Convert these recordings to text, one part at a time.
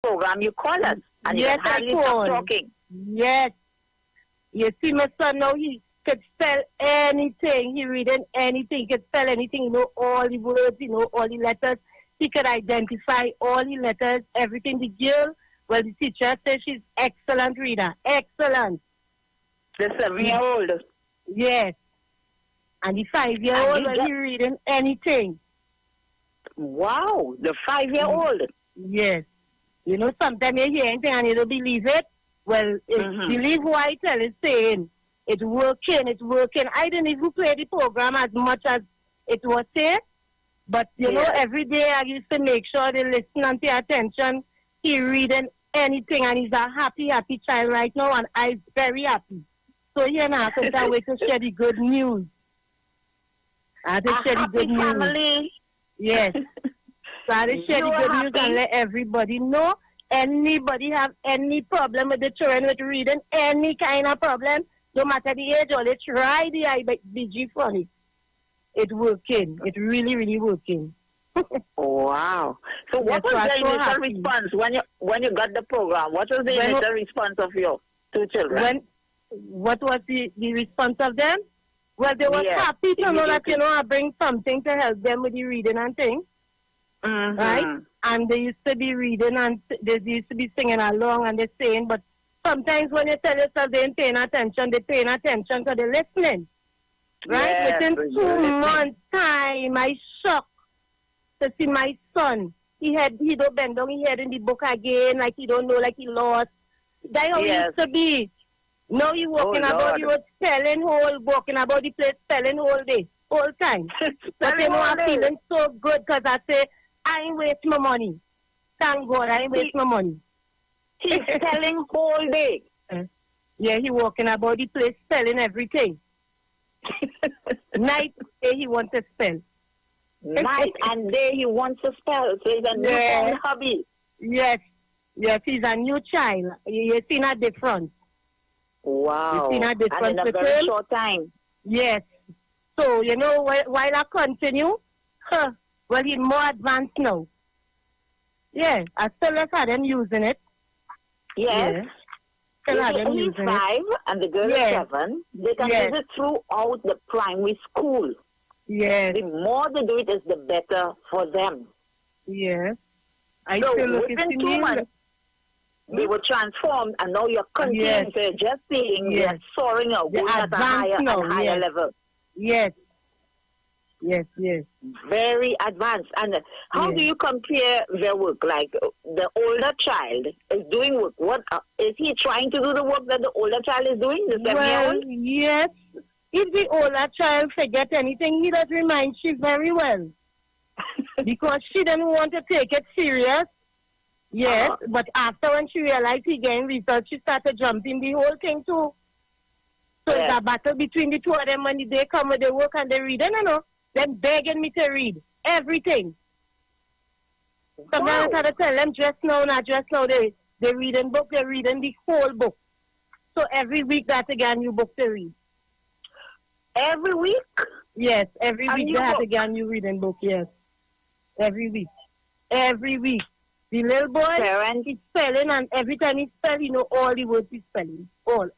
program, you call us. And Yes, you can hardly I stop call. talking. Yes. You see, my son now, he could spell anything. He reading anything. He could spell anything. He know all the words. He know all the letters. He could identify all the letters, everything. The girl, well, the teacher says she's excellent reader. Excellent. The 7-year-old. Yes. And the 5-year-old, well, he reading anything. Wow, the 5-year-old. Yes. You know, sometimes you hear anything and you don't believe it. Well, believe what I tell is saying. It's working, it's working. I didn't even play the program as much as it was said. But, you know, every day I used to make sure they listen and pay attention. He reading anything and he's a happy, happy child right now and I'm very happy. So, you know, I can't wait to share the good news. I have to share the good family. News. Yes. So I just share the good news and let everybody know. Anybody have any problem with the children with reading, any kind of problem, no matter the age, or they try the IBG for it. It's working. It's really, really working. Wow. So what was the initial response when you got the program? What was the initial response of your two children? What was the response of them? Well, they were happy to know that, you know, I bring something to help them with the reading and things. Right? And they used to be reading and they used to be singing along and they're saying, but sometimes when you tell yourself they ain't paying attention, they're paying attention because they're listening. Right? Yes, within 2 months' time, I shocked to see my son. He don't bend down his head in the book again, like he don't know, like he lost. That's how he used to be. Now he walking about the road, spelling walking about the place, spelling whole day, whole time. But you know, I'm feeling so good because I say, I ain't waste my money. Thank God, I ain't waste my money. He's spelling whole day. Yeah, he walking about the place, spelling everything. Night, day he wants to spell. Night and day he wants to spell. So it's a new hobby. Yes. Yes, he's a new child. You've seen a difference. Wow. You've seen a difference and in a very short time. Yes. So, you know, while I continue, well, he's more advanced now. Yeah, I still have had him using it. Yes. Still had him using 5 and the girl is 7. They can use it throughout the primary school. Yes. The more they do it, is the better for them. Yes. So within 2 months, they were transformed, and now you're continuing. So you're just seeing you're soaring out, going at a higher and higher level. Yes. Yes, yes. Very advanced. And how do you compare their work? Like the older child is doing work. What is he trying to do the work that the older child is doing? The 7-year-old? Yes. If the older child forget anything, he does remind she very well. Because she didn't want to take it serious. Yes, but after when she realized he getting results, she started jumping the whole thing too. So it's a battle between the two of them when they come with their work and they read. You know, them begging me to read everything. Sometimes I had to tell them just now, not just now. They reading book, they're reading the whole book. So every week that's again a new book to read. Every week? Yes, every week they have again a new reading book, yes. Every week. Every week. The little boy, he's spelling, and every time he spells, you know all the words he's spelling. All.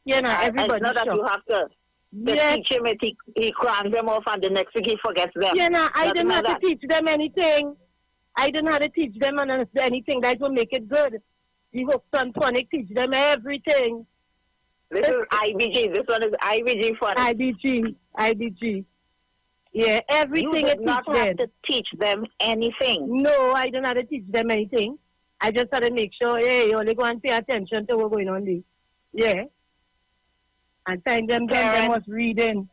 You know, everybody. It's not that you have to teach him it, he crams them off, and the next week he forgets them. You know, I didn't have to teach them anything. I didn't have to teach them anything that will make it good. The hooks and phonics teach them everything. This is IBG. This one is IBG phonics. IBG. Yeah, everything. You did not have to teach them anything. No, I don't have to teach them anything. I just had to make sure, hey, you only go and pay attention to what's going on there. Yeah. And tell them they must read in.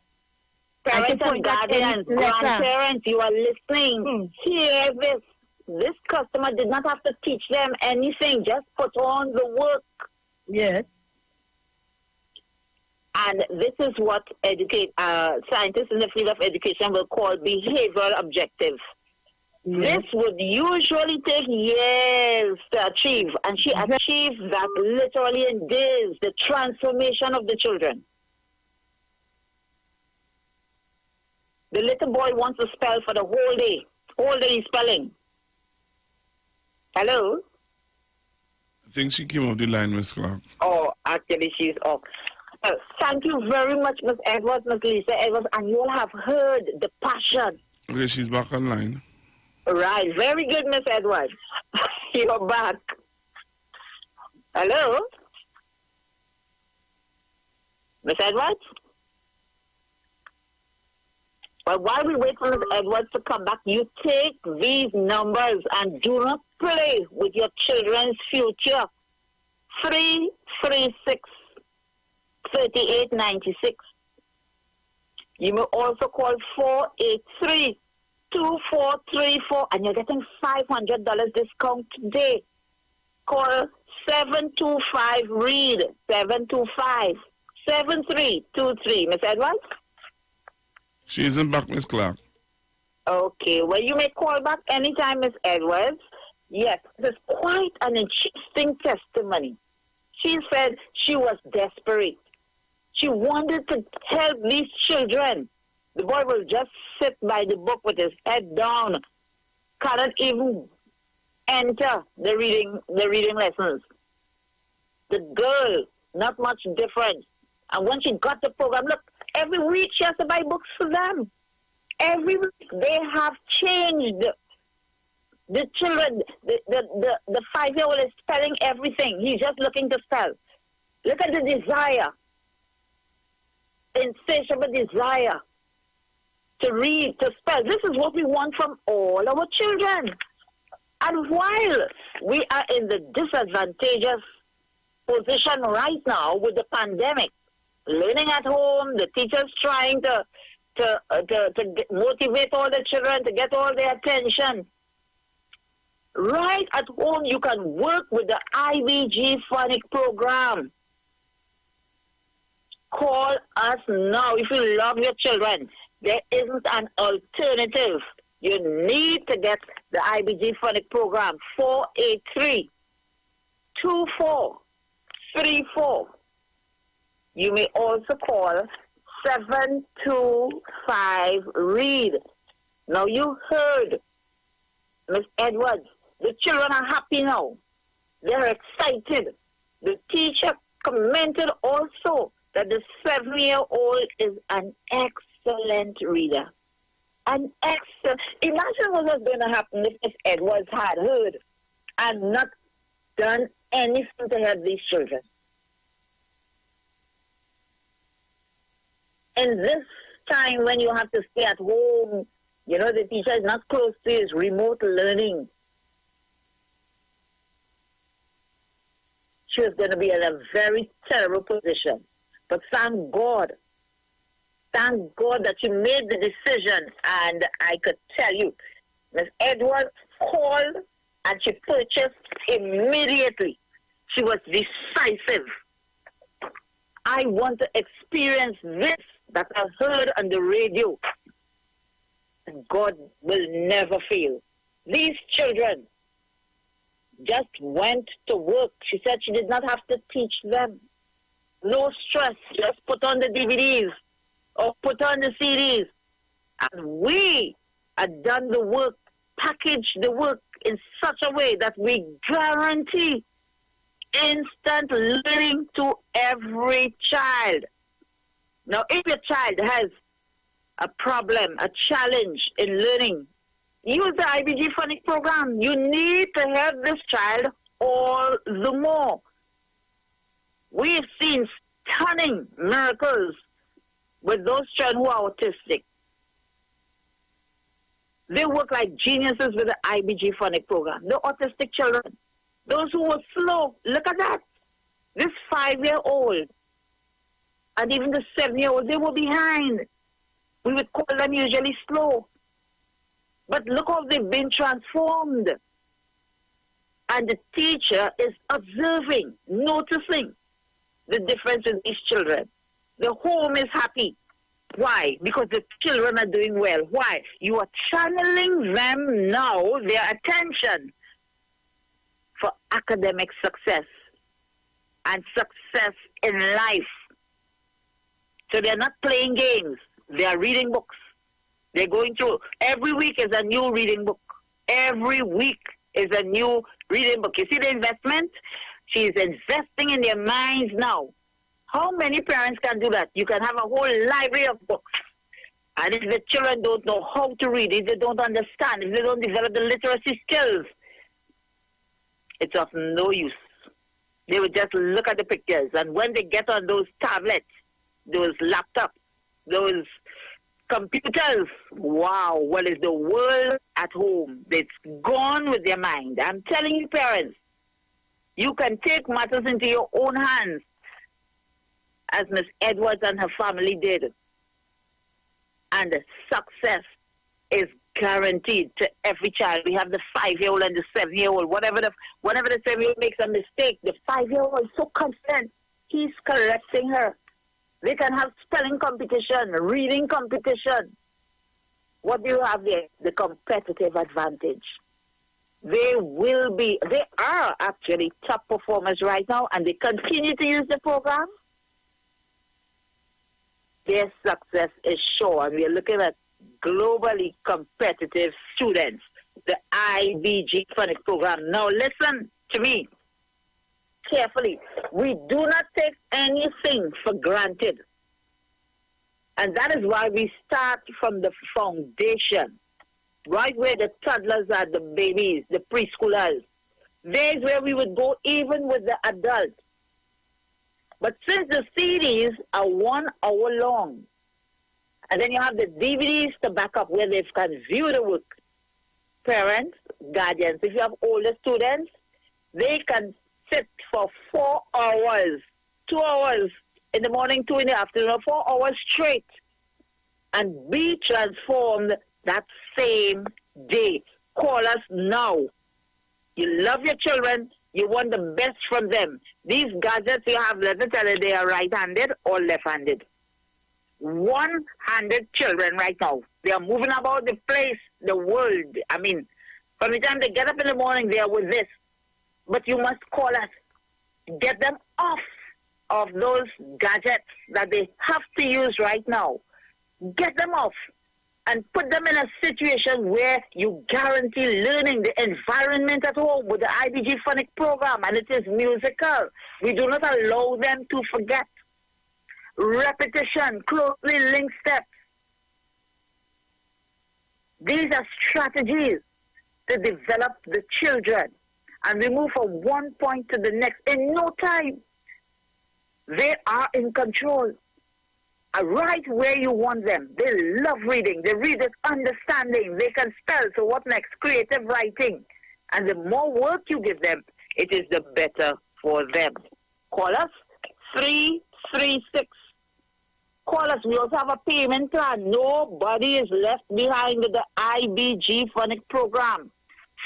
Parents and guardians, grandparents, you are listening. Hear this. This customer did not have to teach them anything. Just put on the work. Yes. And this is what scientists in the field of education will call behavioral objectives. Yes. This would usually take years to achieve, and she achieved that literally in days, the transformation of the children. The little boy wants to spell for the whole day he's spelling. Hello? I think she came off the line, Miss Clark. Oh, actually, she's off. Thank you very much, Miss Edwards, Miss Lisa Edwards, and you all have heard the passion. Okay, she's back online. Right, very good, Miss Edwards. You're back. Hello? Miss Edwards? Well, while we wait for Miss Edwards to come back, you take these numbers and do not play with your children's future. 336-3896. You may also call 483-2434, and you're getting $500 discount today. Call 725-READ, 725-7323. Miss Edwards? She isn't back, Miss Clark. Okay, well, you may call back anytime, Miss Edwards. Yes, this is quite an interesting testimony. She said she was desperate. She wanted to help these children. The boy will just sit by the book with his head down, cannot even enter the reading lessons. The girl, not much different. And when she got the program, look, every week she has to buy books for them. Every week they have changed. The children, the 5-year-old is spelling everything. He's just looking to spell. Look at the desire, insatiable desire to read, to spell. This is what we want from all our children. And while we are in the disadvantageous position right now with the pandemic, learning at home, the teachers trying to motivate all the children to get all their attention. Right at home, you can work with the IBG phonic program. Call us now if you love your children. There isn't an alternative. You need to get the IBG phonic program. 483-2434. You may also call 725-READ. Now you heard Miss Edwards. The children are happy now. They're excited. The teacher commented also that the 7-year-old is an excellent reader. An excellent. Imagine what was going to happen if Miss Edwards had heard and not done anything to help these children. In this time when you have to stay at home, you know, the teacher is not close to his remote learning. She was going to be in a very terrible position. But thank God that you made the decision. And I could tell you, Miss Edwards called and she purchased immediately. She was decisive. I want to experience this that I heard on the radio. God will never fail. These children just went to work. She said she did not have to teach them. No stress. Just put on the DVDs or put on the CDs. And we had done the work, packaged the work in such a way that we guarantee instant learning to every child. Now, if your child has a problem, a challenge in learning, use the IBG phonics program. You need to help this child all the more. We've seen stunning miracles with those children who are autistic. They work like geniuses with the IBG phonics program. The autistic children, those who were slow, look at that. This 5-year-old and even the 7-year-old, they were behind. We would call them usually slow. But look how they've been transformed. And the teacher is observing, noticing the difference in these children. The home is happy. Why? Because the children are doing well. Why? You are channeling them now, their attention, for academic success and success in life. So they're not playing games. They are reading books. They're going through. Every week is a new reading book. Every week is a new reading book. You see the investment? She's investing in their minds now. How many parents can do that? You can have a whole library of books. And if the children don't know how to read, if they don't understand, if they don't develop the literacy skills, it's of no use. They would just look at the pictures. And when they get on those tablets, those laptops, those computers, wow, what is the world at home? It's gone with their mind. I'm telling you, parents, you can take matters into your own hands, as Miss Edwards and her family did. And success is guaranteed to every child. We have the 5-year-old and the 7-year-old. Whenever the 7-year-old makes a mistake, the 5-year-old is so confident. He's correcting her. They can have spelling competition, reading competition. What do you have there? The competitive advantage. They are actually top performers right now, and they continue to use the program. Their success is sure, and we are looking at globally competitive students, the IBG Phonics program. Now listen to me carefully. We do not take anything for granted. And that is why we start from the foundation, right where the toddlers are, the babies, the preschoolers. There's where we would go even with the adults. But since the CDs are 1 hour long, and then you have the DVDs to back up where they can view the work, parents, guardians, if you have older students, they can sit for 4 hours, 2 hours in the morning, 2 in the afternoon, 4 hours straight, and be transformed that same day. Call us now. You love your children. You want the best from them. These gadgets you have, let me tell you, they are right-handed or left-handed. One-handed children right now. They are moving about the place, the world. I mean, from the time they get up in the morning, they are with this. But you must call us. Get them off of those gadgets that they have to use right now. Get them off and put them in a situation where you guarantee learning the environment at home with the IBG Phonics program, and it is musical. We do not allow them to forget. Repetition, closely linked steps. These are strategies to develop the children, and we move from one point to the next in no time. They are in control. Right where you want them. They love reading. They read with understanding. They can spell. So what next? Creative writing. And the more work you give them, it is the better for them. Call us 336. Call us. We also have a payment plan. Nobody is left behind with the IBG Phonics program.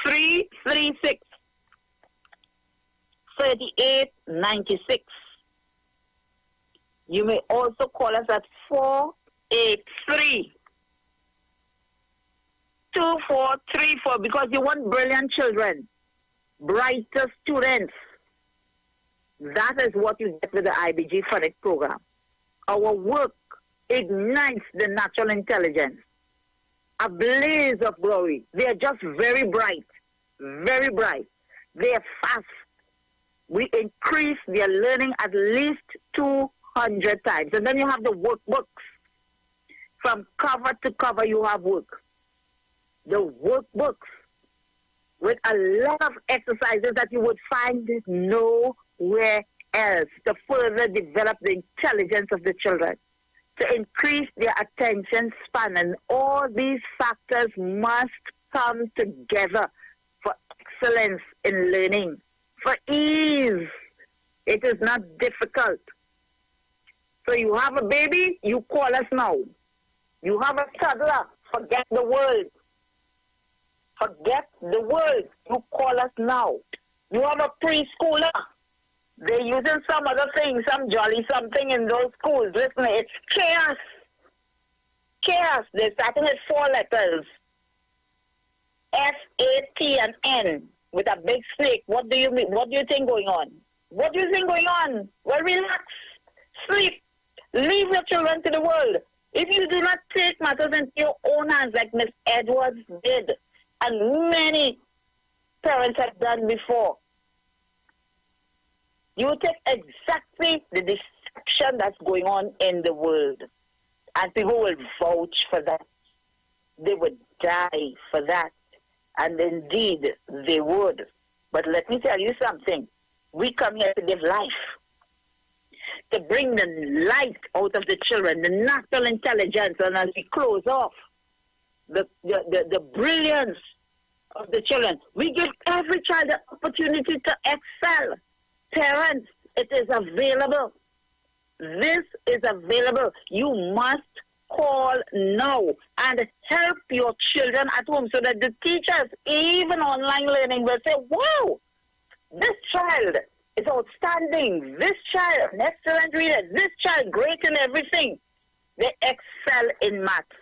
336 3896. You may also call us at 483 2434 because you want brilliant children, brighter students. That is what you get with the IBG Phonics program. Our work ignites the natural intelligence, a blaze of glory. They are just very bright, very bright. They are fast. We increase their learning at least 200 times. And then you have the workbooks. From cover to cover, you have work. The workbooks with a lot of exercises that you would find nowhere else to further develop the intelligence of the children, to increase their attention span. And all these factors must come together for excellence in learning, for ease. It is not difficult. So you have a baby, you call us now. You have a toddler, forget the world. Forget the world. You call us now. You have a preschooler. They're using some other thing, some jolly something in those schools. Listen, it's chaos. Chaos. They're starting with 4 letters. S, A, T, and N with a big snake. What do you mean? What do you think going on? What do you think going on? Well, relax. Sleep. Leave your children to the world. If you do not take matters into your own hands like Miss Edwards did, and many parents have done before. You take exactly the destruction that's going on in the world, and people will vouch for that. They would die for that, and indeed they would. But let me tell you something. We come here to give life, to bring the light out of the children, the natural intelligence, and as we close off, the brilliance of the children. We give every child the opportunity to excel. Parents, it is available. This is available. You must call now and help your children at home so that the teachers, even online learning, will say, wow, this child is outstanding. This child, an excellent reader. This child, great in everything. They excel in maths.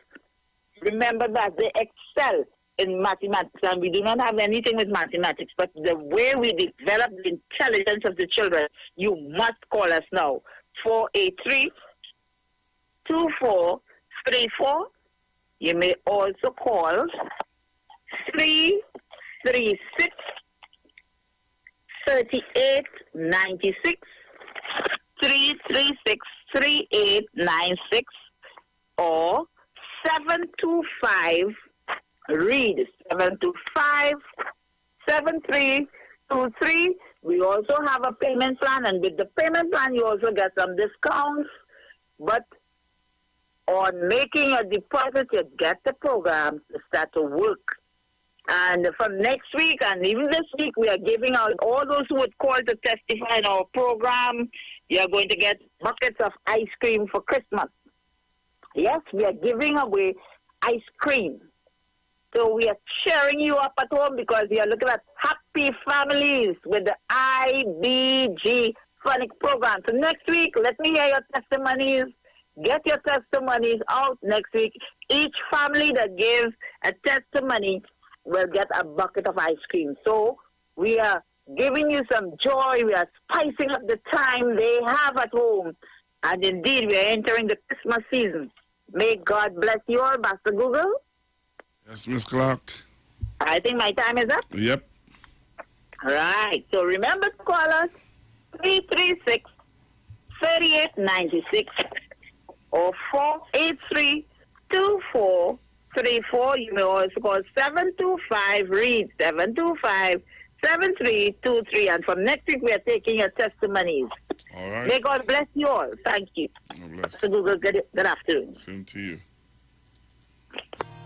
Remember that they excel in mathematics, and we do not have anything with mathematics, but the way we develop the intelligence of the children, you must call us now. 483-2434. You may also call 336-3896, 336-3896, or 725 read 725-7323. We also have a payment plan, and with the payment plan you also get some discounts. But on making a deposit, you get the program to start to work. And from next week and even this week, we are giving out all those who would call to testify in our program. You are going to get buckets of ice cream for Christmas. Yes, we are giving away ice cream. So we are cheering you up at home because we are looking at happy families with the IBG Phonics program. So next week, let me hear your testimonies. Get your testimonies out next week. Each family that gives a testimony will get a bucket of ice cream. So we are giving you some joy. We are spicing up the time they have at home. And indeed, we are entering the Christmas season. May God bless you all, Master Google. Yes, Miss Clark. I think my time is up. Yep. All right. So remember to call us 336-3896 or 483-2434. You may also call 725 read 725-7323. And from next week, we are taking your testimonies. All right. May God bless you all. Thank you. God bless. So Google, good afternoon. Same to you.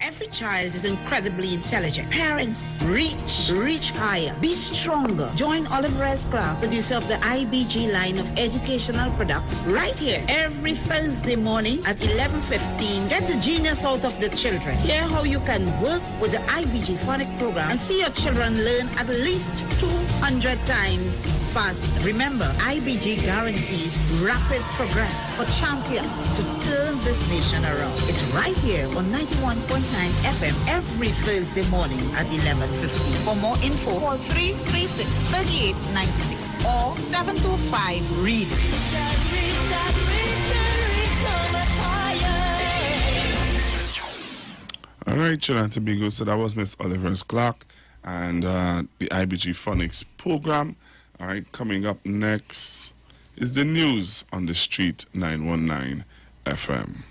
Every child is incredibly intelligent. Parents, reach higher. Be stronger. Join Oliver S. Clark, producer of the IBG line of educational products, right here every Thursday morning at 11:15. Get the genius out of the children. Hear how you can work with the IBG Phonics program and see your children learn at least 200 times faster. Remember, IBG guarantees rapid progress for champions to turn this nation around. It's right here on 91.9 FM every Thursday morning at 11:15. For more info, call 336-3896 or 725-READ. All right, children, to be good. So that was Miss Oliver Clark and the IBG Phonics program. All right, coming up next is the news on the street 919 FM.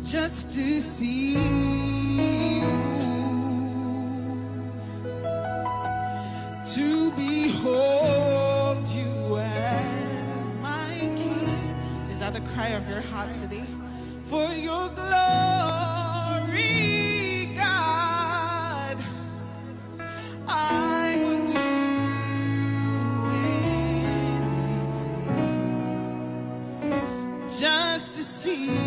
Just to see you, to behold you as my King. Is that the cry of your heart today? For your glory, God, I will do anything just to see you.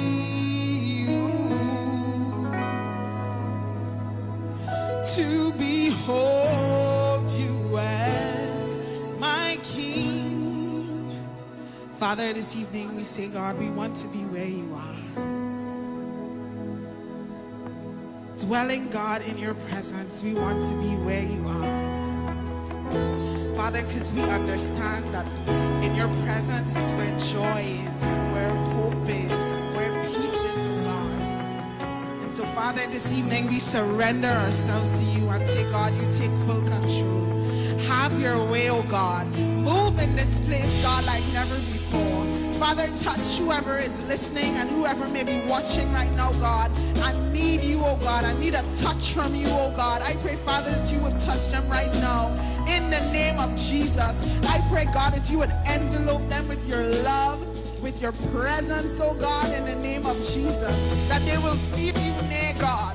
to behold you as my King. Father, this evening we say, God, we want to be where you are. Dwelling, God, in your presence, we want to be where you are. Father, because we understand that in your presence is where joy is, where hope is, where peace is, oh God. And so, Father, this evening we surrender ourselves to you and say, God, you take full control. Have your way, oh God. Move in this place, God, like never before. Father, touch whoever is listening and whoever may be watching right now, God. I need you, oh God. I need a touch from you, oh God. I pray, Father, that you would touch them right now. In the name of Jesus, I pray, God, that you would envelope them with your love, with your presence, oh God, in the name of Jesus. That they will feel you near, God.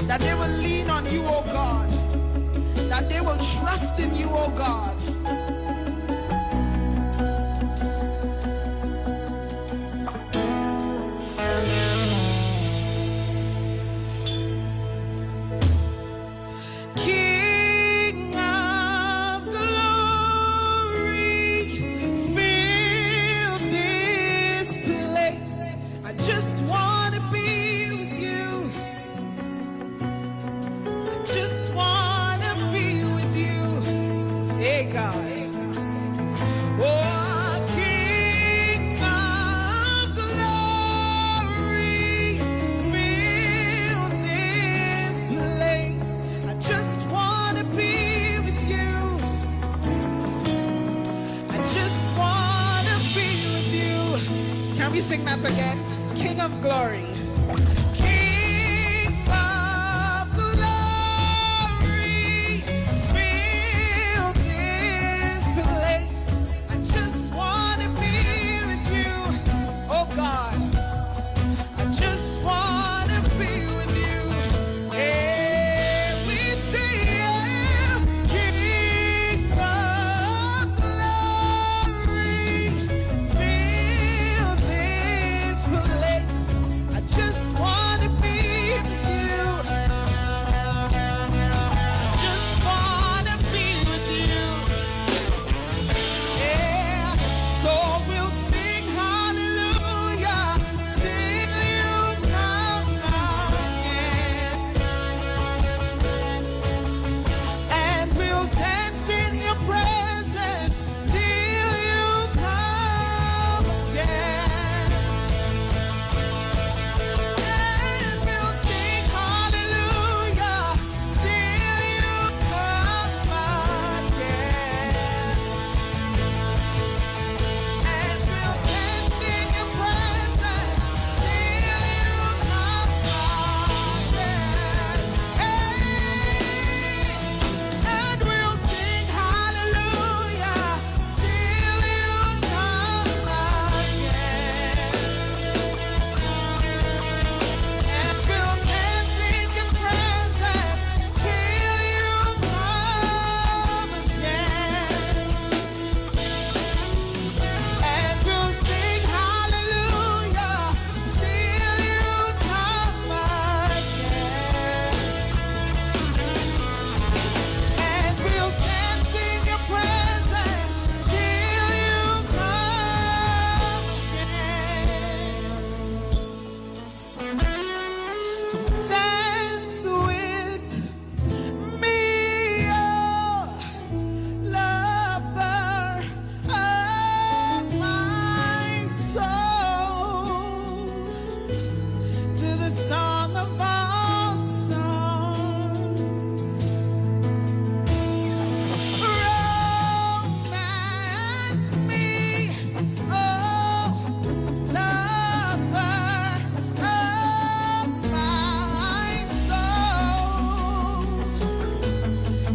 That they will lean on you, oh God. That they will trust in you, oh God. Sing that again. King of glory. King of glory. Fill this place. I just want to be with you. Oh God. I just want to be with you. Yeah, we say yeah. King of glory. Fill this place. I just want to be with you. I just want to be with you. Yeah. So we'll sing hallelujah till you come again. And we'll dance in your presence till you come again. And we'll sing hallelujah till you come again. And we'll dance in your presence till you come again. And we'll sing hallelujah till you come again. And we'll dance in your presence till you come again. And we'll sing hallelujah till you come again. And we'll dance in your presence till you come again. So dance with me, oh lover of my soul, to the song of all songs. Romance me, oh lover of my soul,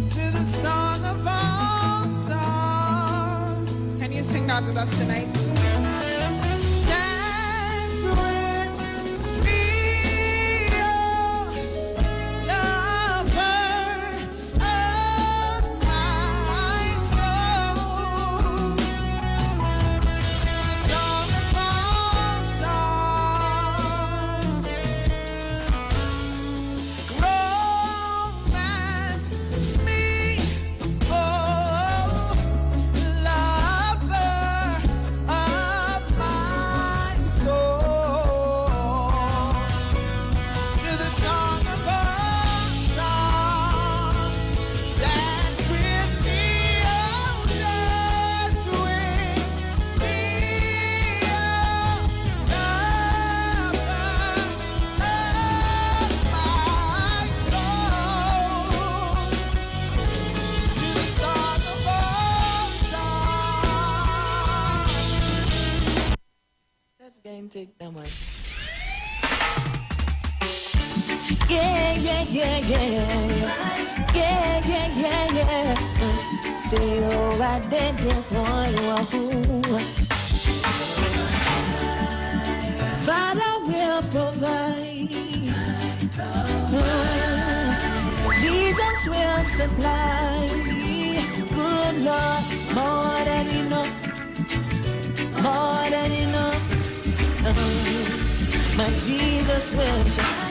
to the song of all songs. Can you sing that with us tonight? Dance with me, oh lover of my soul, song of all songs. take that one. Yeah, yeah, yeah, yeah. Yeah, yeah, yeah, yeah. Say, oh, I did it, boy. Father will provide. Jesus will supply. Good Lord, more than enough. More than enough. My Jesus will supply.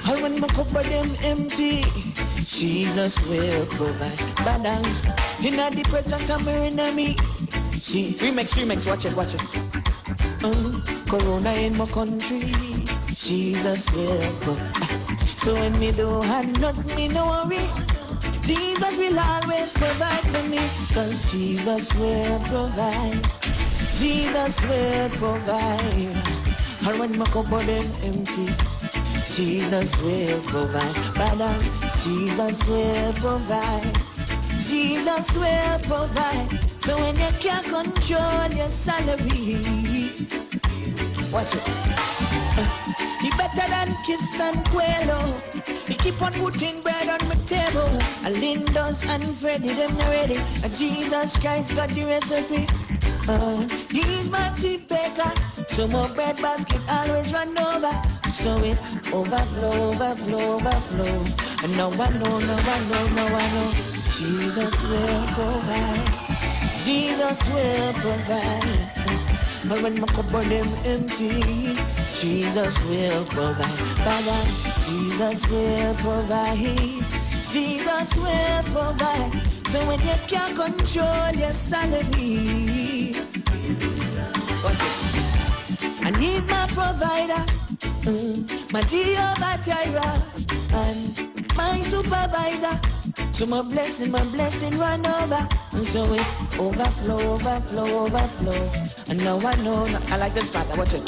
All when my cup of them empty, Jesus will provide. Badang, in the presence of my enemy. See, remix, watch it. Corona in my country, Jesus will provide. So when me don't have nothing, me no worry. Jesus will always provide for me, cause Jesus will provide. Jesus will provide. All when my cup of them empty, Jesus will provide. Father, Jesus will provide. Jesus will provide. So when you can't control your salary, watch it. He better than Kiss and Quello. He keep on putting bread on my table. Lindos and Freddy, them not ready. Jesus Christ got the recipe. He's my chief baker. So my bread basket always run over. So it overflow. And now I know. Jesus will provide. Jesus will provide. But when my cup of them empty, Jesus will provide. Father, Jesus will provide. Jesus will provide. So when you can't control your salary, watch it. And he's my provider, my Jehovah Jireh, and my supervisor. So my blessing run over. And so it overflow. And now I know, I like this part, watch it.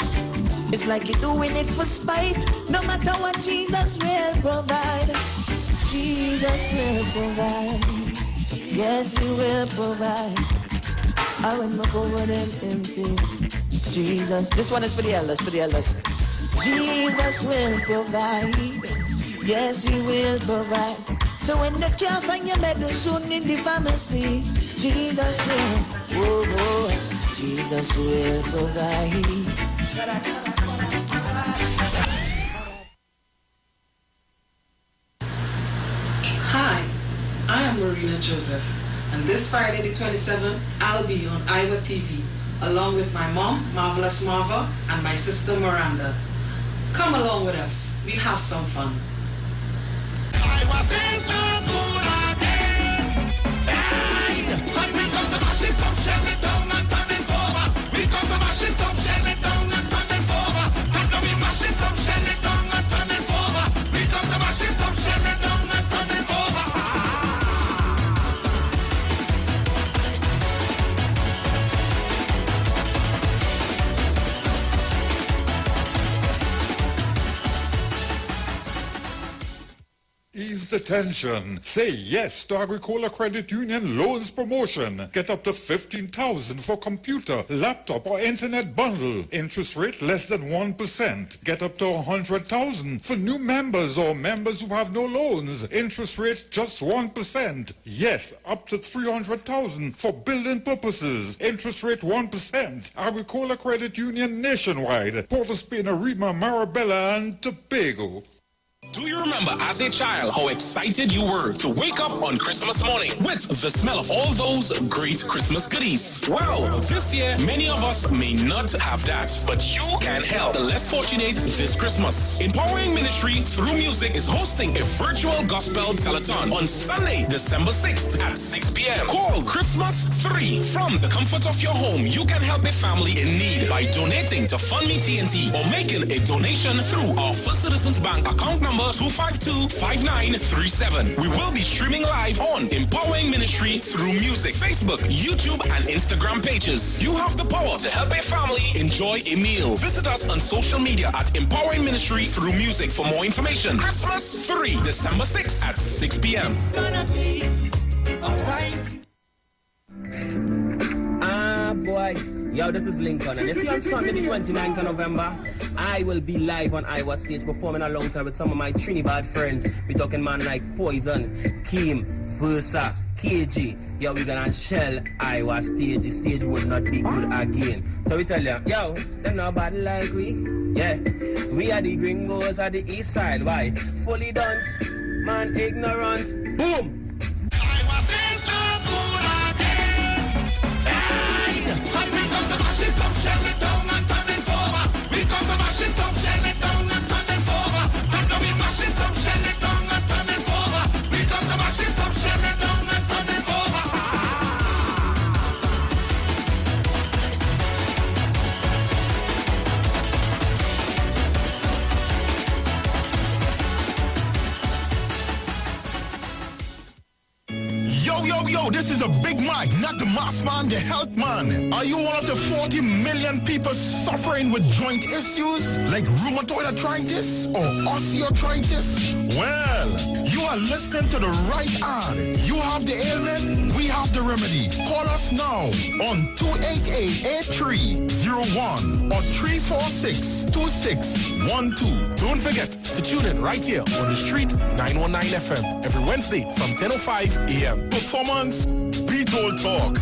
It's like you're doing it for spite. No matter what, Jesus will provide. Jesus will provide. Yes, he will provide. I will not go over them empty. Jesus, this one is for the elders, Jesus will provide. Yes, he will provide. So when they can't find your medicine in the pharmacy, Jesus will, Jesus will provide. Hi, I am Marina Joseph, and this Friday the 27th, I'll be on Iwer TV, along with my mom, Marvelous Marva, and my sister Miranda. Come along with us, we have some fun. Ease the tension. Say yes to Agricola Credit Union Loans Promotion. Get up to $15,000 for computer, laptop, or internet bundle. Interest rate less than 1%. Get up to $100,000 for new members or members who have no loans. Interest rate just 1%. Yes, up to $300,000 for building purposes. Interest rate 1%. Agricola Credit Union nationwide. Port of Spain, Arima, Marabella, and Tobago. Do you remember as a child how excited you were to wake up on Christmas morning with the smell of all those great Christmas goodies? Well, this year, many of us may not have that, but you can help the less fortunate this Christmas. Empowering Ministry Through Music is hosting a virtual gospel telethon on Sunday, December 6th at 6 p.m. Call Christmas 3. From the comfort of your home, you can help a family in need by donating to Fund Me TNT or making a donation through our First Citizens Bank account number 252-5937. We will be streaming live on Empowering Ministry Through Music, Facebook, YouTube, and Instagram pages. You have the power to help a family enjoy a meal. Visit us on social media at Empowering Ministry Through Music for more information. Christmas 3, December 6th at 6 p.m. It's gonna be alright. Ah, boy. Yo, this is Lincoln, and you see on Sunday the 29th of November, I will be live on Iwer stage performing alongside with some of my Trinidad friends. We're talking man like Poison, Kim, Versa, KG. Yo, we're gonna shell Iwer stage. The stage will not be good again. So we tell you, yo, them nobody like we. Yeah, we are the gringos at the east side. Why? Fully dance, man ignorant. Boom! Yo, this is a Big Mike, not the mass man, the health man. Are you one of the 40 million people suffering with joint issues like rheumatoid arthritis or osteoarthritis? Well, you are listening to the right ad. You have the ailment, we have the remedy. Call us now on 288-8301 or 346-2612. Don't forget to tune in right here on the Street 919 FM every Wednesday from 10:05 a.m. Performance, beat all talk.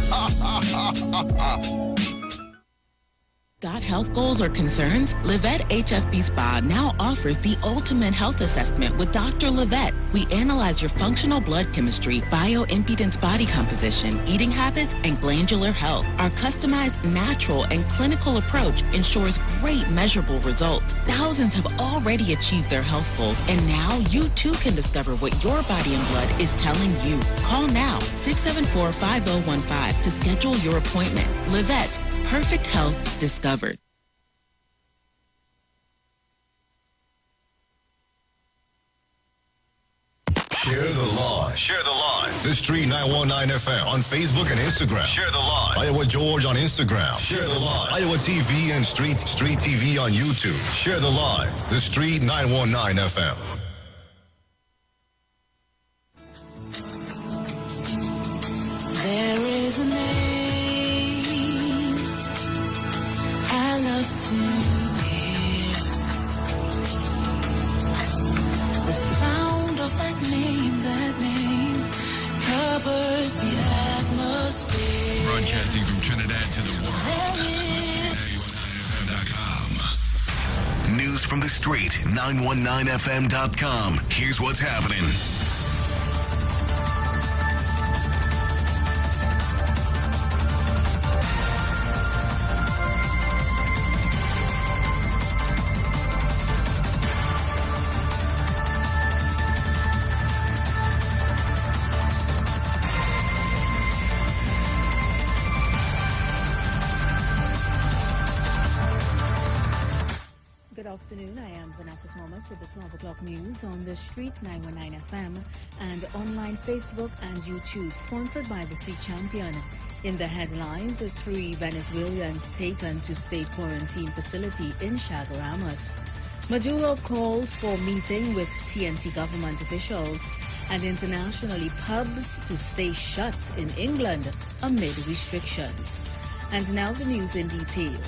Got health goals or concerns? Livette HFB Spa now offers the ultimate health assessment with Dr. Livette. We analyze your functional blood chemistry, bioimpedance body composition, eating habits, and glandular health. Our customized, natural, and clinical approach ensures great measurable results. Thousands have already achieved their health goals, and now you too can discover what your body and blood is telling you. Call now, 674-5015 to schedule your appointment. Livette. Perfect health discovered. Share the live. Share the live. The Street 919 FM on Facebook and Instagram. Share the live. Iowa George on Instagram. Share the live. Iowa TV and Street TV on YouTube. Share the live. The Street 919 FM. There is a name I love to hear. The sound of that name covers the atmosphere. Broadcasting from Trinidad to the world. News from the street, 919fm.com. Here's what's happening. Afternoon. I am Vanessa Thomas with the 12 o'clock news on the Street 919 FM and online Facebook and YouTube, sponsored by the Sea Champion. In the headlines, 3 Venezuelans taken to state quarantine facility in Chaguaramas. Maduro calls for meeting with TNT government officials, and internationally pubs to stay shut in England amid restrictions. And now the news in detail.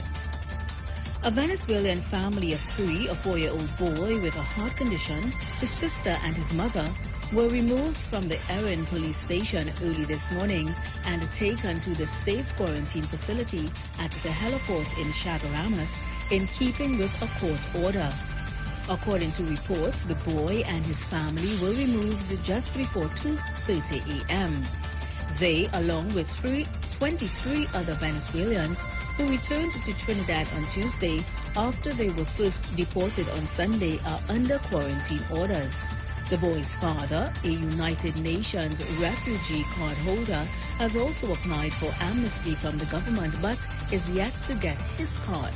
A Venezuelan family of 3, a 4-year-old boy with a heart condition, his sister and his mother, were removed from the Erin police station early this morning and taken to the state's quarantine facility at the heliport in Chaguaramas in keeping with a court order. According to reports, the boy and his family were removed just before 2:30 a.m. They, along with 23 other Venezuelans who returned to Trinidad on Tuesday after they were first deported on Sunday, are under quarantine orders. The boy's father, a United Nations refugee card holder, has also applied for amnesty from the government but is yet to get his card.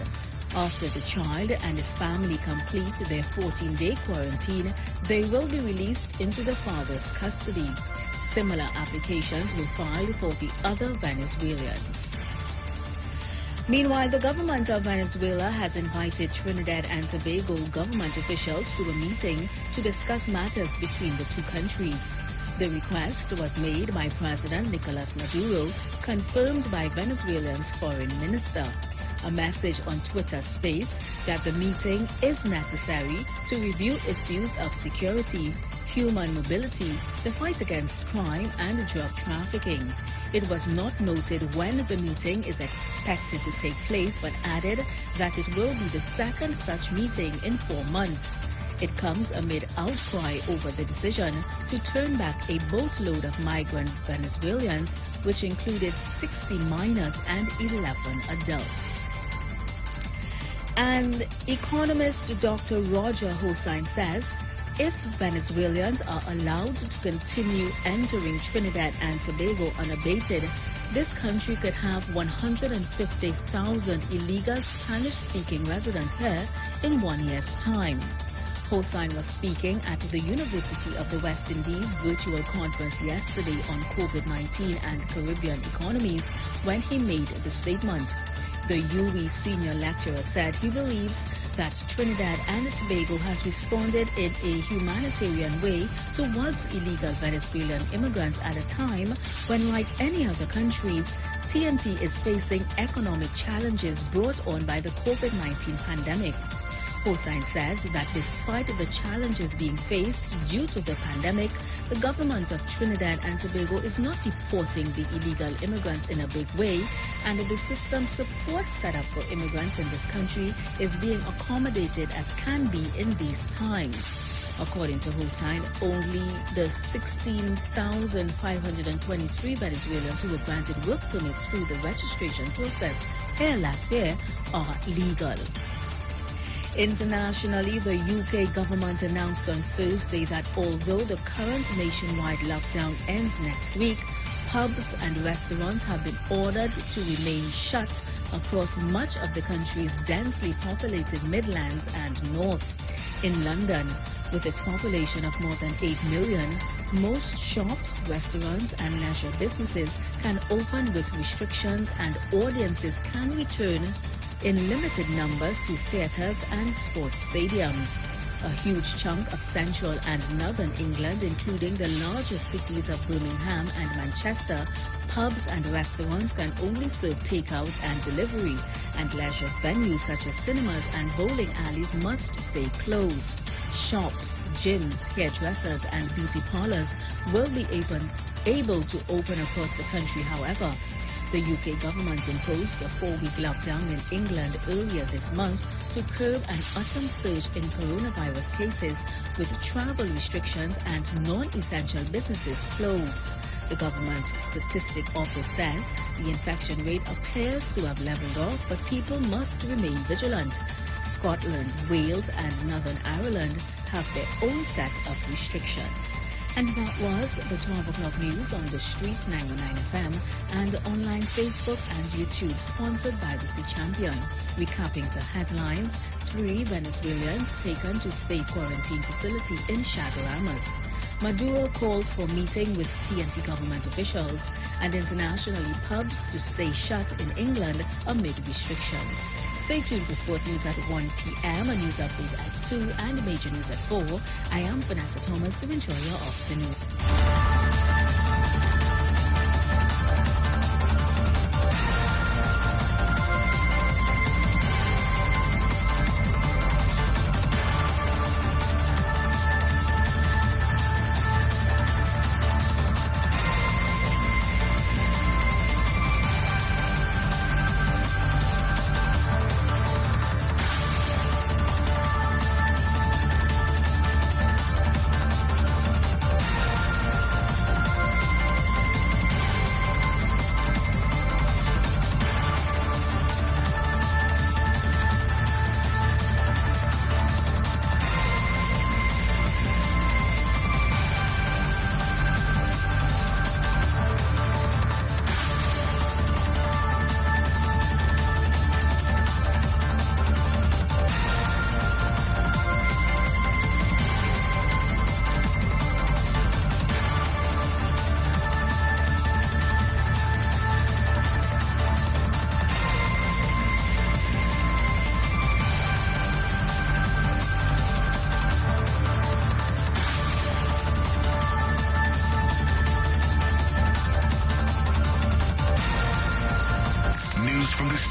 After the child and his family complete their 14-day quarantine, they will be released into the father's custody. Similar applications were filed for the other Venezuelans. Meanwhile, the government of Venezuela has invited Trinidad and Tobago government officials to a meeting to discuss matters between the two countries. The request was made by President Nicolas Maduro, confirmed by Venezuela's foreign minister. A message on Twitter states that the meeting is necessary to review issues of security, human mobility, the fight against crime and drug trafficking. It was not noted when the meeting is expected to take place, but added that it will be the second such meeting in 4 months. It comes amid outcry over the decision to turn back a boatload of migrant Venezuelans, which included 60 minors and 11 adults. And economist Dr. Roger Hossain says, if Venezuelans are allowed to continue entering Trinidad and Tobago unabated, this country could have 150,000 illegal Spanish-speaking residents here in 1 year's time. Hossain was speaking at the University of the West Indies virtual conference yesterday on COVID-19 and Caribbean economies when he made the statement. The UWI senior lecturer said he believes that Trinidad and Tobago has responded in a humanitarian way towards illegal Venezuelan immigrants at a time when, like any other countries, TNT is facing economic challenges brought on by the COVID-19 pandemic. Hossain says that despite the challenges being faced due to the pandemic, the government of Trinidad and Tobago is not deporting the illegal immigrants in a big way, and the system support set up for immigrants in this country is being accommodated as can be in these times. According to Hossain, only the 16,523 Venezuelans who were granted work permits through the registration process here last year are legal. Internationally, the UK government announced on Thursday that although the current nationwide lockdown ends next week, pubs and restaurants have been ordered to remain shut across much of the country's densely populated Midlands and North. In London, with its population of more than 8 million, most shops, restaurants and leisure businesses can open with restrictions, and audiences can return in limited numbers to theatres and sports stadiums. A huge chunk of central and northern England, including the largest cities of Birmingham and Manchester, pubs and restaurants can only serve takeout and delivery, and leisure venues such as cinemas and bowling alleys must stay closed. Shops, gyms, hairdressers and beauty parlours will be able to open across the country, however. The UK government imposed a 4-week lockdown in England earlier this month to curb an autumn surge in coronavirus cases, with travel restrictions and non-essential businesses closed. The government's statistic office says the infection rate appears to have leveled off, but people must remain vigilant. Scotland, Wales and Northern Ireland have their own set of restrictions. And that was the 12 o'clock news on the Streets 919 FM and online Facebook and YouTube, sponsored by the Sea Champion. Recapping the headlines: 3 Venezuelans taken to state quarantine facility in Chaguaramas. Maduro calls for meeting with TNT government officials, and internationally, pubs to stay shut in England amid restrictions. Stay tuned for sport news at 1 p.m., a news update at 2, and major news at 4. I am Vanessa Thomas. To enjoy your afternoon.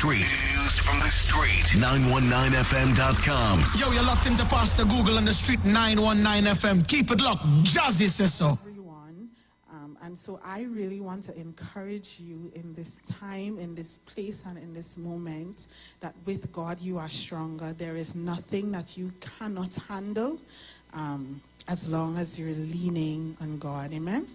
street. News from the street. 919fm.com. Yo, you're locked into Pastor Google on the street 919 FM. Keep it locked. Jazzy says so. And so I really want to encourage you in this time, in this place, and in this moment, that with God you are stronger. There is nothing that you cannot handle as long as you're leaning on God. Amen?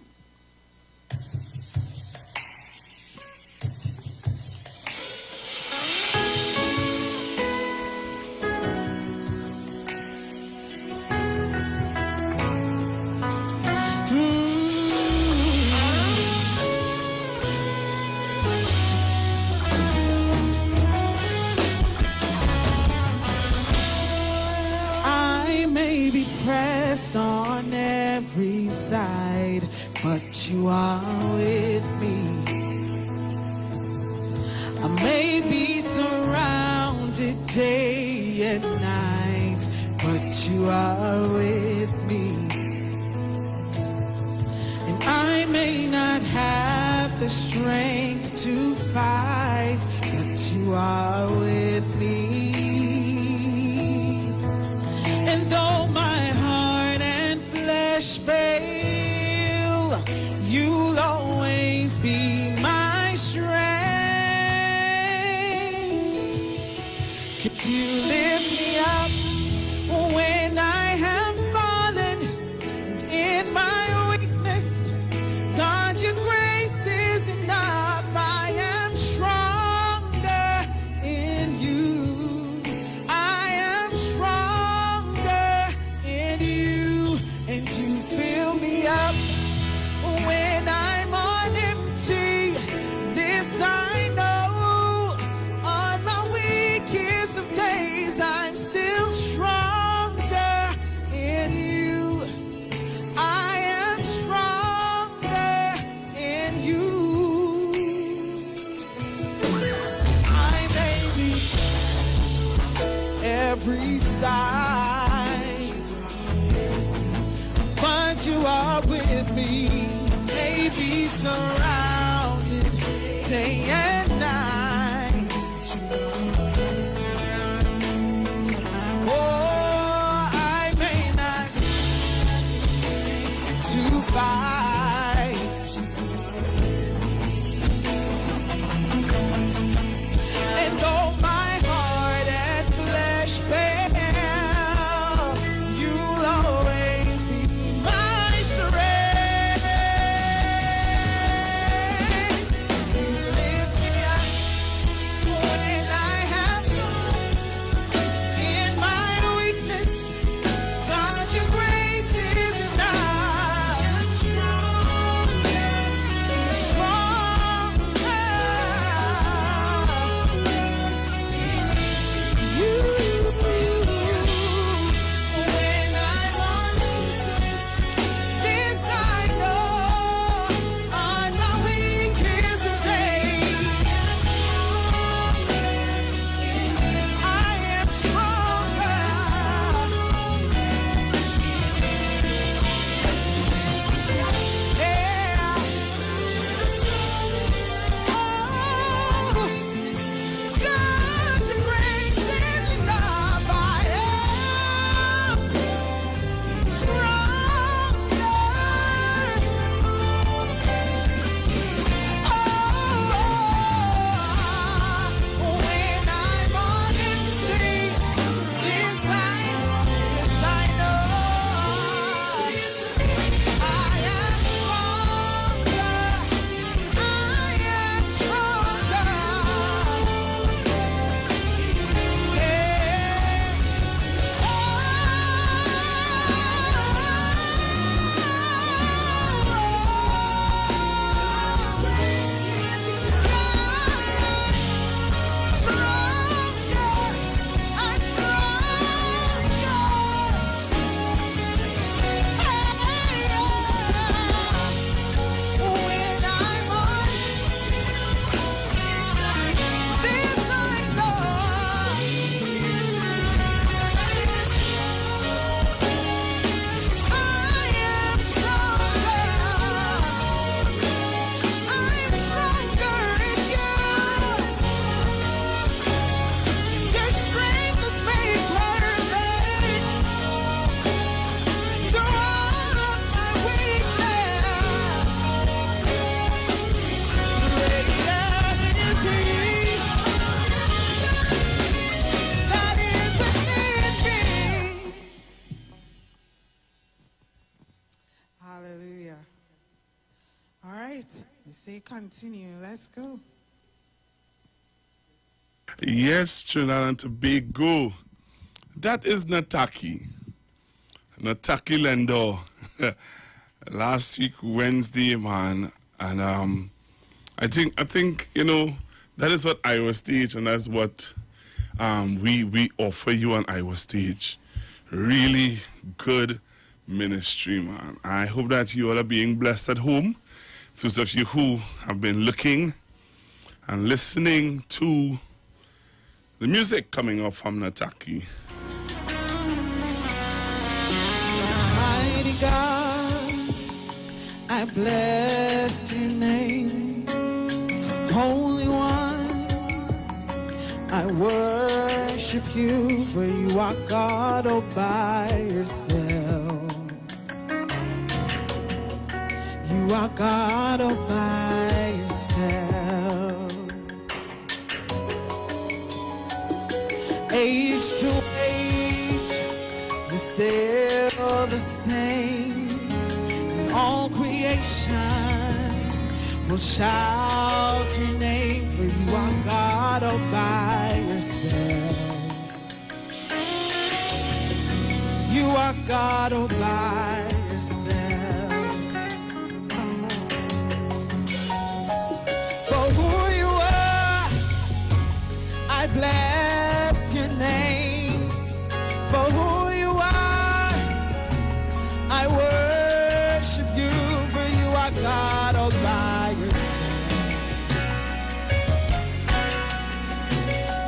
On every side, but you are with me. I may be surrounded day and night, but you are with me. And I may not have the strength to fight, but you are with me. And though my fail, you'll always be my strength. Could you lift me up when I have fallen, and in my weakness, God, your grace is enough. I am stronger in you. I am stronger in you. And you fill me up when I'm on empty. This I know, on my weakest of days, I'm still stronger in you. I am stronger in you. I may be every side, you are with me, maybe surrounded day and night. Oh, I may not to fight, and though my heart and flesh fail, you'll always be Hallelujah. All right. You say continue. Let's go. Yes, Trinidad and Tobago. That is Nataki. Nataki Lendo. Last week, Wednesday, man. And I think, you know, that is what Iwer Stage, and that's what we offer you on Iwer Stage. Really good ministry, man. I hope that you all are being blessed at home. Those of you who have been looking and listening to the music coming off from Nataki. Mighty God, I bless your name. Holy One, I worship you, for you are God all by yourself. You are God all by yourself. Age to age, you're still the same. And all creation will shout your name, for you are God all by yourself. You are God all by yourself. For who you are, I bless your name. For who you are, I worship you, for you are God all by yourself.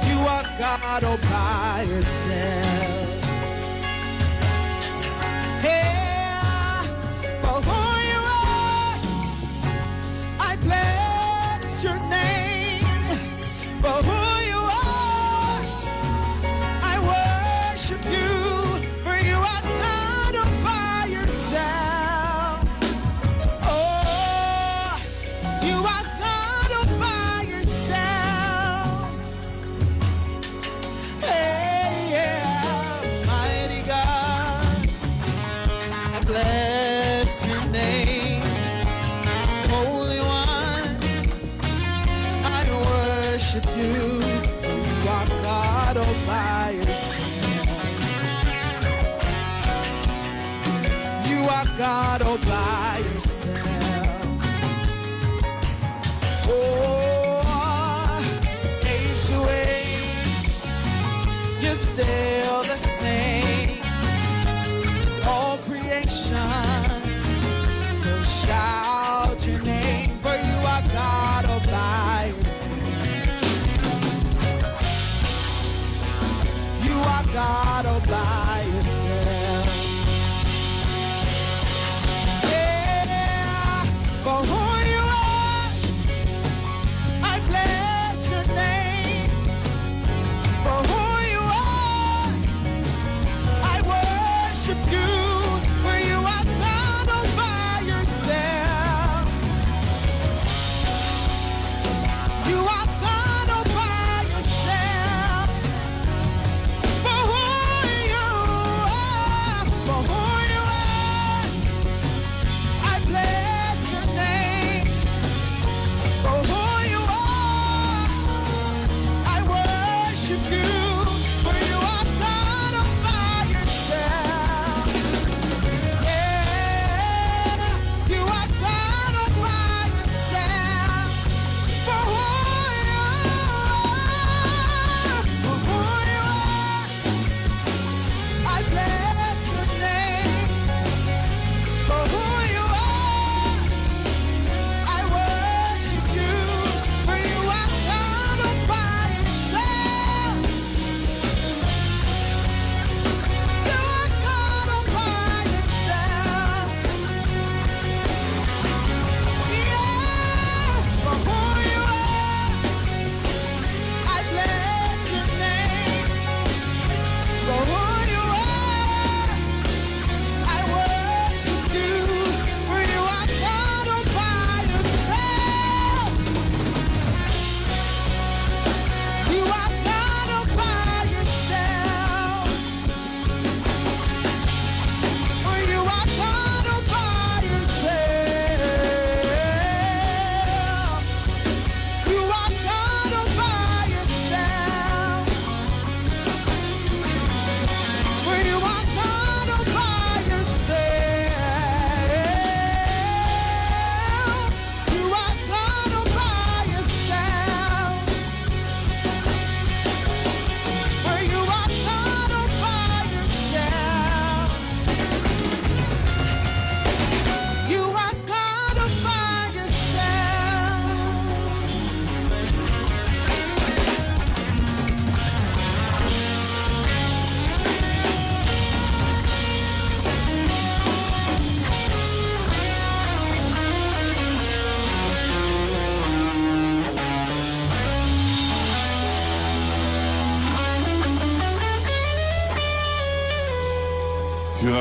You are God all by yourself. Yeah, for who you are, I bless your name. For who you are, I worship you, for you are God all by yourself. Oh, you are God all by yourself. Hey, yeah, mighty God, I bless your name. Holy One, I worship you, for you are God all by yourself. You are God all by yourself. Oh, age to age, you're still the same. All creation will shout your name, for you are God all by yourself. You are God all by yourself. Yeah, for who you are, I bless your name. For who you are, I worship you, for you are God all by yourself. You are God all by yourself. For who you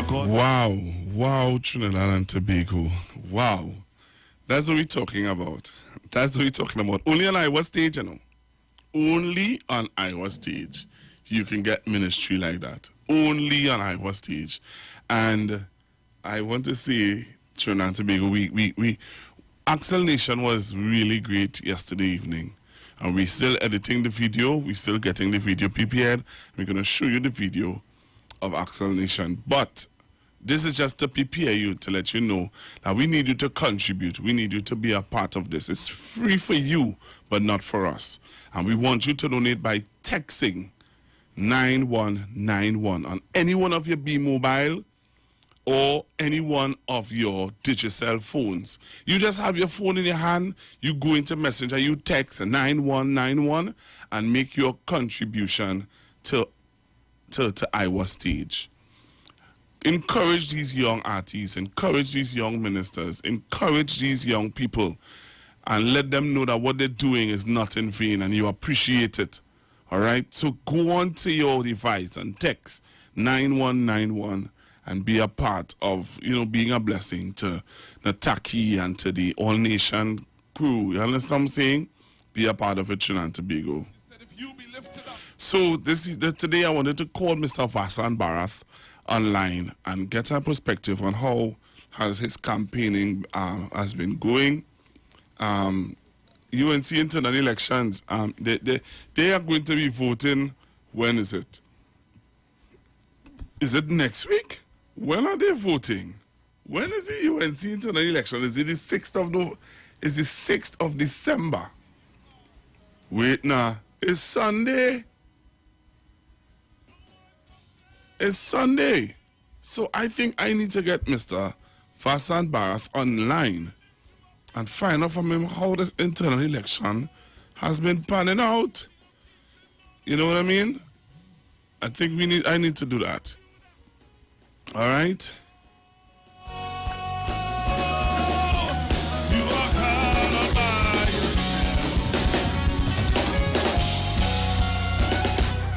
Wow. Wow, Trinidad and Tobago. Wow. That's what we're talking about. That's what we're talking about. Only on Iowa stage, you know. Only on Iowa stage you can get ministry like that. Only on Iowa stage. And I want to say, Trinidad and Tobago, we Axel Nation was really great yesterday evening. And we're still editing the video. We're still getting the video prepared. We're going to show you the video of Axel Nation. But this is just to prepare you, to let you know that we need you to contribute. We need you to be a part of this. It's free for you, but not for us. And we want you to donate by texting 9191 on any one of your B-Mobile or any one of your Digicel phones. You just have your phone in your hand, you go into Messenger, you text 9191 and make your contribution to Iowa Stage. Encourage these young artists, encourage these young ministers, encourage these young people, and let them know that what they're doing is not in vain and you appreciate it. All right? So go on to your device and text 9191 and be a part of, being a blessing to Nataki and to the All Nation crew. You understand what I'm saying? Be a part of it, Trinidad and Tobago. So today I wanted to call Mr. Vasan Barath online and get a perspective on how has his campaigning has been going. UNC internal elections, they are going to be voting. When is it? Is it next week? When are they voting? When is the UNC internal election? Is it the 6th of December? Wait, nah. It's Sunday. It's Sunday. So I think I need to get Mr. Vasan Barath online and find out from him how this internal election has been panning out. You know what I mean? I think I need to do that. All right?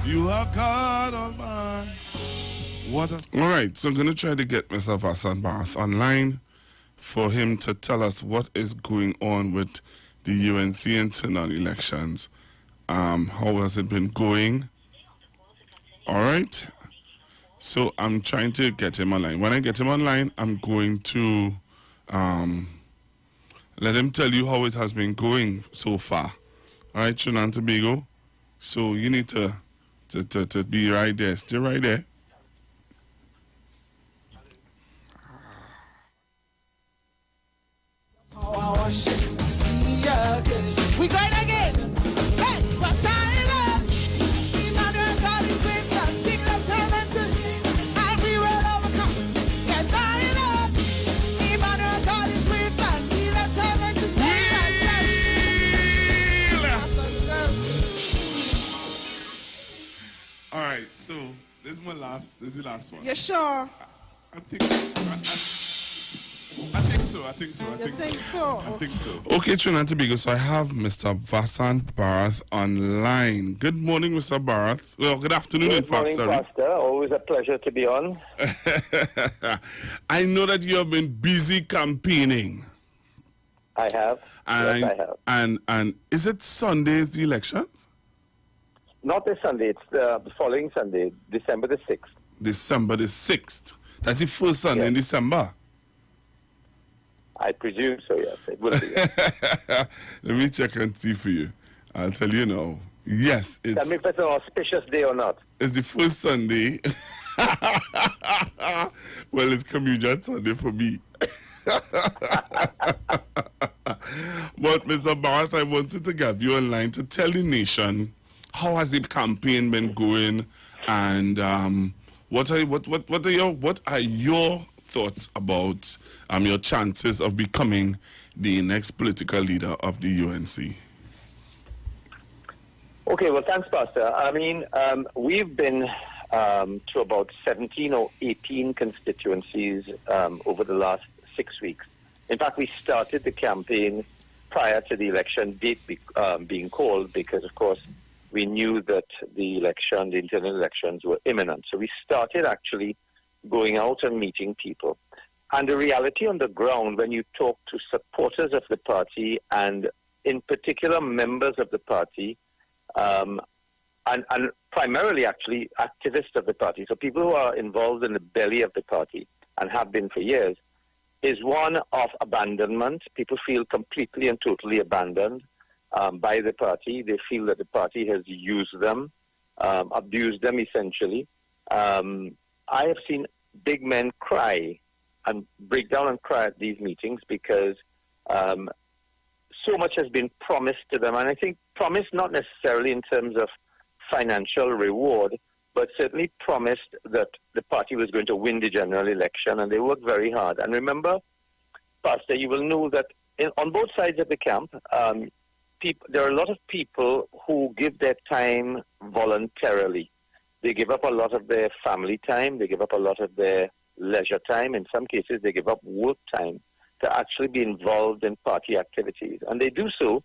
You are God Almighty. All right, so I'm going to try to get Mr. Vasan Barath online for him to tell us what is going on with the UNC internal elections. How has it been going? All right. So I'm trying to get him online. When I get him online, I'm going to let him tell you how it has been going so far. All right, Trinidad and Tobago. So you need to be right there. Stay right there. We going again. Hey, what time? Emmanuel God is with us. Sing the torment and we will overcome. Yes, I love. Emmanuel God is with us. See the torment to say All right, so this is the last one. You sure? I think so. Okay, Trinidad and Tobago, so I have Mr. Vasan Barath online. Good morning, Mr. Barath. Well, good afternoon, in fact. Good morning, Pastor. Always a pleasure to be on. I know that you have been busy campaigning. I have. Yes, I have. And is it Sunday's the elections? Not this Sunday. It's the following Sunday, December the 6th. December the 6th. That's the first Sunday in December. I presume so, yes. It will be. Let me check and see for you. I'll tell you now. Yes, it's... Tell me if it's an auspicious day or not. It's the first Sunday. Well, it's Communion Sunday for me. But, Mr. Barath, I wanted to get you online to tell the nation how has the campaign been going, and what are your thoughts about your chances of becoming the next political leader of the UNC? Okay, well, thanks, Pastor. I mean, we've been to about 17 or 18 constituencies over the last 6 weeks. In fact, we started the campaign prior to the election date being called because, of course, we knew that the internal elections were imminent. So we started actually going out and meeting people. And the reality on the ground, when you talk to supporters of the party and in particular members of the party, and primarily actually activists of the party, so people who are involved in the belly of the party and have been for years, is one of abandonment. People feel completely and totally abandoned by the party. They feel that the party has used them, abused them essentially. I have seen big men cry and break down and cry at these meetings because so much has been promised to them. And I think promised not necessarily in terms of financial reward, but certainly promised that the party was going to win the general election, and they worked very hard. And remember, Pastor, you will know that on both sides of the camp, there are a lot of people who give their time voluntarily. They give up a lot of their family time. They give up a lot of their leisure time. In some cases, they give up work time to actually be involved in party activities. And they do so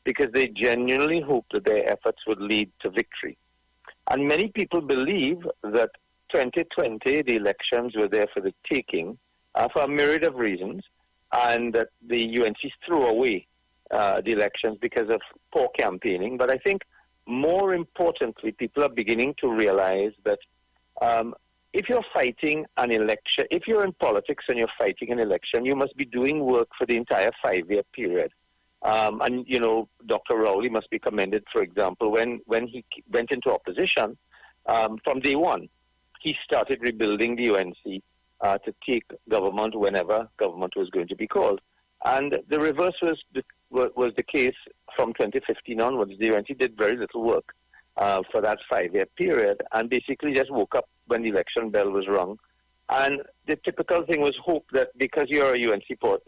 because they genuinely hope that their efforts would lead to victory. And many people believe that 2020, the elections were there for the taking for a myriad of reasons, and that the UNC threw away the elections because of poor campaigning. But I think more importantly, people are beginning to realize that if you're fighting an election, if you're in politics and you're fighting an election, you must be doing work for the entire 5-year period. And, you know, Dr. Rowley must be commended, for example, when he went into opposition from day one. He started rebuilding the UNC to take government whenever government was going to be called. And the reverse was the case from 2015 onwards. The UNC did very little work for that 5-year period and basically just woke up when the election bell was rung. And the typical thing was hope that because you're a UNC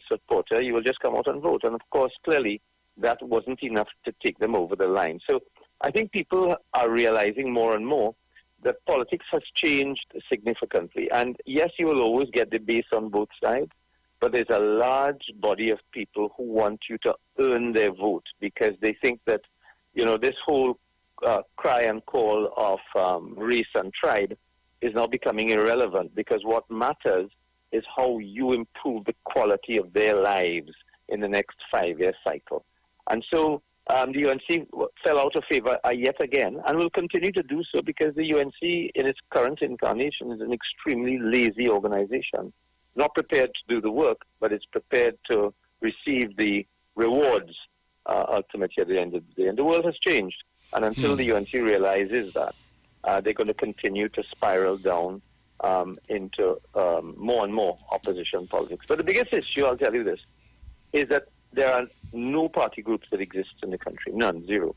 supporter, you will just come out and vote. And of course, clearly, that wasn't enough to take them over the line. So I think people are realizing more and more that politics has changed significantly. And yes, you will always get the base on both sides, but there's a large body of people who want you to earn their vote because they think that, you know, this whole cry and call of race and tribe is now becoming irrelevant, because what matters is how you improve the quality of their lives in the next 5-year cycle. And so the UNC fell out of favor yet again, and will continue to do so because the UNC in its current incarnation is an extremely lazy organization, not prepared to do the work, but it's prepared to receive the rewards ultimately at the end of the day. And the world has changed, and until the UNC realizes that, they're going to continue to spiral down into more and more opposition politics. But the biggest issue, I'll tell you this, is that there are no party groups that exist in the country. None, zero.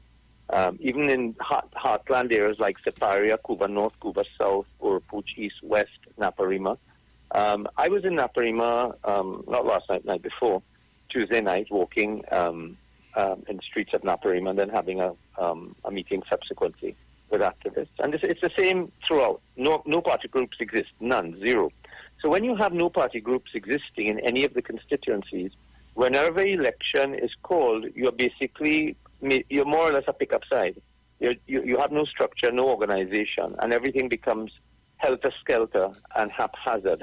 Even in heartland areas like Separia, Cuba North, Cuba South, Urupuch East, West, Naparima. I was in Naparima, not last night, night before, Tuesday night, walking in the streets of Naparima and then having a meeting subsequently with activists. And it's the same throughout. No party groups exist. None. Zero. So when you have no party groups existing in any of the constituencies, whenever election is called, you're more or less a pickup side. You have no structure, no organization, and everything becomes helter-skelter and haphazard.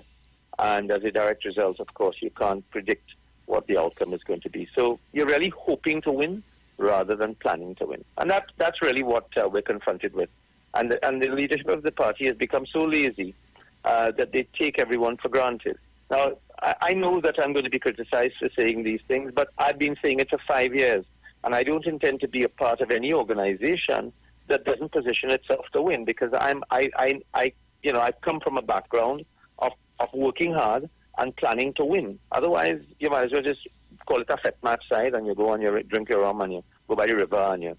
And as a direct result, of course, you can't predict what the outcome is going to be. So you're really hoping to win rather than planning to win. And that's really what we're confronted with. And the leadership of the party has become so lazy that they take everyone for granted. Now, I know that I'm going to be criticized for saying these things, but I've been saying it for 5 years, and I don't intend to be a part of any organization that doesn't position itself to win, because I come from a background of working hard and planning to win. Otherwise, you might as well just call it a fet match side, and you go and you drink your rum and you go by the river and you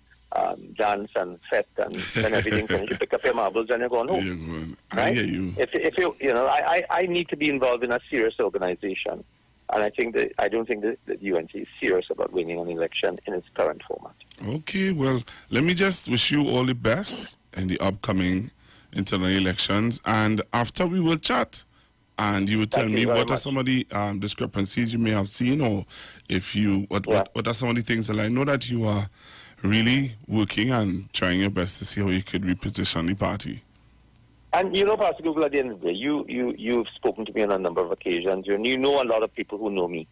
dance and fet, and then everything finished. You pick up your marbles and you're going home. I hear you. If you I need to be involved in a serious organization, and I don't think that the UNC is serious about winning an election in its current format. Okay, well, let me just wish you all the best in the upcoming internal elections, and after we will chat. And you will tell me what are some of the discrepancies you may have seen, or if you what are some of the things that I know that you are really working and trying your best to see how you could reposition the party. And you know, Pastor Google, at the end of the day, you've spoken to me on a number of occasions, and you know a lot of people who know me.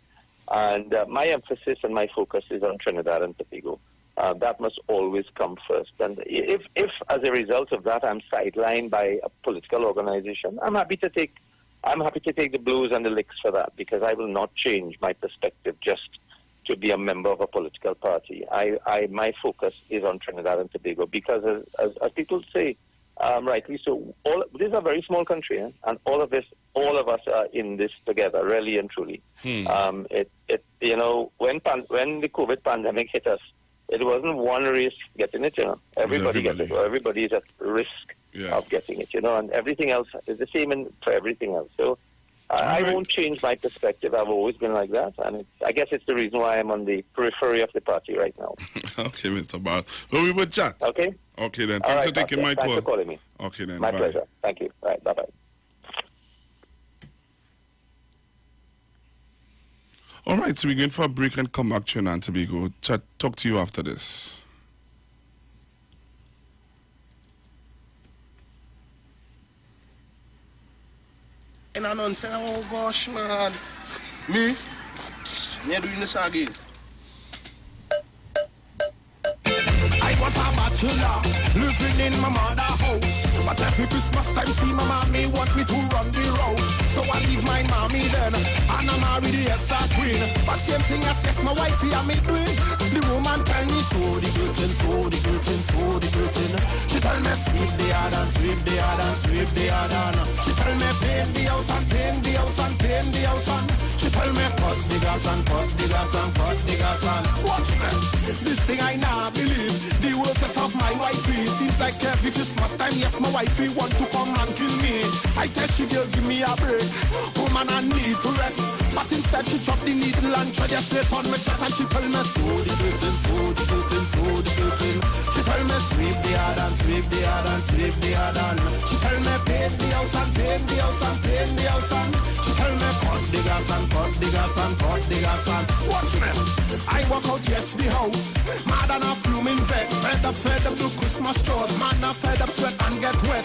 And my emphasis and my focus is on Trinidad and Tobago. That must always come first. And if as a result of that, I'm sidelined by a political organization, I'm happy to take the blows and the licks for that, because I will not change my perspective just to be a member of a political party. My focus is on Trinidad and Tobago, because as people say, rightly so, this is a very small country, and all of us are in this together, really and truly. When the COVID pandemic hit us, it wasn't one race getting it, Everybody gets it. Everybody is at risk of getting it, and everything else is the same for everything else. So I won't change my perspective. I've always been like that, and I guess it's the reason why I'm on the periphery of the party right now. Okay, Mr. Barr. Well, we will chat. Okay. Okay, then. Thanks for taking my call. Thanks for calling me. Okay, then. My bye. pleasure. Thank you. All right, bye-bye. All right, so we're going for a break and come back to Trinidad and Tobago. Talk to you after this. And I don't say, oh gosh, man. Me? Me doing this again. I was a bachelor, living in my mother's house. But every Christmas time, see my mommy want me to run the road. So I leave my mommy then, and I marry the SR queen. But same thing as yes, my wife, I me doing. The woman tell me, so the curtain, so the curtain, so the curtain. She tell me, sweep the yard and sweep the yard and sweep the yard and. She tell me, paint the house and paint the house and paint the house and. She tell me, cut the gas and cut the gas and cut the gas and. Watch me, this thing I now believe. The words of my wifey seems like every Christmas time, yes, my wifey want to come and kill me. I tell she will give me a break. Woman, I need to rest. But instead she chop the needle and try to straight on my chest. And she tell me, so the curtain, so the curtain, so the curtain. She tell me, sweep the yard and sweep the yard and sweep the yard and. She tell me, paint the house and paint the house and paint the house and. She tell me, cut the gas and cut the gas and cut the gas and. Watch me, I walk out, yes, the house. Mad and a fuming vet. Fed up to Christmas chores. Man, I fed up, sweat and get wet.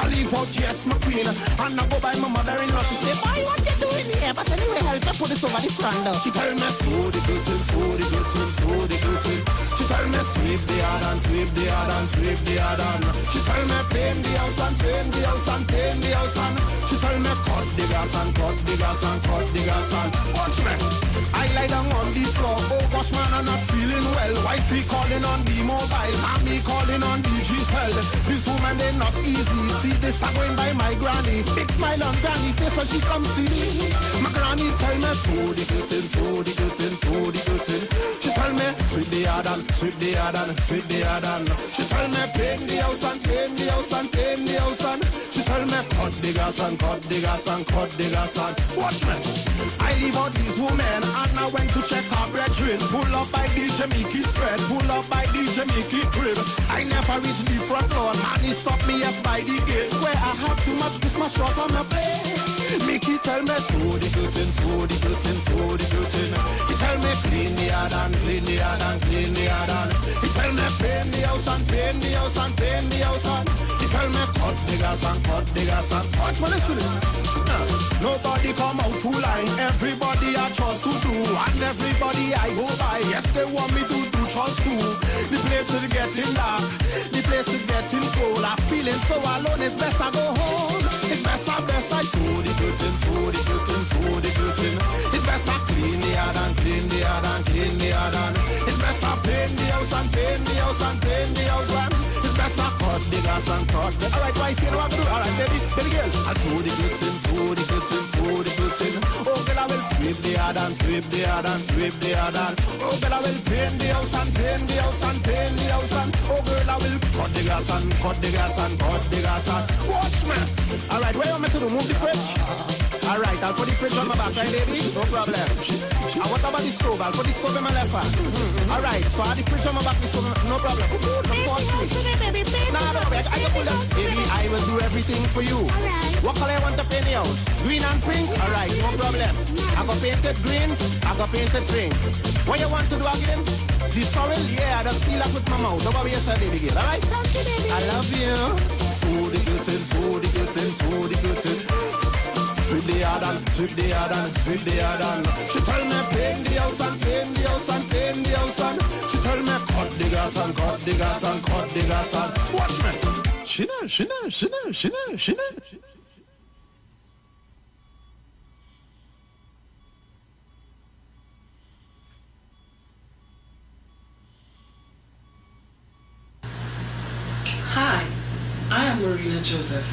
I leave out, yes, my queen. And I go by my mother-in-law. She say, boy, what you doing here? But anyway, help me put this over the front door. She tell me, so the curtain, so the curtain, so the curtain. She tell me, sweep the yard and sweep the yard and sweep the yard and. She tell me, paint the house and paint the house and paint the house and. She tell me, cut the gas and cut the gas and cut the gas and. Watch me, I lie down on the floor. Oh, gosh, man, I'm not feeling well. Wifey calling on the mobile. Mommy calling on the G-cell. This woman, they not easy. See this, I'm going by my granny. Big smile on granny face when she come see. My granny tell me, so the curtain, so the curtain, so the curtain. She tell me, sweep the yard and sweep the yard and sweep the yard and. She tell me, paint the house and paint the house and paint the house and. She tell me, cut the gas and cut the gas and cut the gas and. Watch me, I leave out these women and I went to check her brethren. Pull up by the Jamaican spread, pull up by the Jamaican crib. I never reached the front door, man, he stopped me yes by the gate. Where I have too much Christmas straws on my plate. Mickey tell me, so the curtain, so the curtain, so the curtain. He tell me, clean the yard and clean the yard and clean the yard and. He tell me, paint the house and paint the house and paint the house and. He tell me, cut the gas and cut the gas and. Watch me, listen to this. Nobody come out to line, everybody I trust to do, and everybody I go by, yes they want me to do trust too. The place is getting dark, the place is getting cold, I'm feeling so alone, it's best I go home. It's best I so the curtain, so the curtain, so the curtain. It's best I clean the yard and clean the yard and clean the yard and. It's best I paint the house and paint the house and paint the house and. It's best I cut the gas and cut the. Alright, wife, you know what to do? Alright, baby girl. I'll so the curtain, so the curtain, so the curtain. Oh girl, I will sweep the yard and sweep the yard and sweep the yard and. Oh girl, I will paint the house and paint the house and paint the house and. Oh girl, I will cut the gas and cut the gas and cut the gas and. Watch me. Alright, where you want me to do? Move the fridge. Alright, I'll put the fridge on my back, right, baby? No problem. And what about the stove? I'll put the stove in my left hand. Alright, so I have the fridge on my back, so no problem. No fall asleep. Nah, no, I can pull that. Baby, I will do everything for you. What color you want to paint the house? Green and pink? Alright, no problem. I got painted green, I got painted pink. What you want to do again? The soil? Yeah, I just peel up with my mouth. Don't worry yourself, baby girl, alright? Thank you, baby. I love you. So the guiltin, so the guiltin, so the guiltin. Sweep the yard and sweep the yard and sweep the yard and she tell me paint the house and paint the house and paint the house and she tell me cut the gas and cut the gas and cut the gas and watch me. She know. Hi, I am Marina Joseph,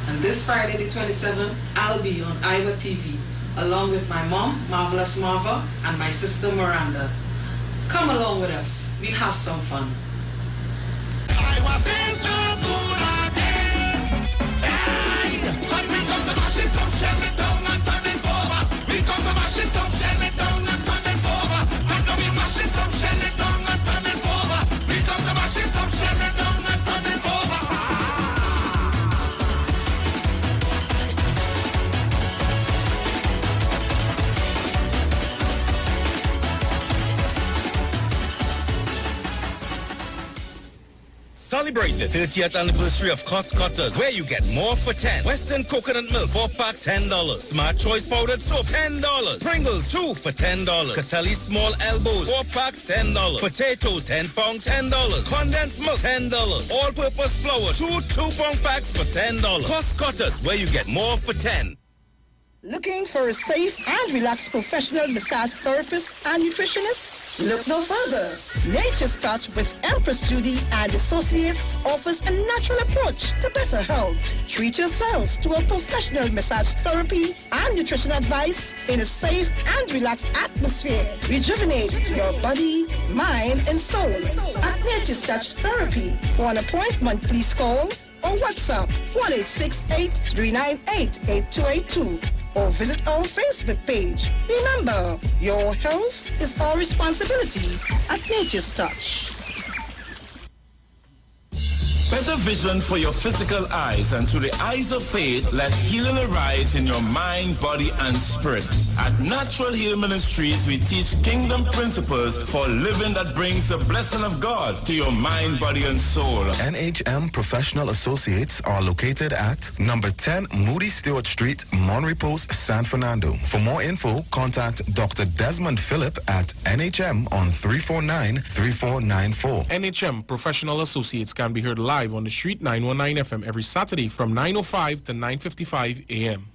and this Friday the 27th, I'll be on Iwer TV, along with my mom, Marvelous Marva, and my sister Miranda. Come along with us, we'll have some fun. Celebrate the 30th anniversary of Cost Cutters, where you get more for 10. Western coconut milk, 4 packs, $10. Smart Choice powdered soap, $10. Pringles, 2 for $10. Catelli small elbows, 4 packs, $10. Potatoes, 10 pounds, $10. Condensed milk, $10. All-purpose flour, 2 2-pound packs for $10. Cost Cutters, where you get more for 10. Looking for a safe and relaxed professional massage therapist and nutritionist? Look no further. Nature's Touch with Empress Judy and Associates offers a natural approach to better health. Treat yourself to a professional massage therapy and nutrition advice in a safe and relaxed atmosphere. Rejuvenate your body, mind, and soul at Nature's Touch Therapy. For an appointment, please call or WhatsApp 1-868-398-8282 or visit our Facebook page. Remember, your health is our responsibility at Nature's Touch. Better vision for your physical eyes, and through the eyes of faith, let healing arise in your mind, body, and spirit. At Natural Heal Ministries, we teach kingdom principles for living that brings the blessing of God to your mind, body, and soul. NHM Professional Associates are located at number 10 Moody Stewart Street, Monterey Post, San Fernando. For more info, contact Dr. Desmond Phillip at NHM on 349-3494. NHM Professional Associates can be heard live on the Street 919 FM every Saturday from 9:05 to 9:55 a.m.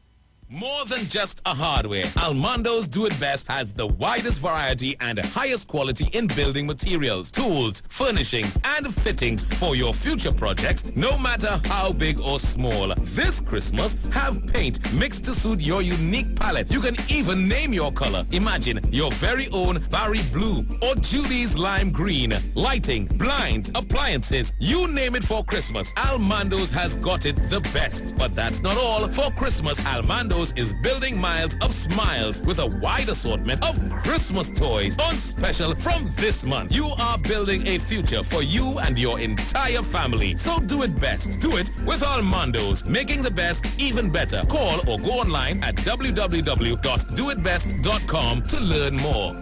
More than just a hardware, Almondo's Do It Best has the widest variety and highest quality in building materials, tools, furnishings, and fittings for your future projects, no matter how big or small. This Christmas, have paint mixed to suit your unique palette. You can even name your color. Imagine your very own Barry Blue or Judy's Lime Green. Lighting, blinds, appliances, you name it for Christmas, Almondo's has got it the best. But that's not all. For Christmas, Almondo's is building miles of smiles with a wide assortment of Christmas toys on special from this month. You are building a future for you and your entire family. So do it best. Do it with Almondo's, making the best even better. Call or go online at www.doitbest.com to learn more.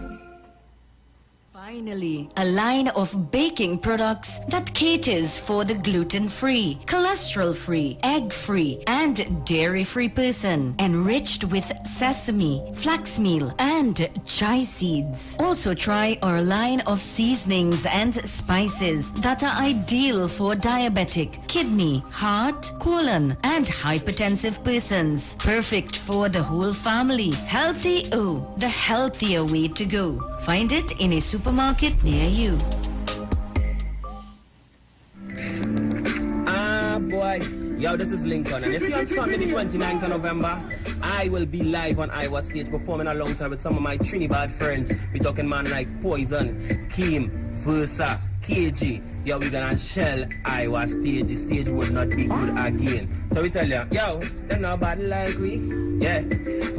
Finally, a line of baking products that caters for the gluten-free, cholesterol-free, egg-free, and dairy-free person, enriched with sesame, flax meal, and chia seeds. Also try our line of seasonings and spices that are ideal for diabetic, kidney, heart, colon, and hypertensive persons. Perfect for the whole family. Healthy O, the healthier way to go. Find it in a supermarket near you. Boy. Yo, this is Lincoln, and you see on Sunday the 29th of November, I will be live on Iwer stage performing alongside with some of my Trinidad friends. We're talking man like Poison, Kim, Versa, KG. Yo, we're gonna shell Iwer stage. The stage will not be good again. So we tell you, yo, they're not bad like we. Yeah.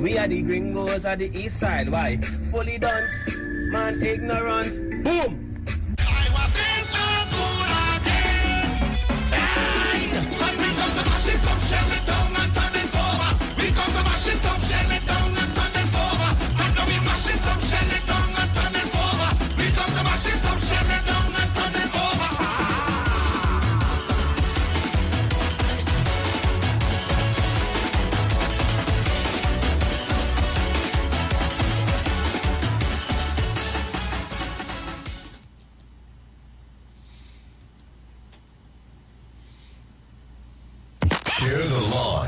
We are the gringos at the east side. Why? Fully dance, man ignorant. Boom!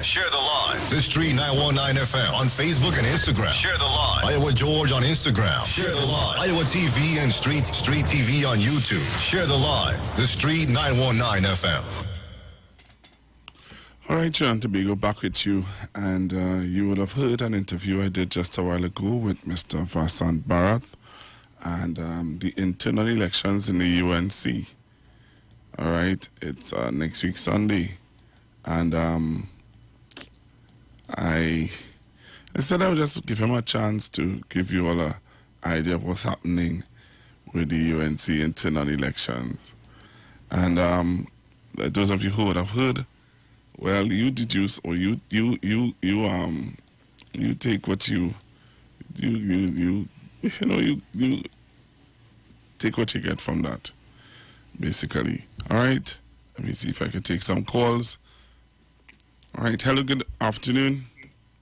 Share the live. The Street 919 FM on Facebook and Instagram. Share the live. Iowa George on Instagram. Share the live. Iowa TV and Street TV on YouTube. Share the live. The Street 919 FM. All right, John Tobago, back with you. And you would have heard an interview I did just a while ago with Mr. Vasant Bharat and the internal elections in the UNC. All right, it's next week Sunday. And I said I would just give him a chance to give you all an idea of what's happening with the UNC internal elections. And those of you who would have heard, well, you deduce or you take what you take what you get from that, basically. All right. Let me see if I can take some calls. All right. Hello, good afternoon.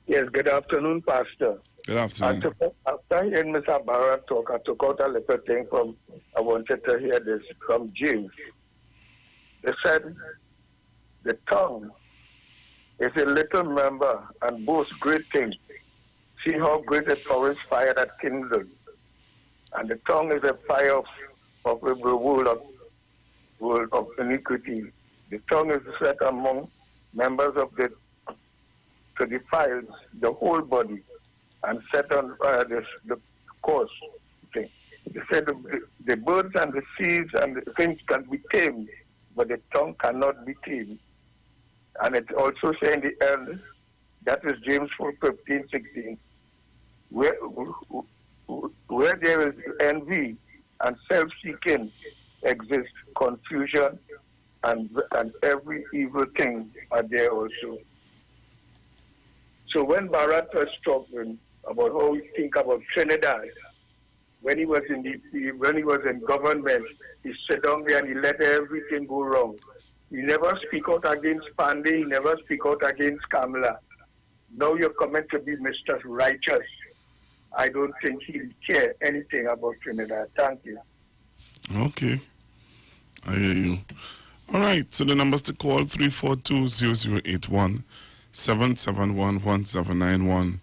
Yes, good afternoon, Pastor. Good afternoon. After hearing Mr. Barrett talk, I took out a little thing from, I wanted to hear this from James. They said, the tongue is a little member and boasts great things. See how great a forest fire that kindled. And the tongue is a fire of the world of iniquity. The tongue is set among members of to defile the whole body and set on the course. Okay. They said the birds and the seas and the things can be tamed, but the tongue cannot be tamed. And it also says in the end, that is James 4:15-16, where there is envy and self-seeking exists, confusion and every evil thing are there also. So when Bharat was talking about how he think about Trinidad, when he was in government, he sat down there and he let everything go wrong. He never speak out against Pandey, he never speak out against Kamala. Now you're coming to be Mr. Righteous. I don't think he'll care anything about Trinidad. Thank you. Okay. I hear you. All right. So the numbers to call 342-0081, 771-1791,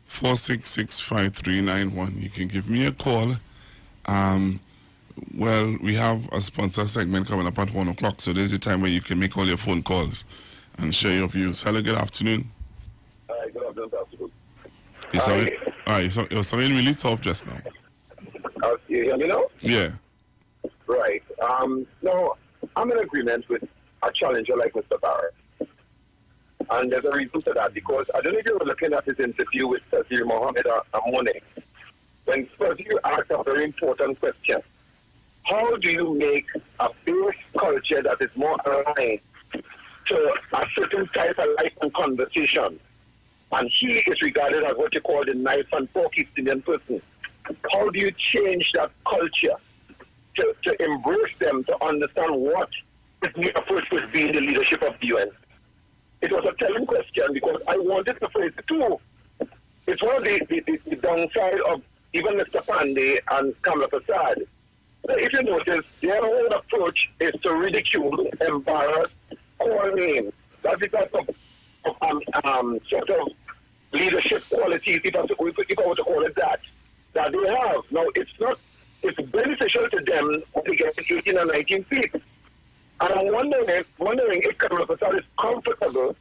466-5391. You can give me a call. Well, we have a sponsor segment coming up at 1 o'clock, so there's the time where you can make all your phone calls and share your views. Hello, good afternoon. Hi, good afternoon, Pastor. You're sounding really soft just now. You hear me now? Yeah. Right. No, I'm in agreement with a challenger like Mr. Barrett. And there's a reason for that, because I don't know if you were looking at his interview with Sir Mohammed Amone, when Sir asked a very important question. How do you make a base culture that is more aligned to a certain type of life and conversation? And he is regarded as what you call the knife and fork East Indian person. How do you change that culture to embrace them, to understand what is the approach to being the leadership of the UN? It was a telling question because I wanted to phrase it too. It's one of the downside of even Mr. Pandey and Kamala Prasad. If you notice, their whole approach is to ridicule, embarrass, call names. That's the type of sort of leadership qualities, if I were to call it that they have. Now, it's beneficial to them when they get 18 or 19 feet. And I'm wondering if Kamala Prasad is comfortable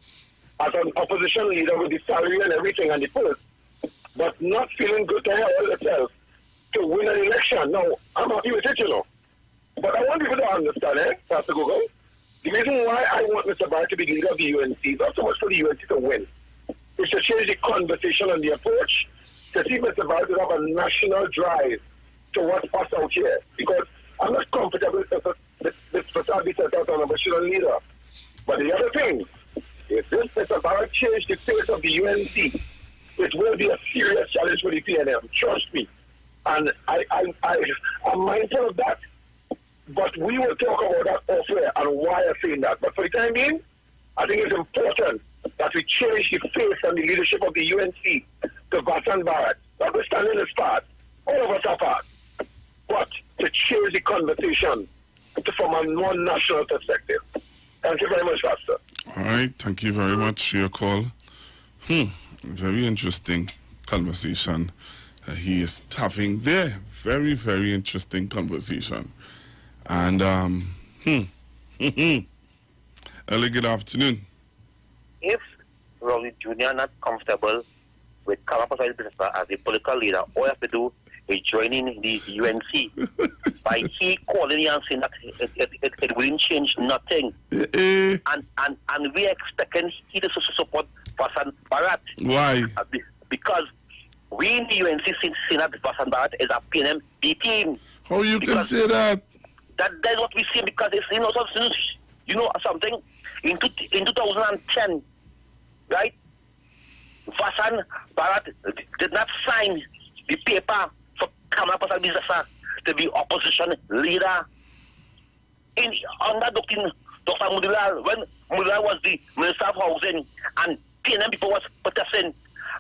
as an opposition leader with the salary and everything and the post, but not feeling good to hell herself to win an election. Now, I'm happy with it, But I want people to understand, Pastor Google, the reason why I want Mr. Barrett to be leader of the UNC is not so much for the UNC to win. is to change the conversation and the approach to see Mr. Barrett to have a national drive to what's passed out here. Because I'm not comfortable with this facade being set out on a national leader. But the other thing, if this Mr. Barrett change the face of the UNC, it will be a serious challenge for the PNM. Trust me. And I'm mindful of that. But we will talk about that elsewhere and why I'm saying that. But for the time being, I think it's important that we change the face and the leadership of the UNC to Vassan Barrett. Notwithstanding his part, all of us are part. But to change the conversation from a non-national perspective. Thank you very much, Pastor. All right, thank you very much for your call. Very interesting conversation he is having there. Very, very interesting conversation. And, early good afternoon. If Raleigh Jr. not comfortable with Kamapa's as a political leader, all you have to do is join in the UNC. By he calling and saying that it wouldn't change nothing. And we expecting he to support Vassan Barrett. Why? Because we in the UNC see that Vassan Barrett is a PNM B team. How you can say that? That's what we see, because it's, something in 2010, right? Vassan Barrett did not sign the paper for Kamala Pasal to be opposition leader. Under Dr. Mudilal, when Mudilal was the Minister of Housing and PNM people was protesting,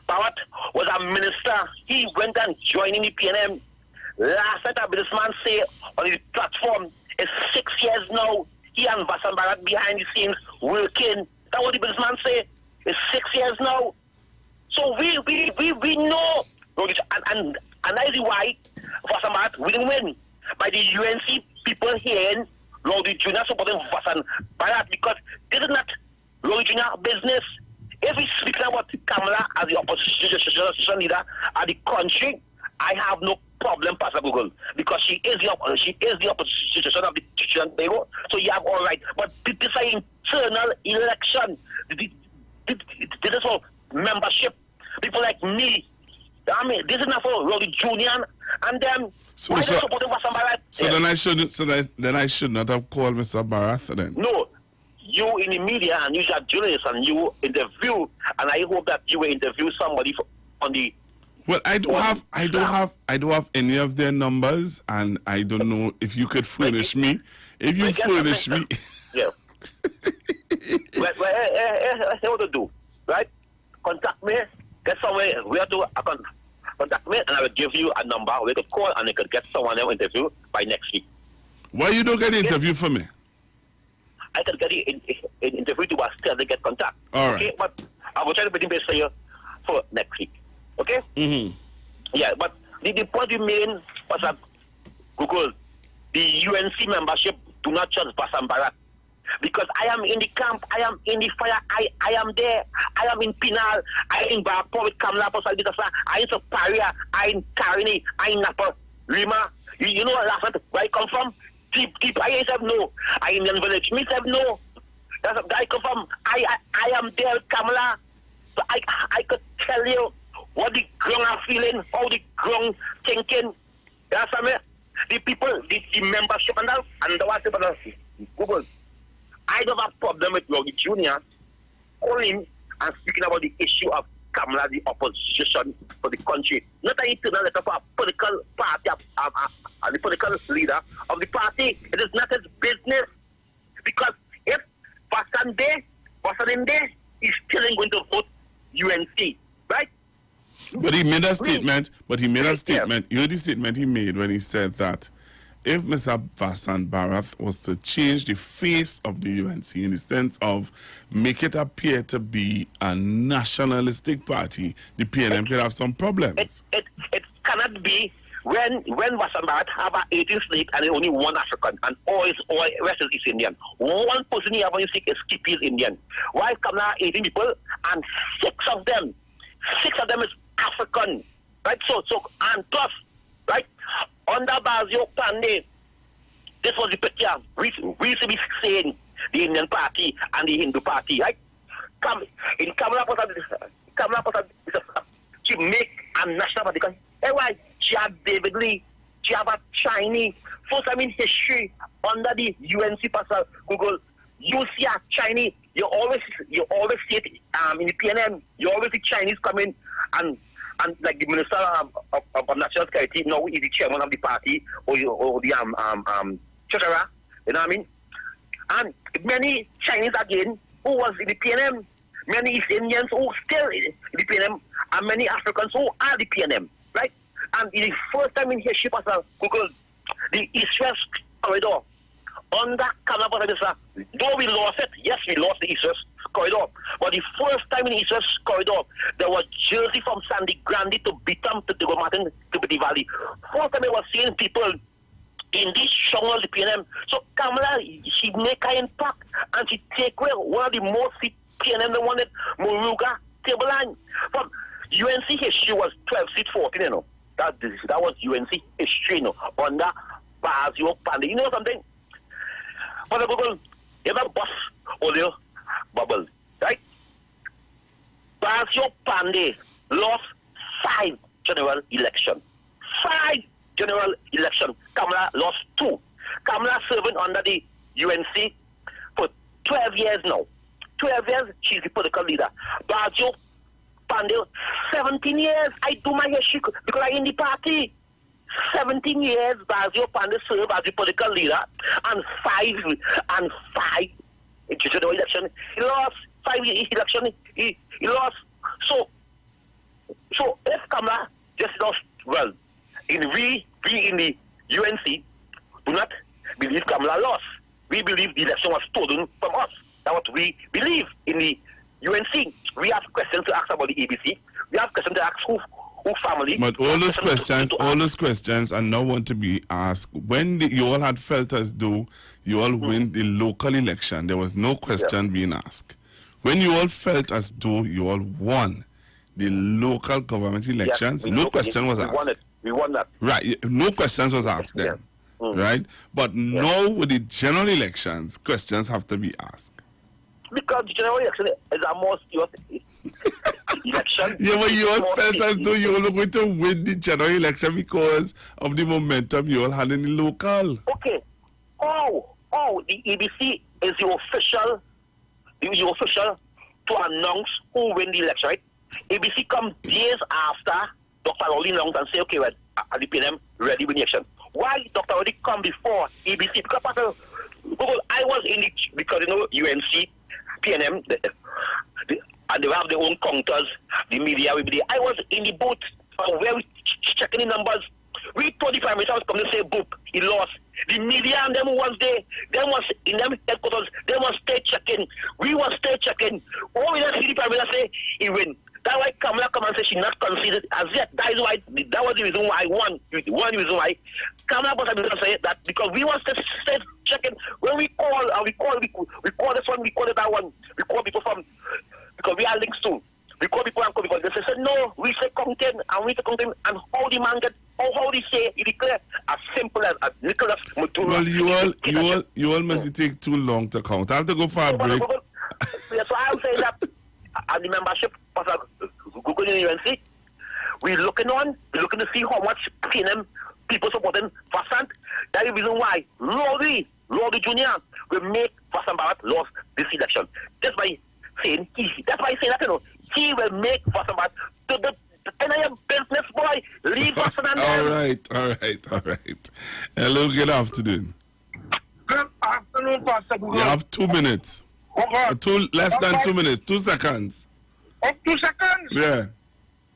Barrett was a minister. He went and joined in the PNM. Last night, a businessman say on the platform, it's 6 years now. He and Vassan Barrett behind the scenes working. That's what the businessman say. It's 6 years now. So we know, and that is why Vassan Barrett will win. By the UNC people hearing Raleigh Jr. supporting Vassan Barrett, because this is not Raleigh Jr. business. If we speak about Kamala as the opposition leader of the country, I have no problem, Pastor Google, because she is the opposition of the Christian people, so you have all right. But this is an internal election. This is for membership. People like me. I mean, this is not for Raleigh Jr. and them. So then I should not have called Mr. Barrett then. No, you in the media and you are journalists and you interview, and I hope that you will interview somebody on the. Well, I don't have any of their numbers, and I don't know if you could furnish me. If you furnish me, yeah. Well, what to do, right? Contact me. Get somewhere. We have to contact me, and I will give you a number. We could call, and I could get someone else interview by next week. Why you don't get an interview for me? I could get an interview to still get contact. All right. Okay, but I will try to put in place for you for next week. Okay? Mm-hmm. Yeah, but the point you made was that Google, the UNC membership do not trust Vassan Barrett. Because I am in the camp, I am in the fire, I am there, I am in Pinal, I am in Barapo with Kamala Pasal, I am in Soparia, I am in Karini, I am in Napa, Rima. You know last night where I come from? Deep I have no. I am in the village, me have no. That's where I come from. I am there with Kamala. So I could tell you what the ground are feeling, how the ground thinking. That's what I mean. The people, the membership and that, and the one thing Google. I don't have a problem with Raleigh Jr. calling and speaking about the issue of Kamala, the opposition for the country. Not an internal letter for a political party, the political leader of the party. It is not his business. Because if Vassan in there, he's still going to vote UNC, right? But he made a statement. You heard the statement he made when he said that if Mr. Vassan Barrett was to change the face of the UNC in the sense of make it appear to be a nationalistic party, the PNM could have some problems. It cannot be when Vassan Barrett have an 18 state and only one African and all rest is Indian. One person he have on his stick is Skippy is Indian. Why Kamala 18 people and six of them is African, right? So and plus, right? Under Bazio Pandey, this was the picture we used to be saying the Indian party and the Hindu party, right? In Kamala Kamala she make a national party because why she have David Lee, she have a Chinese. First time in history under the UNC pastor Google, you see a Chinese. You always see it in the PNM. You always see Chinese coming and like the Minister of National Security now is the chairman of the party or the treasurer. You know what I mean? And many Chinese again who was in the PNM, many East Indians who still in the PNM, and many Africans who are the PNM, right? And in the first time in history, Pastor Google, the East-West corridor under Kamala Harris, though we lost it, yes, we lost the East-West corridor, but the first time in the East-West corridor, there was jersey from Sandy Grande to Bitam to Togo Martin to Petit Valley. First time I was seeing people in this jungle, the PNM. So Kamala, she make an impact and she take away one of the most PNM that wanted Moruga table line. From UNC history was 12 seat 14, you know. That was UNC history, you know, under Bazio Pandey. You know something? For the Google, you have a boss audio bubble, right? Bazio Pandey lost 5 general elections. 5 general election. Kamala lost 2. Kamala serving under the UNC for 12 years now. 12 years, she's the political leader. Bazio Pandey, 17 years. I do my history because I in the party. 17 years, Bazio Pandey served as the political leader, and 5 general election. He lost 5 election. He lost. So if Kamala just lost, well, we in the UNC do not believe Kamala lost. We believe the election was stolen from us. That's what we believe in the UNC. We have questions to ask about the ABC. We have questions to ask who family. But all those questions are now want to be asked. When you all had felt as though you all win the local election, there was no question being asked. When you all felt as though you all won the local government elections, no question was asked. We won that. Right. No questions was asked then. Right? But now with the general elections, questions have to be asked. Because the general election is a most election. Yeah, but you all felt as though you all were going to win the general election because of the momentum you all had in the local. Okay. The EBC is your official to announce who win the election, right? ABC come days after Dr. Rolling Long and say, okay, well, at the PNM, ready win the election. Why Dr. Rolling come before EBC? Because I was in the, because you know, UNC, PNM, and they have their own counters, the media, I was in the booth where we checking the numbers. We told the Prime Minister was coming to say, boop, he lost. The media and them was there, them was in them headquarters, them was stay checking. We was stay checking. All we don't see the Prime Minister say, he win. That's why Kamala come and say she not considered as yet. That was the reason why I won. One reason why Kamala was able to say that because we was stay checking. When we call this one, we call it that one. We call people from, because we are linked to. We call people and call people. They say, no, we say content and we say content and how the man get, how they say it declare as simple as Nicholas Mutura. Well, you all must take too long to count. I have to go for a break. So I'm saying that as the membership of Google UNC, we're looking to see how much PNM people supporting Vasant. That is the reason why Lodi Jr. will make Vasant Bharat lost this election. Just by saying that's why I say that, you know. He will make Vasant Bharat to the NIM business boy. Leave Vasant and All right. Hello, good afternoon. Good afternoon, Pastor Google. You have 2 minutes. Less than 2 minutes, 2 seconds. 2 seconds? Yeah.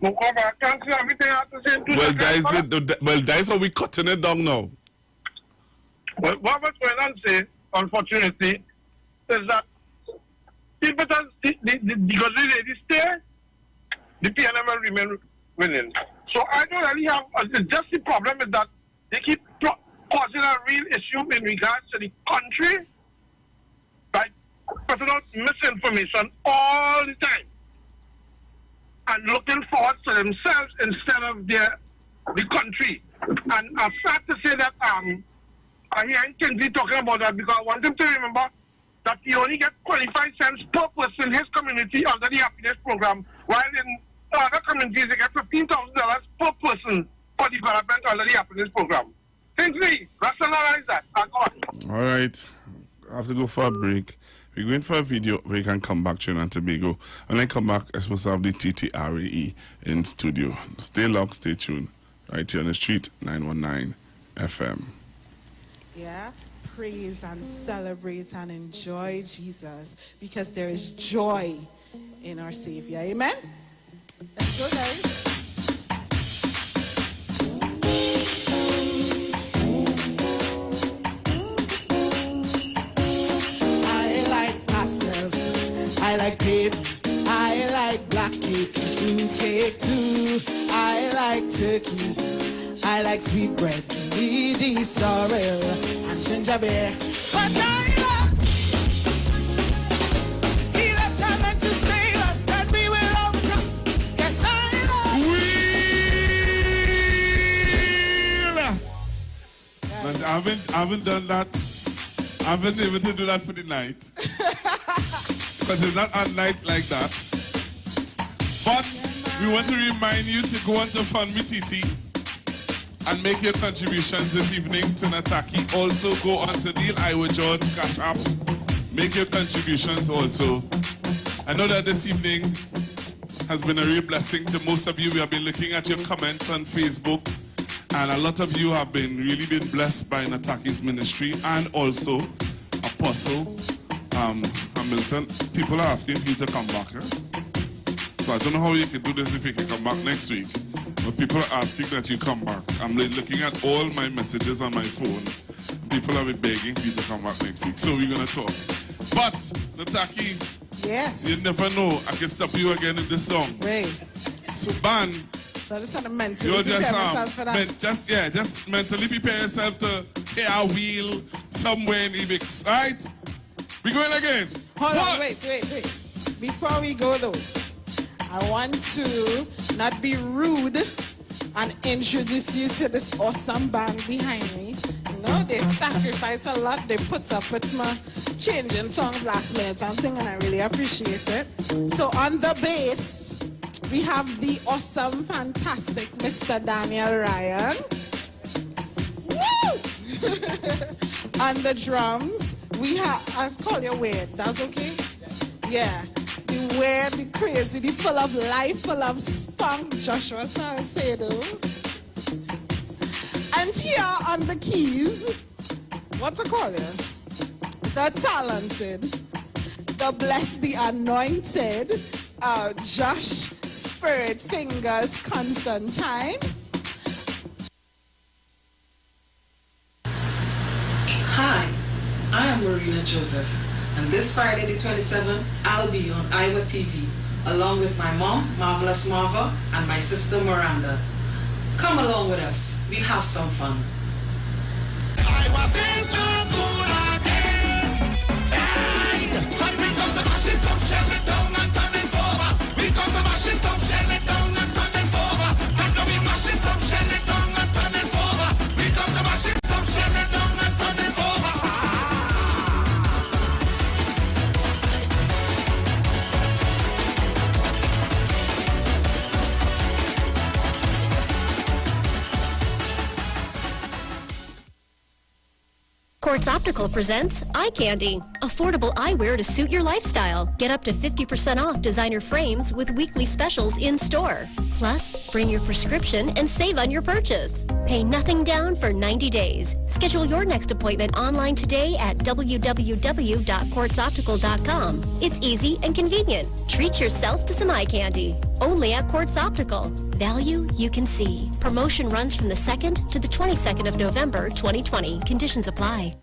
I can't see everything I have to say in 2 seconds. That's how we cutting it down now. Well, what was going on say, unfortunately, is that people because the ladies stay, the PNM will remain winning. So I don't really have, just the problem is that they keep causing a real issue in regards to the country by putting out misinformation all the time and looking forward to themselves instead of the country. And I'm sad to say that I hear Kingsley talking about that because I want him to remember that he only gets 25 cents per person in his community under the happiness program while in other communities they get $15,000 per person for development already happened in this program. Simply rationalize that. All right. I have to go for a break. We're going for a video break and come back to Trinidad and Tobago. When I come back, I'm supposed to have the TTRAE in studio. Stay locked, stay tuned. Right here on the street, 919 FM. Yeah, praise and celebrate and enjoy Jesus because there is joy in our Savior. Amen? Let's go, guys. I like paper, I like black cake, fruit cake too. I like turkey, I like sweet bread, needy sorrel, and ginger beer. But I love, he left heaven to save us, and we will overcome. Yes, I love. But I haven't done that. I haven't been able to do that for the night. Because it's not a night like that. But we want to remind you to go on to Fund Me TT and make your contributions this evening to Nataki. Also go on to Neil Iwer George Cash App. Make your contributions also. I know that this evening has been a real blessing to most of you. We have been looking at your comments on Facebook, and a lot of you have really been blessed by Nataki's ministry and also Apostle Hamilton. People are asking you to come back. So I don't know how you can do this if you can come back next week. But people are asking that you come back. I'm looking at all my messages on my phone. People have been begging for you to come back next week. So we're going to talk. But, Nataki, yes, you never know. I can stop you again in this song. Wait. So, Ban, So just want to mentally you're prepare myself for that. just mentally prepare yourself to hear a wheel somewhere in Ibix. Right? We going again. Hold on, wait. Before we go though, I want to not be rude and introduce you to this awesome band behind me. You know, they sacrifice a lot. They put up with my changing songs last minute and thing, and I really appreciate it. So on the bass, we have the awesome, fantastic Mr. Daniel Ryan. Woo! On the drums, we have, I'll call you weird, that's okay? Yeah, the weird, the crazy, the full of life, full of spunk, Joshua Salcedo. And here on the keys, what to call you? The talented, the blessed, the anointed, Josh Spirit Fingers Constantine. Hi, I am Marina Joseph, and this Friday the 27th, I'll be on Iwer TV, along with my mom, Marvelous Marva, and my sister Miranda. Come along with us, we'll have some fun. Quartz Optical presents Eye Candy, affordable eyewear to suit your lifestyle. Get up to 50% off designer frames with weekly specials in store. Plus, bring your prescription and save on your purchase. Pay nothing down for 90 days. Schedule your next appointment online today at www.quartzoptical.com. It's easy and convenient. Treat yourself to some eye candy. Only at Quartz Optical. Value you can see. Promotion runs from the 2nd to the 22nd of November, 2020. Conditions apply.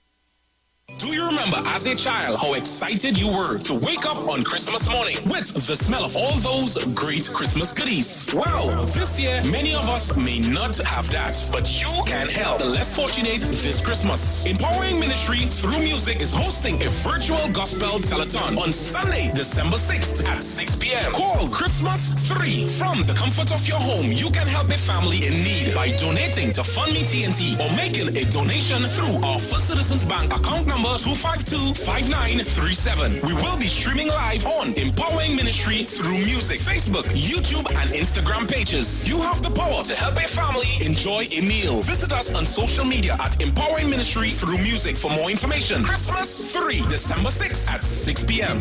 Do you remember as a child how excited you were to wake up on Christmas morning with the smell of all those great Christmas goodies? Well, this year, many of us may not have that, but you can help the less fortunate this Christmas. Empowering Ministry through Music is hosting a virtual gospel telethon on Sunday, December 6th at 6 p.m. Call Christmas 3. From the comfort of your home, you can help a family in need by donating to Fund Me TNT or making a donation through our First Citizens Bank account number number 252-5937. We will be streaming live on Empowering Ministry through music, Facebook, YouTube, and Instagram pages. You have the power to help a family enjoy a meal. Visit us on social media at Empowering Ministry through music for more information. Christmas 3, December 6th at 6 p.m.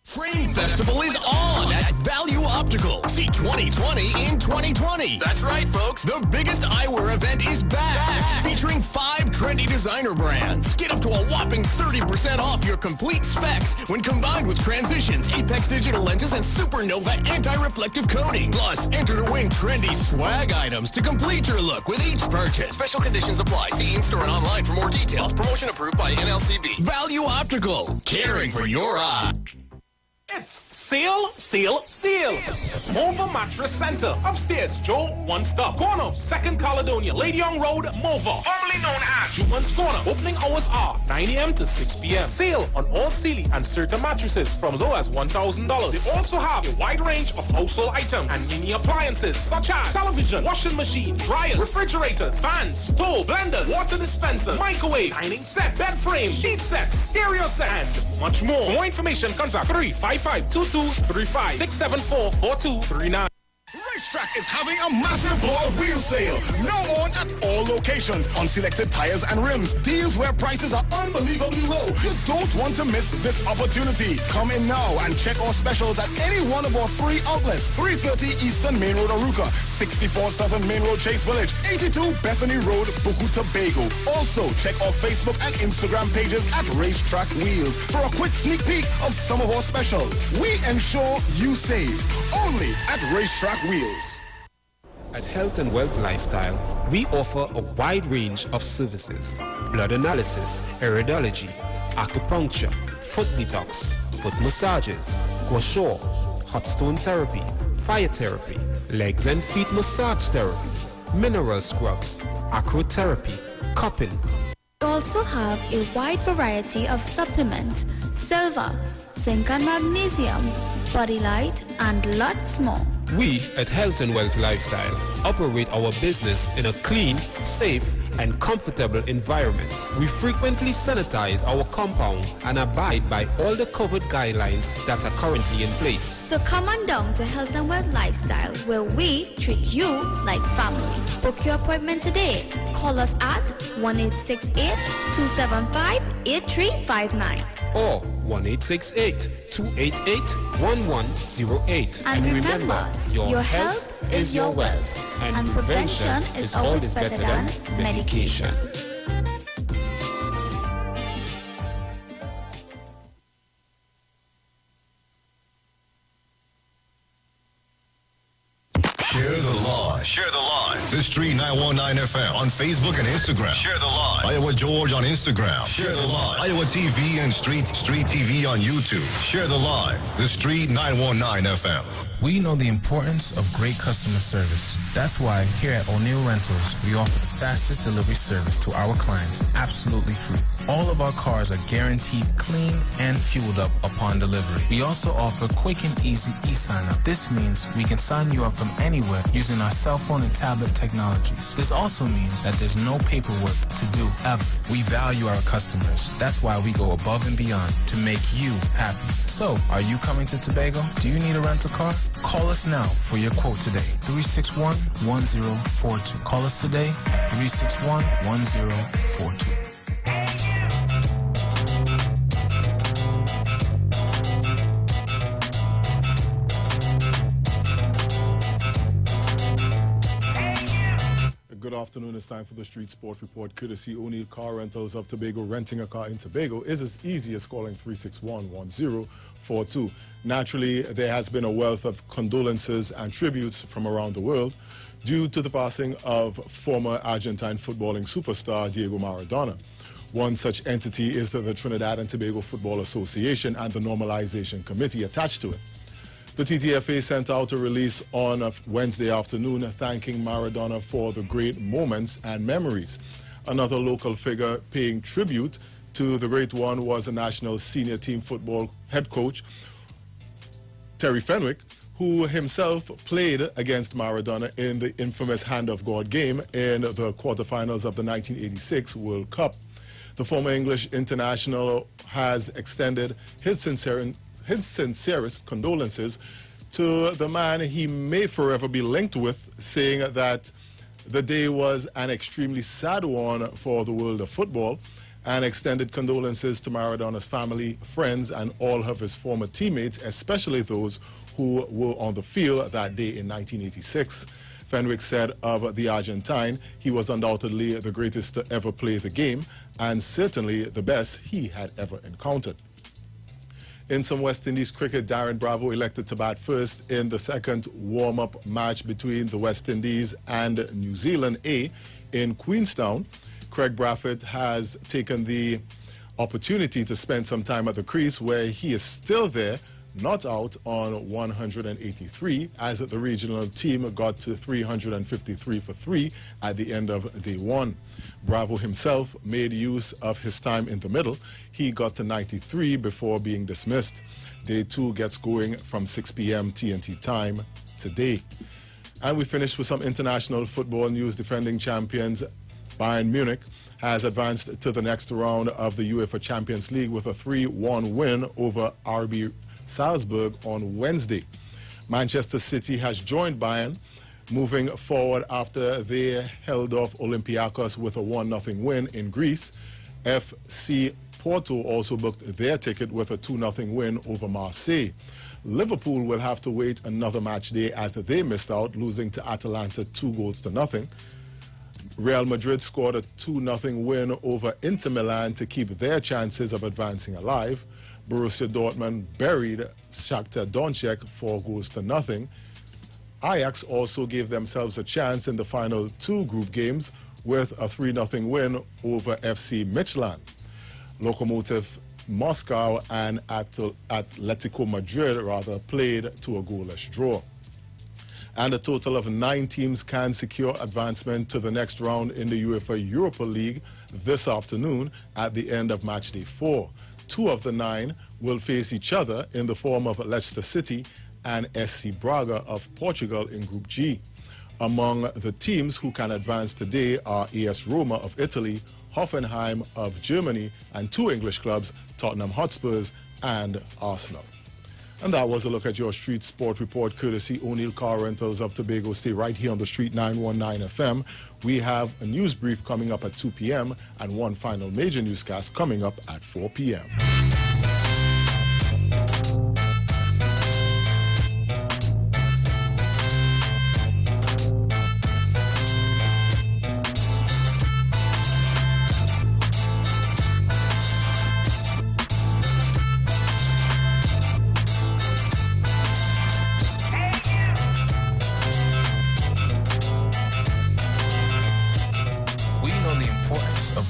Frame Festival is on at Value Optical. See 2020 in 2020. That's right, folks. The biggest eyewear event is back. Featuring 5 trendy designer brands. Get up to a whopping 30% off your complete specs when combined with Transitions, Apex digital lenses, and Supernova anti-reflective coating. Plus, enter to win trendy swag items to complete your look with each purchase. Special conditions apply. See in-store and online for more details. Promotion approved by NLCB. Value Optical. Caring for your eye. It's Seal. Mova Mattress Center. Upstairs, Joe, one stop. Corner of 2nd Caledonia, Lady Young Road, Mova. Formerly known as Human's Corner. Opening hours are 9 a.m. to 6 p.m. Sale on all Sealy and Serta mattresses from low as $1,000. They also have a wide range of household items and mini appliances such as television, washing machine, dryers, refrigerators, fans, stove, blenders, water dispensers, microwave, dining sets, bed frames, sheet sets, stereo sets, and much more. For more information, contact 355-2235-674-4239. Racetrack is having a massive blowout wheel sale. Now on at all locations on selected tires and rims. Deals where prices are unbelievably low. You don't want to miss this opportunity. Come in now and check our specials at any one of our 3 outlets. 330 Eastern Main Road, Aruca. 64 Southern Main Road, Chase Village. 82 Bethany Road, Buku, Tobago. Also, check our Facebook and Instagram pages at Racetrack Wheels for a quick sneak peek of some of our specials. We ensure you save. Only at Racetrack Wheels. At Health and Wealth Lifestyle, we offer a wide range of services: blood analysis, iridology, acupuncture, foot detox, foot massages, gua sha, hot stone therapy, fire therapy, legs and feet massage therapy, mineral scrubs, acrotherapy, cupping. We also have a wide variety of supplements: silver, zinc and magnesium, body light, and lots more. We at Health and Wealth Lifestyle operate our business in a clean, safe, and comfortable environment. We frequently sanitize our compound and abide by all the COVID guidelines that are currently in place. So come on down to Health and Wealth Lifestyle, where we treat you like family. Book your appointment today. Call us at 1-868-275-8359 or 1-868-288-1108. And remember, your health is your wealth, and prevention is always better than medication. Share the live. The Street 919 FM on Facebook and Instagram. Share the live. Iowa George on Instagram. Share the live. Iowa TV and Street TV on YouTube. Share the live. The Street 919 FM. We know the importance of great customer service. That's why here at O'Neill Rentals, we offer the fastest delivery service to our clients absolutely free. All of our cars are guaranteed clean and fueled up upon delivery. We also offer quick and easy e-sign-up. This means we can sign you up from anywhere using our cell phone and tablet technologies. This also means that there's no paperwork to do ever. We value our customers. That's why we go above and beyond to make you happy. So, are you coming to Tobago? Do you need a rental car? Call us now for your quote today. 361-1042. Call us today, 361-1042. Good afternoon. It's time for the Street Sport Report, courtesy O'Neill Car Rentals of Tobago. Renting a car in Tobago is as easy as calling 361-1042. Naturally, there has been a wealth of condolences and tributes from around the world due to the passing of former Argentine footballing superstar Diego Maradona. One such entity is the Trinidad and Tobago Football Association and the Normalization Committee attached to it. The TTFA sent out a release on Wednesday afternoon thanking Maradona for the great moments and memories. Another local figure paying tribute to the great one was a national senior team football head coach, Terry Fenwick, who himself played against Maradona in the infamous Hand of God game in the quarterfinals of the 1986 World Cup. The former English international has extended his sincerest condolences to the man he may forever be linked with, saying that the day was an extremely sad one for the world of football, and extended condolences to Maradona's family, friends, and all of his former teammates, especially those who were on the field that day in 1986. Fenwick said of the Argentine, he was undoubtedly the greatest to ever play the game, and certainly the best he had ever encountered. In some West Indies cricket, Darren Bravo elected to bat first in the second warm-up match between the West Indies and New Zealand A in Queenstown. Craig Braffett has taken the opportunity to spend some time at the crease, where he is still there, not out, on 183, as the regional team got to 353 for 3 at the end of day one. Bravo himself made use of his time in the middle. He got to 93 before being dismissed. Day 2 gets going from 6 p.m. TNT time today. And we finished with some international football news. Defending champions Bayern Munich has advanced to the next round of the UEFA Champions League with a 3-1 win over RB Salzburg on Wednesday. Manchester City has joined Bayern, moving forward after they held off Olympiacos with a 1-0 win in Greece. FC Porto also booked their ticket with a 2-0 win over Marseille. Liverpool will have to wait another match day as they missed out, losing to Atalanta 2-0. Real Madrid scored a 2-0 win over Inter Milan to keep their chances of advancing alive. Borussia Dortmund buried Shakhtar Donetsk 4-0. Ajax also gave themselves a chance in the final 2 group games with a 3-0 win over FC Midtjylland. Lokomotiv Moscow and Atletico Madrid played to a goalless draw. And a total of 9 teams can secure advancement to the next round in the UEFA Europa League this afternoon at the end of match day 4. 2 of the 9 will face each other in the form of Leicester City and SC Braga of Portugal in Group G. Among the teams who can advance today are AS Roma of Italy, Hoffenheim of Germany, and 2 English clubs, Tottenham Hotspurs and Arsenal. And that was a look at your Street Sport Report, courtesy O'Neill Car Rentals of Tobago. Stay right here on the Street 919 FM. We have a news brief coming up at 2 p.m. and one final major newscast coming up at 4 p.m.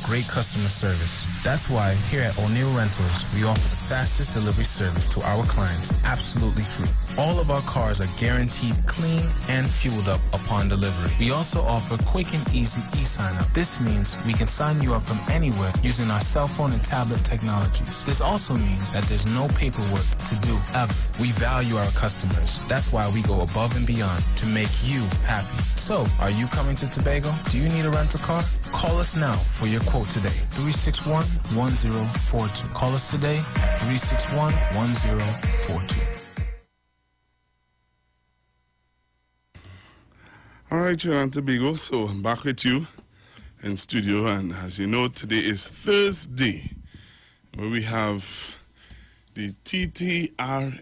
Great customer service. That's why here at O'Neill Rentals, we offer the fastest delivery service to our clients absolutely free. All of our cars are guaranteed clean and fueled up upon delivery. We also offer quick and easy e-sign-up. This means we can sign you up from anywhere using our cell phone and tablet technologies. This also means that there's no paperwork to do ever. We value our customers. That's why we go above and beyond to make you happy. So, are you coming to Tobago? Do you need a rental car? Call us now for your quote today. 361-1042. Call us today, 361-1042. All right, you're on Tobago, so I'm back with you in studio, and as you know, today is Thursday, where we have the TTREA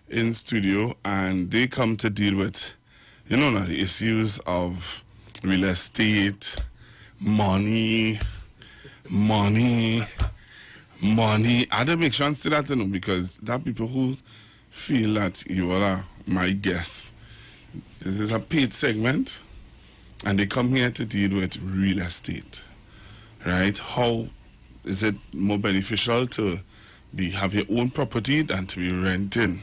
in studio, and they come to deal with, the issues of real estate, money. I don't make sure to that, because there are people who feel that you are my guest. This is a paid segment, and they come here to deal with real estate, right? How is it more beneficial to have your own property than to be renting?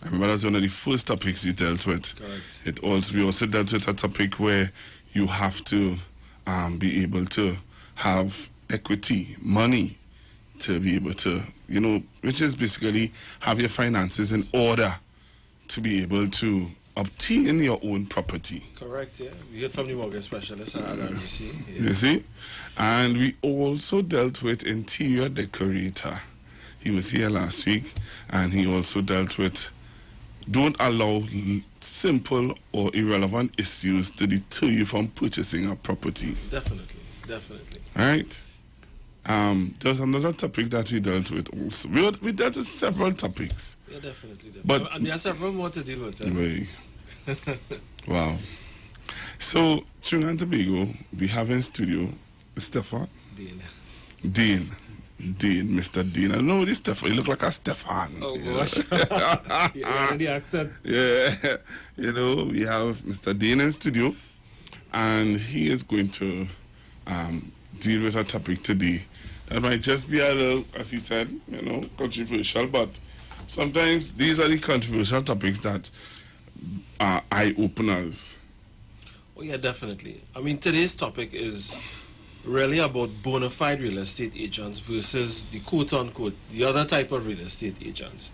I remember that was one of the first topics you dealt with. Correct. We also dealt with a topic where you have to be able to have equity, money, to be able to, you know, which is basically have your finances in order to be able to obtain your own property. Correct, yeah. We heard from the mortgage specialist at RMC. Yeah. You see? And we also dealt with interior decorator. He was here last week, and he also dealt with don't allow simple or irrelevant issues to deter you from purchasing a property. Definitely, definitely. All right? There's another topic that we dealt with also. We dealt with several topics. Yeah, definitely. But and there are several more to deal with. Wow. So, Trinidad and Tobago, we have in studio Stefan. Dean, Mr. Dean. I know this Stefan. You look like a Stefan. Oh, gosh. Yeah, the accent. Yeah. You know, we have Mr. Dean in studio, and he is going to deal with a topic today that might just be a little, as he said, you know, controversial, but sometimes these are the controversial topics that are eye-openers. Oh, yeah, definitely. I mean, today's topic is really about bona fide real estate agents versus the quote-unquote, the other type of real estate agents.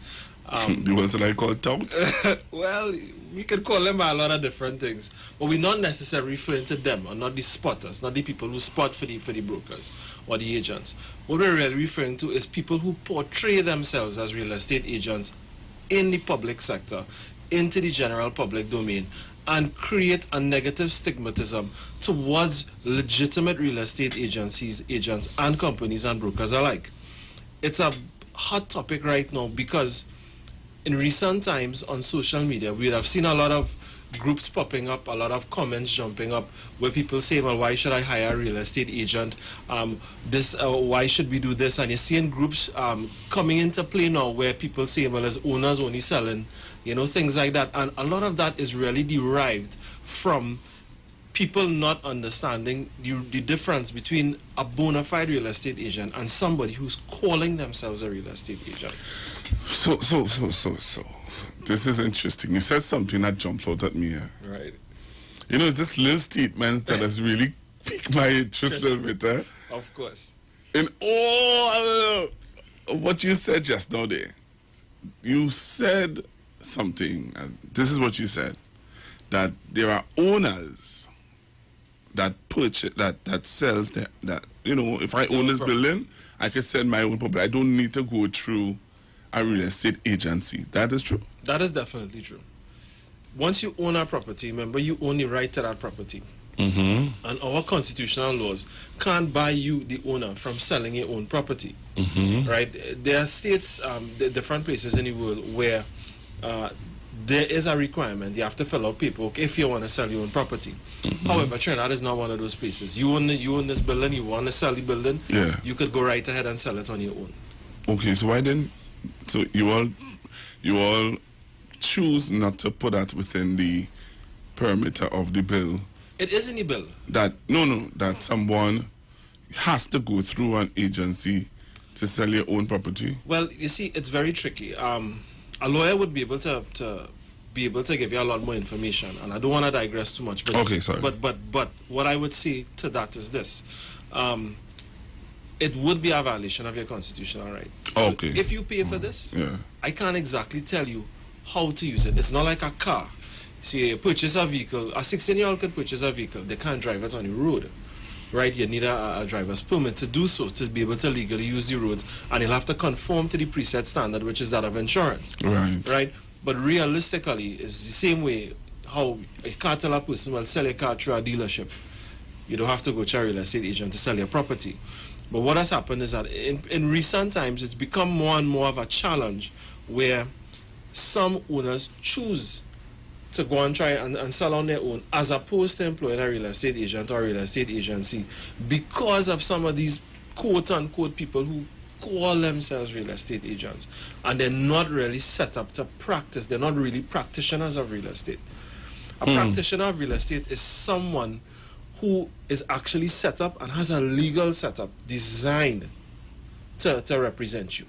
The ones that I call touts? Well, we could call them a lot of different things, but we're not necessarily referring to them, or not the spotters, not the people who spot for the brokers or the agents. What we're really referring to is people who portray themselves as real estate agents in the public sector, into the general public domain, and create a negative stigmatism towards legitimate real estate agencies, agents, and companies and brokers alike. It's a hot topic right now because in recent times on social media, we have seen a lot of groups popping up, a lot of comments jumping up where people say, well, why should I hire a real estate agent? Why should we do this? And you're seeing groups coming into play now where people say, well, as owners only selling, you know, things like that. And a lot of that is really derived from people not understanding the difference between a bona fide real estate agent and somebody who's calling themselves a real estate agent. So. This is interesting. You said something that jumped out at me here. Right. You know, it's this little statement that has really piqued my interest a bit. Of course. In all what you said just now there, you said something, this is what you said, that there are owners that purchase, that sells, that you know, if I own this building, I can sell my own property. I don't need to go through a real estate agency. That is true? That is definitely true. Once you own a property, remember you own the right to that property. Mm-hmm. And our constitutional laws can't buy you, the owner, from selling your own property. Mm-hmm. Right? There are states, different places in the world where there is a requirement. You have to fill out paperwork if you want to sell your own property. Mm-hmm. However, Trinidad is not one of those places. You own this building, you want to sell the building, you could go right ahead and sell it on your own. Okay, so why then? So you all choose not to put that within the perimeter of the bill. It is in the bill. That someone has to go through an agency to sell your own property. Well, you see, it's very tricky. A lawyer would be able to give you a lot more information, and I don't want to digress too much. But okay, sorry. But what I would say to that is this. It would be a violation of your constitutional right. So okay. If you pay for this, I can't exactly tell you how to use it. It's not like a car. So you purchase a vehicle, a 16-year-old could purchase a vehicle. They can't drive it on the road, right? You need a driver's permit to do so, to be able to legally use the roads. And you'll have to conform to the preset standard, which is that of insurance. Right? But realistically, it's the same way how you can't tell a person, well, sell your car through a dealership. You don't have to go to a real estate agent to sell your property. But what has happened is that in recent times, it's become more and more of a challenge where some owners choose to go and try and sell on their own as opposed to employing a real estate agent or a real estate agency because of some of these quote-unquote people who call themselves real estate agents and they're not really set up to practice. They're not really practitioners of real estate. A practitioner of real estate is someone who is actually set up and has a legal setup designed to represent you.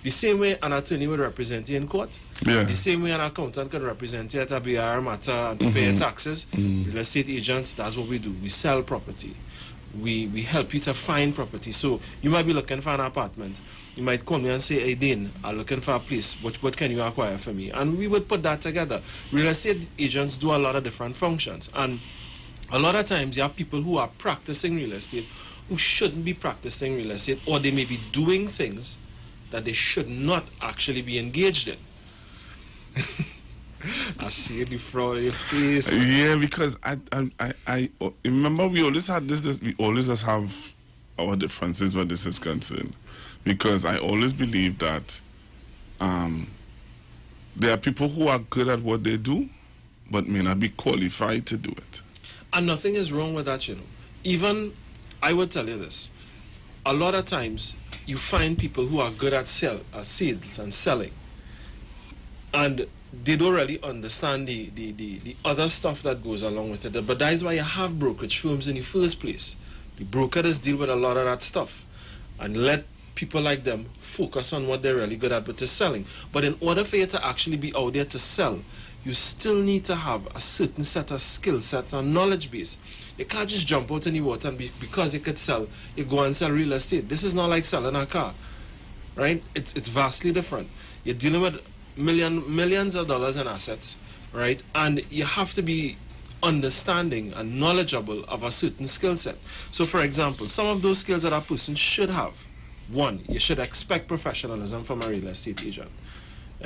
The same way an attorney would represent you in court, the same way an accountant could represent you at a BR matter and pay your taxes, real estate agents, that's what we do. We sell property. we help you to find property. So you might be looking for an apartment. You might call me and say, hey, Dane, I'm looking for a place. What can you acquire for me? And we would put that together. Real estate agents do a lot of different functions. And a lot of times you have people who are practicing real estate who shouldn't be practicing real estate, or they may be doing things that they should not actually be engaged in. I see the frown on your face. Yeah, because I remember we always had this. We always just have our differences where this is concerned, because I always believe that there are people who are good at what they do, but may not be qualified to do it. And nothing is wrong with that, you know. Even I would tell you this: a lot of times you find people who are good at sales and selling, and they don't really understand the other stuff that goes along with it. But that is why you have brokerage firms in the first place. The brokers deal with a lot of that stuff and let people like them focus on what they're really good at, which is selling. But in order for you to actually be out there to sell, you still need to have a certain set of skill sets and knowledge base. You can't just jump out in the water and because you could sell, you go and sell real estate. This is not like selling a car, right? It's vastly different. You're dealing with millions of dollars in assets, right? And you have to be understanding and knowledgeable of a certain skill set. So for example, some of those skills that a person should have: one, you should expect professionalism from a real estate agent.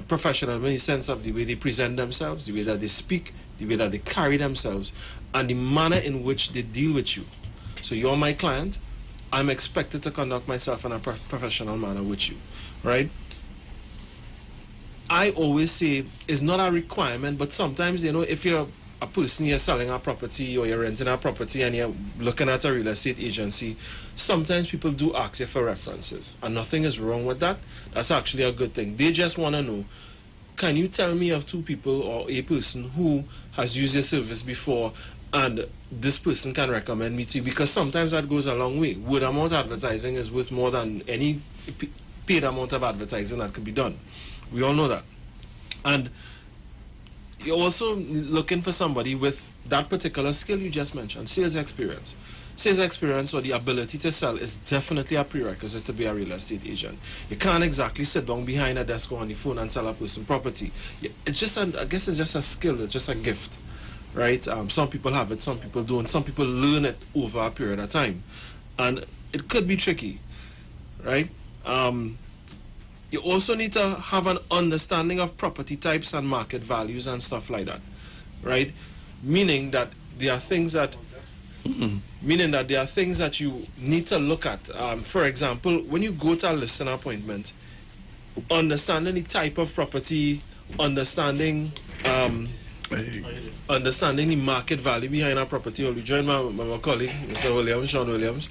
Professional in the sense of the way they present themselves, the way that they speak, the way that they carry themselves, and the manner in which they deal with you. So you're my client, I'm expected to conduct myself in a professional manner with you, right? I always say it's not a requirement, but sometimes, you know, if you're a person, you're selling a property or you're renting a property and you're looking at a real estate agency, sometimes people do ask you for references, and nothing is wrong with that. That's actually a good thing. They just want to know, can you tell me of two people or a person who has used your service before and this person can recommend me to you? Because sometimes that goes a long way. Word of mouth advertising is worth more than any paid amount of advertising that could be done. We all know that. And you're also looking for somebody with that particular skill you just mentioned, sales experience. Sales experience or the ability to sell is definitely a prerequisite to be a real estate agent. You can't exactly sit down behind a desk or on the phone and sell a person property. It's just, I guess it's just a skill, it's just a gift, right? Some people have it, some people don't. Some people learn it over a period of time. And it could be tricky, right? You also need to have an understanding of property types and market values and stuff like that, right? Meaning that there are things that you need to look at. For example, when you go to a listing appointment, understanding the type of property, understanding the market value behind a property. Will be joined by my colleague, Mr. Williams, Sean Williams,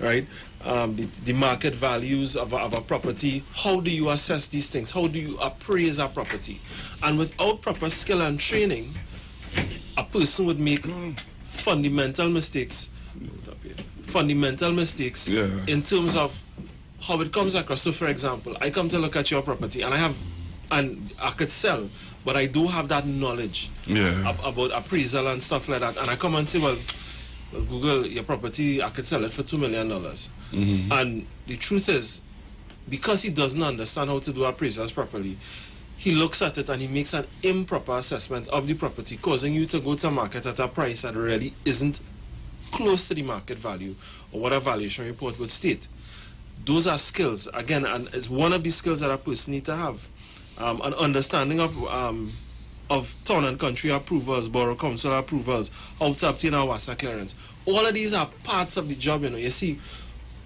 right? The market values of a property. How do you assess these things? How do you appraise a property? And without proper skill and training, a person would make fundamental mistakes in terms of how it comes across. So for example, I come to look at your property and I could sell, but I do have that knowledge about appraisal and stuff like that, and I come and say, well, Google your property, I could sell it for $2 million. And the truth is, because he doesn't understand how to do appraisals properly, he looks at it and he makes an improper assessment of the property, causing you to go to market at a price that really isn't close to the market value or what a valuation report would state. Those are skills, again, and it's one of the skills that a person needs to have. An understanding of town and country approvals, borough council approvals, how to obtain a WASA clearance. All of these are parts of the job, you know. You see,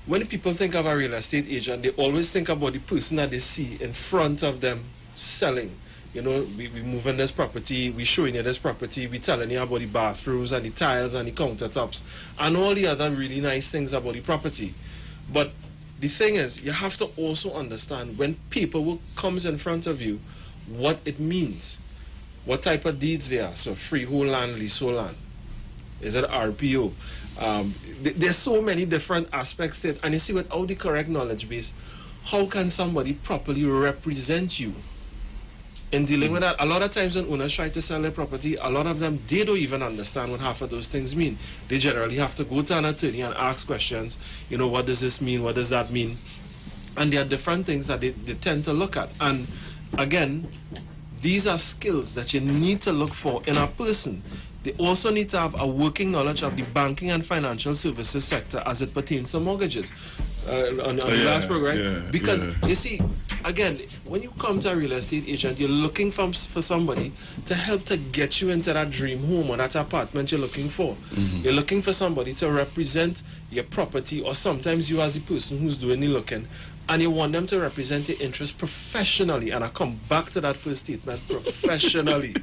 when people think of a real estate agent, they always think about the person that they see in front of them selling. You know, we moving this property, we showing you this property, we telling you about the bathrooms and the tiles and the countertops and all the other really nice things about the property. But the thing is, you have to also understand when paperwork comes in front of you, what it means. What type of deeds they are. So freehold land, leasehold land. Is it RPO? There's so many different aspects to it. And you see, without the correct knowledge base, how can somebody properly represent you in dealing with that. A lot of times when owners try to sell their property, a lot of them, they don't even understand what half of those things mean. They generally have to go to an attorney and ask questions, you know, what does this mean, what does that mean? And there are different things that they tend to look at. And again, these are skills that you need to look for in a person. They also need to have a working knowledge of the banking and financial services sector as it pertains to mortgages. On the last program, because you see, again, when you come to a real estate agent, you're looking for somebody to help to get you into that dream home or that apartment you're looking for. You're looking for somebody to represent your property, or sometimes you as a person who's doing the looking, and you want them to represent your interests professionally. And I come back to that first statement, professionally,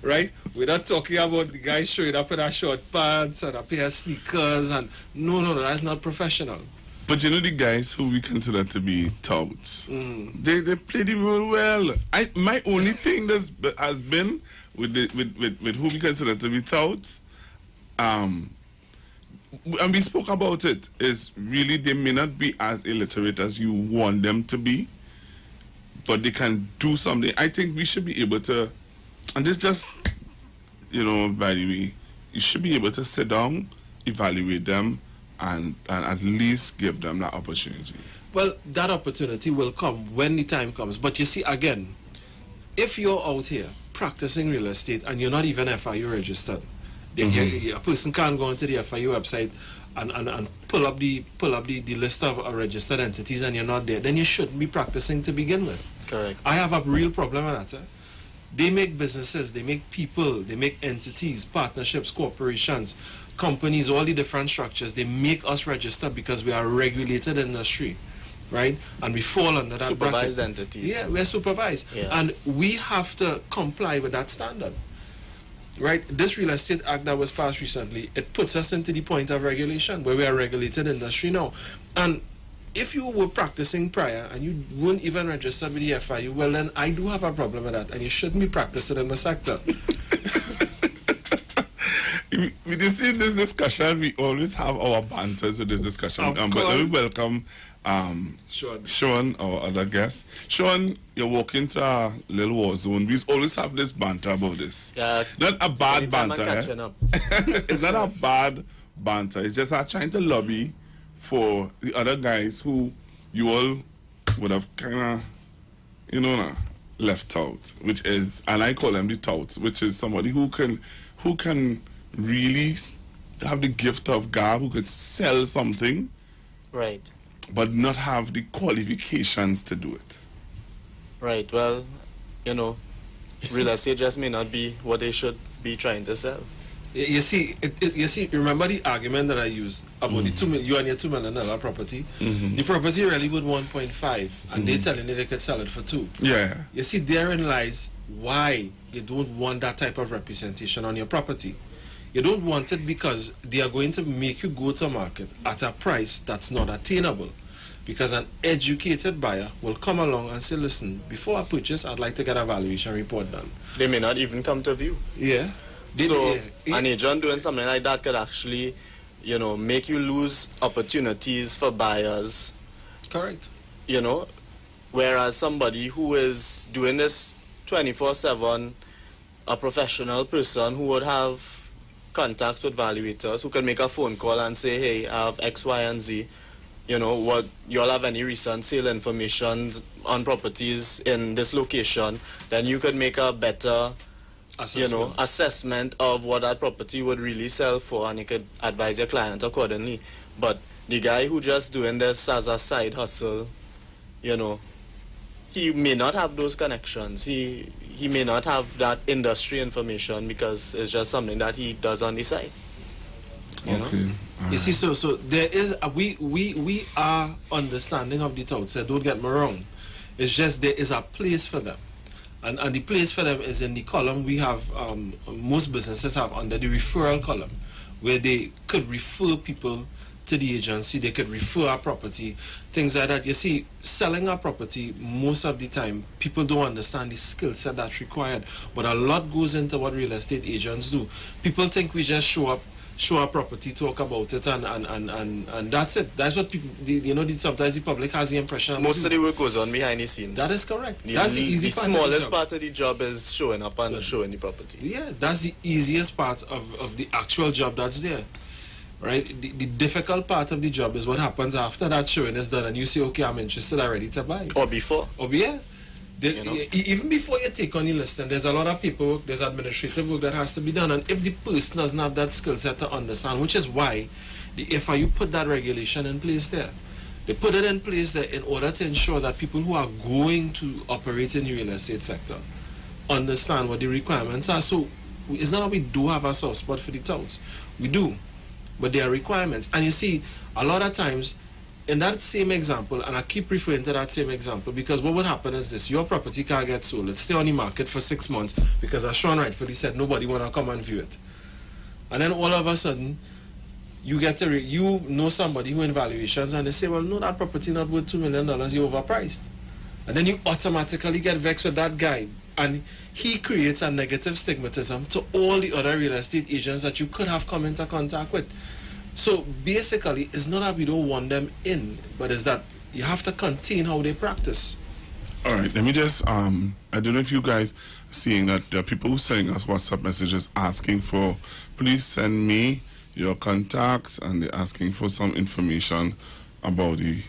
right? We're not talking about the guy showing up in a short pants and a pair of sneakers, and no, that's not professional. But you know the guys who we consider to be touts, they play the role well. My only thing has been with who we consider to be touts, and we spoke about it, is really they may not be as illiterate as you want them to be, but they can do something. I think we should be able to, and this just, you know, by the way, you should be able to sit down, evaluate them, and at least give them that opportunity. Well, that opportunity will come when the time comes. But you see, again, if you're out here practicing real estate and you're not even FIU registered, a person can't go onto the FIU website and pull up the list of registered entities, and you're not there, then you shouldn't be practicing to begin with. Correct. I have a real problem with that. They make businesses, they make people, they make entities, partnerships, corporations, companies, all the different structures. They make us register because we are a regulated industry, right? And we fall under that supervised bracket. Entities. Yeah, we're supervised. Yeah. And we have to comply with that standard, right? This Real Estate Act that was passed recently, it puts us into the point of regulation where we are a regulated industry now. And if you were practicing prior and you weren't even registered with the FIU, well then I do have a problem with that, and you shouldn't be practicing in the sector. We just see this discussion, we always have our banters with this discussion. But let me welcome Sean, our other guest. Sean, you're walking to a little war zone. We always have this banter about this. Yeah, not a bad banter. It's not a bad banter. It's just trying to lobby for the other guys who you all would have kind of, left out, which is, and I call them the touts, which is somebody who can really have the gift of gab, who could sell something, right, but not have the qualifications to do it. Right. Well, real estate just may not be what they should be trying to sell. You see, remember the argument that I used about the you and your $2 million property? The property really would 1.5, and they're telling you they could sell it for 2. Yeah. You see, therein lies why you don't want that type of representation on your property. You don't want it because they are going to make you go to market at a price that's not attainable. Because an educated buyer will come along and say, listen, before I purchase, I'd like to get a valuation report done. They may not even come to view. Yeah. An agent doing something like that could actually, make you lose opportunities for buyers. Correct. Whereas somebody who is doing this 24/7, a professional person who would have contacts with valuators, who can make a phone call and say, hey, I have X, Y, and Z. What you all have any recent sale information on properties in this location, then you could make a better assessment of what that property would really sell for, and you could advise your client accordingly. But the guy who just doing this as a side hustle, he may not have those connections. He may not have that industry information because it's just something that he does on the side. You see, so there is we are understanding of the touts. Don't get me wrong. It's just there is a place for them. And the place for them is in the column we have, most businesses have under the referral column, where they could refer people to the agency, they could refer our property, things like that. You see, selling our property, most of the time, people don't understand the skill set that's required. But a lot goes into what real estate agents do. People think we just show up, show a property, talk about it, and that's it. That's what people, sometimes the public has the impression. Most of the work goes on behind the scenes. That is correct. That's the easy part. The smallest part of the job is showing up and showing the property. Yeah, that's the easiest part of the actual job that's there. Right? The difficult part of the job is what happens after that showing is done and you say, okay, I'm interested, I'm ready to buy. Or before. Even before you take on the list, and there's a lot of paperwork, there's administrative work that has to be done, and if the person doesn't have that skill set to understand, which is why the FIU put that regulation in place there. They put it in place there in order to ensure that people who are going to operate in the real estate sector understand what the requirements are. So it's not that we do have a soft spot for the touts. We do. But there are requirements. And you see, a lot of times, in that same example, and I keep referring to that same example, because what would happen is this: your property can't get sold. It stay on the market for 6 months because, as Sean rightfully said, nobody want to come and view it. And then all of a sudden, you get you know somebody who in valuations, and they say, well, no, that property not worth $2 million, you're overpriced. And then you automatically get vexed with that guy. And he creates a negative stigmatism to all the other real estate agents that you could have come into contact with. So basically, it's not that we don't want them in, but it's that you have to contain how they practice. All right, let me just, I don't know if you guys are seeing that there are people who sending us WhatsApp messages asking for, please send me your contacts, and they're asking for some information about the,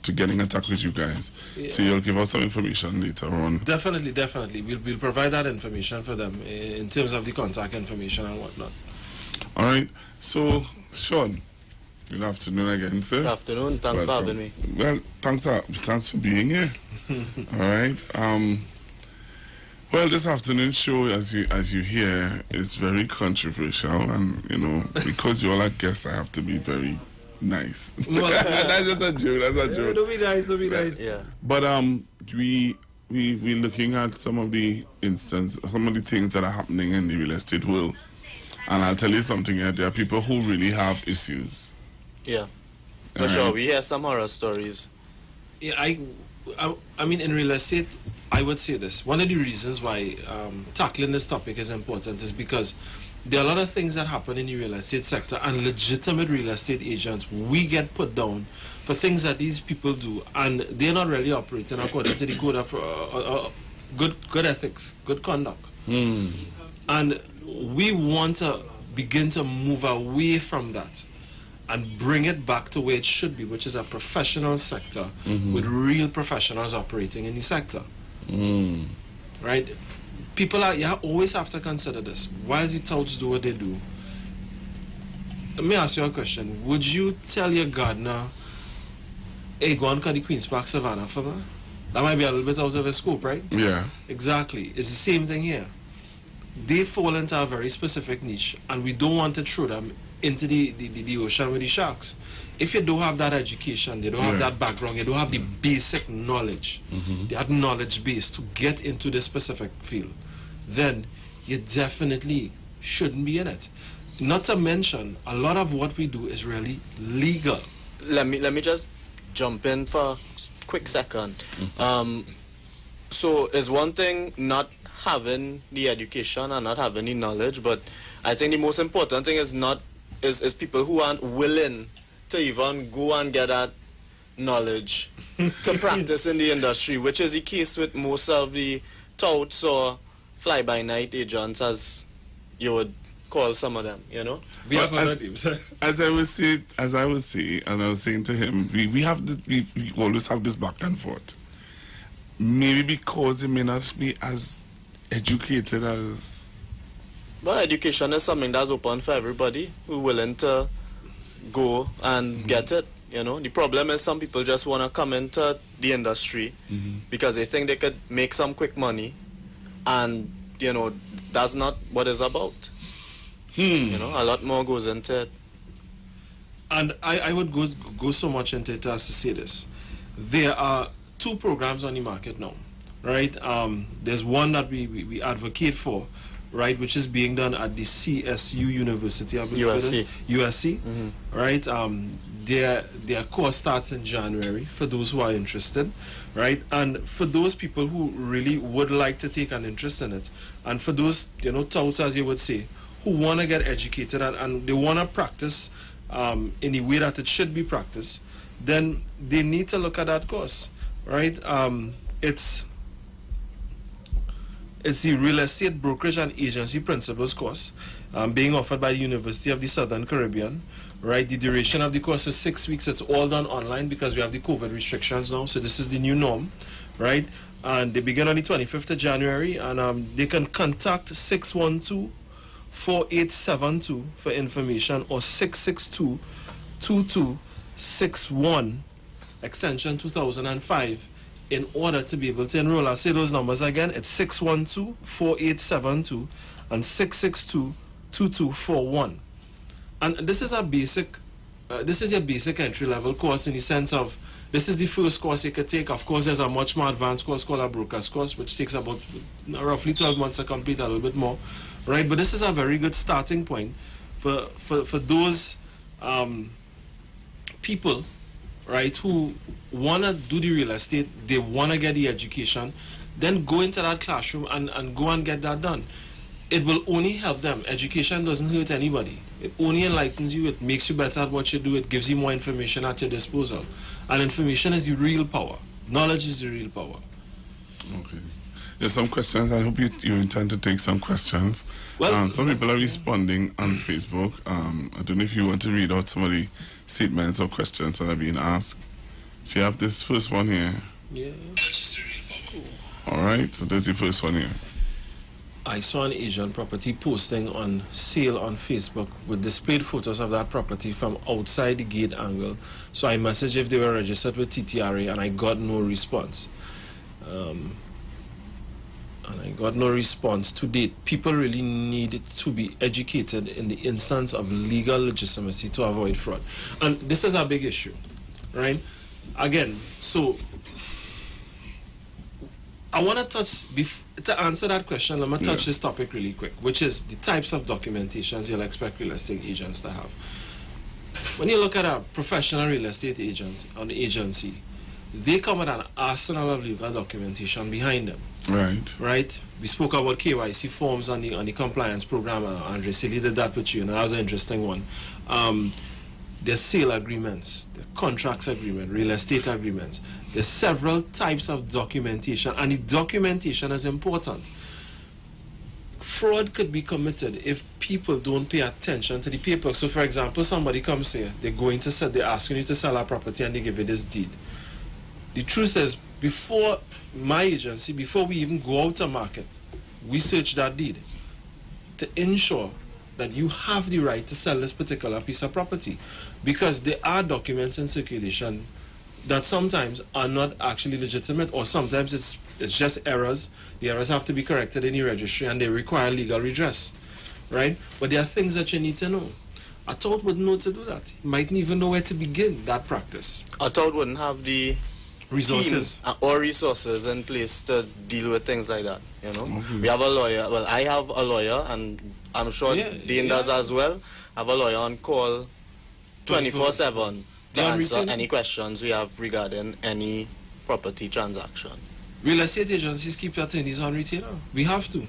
to get in contact with you guys. Yeah. So you'll give us some information later on. Definitely. We'll provide that information for them in terms of the contact information and whatnot. All right. So, Sean, good afternoon again, sir. Good afternoon. Thanks for having me. Well, thanks for being here. All right. Well, this afternoon's show, as you hear, is very controversial, and because you're all our guests, I have to be very nice. Well, that's just a joke. That's a joke. Don't be nice. Yeah. But we're looking at some of the things that are happening in the real estate world, and I'll tell you something here. There are people who really have issues. Yeah, for sure. We hear some horror stories. Yeah, I mean, in real estate, I would say this. One of the reasons why tackling this topic is important is because there are a lot of things that happen in the real estate sector, and legitimate real estate agents, we get put down for things that these people do, and they're not really operating according to the code of good ethics, good conduct. And we want to begin to move away from that and bring it back to where it should be, which is a professional sector with real professionals operating in the sector. Right? People always have to consider this. Why does the touts do what they do? Let me ask you a question. Would you tell your gardener, hey, go and cut the Queen's Park Savannah for me? That might be a little bit out of his scope, right? Yeah. Exactly. It's the same thing here. They fall into a very specific niche, and we don't want to throw them into the ocean with the sharks. If you don't have that education, you don't have that background, you don't have the basic knowledge, that knowledge base to get into this specific field, then you definitely shouldn't be in it. Not to mention, a lot of what we do is really legal. Let me just jump in for a quick second. So it's one thing not having the education and not having the knowledge, but I think the most important thing is people who aren't willing to even go and get that knowledge to practice in the industry, which is the case with most of the touts or fly-by-night agents, as you would call some of them, We have other names. As I was saying, and I was saying to him, we always have this back and forth. Maybe because they may not be as educated as... But education is something that's open for everybody who's willing to go and get it. The problem is some people just want to come into the industry because they think they could make some quick money, and that's not what it's about. A lot more goes into it. And I would go so much into it as to say this. There are 2 programs on the market now, right? There's one that we advocate for, right, which is being done at the CSU University, I believe USC, right? Their course starts in January for those who are interested, right? And for those people who really would like to take an interest in it, and for those, touts, as you would say, who want to get educated and they want to practice in the way that it should be practiced, then they need to look at that course, right? It's the Real Estate Brokerage and Agency Principles course being offered by the University of the Southern Caribbean, right? The duration of the course is 6 weeks. It's all done online because we have the COVID restrictions now, so this is the new norm, right? And they begin on the 25th of January, and they can contact 612-4872 for information, or 662-2261, extension 2005, in order to be able to enroll. I'll say those numbers again. It's 612-4872 and 662-2241. And this is a basic, this is a basic entry-level course in the sense of this is the first course you could take. Of course, there's a much more advanced course called a broker's course, which takes about roughly 12 months to complete, a little bit more, right? But this is a very good starting point for those people, right, who want to do the real estate, they want to get the education, then go into that classroom and go and get that done. It will only help them. Education doesn't hurt anybody. It only enlightens you. It makes you better at what you do. It gives you more information at your disposal. And information is the real power. Knowledge is the real power. Okay. There's some questions. I hope you intend to take some questions. Well, some people are responding on Facebook. I don't know if you want to read out some of the statements or questions that are being asked. So you have this first one here. Yeah. All right. So there's the first one here. I saw an Asian property posting on sale on Facebook with displayed photos of that property from outside the gate angle. So I messaged if they were registered with TTRA, and I got no response. And I got no response to date. People really need to be educated in the instance of legal legitimacy to avoid fraud. And this is a big issue, right? Again, so I want to touch, to answer that question, let me touch this topic really quick, which is the types of documentations you'll expect real estate agents to have. When you look at a professional real estate agent or an agency, they come with an arsenal of legal documentation behind them. Right. Right? We spoke about KYC forms on the compliance program. Andre Silly did that with you, and that was an interesting one. There's sale agreements, the contracts agreement, real estate agreements. There's several types of documentation, and the documentation is important. Fraud could be committed if people don't pay attention to the paperwork. So, for example, somebody comes here, they're asking you to sell a property, and they give you this deed. The truth is, before my agency, before we even go out to market, we search that deed to ensure that you have the right to sell this particular piece of property, because there are documents in circulation that sometimes are not actually legitimate, or sometimes it's just errors. The errors have to be corrected in the registry, and they require legal redress, right? But there are things that you need to know. A tout wouldn't know to do that. He mightn't even know where to begin that practice. A tout wouldn't have the resources or resources in place to deal with things like that, you know. We have a lawyer. Well, I have a lawyer, and I'm sure Dean does as well. I have a lawyer on call 24/7 to answer any questions we have regarding any property transaction. Real estate agencies keep their attorneys on retainer. We have to.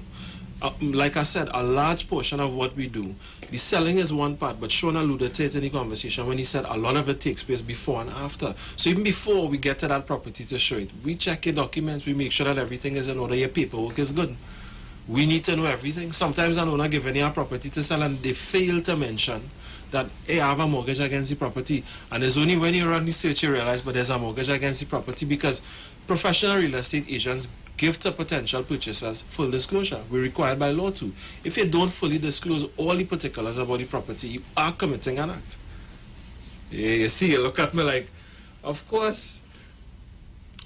Like I said, a large portion of what we do, the selling is one part, but Sean alluded to it in the conversation when he said a lot of it takes place before and after. So even before we get to that property to show it, we check your documents, we make sure that everything is in order, your paperwork is good. We need to know everything. Sometimes an owner giving you a property to sell, and they fail to mention that, hey, I have a mortgage against the property. And it's only when you run the search you realize, but there's a mortgage against the property, because professional real estate agents give to potential purchasers full disclosure. We're required by law to. If you don't fully disclose all the particulars about the property, you are committing an act. Yeah, you see, you look at me like, of course.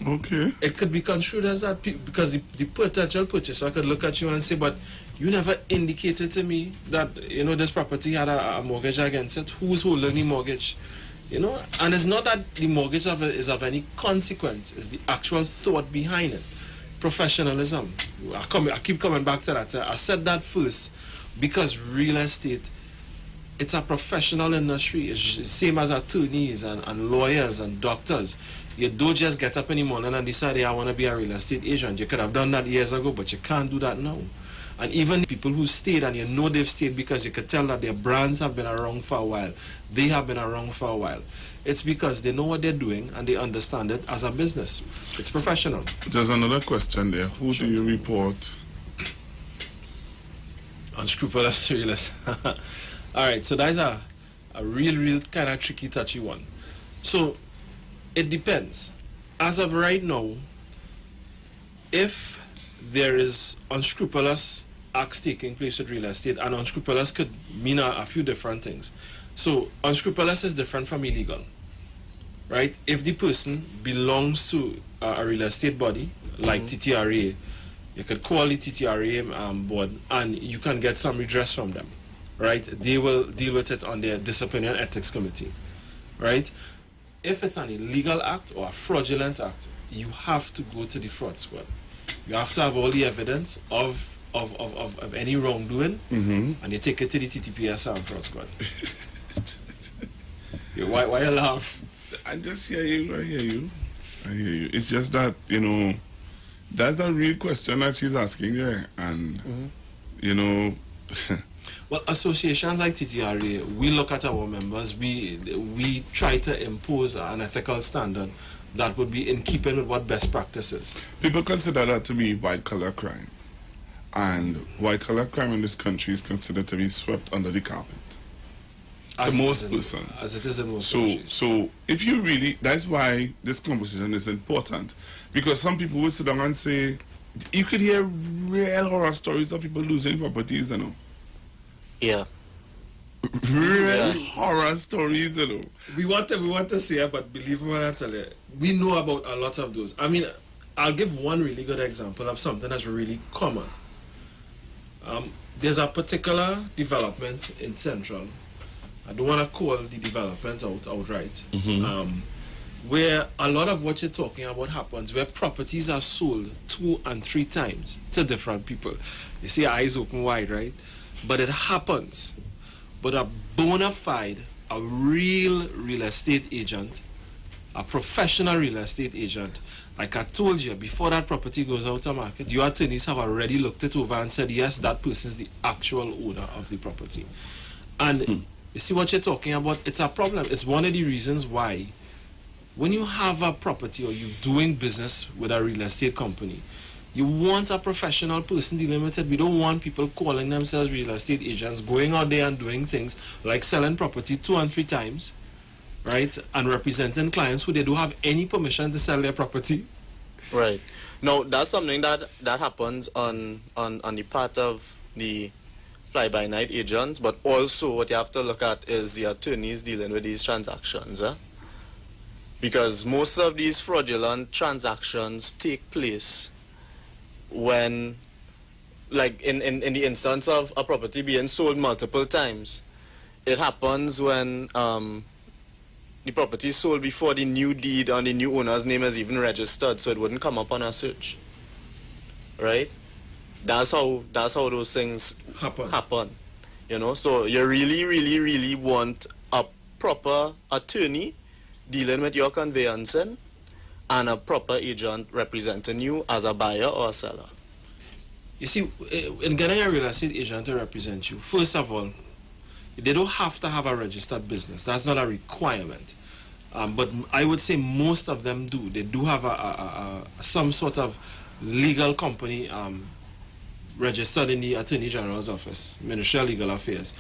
Okay. It could be construed as that, because the potential purchaser could look at you and say, but you never indicated to me that, you know, this property had a mortgage against it. Who's holding the mortgage? You know, and it's not that the mortgage is of any consequence. It's the actual thought behind it. Professionalism. I keep coming back to that. I said that first because real estate, it's a professional industry. It's the same as attorneys and lawyers and doctors. You don't just get up in the morning and decide, hey, I want to be a real estate agent. You could have done that years ago, but you can't do that now. And even people who stayed, and you know they've stayed because you could tell that their brands have been around for a while. They have been around for a while. It's because they know what they're doing and they understand it as a business. It's professional. There's another question there. Who do you report? Unscrupulous realists. All right, so that's a real kind of tricky, touchy one. So it depends. As of right now, if there is unscrupulous acts taking place with real estate, and unscrupulous could mean a few different things. So unscrupulous is different from illegal, right? If the person belongs to a real estate body like TTRA, you could call the TTRA board and you can get some redress from them, right? They will deal with it on their disciplinary and ethics committee, right? If it's an illegal act or a fraudulent act, you have to go to the fraud squad. You have to have all the evidence of any wrongdoing, and you take it to the TTPS fraud squad. Why you laugh? I just hear you. I hear you. It's just that, you know, that's a real question that she's asking there, and you know. Well, associations like TTRA, we look at our members. We try to impose an ethical standard that would be in keeping with what best practice is. People consider that to be white-collar crime. And white-collar crime in this country is considered to be swept under the carpet. To most persons. As it is in most countries. So, if you really... That's why this conversation is important. Because some people will sit down and say... You could hear real horror stories of people losing properties, you know. Yeah. Real horror stories, you know. We want to say it, but believe me when I tell you, we know about a lot of those. I mean, I'll give one really good example of something that's really common. There's a particular development in Central. I don't want to call the development outright. Where a lot of what you're talking about happens, where properties are sold 2 and 3 times to different people. You see, eyes open wide, right? But it happens. But a bona fide, a real estate agent, a professional real estate agent, like I told you, before that property goes out to market, your attorneys have already looked it over and said, yes, that person is the actual owner of the property. And you see what you're talking about? It's a problem. It's one of the reasons why when you have a property or you're doing business with a real estate company, you want a professional person dealing with it. We don't want people calling themselves real estate agents, going out there and doing things like selling property 2 and 3 times, right? And representing clients who they don't have any permission to sell their property. Right. Now, that's something that happens on the part of the fly-by-night agents, but also what you have to look at is the attorneys dealing with these transactions. Because most of these fraudulent transactions take place when, like in the instance of a property being sold multiple times, it happens when the property is sold before the new deed on the new owner's name is even registered, so it wouldn't come up on a search. Right? That's how those things happen. You know, so you really want a proper attorney dealing with your conveyancing and a proper agent representing you as a buyer or a seller. You see, in getting a real estate agent to represent you, first of all, they don't have to have a registered business. That's not a requirement. But I would say most of them do. They do have some sort of legal company registered in the Attorney General's office, Ministry of Legal Affairs.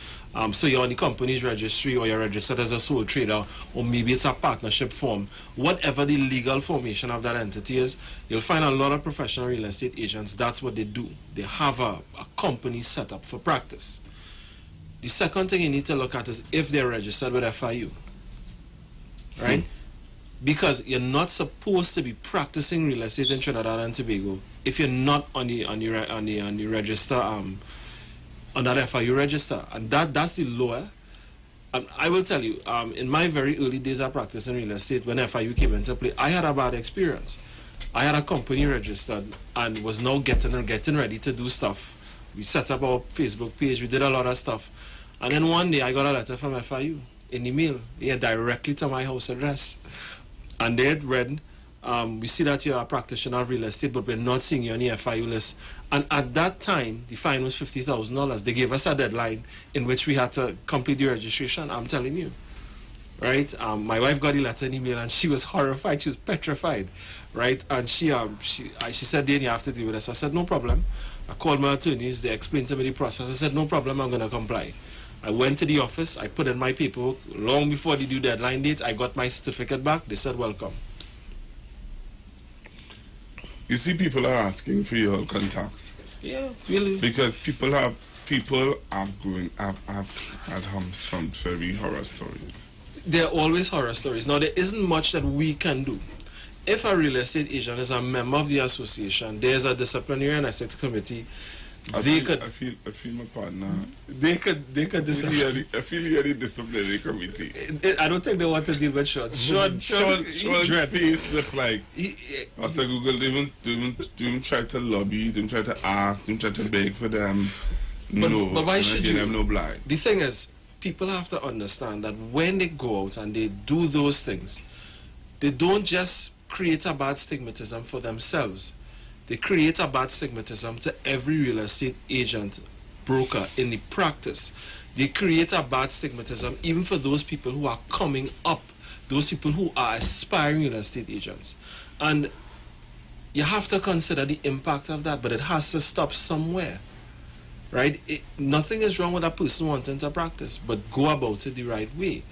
So you're on the company's registry, or you're registered as a sole trader, or maybe it's a partnership form. Whatever the legal formation of that entity is, you'll find a lot of professional real estate agents. That's what they do. They have a company set up for practice. The second thing you need to look at is if they're registered with FIU, right? Because you're not supposed to be practicing real estate in Trinidad and Tobago if you're not on the register, on that FIU register, and that's the law. I will tell you, in my very early days of practicing real estate, when FIU came into play, I had a bad experience. I had a company registered and was now getting ready to do stuff. We set up our Facebook page, we did a lot of stuff, and then one day I got a letter from FIU in the mail, directly to my house address, and they had read we see that you're a practitioner of real estate, but we're not seeing you on the FIU list. And at that time, the fine was $50,000. They gave us a deadline in which we had to complete the registration. I'm telling you, right? My wife got the letter and email, and she was horrified. She was petrified, right? And she said, "Then you have to deal with this." I said, "No problem." I called my attorneys. They explained to me the process. I said, "No problem. I'm going to comply." I went to the office. I put in my paperwork. Long before the due deadline date, I got my certificate back. They said, "Welcome." You see, people are asking for your contacts. Yeah, really. Because people are going. I've had some very horror stories. There are always horror stories. Now, there isn't much that we can do. If a real estate agent is a member of the association, there's a disciplinary and ethics committee. I feel my partner. They could discipline. I feel you're the disciplinary committee. I don't think they want to deal with Sean. Sean's face looks like. After Google, they even try to lobby, they try to ask, they try to beg for them. But why should you? Them no blind. The thing is, people have to understand that when they go out and they do those things, they don't just create a bad stigmatism for themselves. They create a bad stigmatism to every real estate agent, broker in the practice. They create a bad stigmatism even for those people who are coming up, those people who are aspiring real estate agents. And you have to consider the impact of that, but it has to stop somewhere, right? Nothing is wrong with a person wanting to practice, but go about it the right way.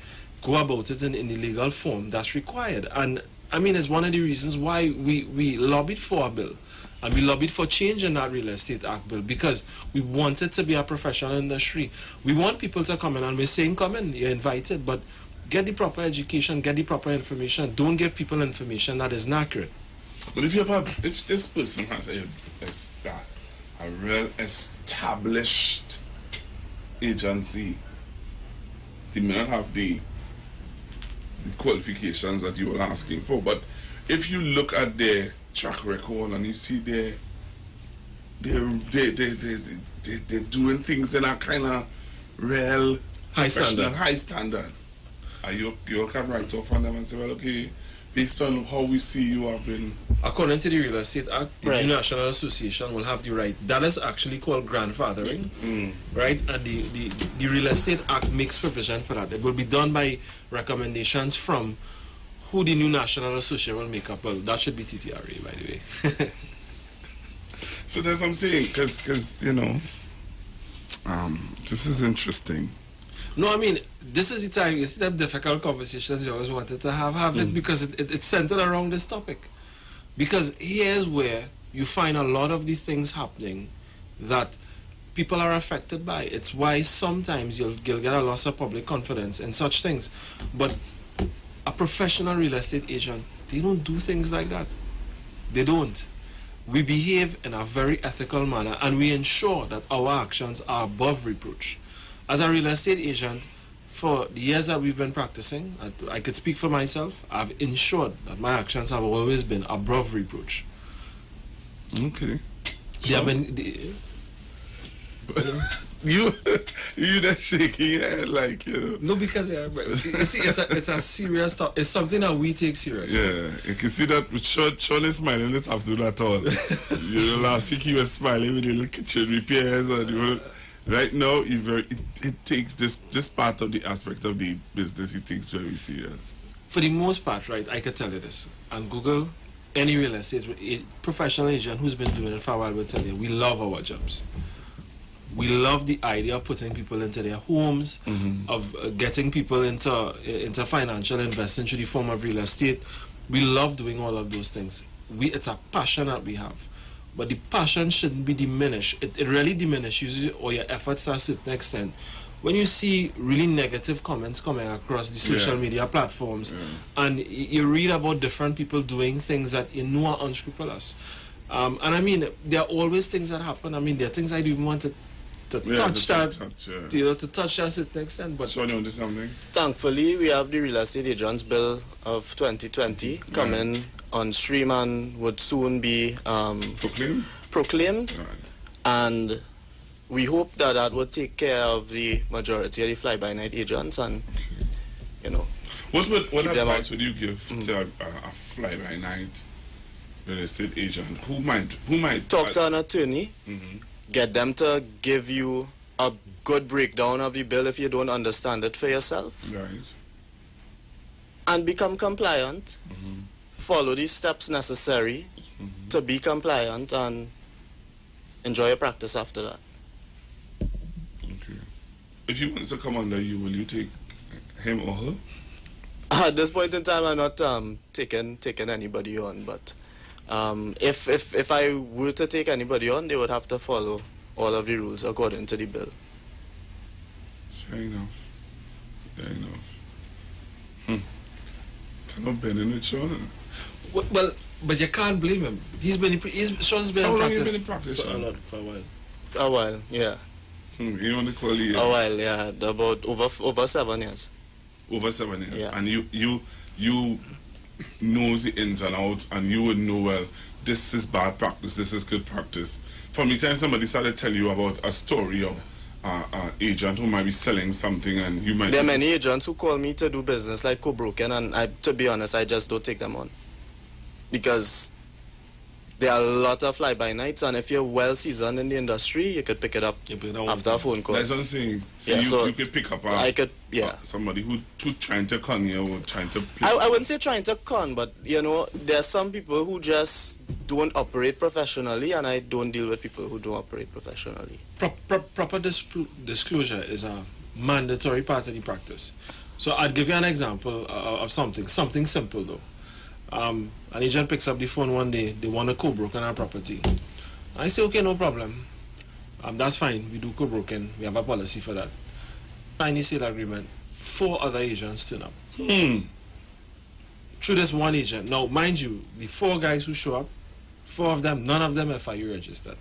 Go about it in the legal form that's required. And I mean, it's one of the reasons why we lobbied for a bill. And we lobbied for change in that Real Estate Act bill because we want it to be a professional industry. We want people to come in, and we're saying, come in, you're invited, but get the proper education, get the proper information. Don't give people information that is inaccurate. But if this person has a real established agency, they may not have the qualifications that you are asking for. But if you look at their track record and you see they're doing things in a kind of real high standard, and you can write off on them and say, well, okay, based on how we see you have been. According to the Real Estate Act, the National Association will have the right. That is actually called grandfathering, right? And the Real Estate Act makes provision for that. It will be done by recommendations from who the new National Association will make up. Well, that should be TTRA, by the way. So that's what I'm saying, because you know, this is interesting. No, I mean, this is the time. You see the difficult conversations you always wanted to have it because it's centered around this topic. Because here's where you find a lot of the things happening that people are affected by. It's why sometimes you'll get a loss of public confidence in such things. But a professional real estate agent, they don't do things like that. They don't. We behave in a very ethical manner, and we ensure that our actions are above reproach. As a real estate agent, for the years that we've been practicing, I could speak for myself, I've ensured that my actions have always been above reproach. Okay. Yeah, you that shaking your head like, you know. No, because you see, it's a serious talk. It's something that we take seriously. Yeah, you can see that Sean is smiling this afternoon at all. You know, last week he was smiling with the little kitchen repairs, and right now it takes this part of the aspect of the business, it takes very serious. For the most part, right, I could tell you this. On Google, any real estate professional agent who's been doing it for a while will tell you, we love our jobs. We love the idea of putting people into their homes, of getting people into financial investing through the form of real estate. We love doing all of those things. It's a passion that we have. But the passion shouldn't be diminished. It really diminishes you or your efforts to a certain extent. When you see really negative comments coming across the social media platforms, and you read about different people doing things that you know are unscrupulous. And I mean, there are always things that happen. I mean, there are things I don't even want to touch that, to touch that to an extent. But Sean, you want to say something? Thankfully, we have the Real Estate Agents Bill of 2020 coming on stream and would soon be proclaimed. And we hope that would take care of the majority of the fly-by-night agents, and you know. What advice would you give to a fly-by-night real estate agent who might talk to an attorney, get them to give you a good breakdown of the bill if you don't understand it for yourself, right, and become compliant. Follow the steps necessary to be compliant and enjoy your practice after that. Okay. If he wants to come under you, will you take him or her? At this point in time, I'm not taking anybody on, but if I were to take anybody on, they would have to follow all of the rules according to the bill. Fair enough. Fair enough. Not been in it, Sean. Well, but you can't blame him. Sean's been How in long you practice. been in practice, Sean? For a while. A while, yeah. You want to call it? A while, yeah. About over 7 years. Over 7 years. Yeah. And you know the ins and outs, and you would know, well, this is bad practice, this is good practice. From the time somebody started to tell you about a story of an agent who might be selling something, and you might... There are many agents who call me to do business like co-broken, and to be honest, I just don't take them on. Because there are a lot of fly-by-nights, and if you're well-seasoned in the industry, you could pick it up after a phone call. That's what I'm saying. So, Yeah, you could pick up somebody who trying to con you or trying to play. I wouldn't say trying to con, but, you know, there are some people who just don't operate professionally, and I don't deal with people who don't operate professionally. Proper disclosure is a mandatory part of the practice. So I'd give you an example of something simple though. An agent picks up the phone one day, they want to co-broke on our property. I say, okay, no problem. That's fine, we do co-broken, we have a policy for that. Sign the sale agreement, 4 other agents turn up. Through this one agent. Now, mind you, the 4 guys who show up, 4 of them, none of them FIU registered.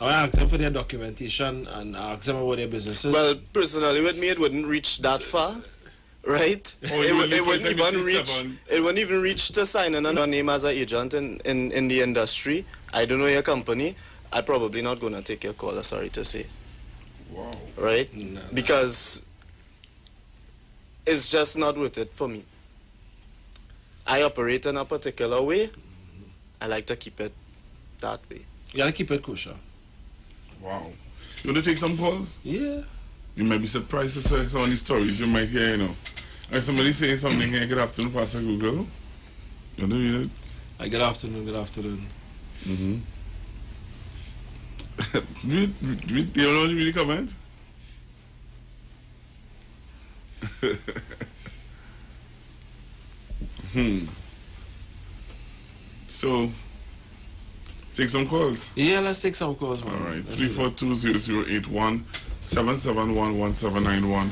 I asked them for their documentation and I asked them about their businesses. Well, personally with me, it wouldn't reach that far. Right? It wouldn't even reach to signing a name as an agent in the industry. I don't know your company. I'm probably not going to take your call, sorry to say. Wow. Right? No. Because it's just not worth it for me. I operate in a particular way. I like to keep it that way. You gotta keep it kosher. Wow. You want to take some calls? Yeah. You might be surprised to see some of these stories you might hear, you know. Like somebody saying something here, good afternoon, Pastor Google. You know, read it? Good afternoon, good afternoon. You don't know to read the comments? So, take some calls. Yeah, let's take some calls, man. All right, 342-0081, 771-1791,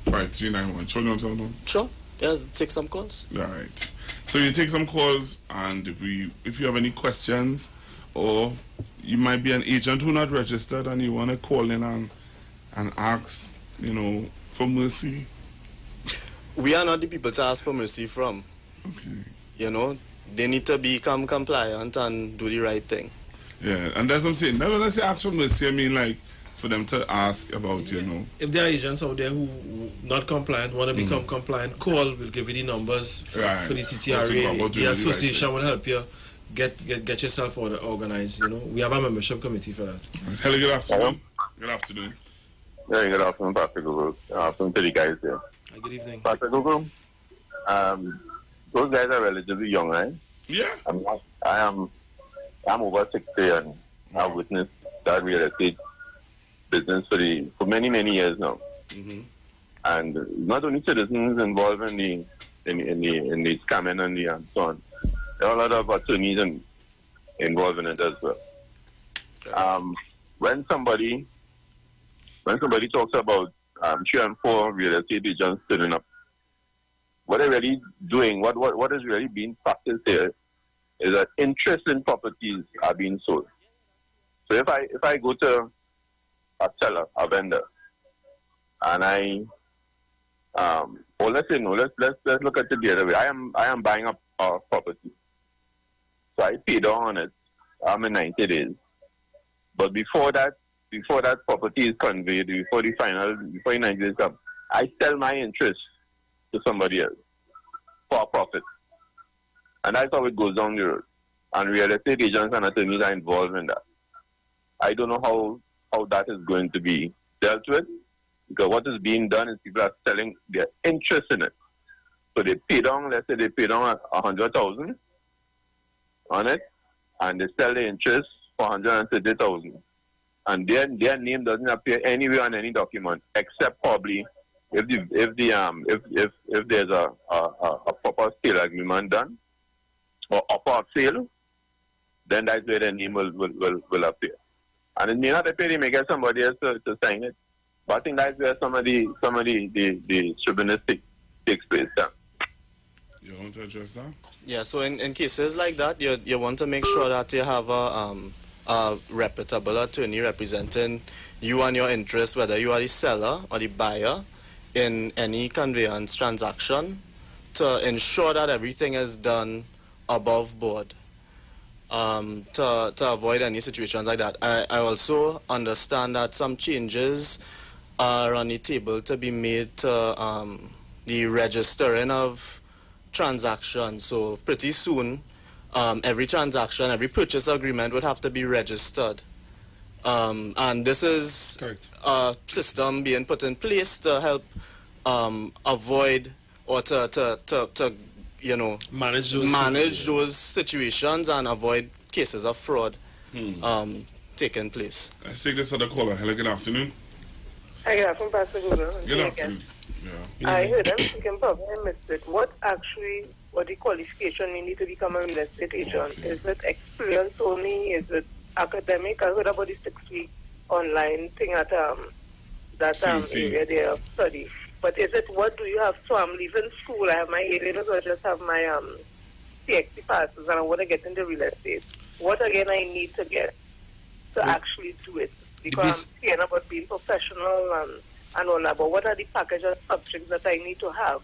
466-5391. Sure, you want to know? Sure. Yeah, take some calls. All right. So you take some calls, and if you have any questions, or you might be an agent who not registered and you want to call in and ask, you know, for mercy. We are not the people to ask for mercy from. Okay. You know, they need to become compliant and do the right thing. Yeah, and that's what I'm saying. Now when I say ask for mercy, I mean like for them to ask about, you know. If there are agents out there who not compliant, want to become compliant, call. We'll give you the numbers for the TTRA. The association will help you get yourself organized. You know, we have a membership committee for that. Hello, good afternoon. Good afternoon. Yeah, good afternoon, Pastor Google. Good afternoon to the guys there. Good evening. Pastor Google, those guys are relatively young, right? Yeah. I'm over 60 and I've witnessed that real estate business for many, many years now. And not only citizens involved in the scamming and so on. There are a lot of attorneys involved in it as well. When somebody talks about 3 and 4 real estate agents turning up, what they're really doing, what is really being practiced here is that interest in properties are being sold. So if I go to a seller, a vendor, and let's look at it the other way. I am buying a property. So I paid on it in 90 days. But before that property is conveyed, before the 90 days come, I sell my interest to to somebody else for a profit. And that's how it goes down the road. And real estate agents and attorneys are involved in that. I don't know how that is going to be dealt with, because what is being done is people are selling their interest in it. So they pay down, let's say they pay down 100,000 on it, and they sell the interest for 130,000. And their name doesn't appear anywhere on any document, except probably if there's a proper sale agreement done or offer of sale, then that's where the name will appear. And it may not appear, they may get somebody else to sign it. But I think that's where some of the chauvinistic takes place. You want to address that? Yeah, so in cases like that, you want to make sure that you have a reputable attorney representing you and your interests, whether you are the seller or the buyer in any conveyance transaction, to ensure that everything is done above board, to avoid any situations like that. I also understand that some changes are on the table to be made to the registering of transactions. So pretty soon, every transaction, every purchase agreement would have to be registered. And this is a system being put in place to help avoid or to manage those situations and avoid cases of fraud taking place. Let's take this other caller. Hello, good afternoon. Hi, good afternoon, Pastor Google. Good afternoon. Yeah. I heard them speaking, probably I missed it. What the qualification you need to become a real estate agent? Okay. Is it experience only? Is it academic? I heard about the 6-week online thing at area there of study. But is it, what do you have? So I'm leaving school, I have my A-levels, I just have my CXC passes, and I want to get into real estate. What again I need to get to actually do it? Because I'm scared about being professional and all that, but what are the package of subjects that I need to have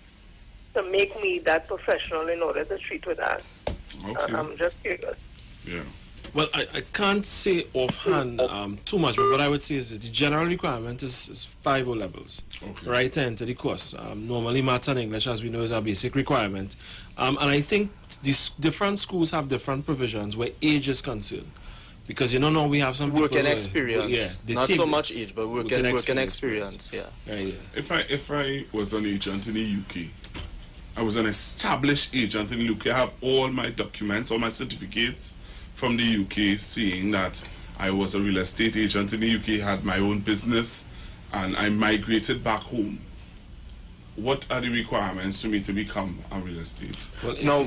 to make me that professional in order to treat with that? Okay. I'm just curious. Yeah. Well, I can't say offhand too much, but what I would say is that the general requirement is 5 O-levels, right, to enter the course. Normally, maths and English, as we know, is a basic requirement. And I think these different schools have different provisions where age is concerned. Because, now we have some people... Working experience. Not so much age, but working experience, yeah. Right, yeah. If I was an agent in the UK, I was an established agent in the UK, I have all my documents, all my certificates from the UK saying that I was a real estate agent in the UK, had my own business, and I migrated back home. What are the requirements for me to become a real estate? Well, now,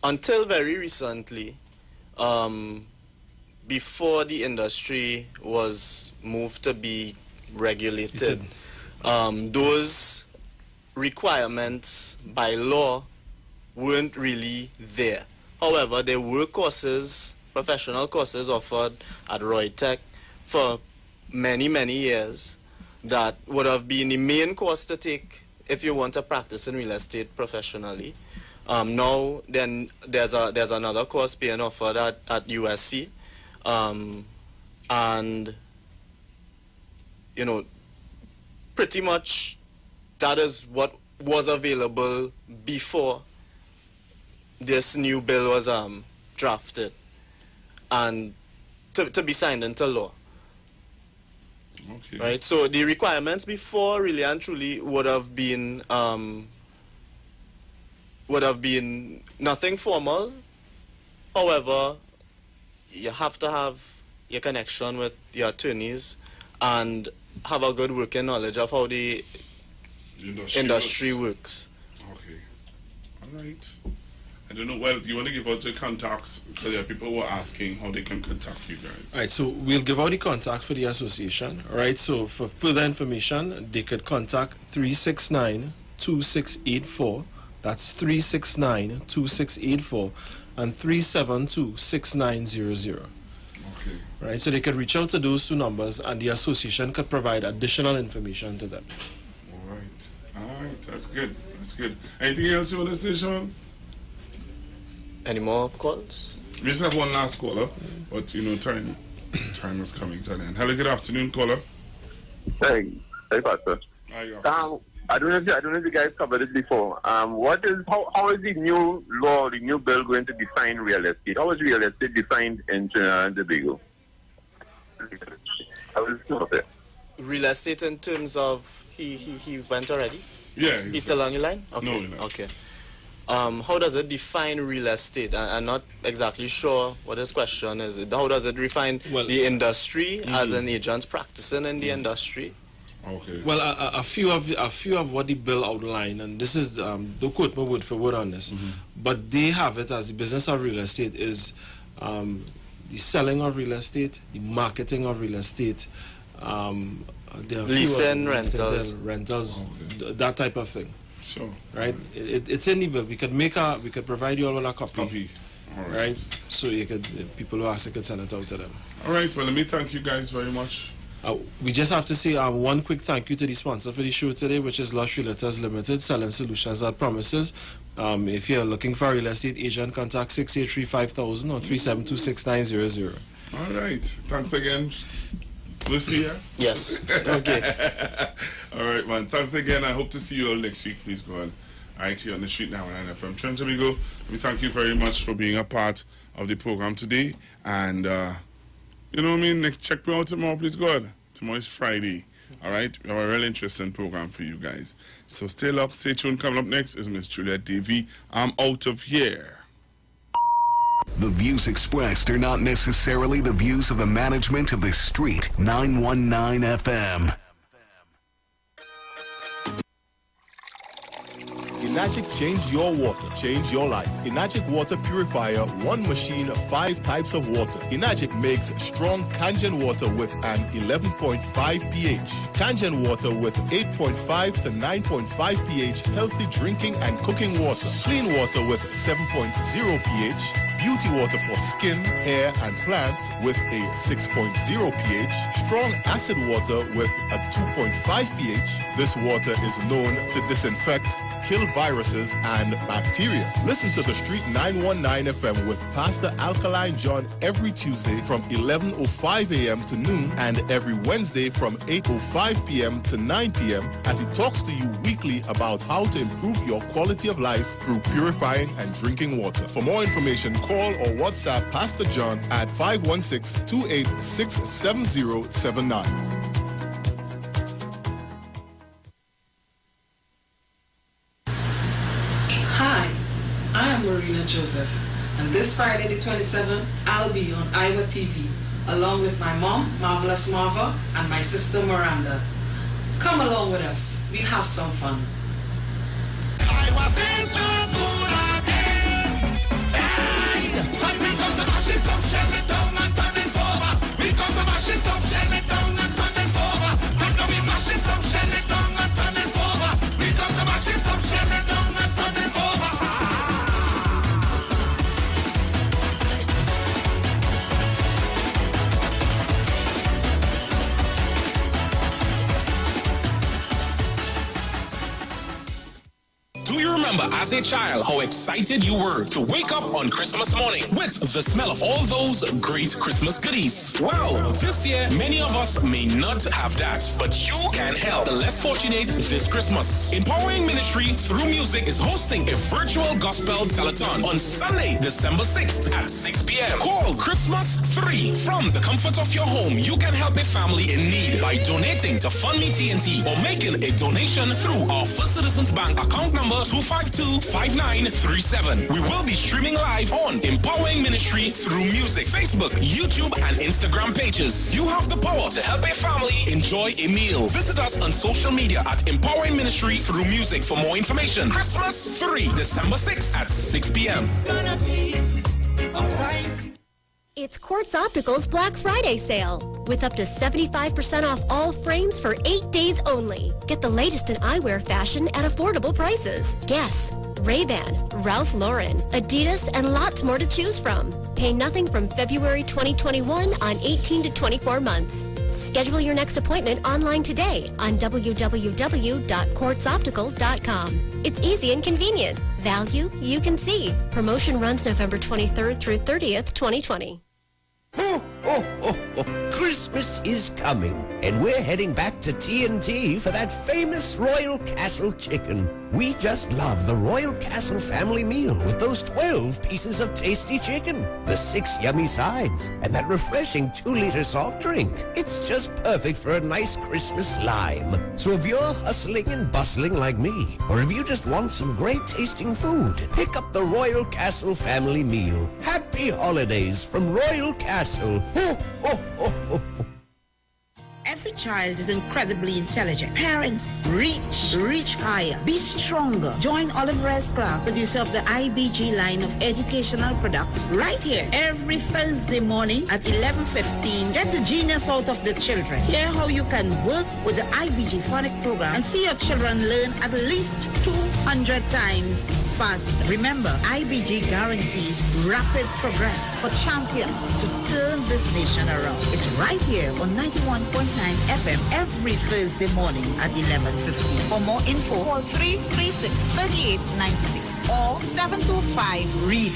until very recently, before the industry was moved to be regulated, those requirements by law weren't really there. However, there were courses, professional courses offered at Roy Tech for many, many years that would have been the main course to take if you want to practice in real estate professionally. Now, then there's another course being offered at USC, and pretty much that is what was available before this new bill was drafted and to be signed into law. Okay. Right. So the requirements before really and truly would have been nothing formal. However, you have to have your connection with your attorneys and have a good working knowledge of how the industry works. Okay. All right. I don't know. Well, do you want to give out the contacts? Because there are people who are asking how they can contact you guys. All right, so we'll give out the contact for the association. All right, so for further information, they could contact 369-2684. That's 369-2684 and 372-6900. Okay. Right, so they could reach out to those 2 numbers, and the association could provide additional information to them. All right. All right, that's good. That's good. Anything else you want to say, Sean? Any more calls? We just have one last caller, but time is coming to an end. Hello, good afternoon, caller. Hey, Pastor. Hi, I don't know if you guys covered it before. How is the new law, the new bill going to define real estate? How is real estate defined in Trinidad and Tobago? I will stop it. Real estate in terms of he went already? Yeah. He's still on your line? Okay. No. Okay. How does it define real estate? I'm not exactly sure what his question is. How does it define the industry as an agent practicing in the industry? Okay. Well, a few of what the bill outlined, and this is don't quote me word for word on this, but they have it as the business of real estate is the selling of real estate, the marketing of real estate, leasing, rentals, that type of thing. Sure. Right. It's in the bill. We could provide you all with a copy. All right. So you could people who ask, you could send it out to them. All right. Well, let me thank you guys very much. We just have to say one quick thank you to the sponsor for the show today, which is Lush Realtors Limited, selling solutions that promises. If you're looking for a real estate agent, contact 683-5000 or 372-6900. All right. Thanks again. We'll see you. Yes. Okay. All right, man. Thanks again. I hope to see you all next week. Please go on. Right here on the street now on FM Trinidad and Tobago. We thank you very much for being a part of the program today. And, you know what I mean? Next, check me out tomorrow, please God. Tomorrow is Friday. All right? We have a real interesting program for you guys. So stay locked, stay tuned. Coming up next is Miss Iwer Tv. I'm out of here. The views expressed are not necessarily the views of the management of the Street 919 FM. Enagic change your water, change your life. Enagic water purifier, one machine, 5 types of water. Enagic makes strong Kangen water with an 11.5 pH. Kangen water with 8.5 to 9.5 pH, healthy drinking and cooking water. Clean water with 7.0 pH. Beauty water for skin, hair, and plants with a 6.0 pH. Strong acid water with a 2.5 pH. This water is known to disinfect, kill viruses and bacteria. Listen to the Street 919 FM with Pastor Alkaline John every Tuesday from 11:05 a.m. to noon and every Wednesday from 8:05 p.m. to 9 p.m. as he talks to you weekly about how to improve your quality of life through purifying and drinking water. For more information, call or WhatsApp Pastor John at 516-286-7079. Hi, I am Marina Joseph, and this Friday the 27th, I'll be on Iwer TV, along with my mom, Marvelous Marva, and my sister Miranda. Come along with us, we'll have some fun. As a child, how excited you were to wake up on Christmas morning with the smell of all those great Christmas goodies. Well, this year, many of us may not have that, but you can help the less fortunate this Christmas. Empowering Ministry through Music is hosting a virtual gospel telethon on Sunday, December 6th at 6 p.m. Call Christmas 3. From the comfort of your home, you can help a family in need by donating to Fund Me TNT or making a donation through our First Citizens Bank account number 252-5937. We will be streaming live on Empowering Ministry through Music, Facebook, YouTube, and Instagram pages. You have the power to help a family enjoy a meal. Visit us on social media at Empowering Ministry through Music for more information. Christmas 3, December 6th at 6 p.m. It's Quartz Optical's Black Friday sale with up to 75% off all frames for 8 days only. Get the latest in eyewear fashion at affordable prices. Guess, Ray-Ban, Ralph Lauren, Adidas, and lots more to choose from. Pay nothing from February 2021 on 18 to 24 months. Schedule your next appointment online today on www.quartzoptical.com. It's easy and convenient. Value you can see. Promotion runs November 23rd through 30th, 2020. Christmas is coming, and we're heading back to T&T for that famous Royal Castle chicken. We just love the Royal Castle family meal with those 12 pieces of tasty chicken, the 6 yummy sides, and that refreshing 2-liter soft drink. It's just perfect for a nice Christmas lime. So if you're hustling and bustling like me, or if you just want some great tasting food, pick up the Royal Castle family meal. Happy holidays from Royal Castle. Every child is incredibly intelligent. Parents, reach higher. Be stronger. Join Oliver S. Clark, producer of the IBG line of educational products, right here every Thursday morning at 11:15. Get the genius out of the children. Hear how you can work with the IBG phonic program and see your children learn at least 200 times faster. Remember, IBG guarantees rapid progress for champions to turn this nation around. It's right here on 91.9 FM every Thursday morning at 11:15. For more info, call 336-3896 or 725-READ.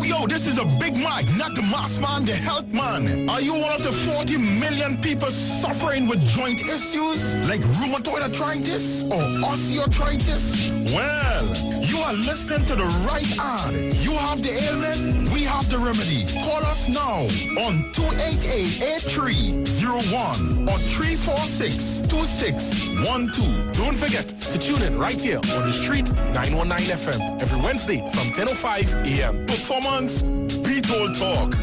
Yo, this is a Big Mike, not the mass man, the health man. Are you one of the 40 million people suffering with joint issues like rheumatoid arthritis or osteoarthritis? Well, you are listening to the right ad. You have the ailment, we have the remedy. Call us now on 288-8301 or 346-2612. Don't forget to tune in right here on the street 919 FM every Wednesday from 10:05 a.m. Performance, beat all talk.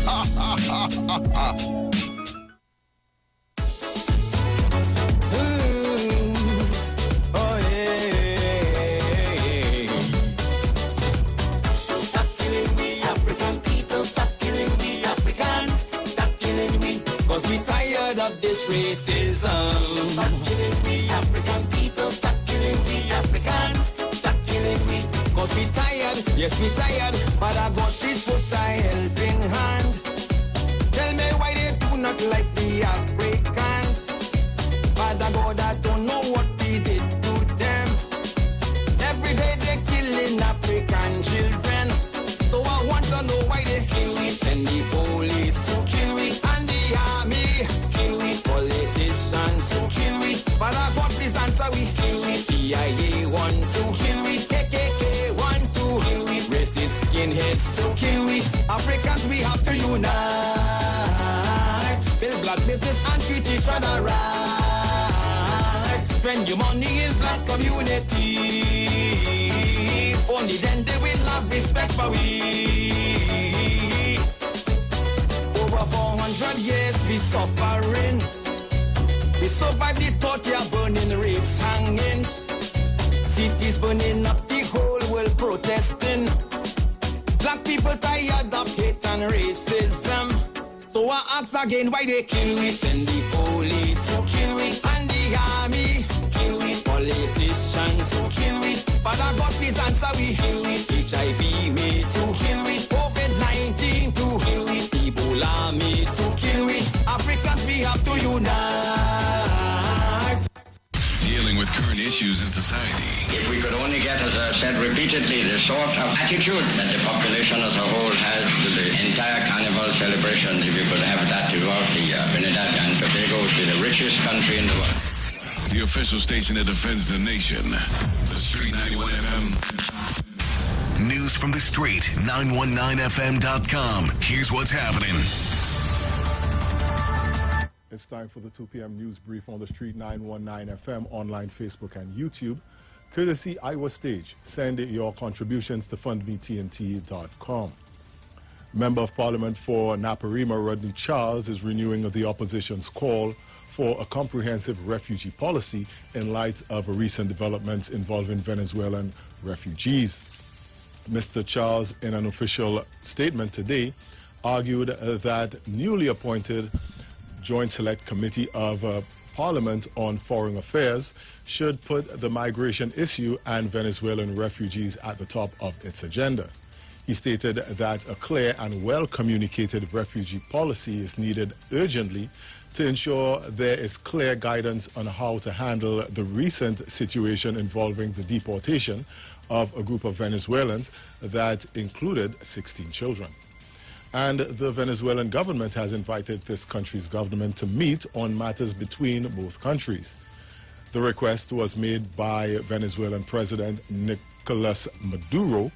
Stop killing we African people, stop killing we Africans, stop killing we, 'cause we tired of this racism. Stop killing we African people, stop killing we Africans, stop killing we, 'cause we tired, yes we tired, but I got this put a helping hand. Tell me why they do not like the Africans, but I God I don't know what we did to them. Every day they killing African children, so I want to know why they kill we, and the police to kill we, and the army kill we, politicians to kill we, but I got this answer we kill we, CIA want to kill we, KKK want to kill we, racist skinheads to kill we. Africans we have to unite, build black business and treat each other right. Spend your money in black communities, only then they will have respect for we. Over 400 years we suffering, we survived the torture, burning, rapes, hangings, cities burning up, the whole world protesting. Black people tired of hate and racism, so I ask again why they kill we, send the police to kill we, and the army kill we, politicians to kill we, but I got this answer we kill we, HIV me to kill we, COVID-19 to kill we, Ebola me to kill we. Africans we have to unite. Dealing with current issues in society. If we could only get, as I said repeatedly, the sort of attitude that the population as a whole has to the entire carnival celebration, if you could have that throughout Trinidad and Tobago, would be the richest country in the world. The official station that defends the nation. The Street 91 FM. News from the street, 919fm.com. Here's what's happening. It's time for the 2 p.m. news brief on the Street 919 FM, online, Facebook, and YouTube. Courtesy Iwer Stage. Send your contributions to fundmetnt.com. Member of Parliament for Naparima, Rodney Charles, is renewing the opposition's call for a comprehensive refugee policy in light of recent developments involving Venezuelan refugees. Mr. Charles, in an official statement today, argued that newly appointed Joint Select Committee of Parliament on Foreign Affairs should put the migration issue and Venezuelan refugees at the top of its agenda. He stated that a clear and well-communicated refugee policy is needed urgently to ensure there is clear guidance on how to handle the recent situation involving the deportation of a group of Venezuelans that included 16 children. And the Venezuelan government has invited this country's government to meet on matters between both countries. The request was made by Venezuelan President Nicolas Maduro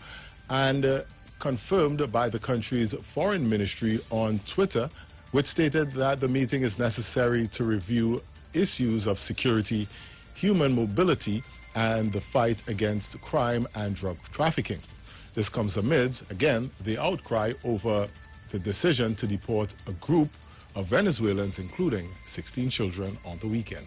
and confirmed by the country's foreign ministry on Twitter, which stated that the meeting is necessary to review issues of security, human mobility, and the fight against crime and drug trafficking. This comes amidst, again, the outcry over the decision to deport a group of Venezuelans, including 16 children, on the weekend.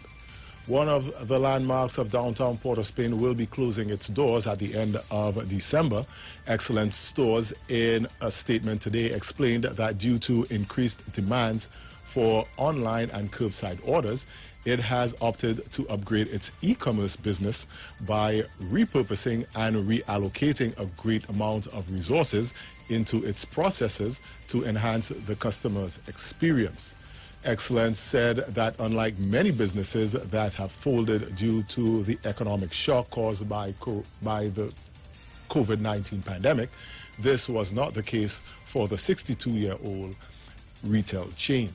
One of the landmarks of downtown Port of Spain will be closing its doors at the end of December. Excellence Stores, in a statement today, explained that due to increased demands for online and curbside orders, it has opted to upgrade its e-commerce business by repurposing and reallocating a great amount of resources into its processes to enhance the customer's experience. Excellence said that unlike many businesses that have folded due to the economic shock caused by the COVID-19 pandemic, this was not the case for the 62-year-old retail chain.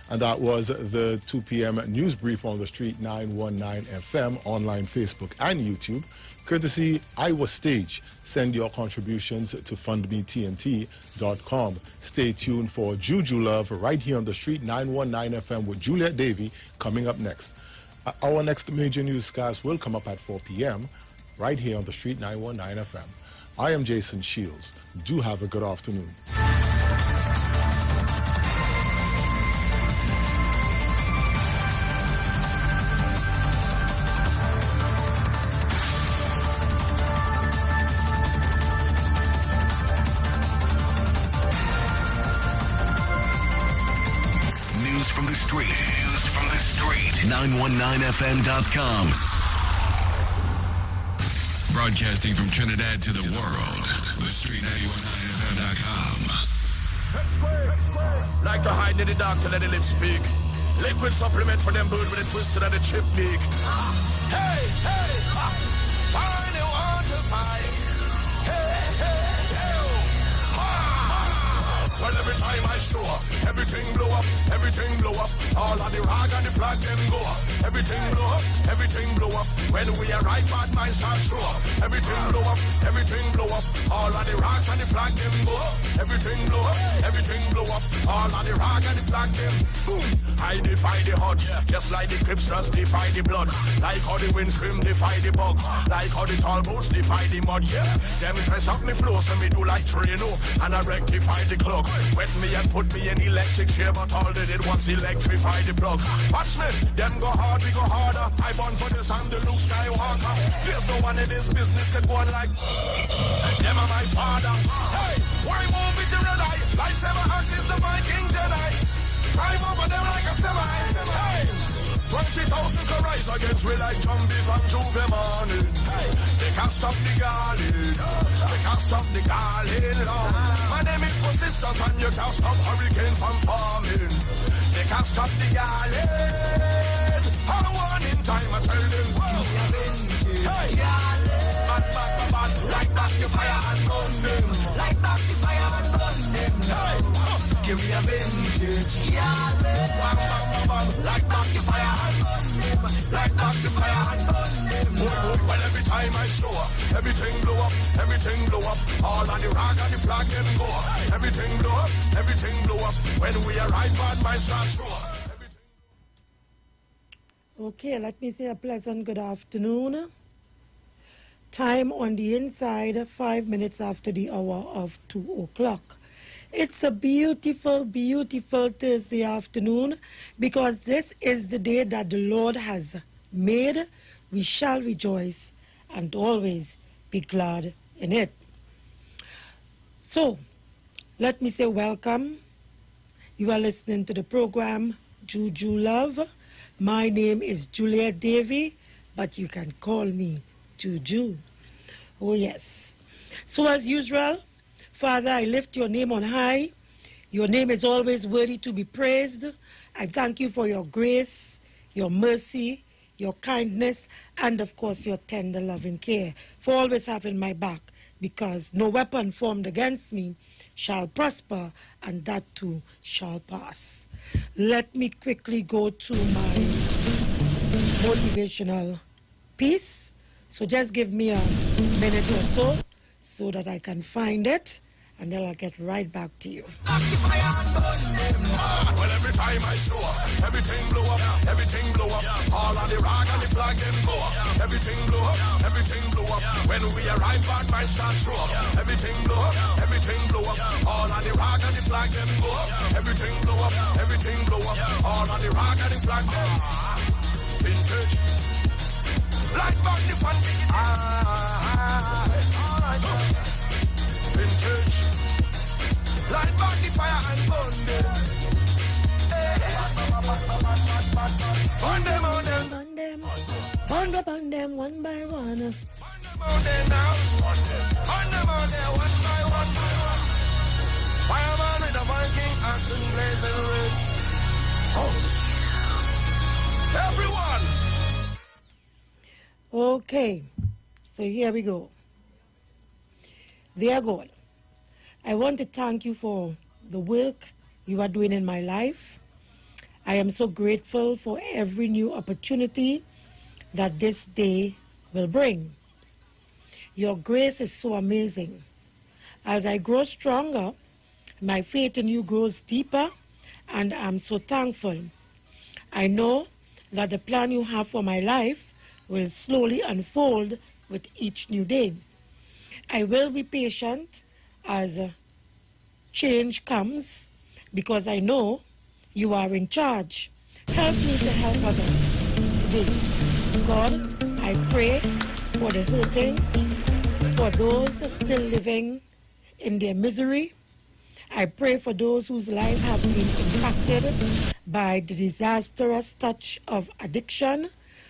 And that was the 2 p.m. news brief on the Street 919 FM, online, Facebook, and YouTube. Courtesy Iwer Stage. Send your contributions to fundmetnt.com. Stay tuned for Juju Love right here on the Street 919 FM with Juliet Davy coming up next. Our next major newscast will come up at 4 p.m. right here on the Street 919 FM. I am Jason Shields. Do have a good afternoon. News from the street. 919fm.com. Broadcasting from Trinidad to the world. The Street 919fm.com. Like to hide in the dark to let the lips speak. Liquid supplement for them bird with a twisted and a chip beak. Hey, hey, find the waters high. Hey, hey, hey. Well, every time I show up, everything blow up, everything blow up. All of the rag and the flag, them go up. Everything blow up, everything blow up. When we arrive, bad minds start show up. Everything blow up, everything blow up. All of the rags and the flag, them go up. Everything blow up, everything blow up. All of the rag and the flag, them boom. I defy the odds, just like the Crips just defy the blood. Like how the wind scream defy the bugs. Like how the tall boats defy the mud, yeah. Them dress up me flow, so me do like Trino. And I rectify the clock. Wet me and put me in electric chair, but all they did was electrify the plug. Watch me, them go hard, we go harder. I born for this, I'm the Luke Skywalker. There's no one in this business can go on like them are my father. Hey, why move with the red eye? Like 7 axes, the Viking Jedi. Drive over them like a semi. Hey, 20,000 can rise against we like zombies on Juve morning. Hey, they can't stop the garland. They can't stop the garland long. My name is persistent and you can't stop hurricane from forming. They can't stop the garland. How one in time I tell them. Hey, bad, light back the fire and burn them. Light back the fire and burn them. Hey, give me a vintage. Light back the fire and burn them. Light back the fire and burn them. Well, every time I show up, everything blow up, everything blow up. All on the rag and the flag them go up. Everything blow up, everything blow up. When we arrive, bad minds start show up. Okay, let me say a pleasant good afternoon. Time on the inside, 5 minutes after the hour of 2 o'clock. It's a beautiful, beautiful Thursday afternoon because this is the day that the Lord has made. We shall rejoice and always be glad in it. So, let me say welcome. You are listening to the program Juju Love. My name is Juliet Davy, but you can call me Juju. Oh, yes. So as usual, Father, I lift your name on high. Your name is always worthy to be praised. I thank you for your grace, your mercy, your kindness, and of course your tender loving care, for always having my back, because no weapon formed against me shall prosper, and that too shall pass. Let me quickly go to my motivational piece. So just give me a minute or so that I can find it, and then I'll get right back to you. Well, every time I show up, everything blow up, everything blow up. All of the rock and the flag them go up. Everything blow up, everything blow up. When we arrive, bad man start show up. Everything blow up, everything blow up. All of the rock and the flag them go up. Everything blow up, everything blow up. All of the rock and the flag them. Vintage, like back the fun. Vintage, light back the fire and burn them. Burn them on them. Burn them. Burn them one by one. Burn them on them now. Burn them on them one by one. Fireman with a Viking action blazing red. Oh. Everyone. Okay, so here we go. Dear God, I want to thank you for the work you are doing in my life. I am so grateful for every new opportunity that this day will bring. Your grace is so amazing. As I grow stronger, my faith in you grows deeper, and I'm so thankful. I know that the plan you have for my life will slowly unfold with each new day. I will be patient as change comes, because I know you are in charge. Help me to help others today. God, I pray for the hurting, for those still living in their misery. I pray for those whose lives have been impacted by the disastrous touch of addiction,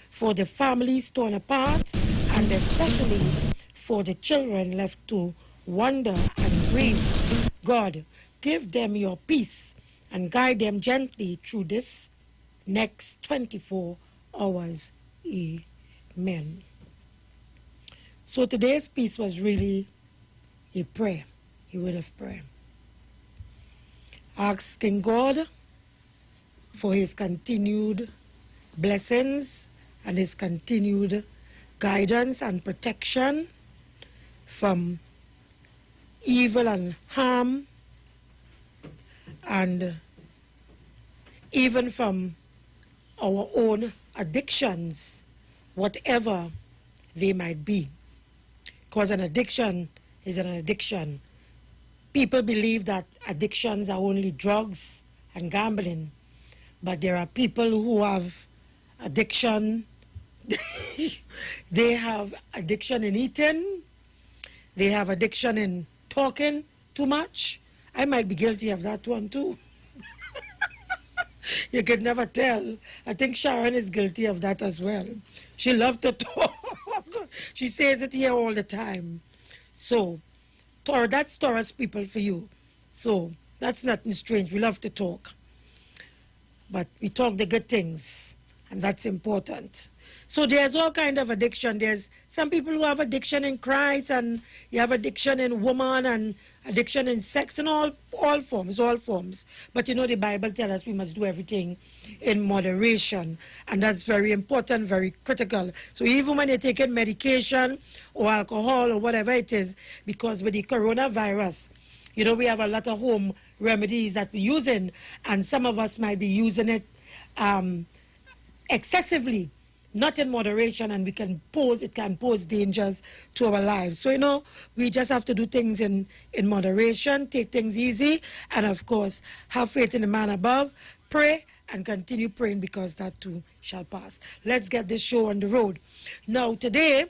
for the families torn apart, and especially for the children left to wonder and grieve. God, give them your peace and guide them gently through this next 24 hours. Amen. So today's piece was really a prayer, a word of prayer. Asking God for his continued blessings and his continued guidance and protection from evil and harm, and even from our own addictions, whatever they might be. Because an addiction is an addiction. People believe that addictions are only drugs and gambling, but there are people who have addiction. They have addiction in eating. They have addiction in talking too much. I might be guilty of that one too. You could never tell. I think Sharon is guilty of that as well. She loves to talk. She says it here all the time. So, that's Taurus people for you. So, that's nothing strange. We love to talk. But we talk the good things, and that's important. So there's all kind of addiction. There's some people who have addiction in Christ, and you have addiction in woman, and addiction in sex, and all forms. But you know, the Bible tells us we must do everything in moderation, and that's very important, very critical. So even when you're taking medication or alcohol or whatever it is, because with the coronavirus, you know, we have a lot of home remedies that we're using, and some of us might be using it excessively, not in moderation, and it can pose dangers to our lives. So, you know, we just have to do things in moderation, take things easy, and of course, have faith in the man above, pray, and continue praying, because that too shall pass. Let's get this show on the road. Now, today,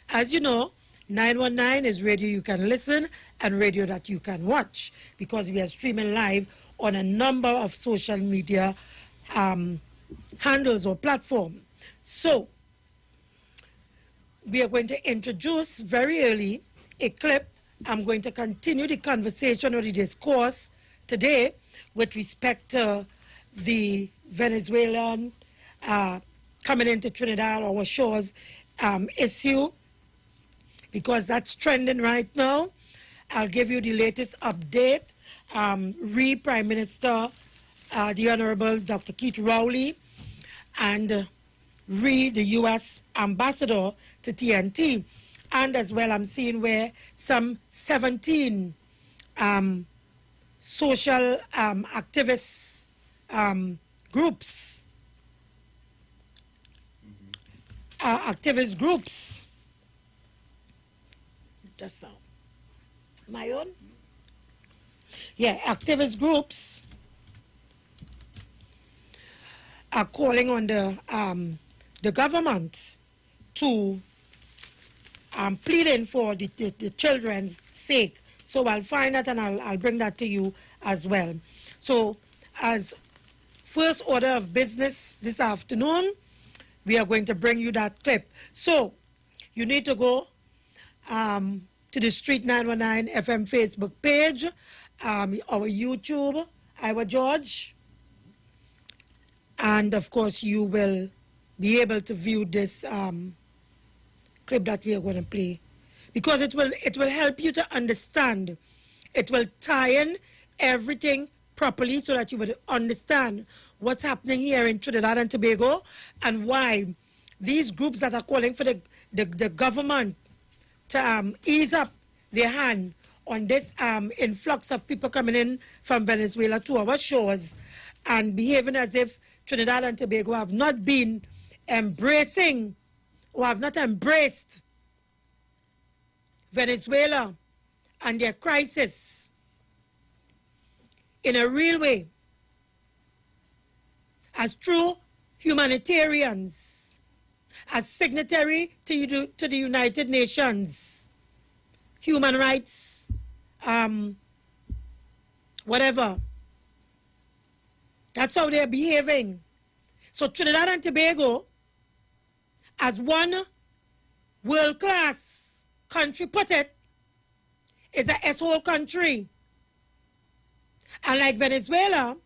as you know, 919 is radio you can listen and radio that you can watch, because we are streaming live on a number of social media handles or platform. So we are going to introduce very early a clip. I'm going to continue the conversation or the discourse today with respect to the Venezuelan coming into Trinidad, our shores issue, because that's trending right now. I'll give you the latest update. Prime Minister, the Honorable Dr. Keith Rowley, and the U.S. Ambassador to TNT. And as well, I'm seeing where some 17 social activist groups, just now, my own? Yeah, activist groups are calling on the government to pleading for the children's sake. So I'll find that and I'll bring that to you as well. So as first order of business this afternoon, we are going to bring you that clip. So you need to go to the Street 919 FM Facebook page, our YouTube, Iwer George, and of course you will be able to view this clip that we are going to play, because it will help you to understand. It will tie in everything properly so that you will understand what's happening here in Trinidad and Tobago and why these groups that are calling for the government to ease up their hand on this influx of people coming in from Venezuela to our shores and behaving as if Trinidad and Tobago have not been embracing or have not embraced Venezuela and their crisis in a real way as true humanitarians, as signatory to the United Nations, human rights, whatever. That's how they're behaving. So Trinidad and Tobago, as one world-class country put it, is an S-hole country. And like Venezuela,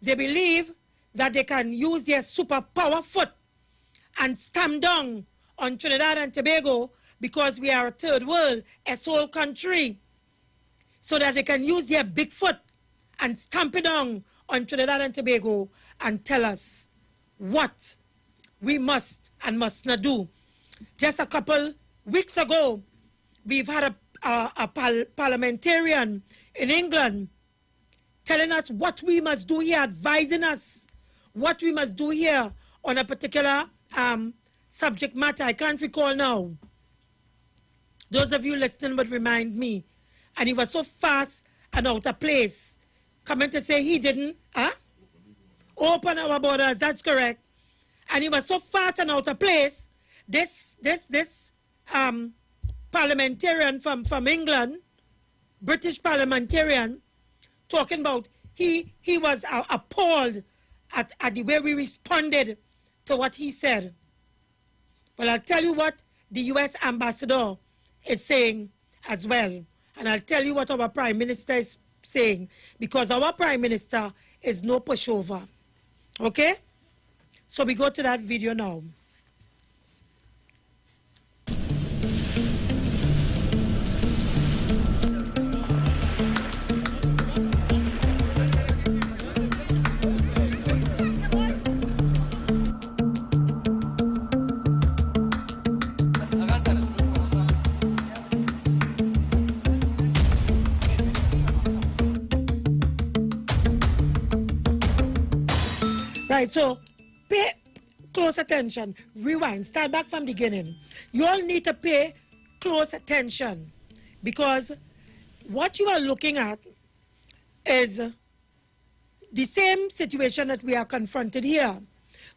they believe that they can use their superpower foot and stamp down on Trinidad and Tobago because we are a third world S-hole country, so that they can use their big foot and stamp it down on Trinidad and Tobago and tell us what we must and must not do. Just a couple weeks ago, we've had a parliamentarian in England telling us what we must do here, advising us what we must do here on a particular subject matter. I can't recall now. Those of you listening would remind me. And he was so fast and out of place, coming to say he didn't open our borders. That's correct. And he was so fast and out of place. This parliamentarian from England, British parliamentarian, talking about he was appalled at the way we responded to what he said. But I'll tell you what the U.S. ambassador is saying as well. And I'll tell you what our Prime Minister is saying, because our Prime Minister is no pushover. Okay? So we go to that video now. Right, so pay close attention. Rewind, start back from the beginning. You all need to pay close attention, because what you are looking at is the same situation that we are confronted here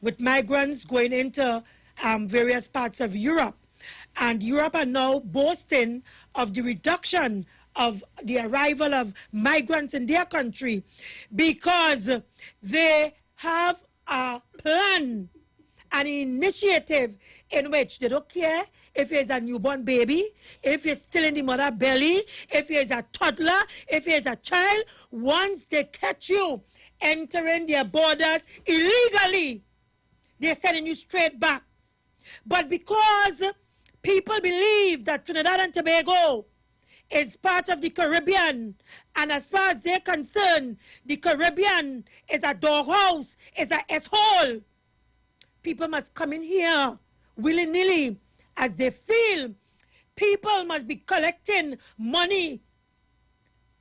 with migrants going into various parts of Europe. And Europe are now boasting of the reduction of the arrival of migrants in their country because they have a plan, an initiative in which they don't care if you're a newborn baby, if you're still in the mother belly, if you're a toddler, if you're a child, once they catch you entering their borders illegally, they're sending you straight back. But because people believe that Trinidad and Tobago is part of the Caribbean, and as far as they're concerned, the Caribbean is a doghouse, is a S-hole, people must come in here willy-nilly as they feel. People must be collecting money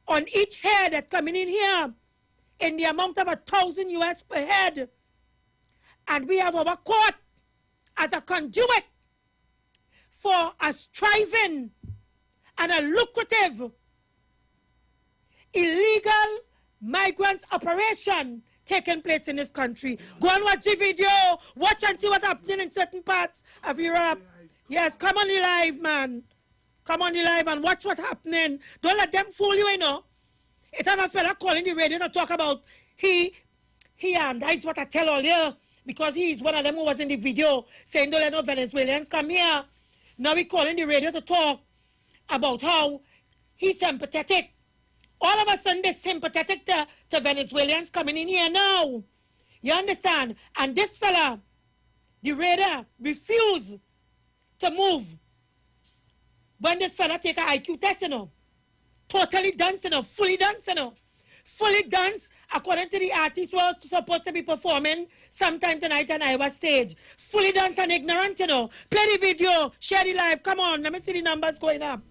on each head that's coming in here in the amount of $1,000 US per head. And we have our court as a conduit for a striving and a lucrative illegal migrants operation taking place in this country. Go and watch the video. Watch and see what's happening in certain parts of Europe. Yes, come on the live, man. Come on the live and watch what's happening. Don't let them fool you, you know. It's have a fella calling the radio to talk about that's what I tell all you, because he's one of them who was in the video saying don't let no Venezuelans come here. Now we calling the radio to talk about how he's sympathetic. All of a sudden they're sympathetic to Venezuelans coming in here now. You understand? And this fella, the radar, refused to move. When this fella take an IQ test, you know, totally done, you know, fully done, you know. Fully done, according to the artist who was supposed to be performing sometime tonight on Iowa stage. Fully done and ignorant, you know. Play the video, share the live. Come on, let me see the numbers going up.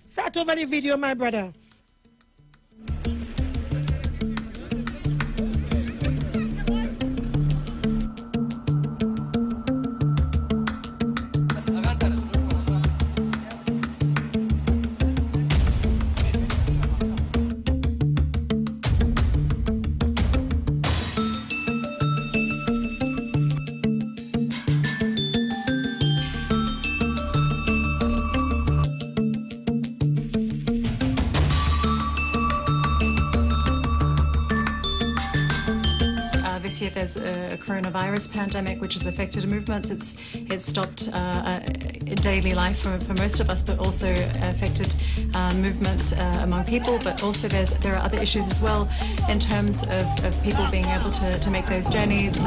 Start over the video, my brother. This year there's a coronavirus pandemic which has affected movements. It's stopped daily life for most of us, but also affected movements among people. But also there are other issues as well in terms of people being able to make those journeys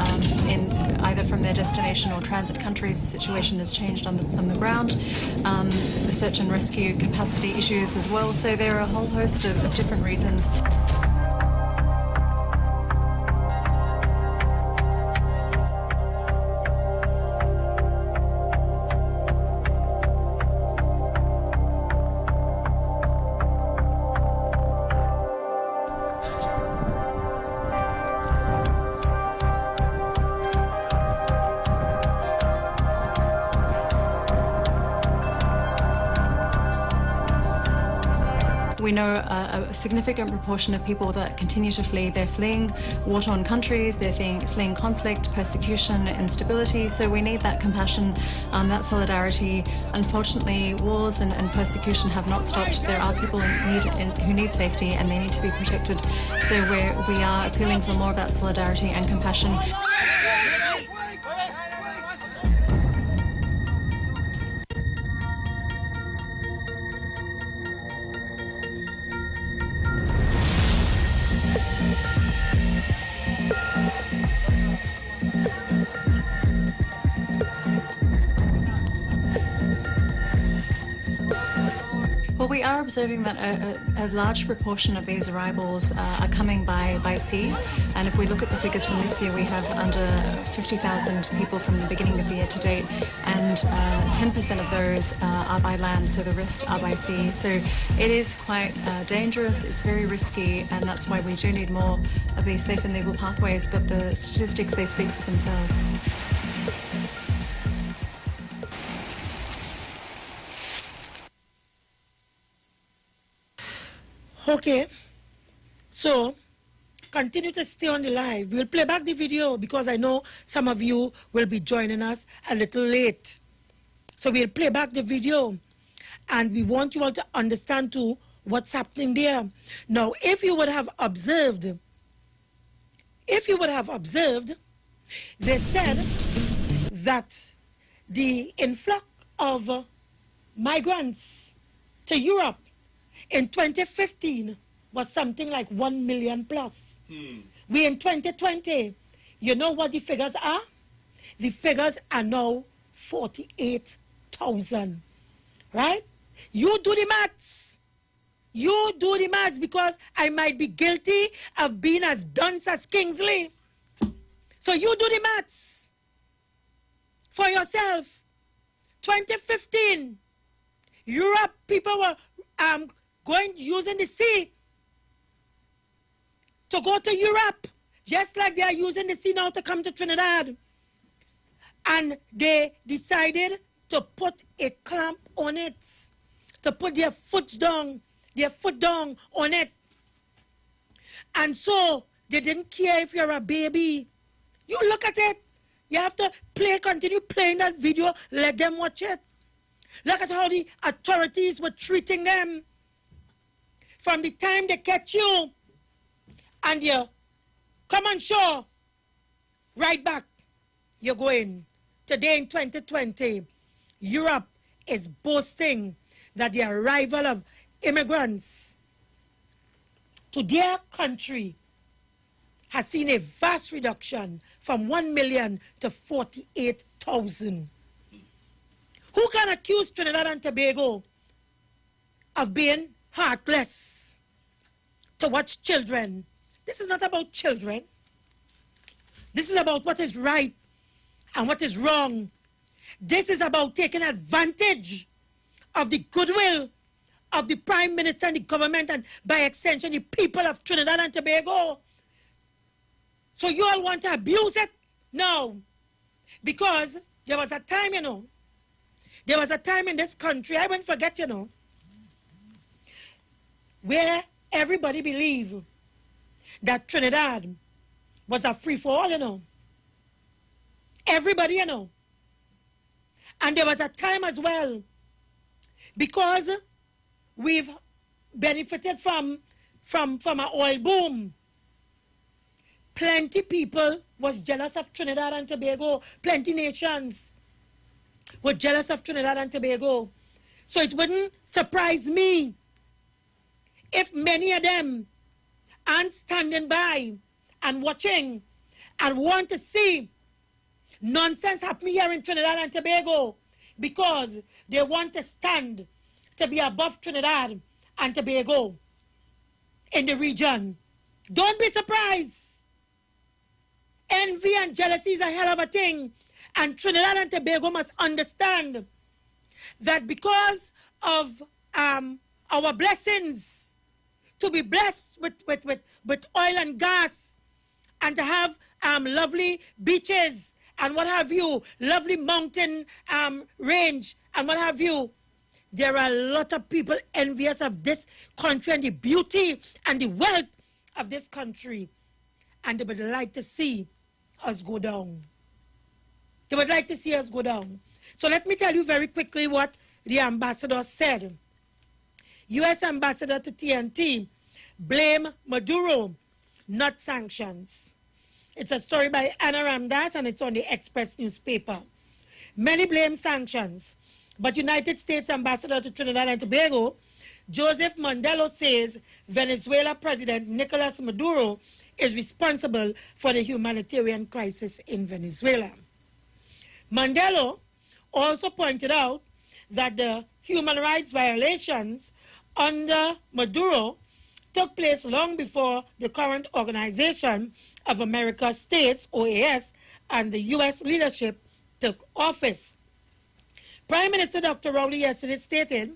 in either from their destination or transit countries. The situation has changed on the ground. The search and rescue capacity issues as well. So there are a whole host of different reasons. We know a significant proportion of people that continue to flee. They're fleeing war-torn countries, they're fleeing conflict, persecution, instability. So we need that compassion, that solidarity. Unfortunately, wars and persecution have not stopped. There are people who need safety and they need to be protected. So we are appealing for more of that solidarity and compassion. Well, we are observing that a large proportion of these arrivals are coming by sea. And if we look at the figures from this year, we have under 50,000 people from the beginning of the year to date, and 10% of those are by land, so the rest are by sea. So it is quite dangerous, it's very risky, and that's why we do need more of these safe and legal pathways, but the statistics, they speak for themselves. Okay, so continue to stay on the live. We'll play back the video because I know some of you will be joining us a little late. So we'll play back the video and we want you all to understand too what's happening there. Now, if you would have observed, they said that the influx of migrants to Europe in 2015 was something like 1 million plus. We in 2020, you know what the figures are? The figures are now 48,000, right? You do the maths. You do the maths, because I might be guilty of being as dunce as Kingsley. So you do the maths for yourself. 2015, Europe, people were using the sea to go to Europe, just like they are using the sea now to come to Trinidad. And they decided to put a clamp on it, to put their foot down on it. And so they didn't care if you're a baby. You look at it. You have to continue playing that video, let them watch it. Look at how the authorities were treating them. From the time they catch you and you come on shore, right back, you're going. Today in 2020, Europe is boasting that the arrival of immigrants to their country has seen a vast reduction from 1 million to 48,000. Who can accuse Trinidad and Tobago of being heartless towards children? This is not about children. This is about what is right and what is wrong. This is about taking advantage of the goodwill of the Prime Minister and the government, and by extension the people of Trinidad and Tobago. So you all want to abuse it? No. Because there was a time, there was a time in this country, I won't forget, where everybody believed that Trinidad was a free-for-all, Everybody, And there was a time as well, because we've benefited from an oil boom. Plenty people was jealous of Trinidad and Tobago. Plenty nations were jealous of Trinidad and Tobago. So it wouldn't surprise me if many of them aren't standing by and watching and want to see nonsense happening here in Trinidad and Tobago, because they want to stand to be above Trinidad and Tobago in the region. Don't be surprised. Envy and jealousy is a hell of a thing. And Trinidad and Tobago must understand that because of our blessings, to be blessed with oil and gas, and to have lovely beaches and what have you, lovely mountain range and what have you, there are a lot of people envious of this country and the beauty and the wealth of this country. And they would like to see us go down. They would like to see us go down. So let me tell you very quickly what the ambassador said. U.S. ambassador to TNT blame Maduro, not sanctions. It's a story by Anna Ramdas and it's on the Express newspaper. Many blame sanctions, but United States ambassador to Trinidad and Tobago, Joseph Mandela, says Venezuela President Nicolas Maduro is responsible for the humanitarian crisis in Venezuela. Mandela also pointed out that the human rights violations under Maduro took place long before the current Organization of American States, OAS, and the U.S. leadership took office. Prime Minister Dr. Rowley yesterday stated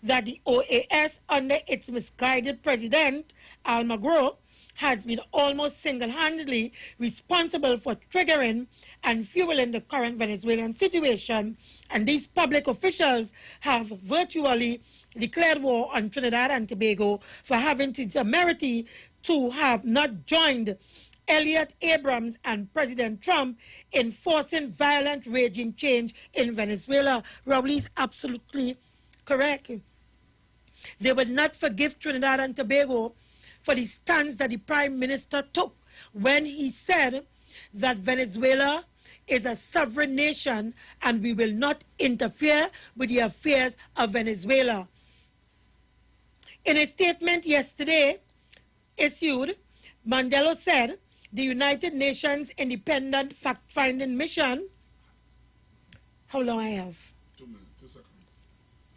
that the OAS, under its misguided president, Almagro, has been almost single-handedly responsible for triggering and fueling the current Venezuelan situation, and these public officials have virtually declared war on Trinidad and Tobago for having the temerity to have not joined Elliot Abrams and President Trump in forcing violent regime change in Venezuela. Rowley is absolutely correct. They will not forgive Trinidad and Tobago for the stance that the Prime Minister took when he said that Venezuela is a sovereign nation and we will not interfere with the affairs of Venezuela. In a statement yesterday issued, Mandela said the United Nations Independent Fact-Finding Mission. How long I have? 2 minutes, 2 seconds.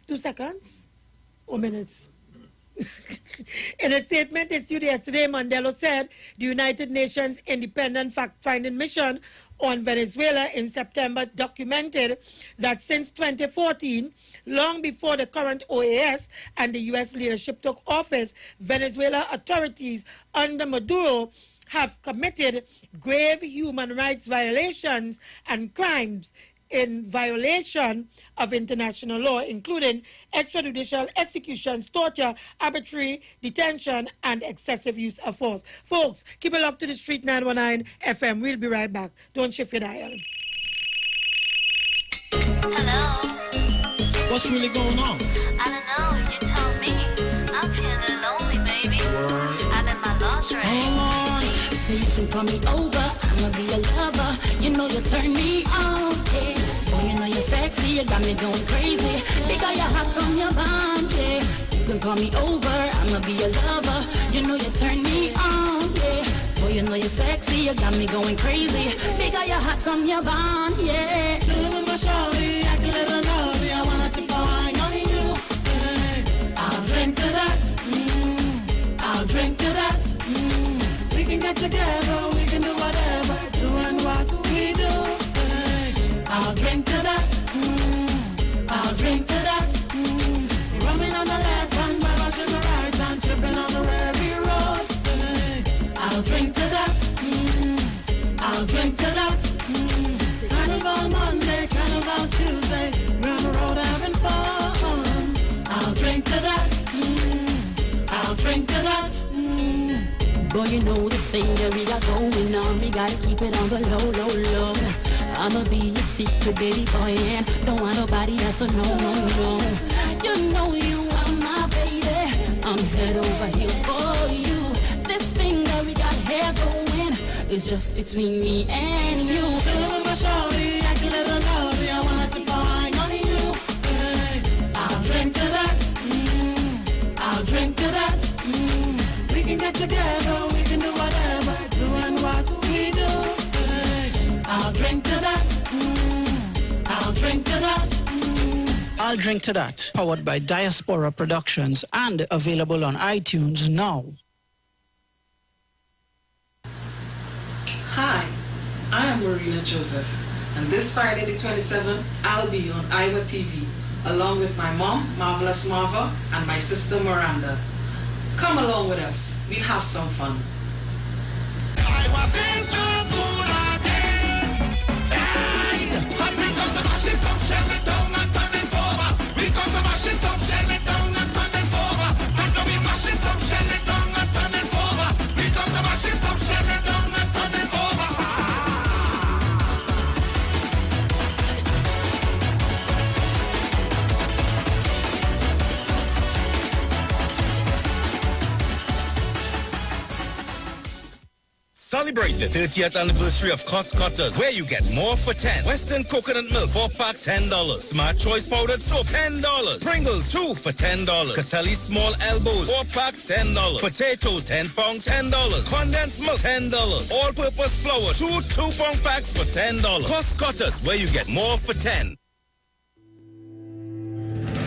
2 seconds? Or minutes? In a statement issued yesterday, Mandela said the United Nations Independent Fact-Finding Mission on Venezuela in September documented that since 2014, long before the current OAS and the U.S. leadership took office, Venezuela authorities under Maduro have committed grave human rights violations and crimes in violation of international law, including extrajudicial executions, torture, arbitrary detention, and excessive use of force. Folks, keep it locked to the Street 919 FM. We'll be right back. Don't shift your dial. Hello. What's really going on? I don't know. You told me. I'm feeling lonely, baby. I'm in my lingerie. Hold on. So you can call me over. I'ma be a lover. You know you turn me on. Yeah. Boy, you know you're sexy. You got me going crazy. Because you're hot from your bond. Yeah. You can call me over. I'ma be a lover. You know you turn me on. Yeah. Boy, you know you're sexy. You got me going crazy. Because you're hot from your bond. Yeah. Chillin' with my shorty, I can let her know. I wanna keep flying on you. Hey. I'll drink to that. I'll drink to that. We can get together, we can do whatever, doing what we do. Hey. I'll drink to that. I'll drink to that. Rumming on the left hand, babash on the right hand, tripping on the Rary road. Hey. I'll drink to that. I'll drink to that. Carnival Monday, Carnival Tuesday, we're on the road having fun. I'll drink to that. I'll drink to that. Boy, you know this thing that we got going on. We gotta keep it on the low, low, low. I'ma be your secret baby boy, and don't want nobody else, so no, no, no. You know you are my baby. I'm head over heels for you. This thing that we got here going is just between me and you. Chillin' with my shorty, I can let her know. I wanna keep flying on you. Hey. I'll drink to that. I'll drink to that. We can get together, we can do whatever, doing what we do. Hey. I'll drink to that. I'll drink to that. I'll Drink to That, powered by Diaspora Productions and available on iTunes now. Hi, I am Marina Joseph, and this Friday the 27th, I'll be on Iwer TV, along with my mom, Marvelous Marva, and my sister Miranda. Come along with us, we'll have some fun. Celebrate the 30th anniversary of Cost Cutters, where you get more for 10. Western coconut milk, 4 packs, $10. Smart Choice powdered soap, $10. Pringles, 2 for $10. Catelli small elbows, 4 packs, $10. Potatoes, 10 pounds, $10. Condensed milk, $10. All-purpose flour, 2 2-pound packs for $10. Cost Cutters, where you get more for 10.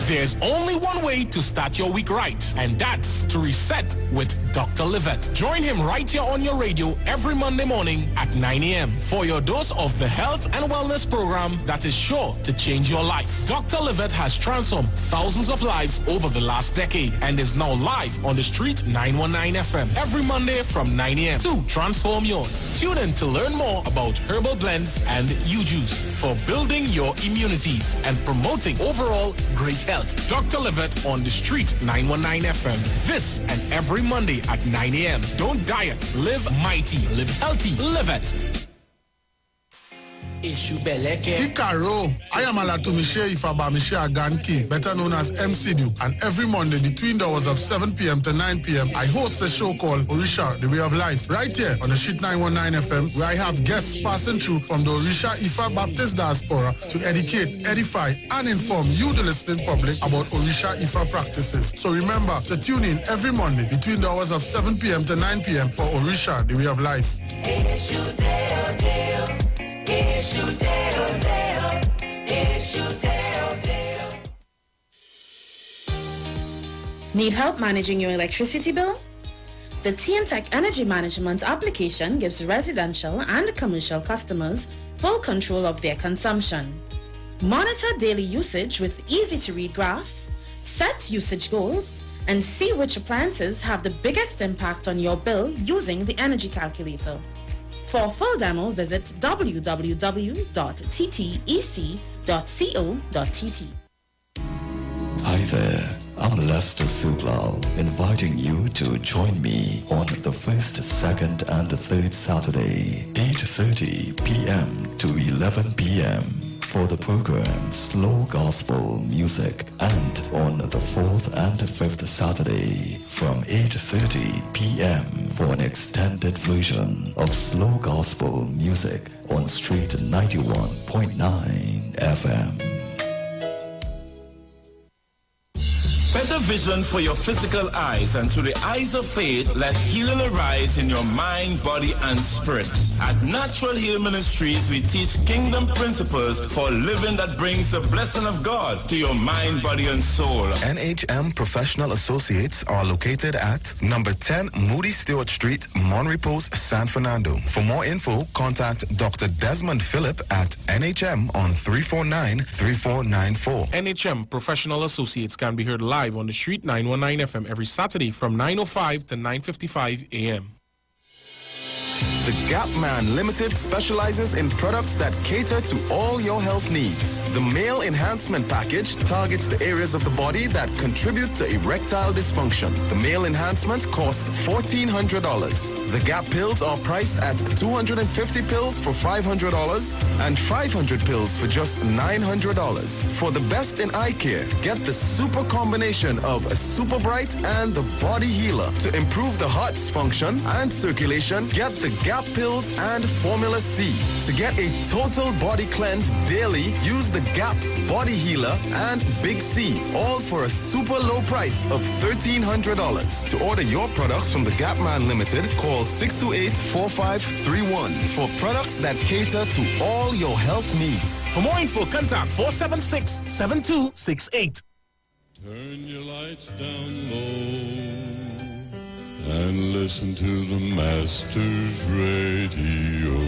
There's only one way to start your week right, and that's to reset with Dr. Livette. Join him right here on your radio every Monday morning at 9 a.m. for your dose of the health and wellness program that is sure to change your life. Dr. Livette has transformed thousands of lives over the last decade and is now live on the Street 919 FM every Monday from 9 a.m. to transform yours. Tune in to learn more about herbal blends and U-Juice for building your immunities and promoting overall great health. Dr. Livette on the Street 919 FM. This and every Monday at 9 a.m. Don't diet. Live mighty. Live healthy. Live it. Kikaro, I am Alatumishe Ifabamishe Aganki, better known as MC Duke, and every Monday between the hours of 7 p.m. to 9 p.m. I host a show called Orisha, The Way of Life, right here on the Sheet 919 FM, where I have guests passing through from the Orisha Ifa Baptist Diaspora to educate, edify, and inform you, the listening public, about Orisha Ifa practices. So remember to tune in every Monday between the hours of 7 p.m. to 9 p.m. for Orisha, The Way of Life. Need help managing your electricity bill? The TNTech Energy Management application gives residential and commercial customers full control of their consumption. Monitor daily usage with easy-to-read graphs, set usage goals, and see which appliances have the biggest impact on your bill using the energy calculator. For a full demo, visit www.ttec.co.tt. Hi there, I'm Lester Sublal, inviting you to join me on the first, second, and third Saturday, 8:30 p.m. to 11 p.m. for the program Slow Gospel Music, and on the fourth and fifth Saturday from 8:30 p.m. for an extended version of Slow Gospel Music on Street 91.9 FM. Better vision for your physical eyes, and through the eyes of faith, let healing arise in your mind, body, and spirit. At Natural Heal Ministries, we teach kingdom principles for living that brings the blessing of God to your mind, body, and soul. NHM Professional Associates are located at number 10 Moody Stewart Street, Monrepos, San Fernando. For more info, contact Dr. Desmond Phillip at NHM on 349-3494. NHM Professional Associates can be heard live on the Street 919 FM every Saturday from 9:05 to 9:55 a.m. The Gap Man Limited specializes in products that cater to all your health needs. The Male Enhancement Package targets the areas of the body that contribute to erectile dysfunction. The Male Enhancement costs $1,400. The Gap pills are priced at 250 pills for $500 and 500 pills for just $900. For the best in eye care, get the super combination of a Super Bright and the Body Healer. To improve the heart's function and circulation, get the Gap pills and Formula C. To get a total body cleanse daily, use the Gap Body Healer and Big C, all for a super low price of $1,300. To order your products from the Gap Man Limited, call 628-4531 for products that cater to all your health needs. For more info, contact 476-7268. Turn your lights down low and listen to the Master's Radio.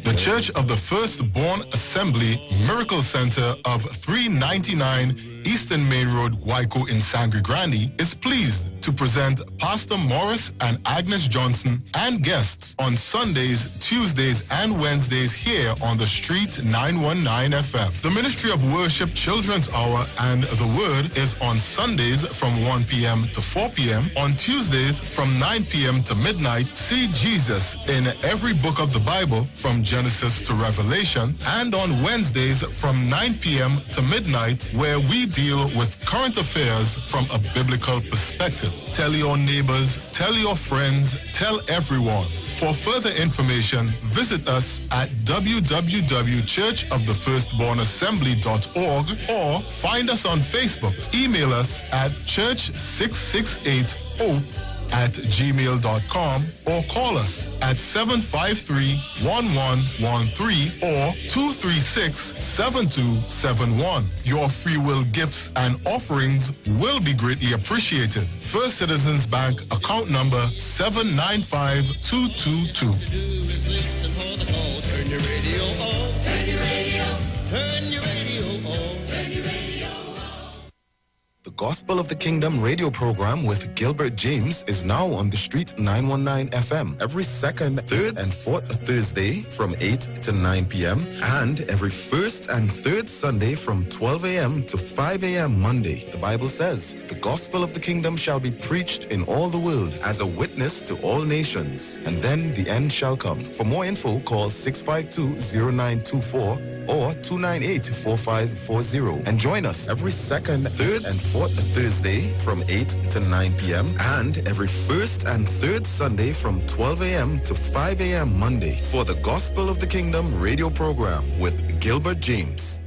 The Church of the Firstborn Assembly Miracle Center of 399 Eastern Main Road, Guayco in Sangre Grande is pleased to present Pastor Morris and Agnes Johnson and guests on Sundays, Tuesdays, and Wednesdays here on the Street 919 FM. The Ministry of Worship Children's Hour and the Word is on Sundays from 1 p.m. to 4 p.m. On Tuesdays from 9 p.m. to midnight, see Jesus in every book of the Bible from Genesis to Revelation. And on Wednesdays from 9 p.m. to midnight, where we deal with current affairs from a biblical perspective. Tell your neighbors, tell your friends, tell everyone. For further information, visit us at www.churchofthefirstbornassembly.org or find us on Facebook. Email us at church668hope@gmail.com or call us at 753-1113 or 236-7271. Your free will gifts and offerings will be greatly appreciated. First Citizens Bank account number 795222. Turn your radio on. Turn your radio. Turn your radio on. Turn your radio on. The Gospel of the Kingdom radio program with Gilbert James is now on the Street 919 FM every second, third, and fourth Thursday from 8 to 9 p.m. and every first and third Sunday from 12 a.m. to 5 a.m. Monday. The Bible says, the gospel of the kingdom shall be preached in all the world as a witness to all nations, and then the end shall come. For more info, call 652-0924 or 298-4540 and join us every second, third, and fourth Thursday from 8 to 9 p.m. and every first and third Sunday from 12 a.m. to 5 a.m. Monday for the Gospel of the Kingdom radio program with Gilbert James.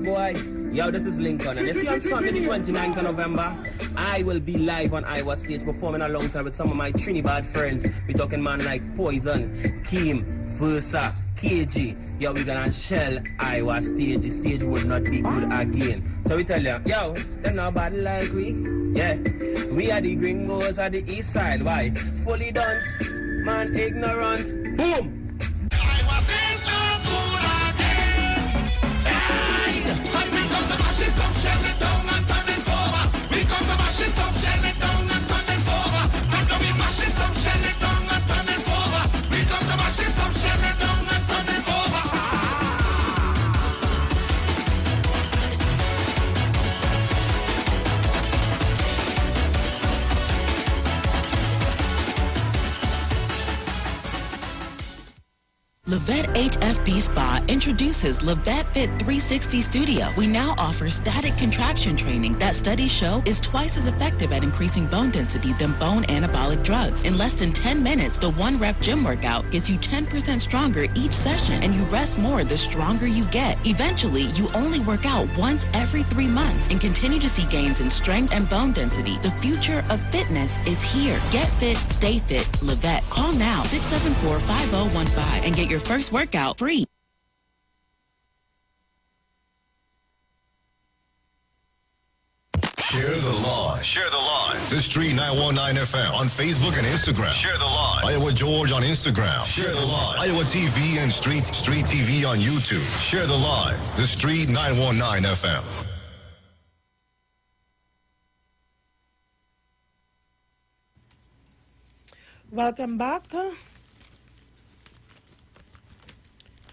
Boy, yo, this is Lincoln, and you see on Sunday the 29th of November, I will be live on Iwer stage performing alongside with some of my Trinidad friends. We talking man like Poison, Keem, Versa, KG. Yo, we gonna shell Iwer stage. The stage would not be good again. So we tell you, yo, they're not bad like we. Yeah, we are the gringos at the east side. Why? Fully dance, man ignorant. Boom! Levette HFB Spa introduces Levette Fit 360 Studio. We now offer static contraction training that studies show is twice as effective at increasing bone density than bone anabolic drugs. In less than 10 minutes, the 1-rep gym workout gets you 10% stronger each session, and you rest more the stronger you get. Eventually, you only work out once every 3 months and continue to see gains in strength and bone density. The future of fitness is here. Get fit, stay fit. Levette. Call now 674-5015 and get your first workout free. Share the live. Share the live. The Street 919 FM on Facebook and Instagram. Share the live. Iowa George on Instagram. Share the live. Iowa TV and Street TV on YouTube. Share the live. The Street 919 FM. Welcome back.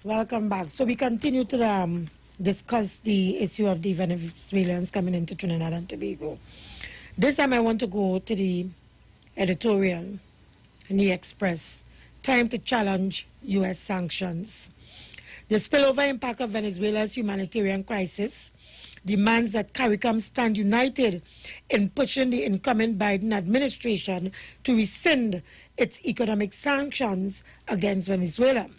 Welcome back. So we continue to discuss the issue of the Venezuelans coming into Trinidad and Tobago. This time I want to go to the editorial in the Express. Time to challenge U.S. sanctions. The spillover impact of Venezuela's humanitarian crisis demands that CARICOM stand united in pushing the incoming Biden administration to rescind its economic sanctions against Venezuela.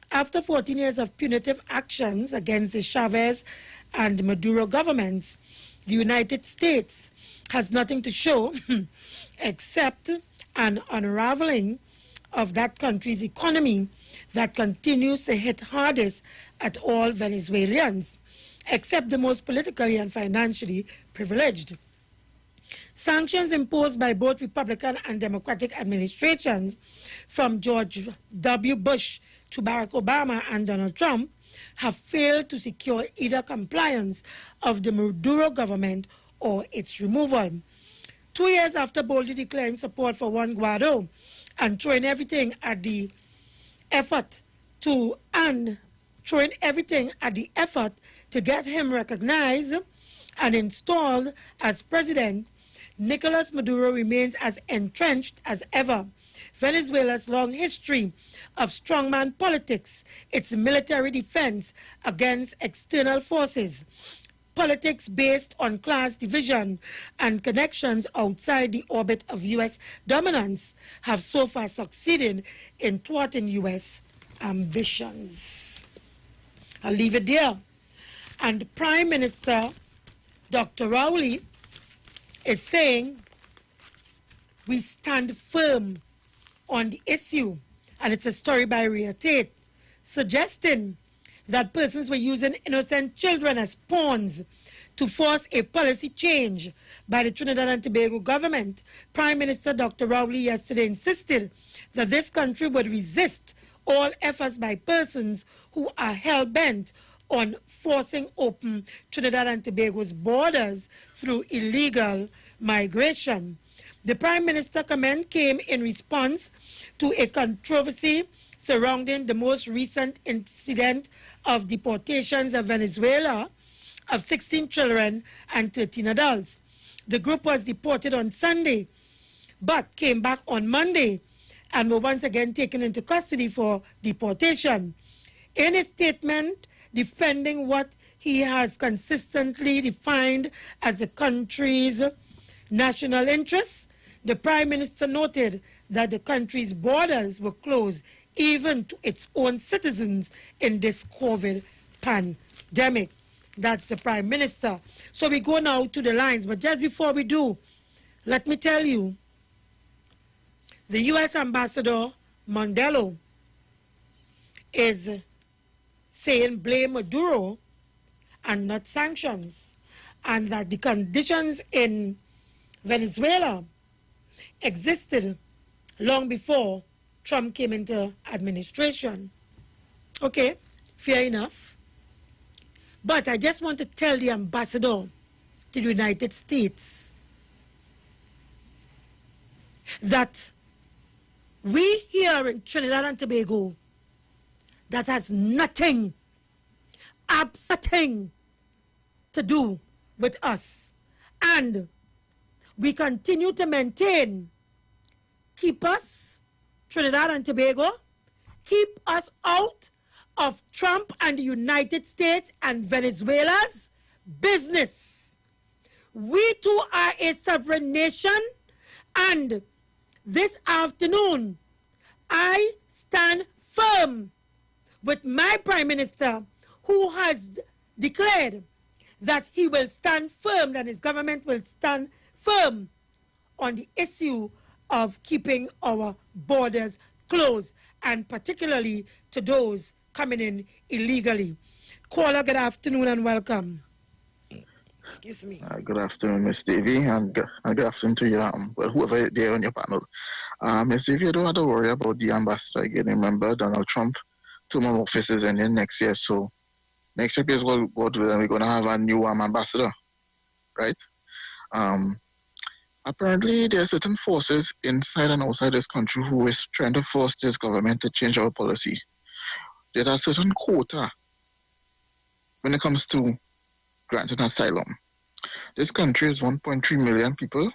After 14 years of punitive actions against the Chavez and Maduro governments, the United States has nothing to show except an unraveling of that country's economy that continues to hit hardest at all Venezuelans, except the most politically and financially privileged. Sanctions imposed by both Republican and Democratic administrations, from George W. Bush to Barack Obama and Donald Trump, have failed to secure either compliance of the Maduro government or its removal. 2 years after boldly declaring support for Juan Guaido and throwing everything at the effort to get him recognized and installed as president, Nicolas Maduro remains as entrenched as ever. Venezuela's long history of strongman politics, its military defense against external forces, politics based on class division, and connections outside the orbit of U.S. dominance have so far succeeded in thwarting U.S. ambitions. I'll leave it there. And Prime Minister Dr. Rowley is saying we stand firm on the issue, and it's a story by Rhea Tate, suggesting that persons were using innocent children as pawns to force a policy change by the Trinidad and Tobago government. Prime Minister Dr. Rowley yesterday insisted that this country would resist all efforts by persons who are hell-bent on forcing open Trinidad and Tobago's borders through illegal migration. The Prime Minister comment came in response to a controversy surrounding the most recent incident of deportations of Venezuela of 16 children and 13 adults. The group was deported on Sunday, but came back on Monday and were once again taken into custody for deportation. In a statement defending what he has consistently defined as the country's national interests, the Prime Minister noted that the country's borders were closed even to its own citizens in this COVID pandemic. That's the Prime Minister. So we go now to the lines, but just before we do, let me tell you, the U.S. Ambassador Mondelo is saying blame Maduro and not sanctions, and that the conditions in Venezuela existed long before Trump came into administration. Okay, fair enough. But I just want to tell the ambassador to the United States that we here in Trinidad and Tobago, that has nothing, absolutely to do with us. And we continue to maintain, keep us, Trinidad and Tobago, keep us out of Trump and the United States and Venezuela's business. We too are a sovereign nation, and this afternoon I stand firm with my Prime Minister, who has declared that he will stand firm, that his government will stand firm on the issue of keeping our borders closed, and particularly to those coming in illegally. Caller, good afternoon and welcome. Excuse me. Good afternoon, Ms. Davy, and good afternoon to you, whoever there on your panel. Ms. Davy, you don't have to worry about the ambassador again. Remember, Donald Trump, 2 more offices and then next year. So next year, is God willing, we're going to have a new ambassador, right? Apparently, there are certain forces inside and outside this country who is trying to force this government to change our policy. There are certain quota when it comes to granting asylum. This country is 1.3 million people.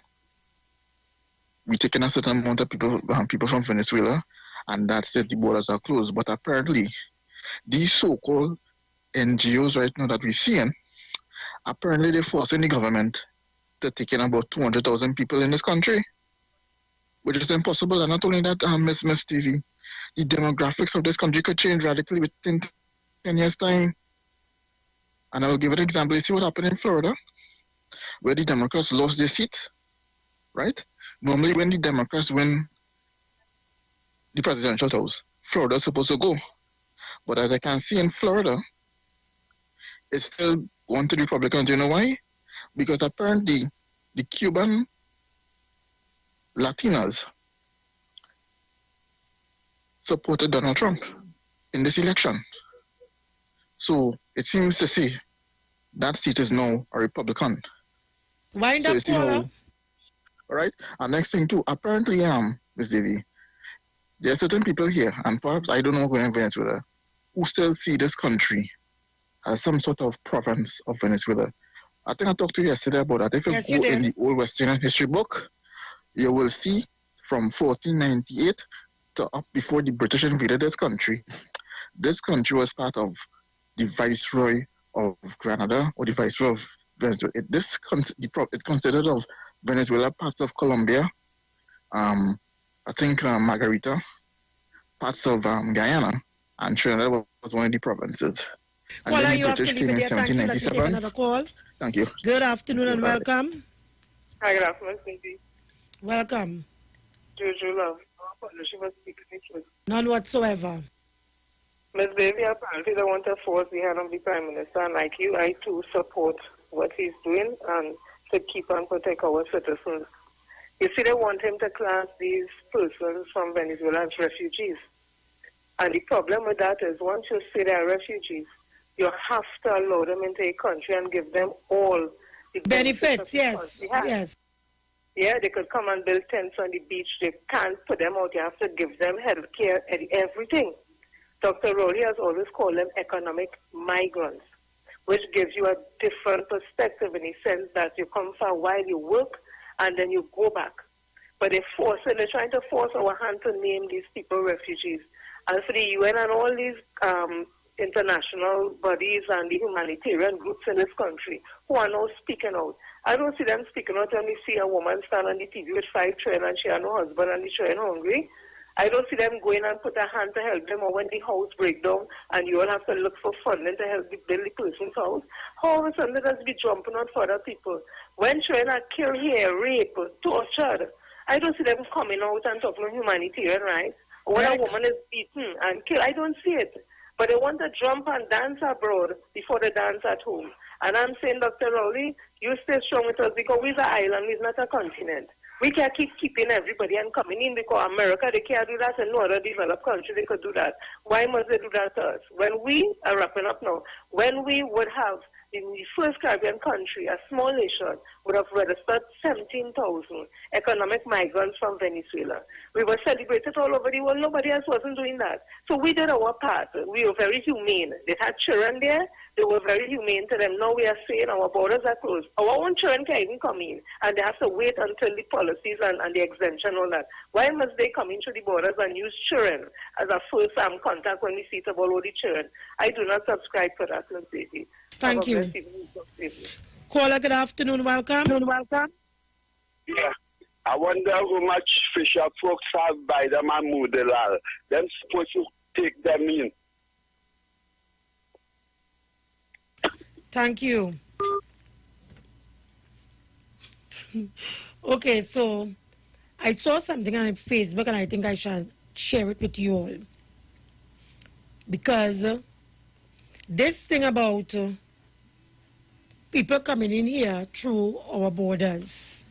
We're taking a certain amount of people from Venezuela, and that's it, the borders are closed. But apparently, these so-called NGOs right now that we're seeing, apparently they're forcing the government to take in about 200,000 people in this country, which is impossible. And not only that, Ms. TV, the demographics of this country could change radically within 10 years' time. And I will give an example. You see what happened in Florida, where the Democrats lost their seat, right? Normally when the Democrats win the presidential house, Florida is supposed to go. But as I can see in Florida, it's still going to the Republicans. Do you know why? Because apparently the Cuban Latinas supported Donald Trump in this election. So it seems to say that seat is now a Republican. Wind up, caller. All right. And next thing too, apparently, Ms. Davy, there are certain people here, and perhaps I don't know who in Venezuela, who still see this country as some sort of province of Venezuela. I think I talked to you yesterday about that. If you go in the old Western history book, you will see from 1498 to up before the British invaded this country. This country was part of the Viceroy of Granada or the Viceroy of Venezuela. It consisted of Venezuela, parts of Colombia, I think Margarita, parts of Guyana, and Trinidad was one of the provinces. And Caller, then you the have to British leave came it in there. Thank you. Let me take 1797. another call. Thank you. Good afternoon and welcome. Hi, good afternoon, Cindy. Welcome. Jojo Love. She was speaking the truth. None whatsoever. Ms. Baby, apparently they want to force the hand of the Prime Minister, and like you, I too support what he's doing and to keep and protect our citizens. You see, they want him to class these persons from Venezuela as refugees. And the problem with that is once you say they're refugees, you have to allow them into a country and give them all the benefits. of Yes, the country. yes. Yeah, they could come and build tents on the beach. They can't put them out. You have to give them health care and everything. Dr. Rowley has always called them economic migrants, which gives you a different perspective in the sense that you come for a while, you work, and then you go back. But they're trying to force our hand to name these people refugees. And for the UN and all these international bodies and the humanitarian groups in this country who are now speaking out, I don't see them speaking out when we see a woman stand on the TV with 5 children and she has no husband and the children hungry. I don't see them going and put a hand to help them, or when the house breaks down and you all have to look for funding to help build the person's house. How of a sudden does be jumping out for other people? When children are killed here, raped, tortured, I don't see them coming out and talking about humanitarian rights. When a woman is beaten and killed, I don't see it. But they want to jump and dance abroad before they dance at home. And I'm saying, Dr. Rowley, you stay strong with us because we're an island, we're not a continent. We can't keep keeping everybody and coming in because America, they can't do that, and no other developed country, they could do that. Why must they do that to us? When we are wrapping up now, when we would have in the first Caribbean country, a small nation, would have registered 17,000 economic migrants from Venezuela. We were celebrated all over the world. Nobody else wasn't doing that. So we did our part. We were very humane. They had children there. They were very humane to them. Now we are saying our borders are closed. Our own children can't even come in, and they have to wait until the policies and the exemption and all that. Why must they come into the borders and use children as a first contact when we see about all the children? I do not subscribe for that, Ms. Baby. Thank you. Caller, good afternoon. Welcome. Welcome. Yeah. I wonder how much Fisher folks have by them and Moodalal. Them supposed to take them in. Thank you. Okay, so I saw something on Facebook and I think I shall share it with you all. Because this thing about people coming in here through our borders,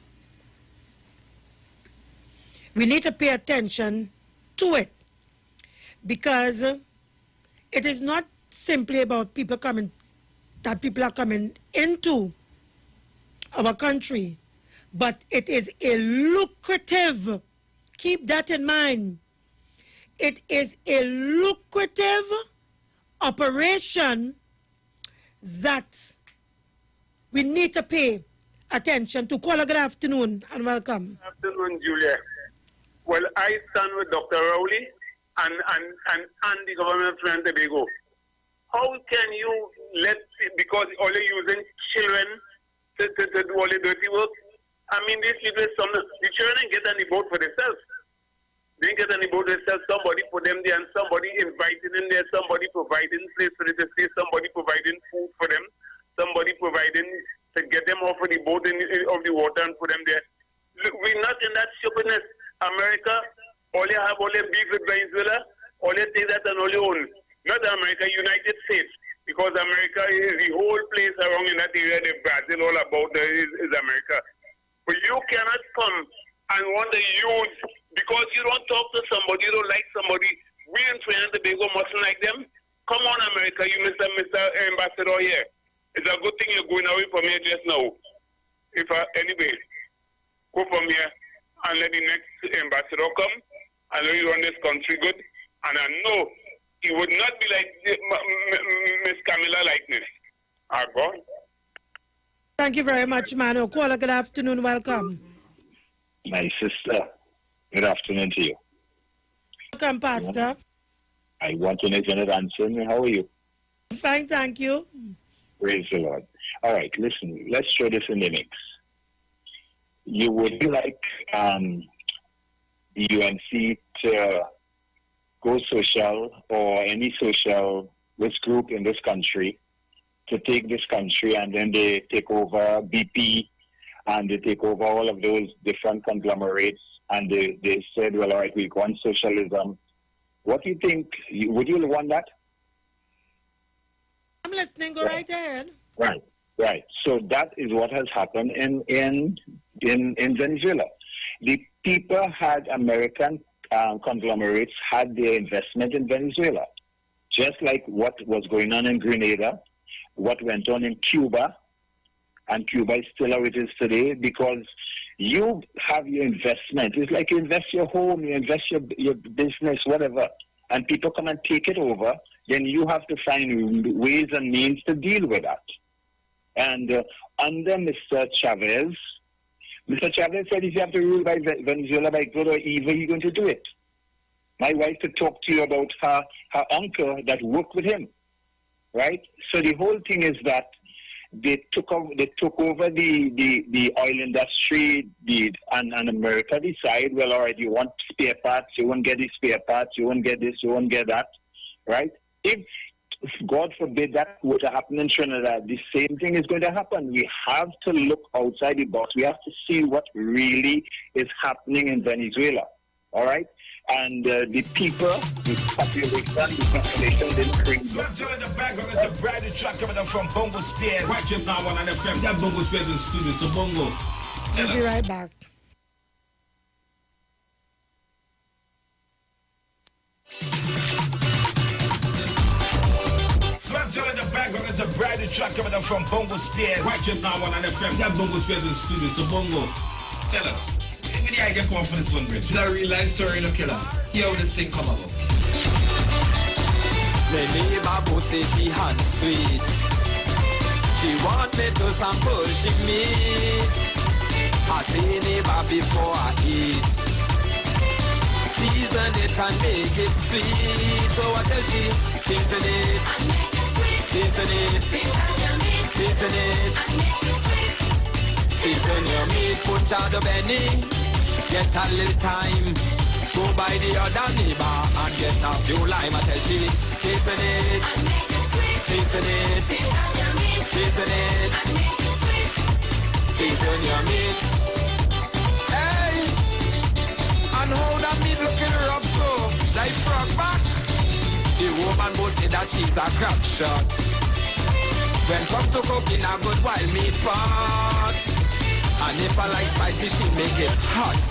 we need to pay attention to it. Because it is not simply about people are coming into our country, but it is a lucrative, keep that in mind, it is a lucrative operation that we need to pay attention to. Caller, good afternoon and welcome. Good afternoon, Julia. Well, I stand with Dr. Rowley and the government of Tobago. How can you let, because only using children to do all the dirty work? I mean, these people, the children didn't get any boat for themselves. They didn't get any boat for themselves. Somebody put them there and somebody invited in there, somebody providing place for them to stay, somebody providing food for them, somebody providing to get them off of the boat of the water and put them there. Look, we're not in that stupidness. America, all you have, all you beef with Venezuela, all you take that and all you own. Not America, United States, because America is the whole place around in that area, the Brazil, all about there is America. But you cannot come and want to use, because you don't talk to somebody, you don't like somebody, we in Trinidad and Tobago mustn't like them. Come on, America, you Mr. Ambassador here. It's a good thing you're going away from here just now. Anyway, go from here and let the next ambassador come. I know you run this country good, and I know it would not be like Miss Camilla like this. God. Thank you very much, Mano. Caller, good afternoon. Welcome. My sister, good afternoon to you. Welcome, Pastor. I want to know if you're not answering me. How are you? Fine, thank you. Praise the Lord. All right, listen, let's throw this in the mix. You would like the UNC to go social, or any socialist group in this country, to take this country, and then they take over BP and they take over all of those different conglomerates, and they said, well, all right, we want socialism. What do you think? Would you want that? I'm listening. Go right ahead. Right. So that is what has happened in Venezuela. The people had American conglomerates had their investment in Venezuela. Just like what was going on in Grenada, what went on in Cuba, and Cuba is still how it is today, because you have your investment. It's like you invest your home, you invest your business, whatever, and people come and take it over, then you have to find ways and means to deal with that. And under Mr. Chavez said if you have to rule by Venezuela by good or evil, you're going to do it. My wife could talk to you about her uncle that worked with him, right? So the whole thing is that they took over the oil industry, and America decided, well, all right, you want spare parts, you won't get these spare parts, you won't get this, you won't get that, right? If God forbid that were to happen in Trinidad, the same thing is going to happen. We have to look outside the box. We have to see what really is happening in Venezuela, all right? And the people, the population didn't bring them. In the background is a brand new track coming up from Bongo Stairs. Right just now on FM. That Bongo Stairs in the studio, so Bongo. We'll be right back. In the background is a brand new track coming up from Bongo Stairs. Right just now on FM. That Bongo Stairs in the studio, so Bongo. Tell us. Give me the idea come on for this one, Rich. It's a real life story, no killer. Hear how this thing come about. My neighbor boss say she hand sweet. She want me to sample she meat. I say neighbor before I eat. Season it and make it sweet. So what does she? Season it. Season it. Season it. Season your meat, put out the penny. Get a little time. Go by the other neighbor and get a few lime. I tell she, season it. Season it. Season it. Season your meat. Hey! And how that meat looking rough so, like frog back. The woman both say that she's a crap shot. When come to cooking a good wild meat pot. And if I like spicy, she make it hot.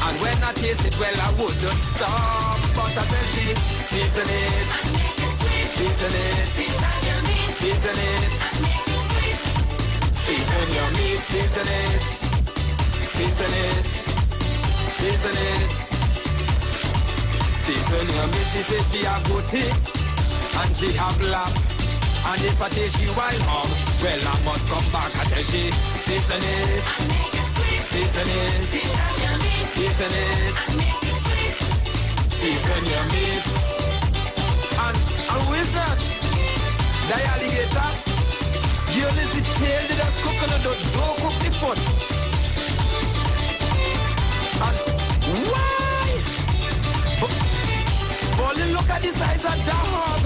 And when I taste it, well, I wouldn't stop. But I tell she, season it. Season it. Season it. Season your meat, season it. Season it. Season it. Season your meat, she says she have goatee. And she have lap. And if I taste you wild hog, well, I must come back and tell she, season it. Season it. Season it. Season your meat. And who is that? The alligator? You only see tail, they just cook on the don't cook the foot. And why? But look at the size of the hog.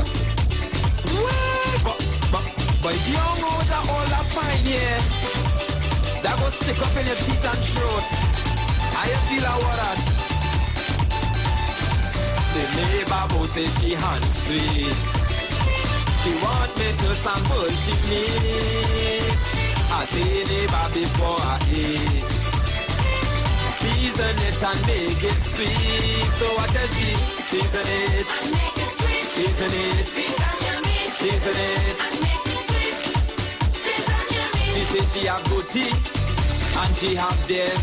Why? But young out are all that fine, yeah. That go stick up in your teeth and throat. How you feel about that? The neighbor boss say she hand sweet. She want me to sample she meat. I say neighbor before I eat. Season it and make it sweet. So I tell she, season it. Season it. Season it. She say she have goatee and she have dead,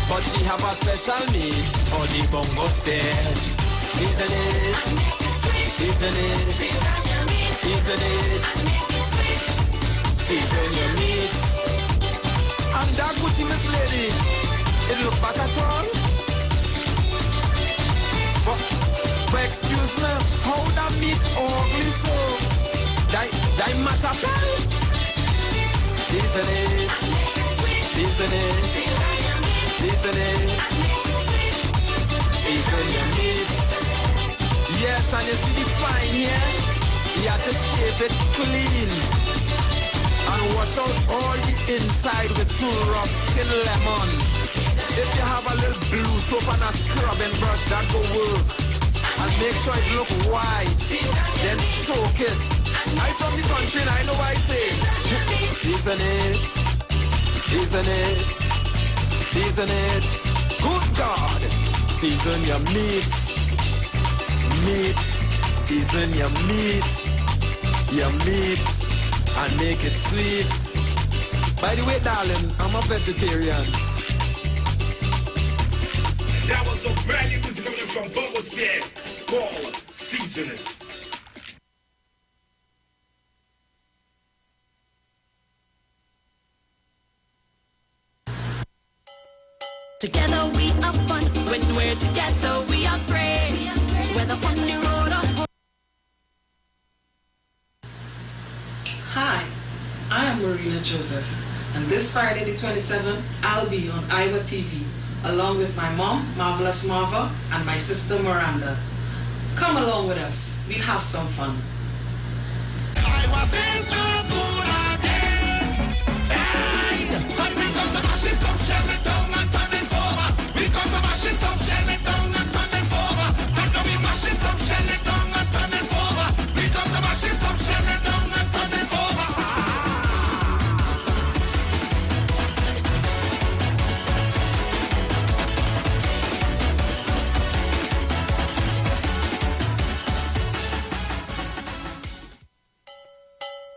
but she have a special meat on the bongo stairs. Season it. Season it. Season it. Season your meat. And that goatee, Miss Lady, it look back at all. But excuse me, how that meat ugly so? Die matter pal. Season it. Season it. Season it. Season your meat. Yes, and you see the fine here. You have to shape it clean and wash out all the inside with 2 rough skin lemon. If you have a little blue soap and a scrubbing brush, that go work. And make sure it look white. Then soak it. I'm from the country and I know what I say. Season it. Season it. Season it. Good God. Season your meat. Meat. Season your meats, and make it sweet. By the way, darling, I'm a vegetarian. That was some brand new music coming from Bubble Spear. Called Seasoning. Together we are fun. When we're together we are great. Whether on the road or home. Hi, I am Marina Joseph, and this Friday the 27th, I'll be on Iwer TV, along with my mom, Marvelous Marva, and my sister Miranda. Come along with us. We'll have some fun.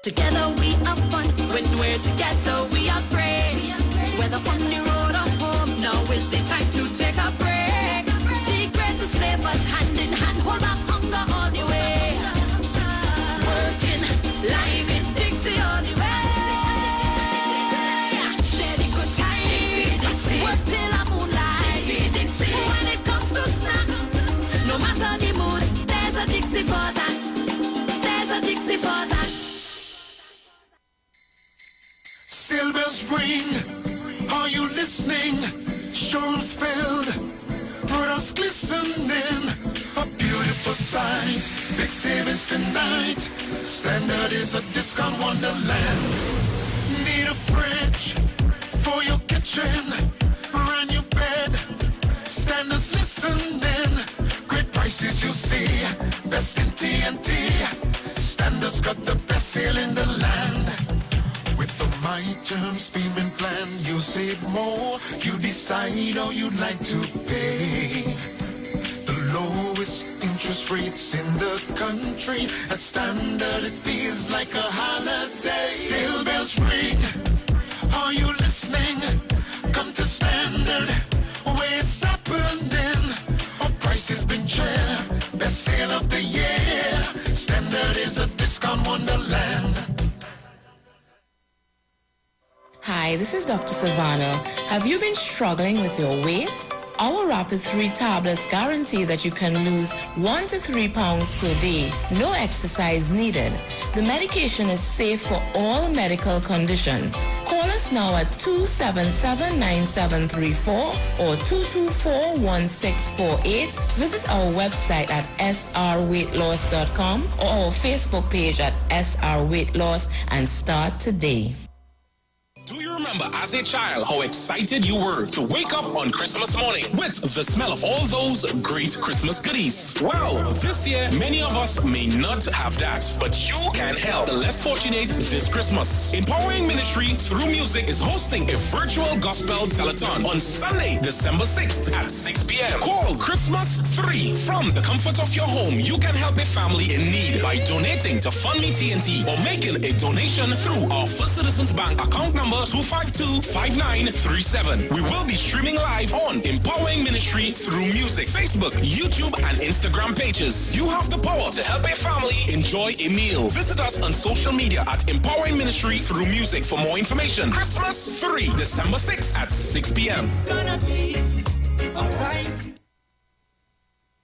Together we are fun. When we're together we are great. Whether on the road or home, now is the time to take a break. The greatest flavors hand in hand, hold back hunger all the way. Working, lime in Dixie all the way. Share the good times, work till the moonlight. When it comes to snack, no matter the mood, there's a Dixie for that. There's a Dixie for that. Silver's ring, are you listening? Showrooms filled, products glistening, a beautiful sight, big savings tonight. Standard is a discount wonderland. Need a fridge for your kitchen, brand new bed. Standards listening, great prices you see, best in TNT. Standards got the best sale in the land. With the My Terms payment plan, you save more. You decide how you'd like to pay. The lowest interest rates in the country. At Standard, it feels like a holiday. Still bells ring. Are you listening? Come to Standard, where it's happening. Our price has been checked. Best sale of the year. Standard is a discount wonderland. Hi, this is Dr. Savannah. Have you been struggling with your weight? Our Rapid 3 tablets guarantee that you can lose 1 to 3 pounds per day. No exercise needed. The medication is safe for all medical conditions. Call us now at 277-9734 or 224-1648. Visit our website at srweightloss.com or our Facebook page at srweightloss and start today. Do you remember as a child how excited you were to wake up on Christmas morning with the smell of all those great Christmas goodies? Well, this year, many of us may not have that, but you can help the less fortunate this Christmas. Empowering Ministry Through Music is hosting a virtual gospel telethon on Sunday, December 6th at 6 p.m. called Christmas 3. From the comfort of your home, you can help a family in need by donating to Fund Me TNT or making a donation through our First Citizens Bank account number 252-5937. We will be streaming live on Empowering Ministry Through Music, Facebook, YouTube, and Instagram pages. You have the power to help a family enjoy a meal. Visit us on social media at Empowering Ministry Through Music for more information. Christmas 3, December 6th at 6 p.m. It's gonna be alright.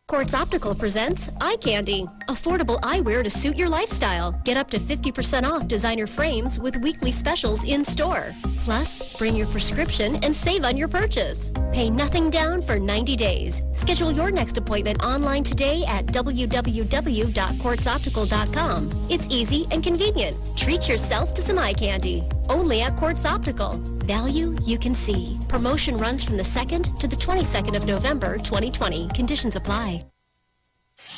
Quartz Optical presents Eye Candy, affordable eyewear to suit your lifestyle. Get up to 50% off designer frames with weekly specials in store. Plus, bring your prescription and save on your purchase. Pay nothing down for 90 days. Schedule your next appointment online today at www.quartzoptical.com. It's easy and convenient. Treat yourself to some eye candy. Only at Quartz Optical. Value you can see. Promotion runs from the 2nd to the 22nd of November 2020. Conditions apply.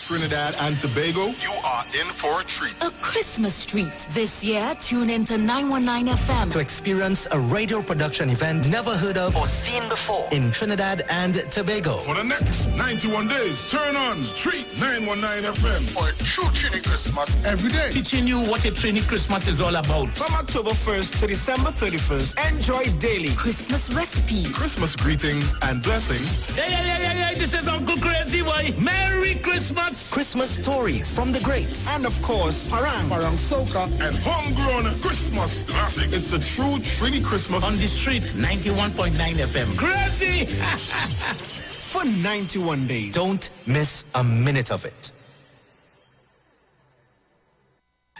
Trinidad and Tobago, you are in for a treat. A Christmas treat. This year, tune into 919 FM to experience a radio production event never heard of or seen before in Trinidad and Tobago. For the next 91 days, turn on Street 919 FM for a true Trini Christmas every day. Teaching you what a Trini Christmas is all about. From October 1st to December 31st, enjoy daily Christmas recipes, Christmas greetings and blessings. Hey, this is Uncle Crazy Boy. Merry Christmas. Christmas stories from the greats. And of course, Parang Soca, and homegrown Christmas classic. It's a true Trini Christmas on the street 91.9 FM. Crazy! For 91 days. Don't miss a minute of it.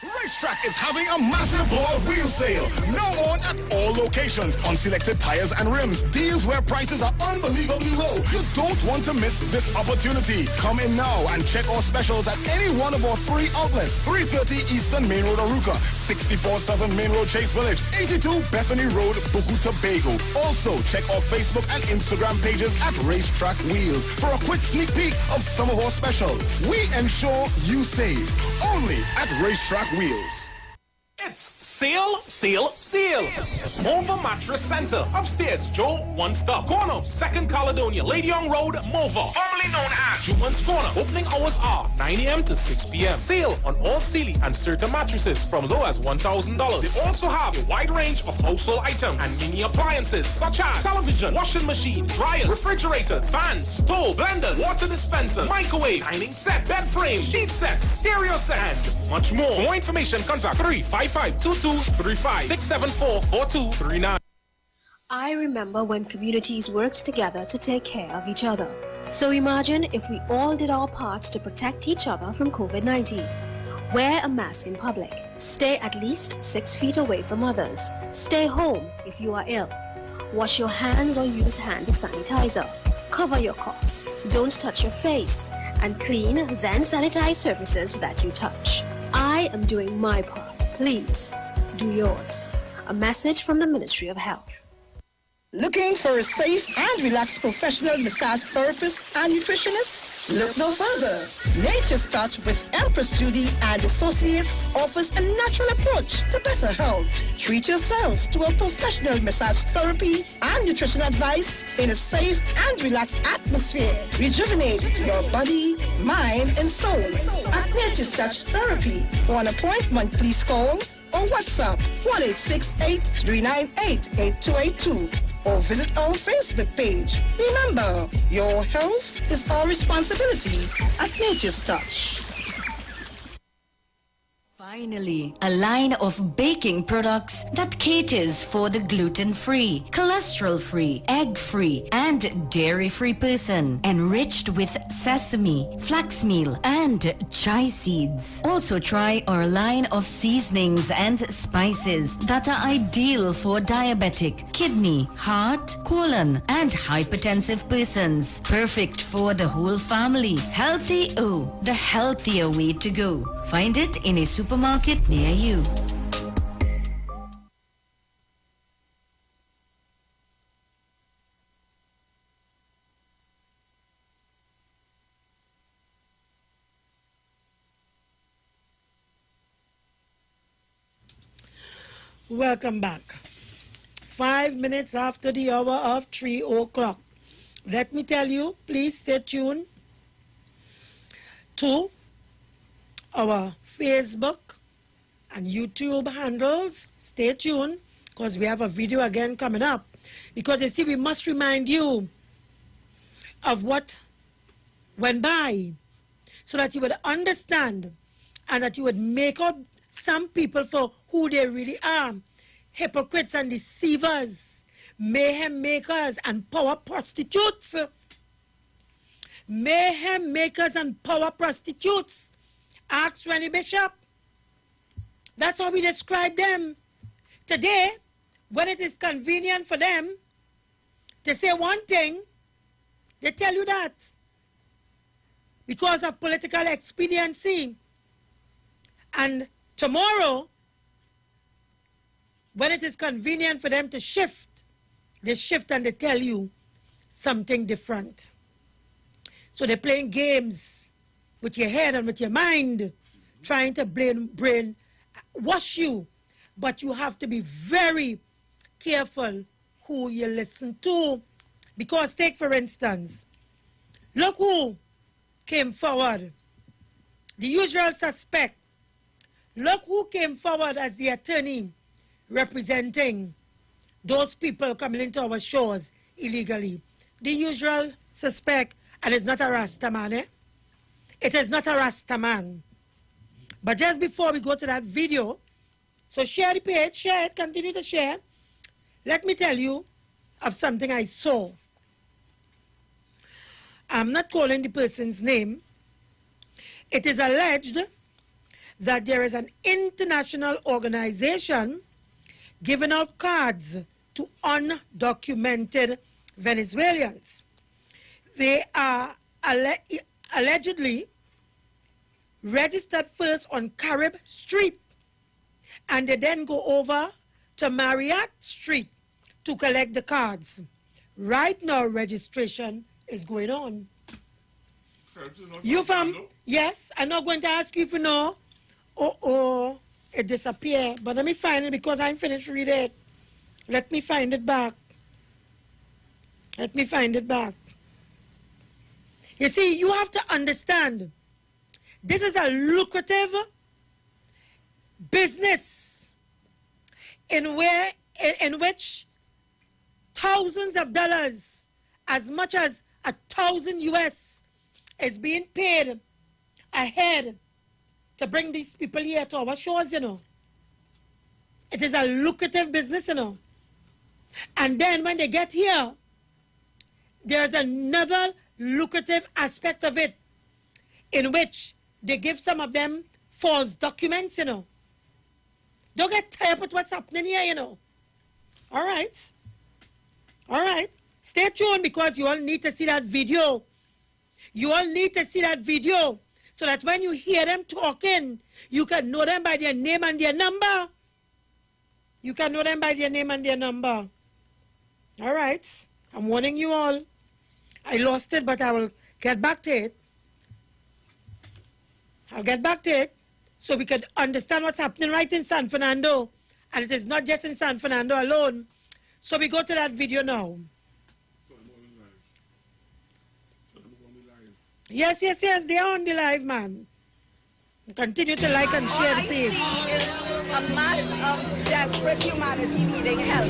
Racetrack is having a massive ball wheel sale. Now on at all locations. On selected tires and rims. Deals where prices are unbelievably low. You don't want to miss this opportunity. Come in now and check our specials at any one of our 3 outlets. 330 Eastern Main Road, Aruca. 64 Southern Main Road, Chase Village. 82 Bethany Road, Buku, Tobago. Also, check our Facebook and Instagram pages at Racetrack Wheels for a quick sneak peek of some of our specials. We ensure you save. Only at Racetrack Wheels. It's Seal, Seal, Seal. Mova Mattress Center. Upstairs, Joe One Stop. Corner of 2nd Caledonia, Lady Young Road, Mova. Formerly known as Juman's Corner. Opening hours are 9 a.m. to 6 p.m. Sale on all Sealy and certain mattresses from low as $1,000. They also have a wide range of household items and mini appliances such as television, washing machine, dryers, refrigerators, fans, stove, blenders, water dispenser, microwave, dining sets, bed frame, sheet sets, stereo sets, and much more. For more information, contact 355-2235-674-4239. I remember when communities worked together to take care of each other. So imagine if we all did our part to protect each other from COVID-19. Wear a mask in public. Stay at least 6 feet away from others. Stay home if you are ill. Wash your hands or use hand sanitizer. Cover your coughs. Don't touch your face. And clean, then sanitize surfaces that you touch. I am doing my part. Please, do yours. A message from the Ministry of Health. Looking for a safe and relaxed professional massage therapist and nutritionist? Look no further. Nature's Touch with Empress Judy and Associates offers a natural approach to better health. Treat yourself to a professional massage therapy and nutrition advice in a safe and relaxed atmosphere. Rejuvenate your body, mind, and soul at Nature's Touch Therapy. For an appointment, please call or WhatsApp 1-868-398-8282. or visit our Facebook page. Remember, your health is our responsibility at Nature's Touch. Finally, a line of baking products that caters for the gluten-free, cholesterol-free, egg-free, and dairy-free person, enriched with sesame, flax meal, and chai seeds. Also try our line of seasonings and spices that are ideal for diabetic, kidney, heart, colon, and hypertensive persons. Perfect for the whole family. Healthy O, the healthier way to go. Find it in a supermarket near you. Welcome back. 5 minutes after the hour of 3 o'clock. Let me tell you, please stay tuned to our Facebook and YouTube handles. Stay tuned because we have a video again coming up. Because you see, we must remind you of what went by so that you would understand and that you would make up some people for who they really are. Hypocrites and deceivers, mayhem makers and power prostitutes. Mayhem makers and power prostitutes. Ask Rennie Bishop. That's how we describe them. Today, when it is convenient for them to say one thing, they tell you that. Because of political expediency. And tomorrow, when it is convenient for them to shift, they shift and they tell you something different. So they're playing games with your head and with your mind, trying to brain wash you. But you have to be very careful who you listen to. Because take for instance, look who came forward. The usual suspect. Look who came forward as the attorney representing those people coming into our shores illegally. The usual suspect, and it's not a Rasta man, eh? It is not a Rasta man. But just before we go to that video, so share the page, share it, continue to share. Let me tell you of something I saw. I'm not calling the person's name. It is alleged that there is an international organization giving out cards to undocumented Venezuelans. They are allegedly registered first on Carib Street, and they then go over to Marriott Street to collect the cards. Right now, registration is going on. You from? Yes, I'm not going to ask you if you know. Oh, it disappeared. But let me find it because I'm finished reading it. Let me find it back. Let me find it back. You see, you have to understand, this is a lucrative business in which thousands of dollars, as much as 1,000 US, is being paid ahead to bring these people here to our shores, you know. It is a lucrative business, you know. And then when they get here, there's another lucrative aspect of it in which they give some of them false documents, you know. Don't get tired with what's happening here, you know. All right. All right. Stay tuned because you all need to see that video. You all need to see that video so that when you hear them talking, you can know them by their name and their number. You can know them by their name and their number. All right. I'm warning you all. I lost it, but I will get back to it. I'll get back to it so we can understand what's happening right in San Fernando. And it is not just in San Fernando alone. So we go to that video now. Yes, they are on the live, man. Continue to like and share the page. All I see is a mass of desperate humanity needing help.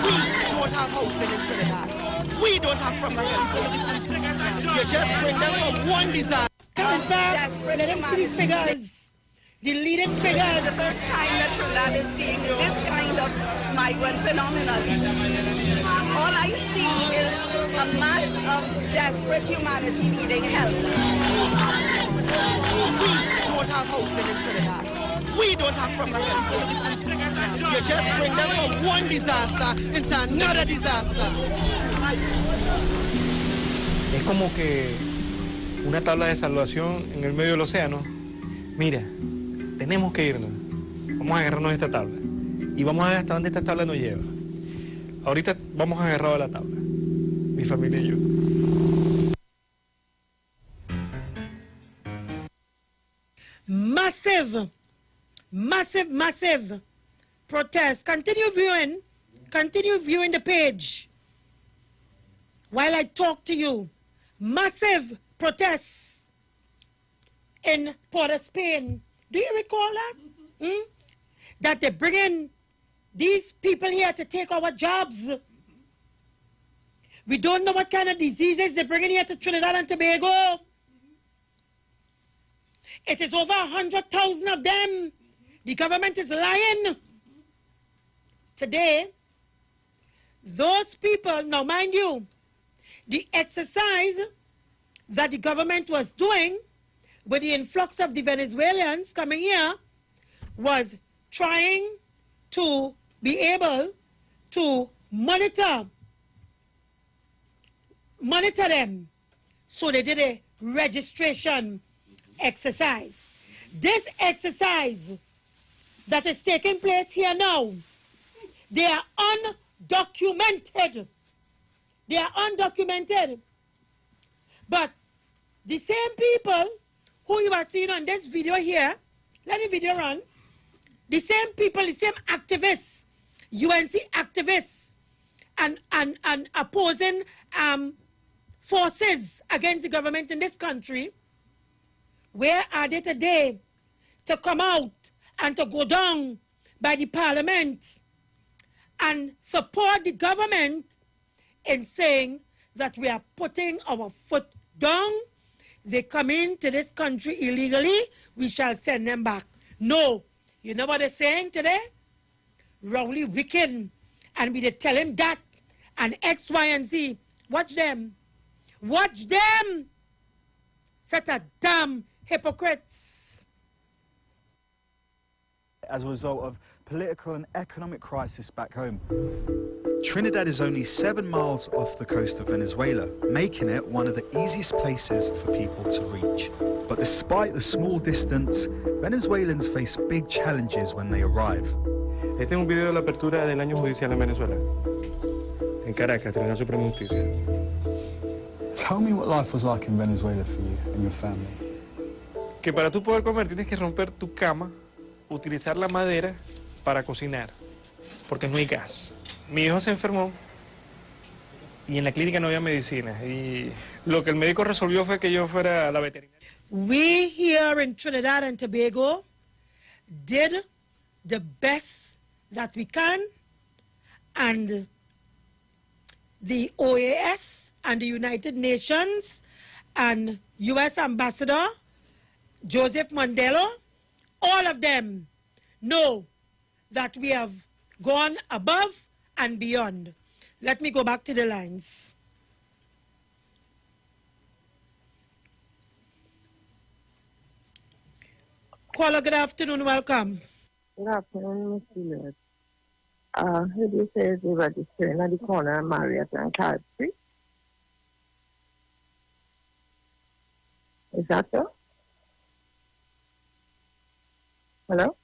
We don't have housing in Trinidad. We don't have proper health. You just bring them from one disaster. Coming back, let them see figures. The leading figures. It's the first time that Trinidad is seeing this kind of migrant phenomenon. All I see is a mass of desperate humanity needing help. We don't have housing in Trinidad. We don't have proper health. You just bring them from one disaster into another disaster. Es como que una tabla de salvación en el medio del océano. Mira, tenemos que irnos. Vamos a agarrarnos de esta tabla. Y vamos a ver hasta dónde esta tabla nos lleva. Ahorita vamos agarrados a la tabla. Mi familia y yo. Massive protest. Continue viewing the page while I talk to you. Massive protests in Port of Spain. Do you recall that? That they bring in these people here to take our jobs. We don't know what kind of diseases they bring in here to Trinidad and Tobago. It is over 100,000 of them. The government is lying. Today, those people, now mind you, the exercise that the government was doing with the influx of the Venezuelans coming here was trying to be able to monitor them. So they did a registration exercise. This exercise that is taking place here now, they are undocumented. They are undocumented. But The same people who you are seeing on this video here, let the video run, the same people, the same activists, UNC activists, and opposing forces against the government in this country, where are they today to come out and to go down by the parliament and support the government in saying that we are putting our foot down? They come into this country illegally, we shall send them back. No. You know what they're saying today? Rowley wicked. And we tell him that. And X, Y, and Z. Watch them. Watch them. Set of damn hypocrites. As a result of political and economic crisis back home. Trinidad is only 7 miles off the coast of Venezuela, making it one of the easiest places for people to reach. But despite the small distance, Venezuelans face big challenges when they arrive. Este es un video de la apertura del año judicial en Venezuela. En Caracas, Tribunal Supremo de Justicia. Tell me what life was like in Venezuela for you and your family. Que para tú poder comer tienes que romper tu cama, utilizar la madera para cocinar, porque no hay gas. Mi hijo se enfermó y en la clínica no había medicina. Y lo que el médico resolvió fue que yo fuera a la veterinaria. We here in Trinidad and Tobago did the best that we can, and the OAS and the United Nations and U.S. Ambassador Joseph Mandela, all of them know that we have gone above and beyond. Let me go back to the lines. Caller, good afternoon, welcome. Good afternoon, Mr. Lord. Who do you say is registering at the corner of Marriott and Card Street? Is that so? Hello?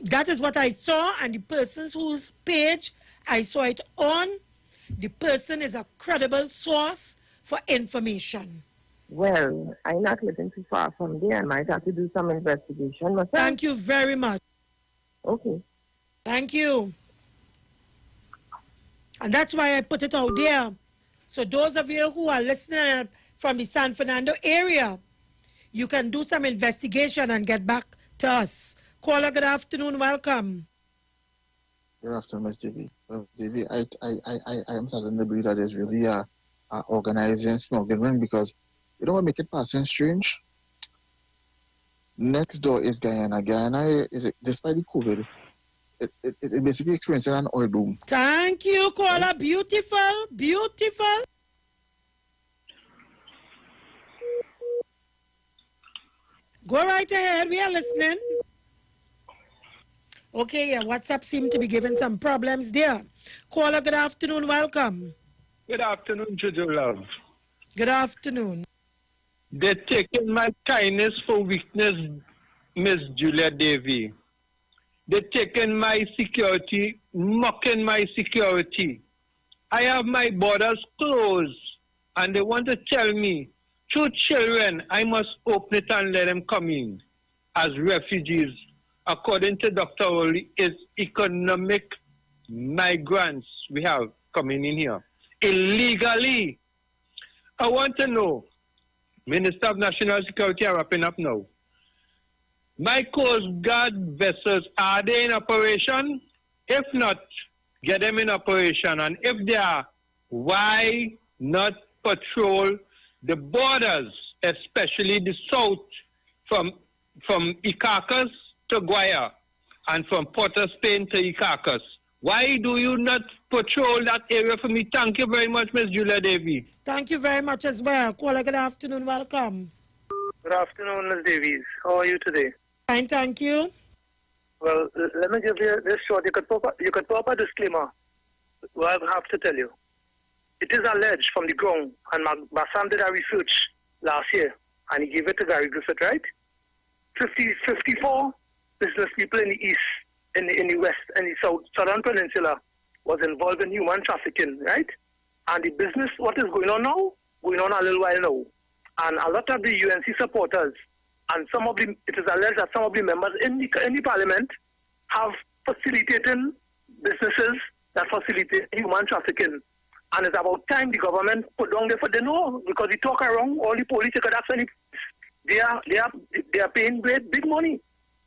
That is what I saw, and the person's whose page I saw it on, the person is a credible source for information. Well, I'm not living too far from there. I might have to do some investigation myself. Thank you very much. Okay. Thank you. And that's why I put it out there. So those of you who are listening from the San Fernando area, you can do some investigation and get back to us. Caller, good afternoon, welcome. Good afternoon, Ms. Davy. Davy, I am starting to believe that there's really a organizing smuggling, because you know what make it passing strange? Next door is Guyana. Guyana, despite the COVID, it basically experiencing an oil boom. Thank you, caller. Beautiful, beautiful. Go right ahead. We are listening. Okay, yeah, WhatsApp seemed to be giving some problems there. Caller, good afternoon. Welcome. Good afternoon, Jojo Love. Good afternoon. They're taking my kindness for weakness, Miss Julia Davy. They're taking my security, mocking my security. I have my borders closed, and they want to tell me, through children, I must open it and let them come in as refugees. According to Dr. Oli, it's economic migrants we have coming in here illegally. I want to know, Minister of National Security, I'm wrapping up now. My Coast Guard vessels, are they in operation? If not, get them in operation. And if they are, why not patrol the borders, especially the south, from Icacos to Guaya, and from Port of Spain to Icacos? Why do you not patrol that area for me? Thank you very much, Ms. Julia Davy. Thank you very much as well. Caller, good afternoon. Welcome. Good afternoon, Ms. Davies. How are you today? Fine, thank you. Well, let me give you this short. You could pop a disclaimer. Well, I have to tell you. It is alleged from the ground, and Bassam did a research last year, and he gave it to Gary Griffith, right? 54 business people in the east, in the west, and the southern peninsula was involved in human trafficking, right? And the business, what is going on now? Going on a little while now. And a lot of the UNC supporters, and it is alleged that some of the members in the parliament have facilitated businesses that facilitate human trafficking. And it's about time the government put down there for they know, because they talk around, all the police, you could ask any, they are paying big money.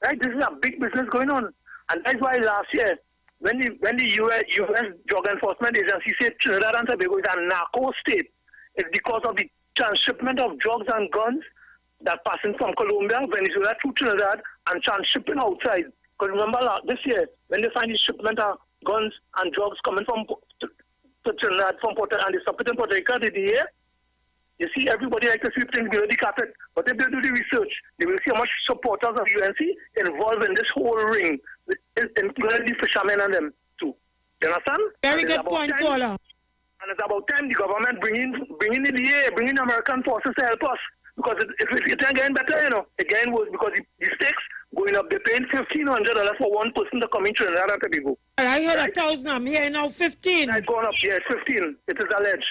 Right? This is a big business going on. And that's why last year, when the US Drug Enforcement Agency said Trinidad and Tobago is a narco state, it's because of the transshipment of drugs and guns that passing from Colombia, Venezuela to Trinidad and transshipping outside. Because remember this year, when they find the shipment of guns and drugs coming from to Trinidad from Puerto and they stop it in Puerto Rico, did you hear? You see, everybody like to sweep things below the carpet, but if they do the research, they will see how much supporters of UNC involved in this whole ring, including the fishermen and them too. You understand? Very good point, caller. And it's about time the government bringing American forces to help us, because it's getting better, you know. Again, because the stakes going up. They're paying $1,500 for one person to come in Trinidad and Tobago. I heard 1,000. I'm here now 15. It's gone up. Yes, 15. It is alleged,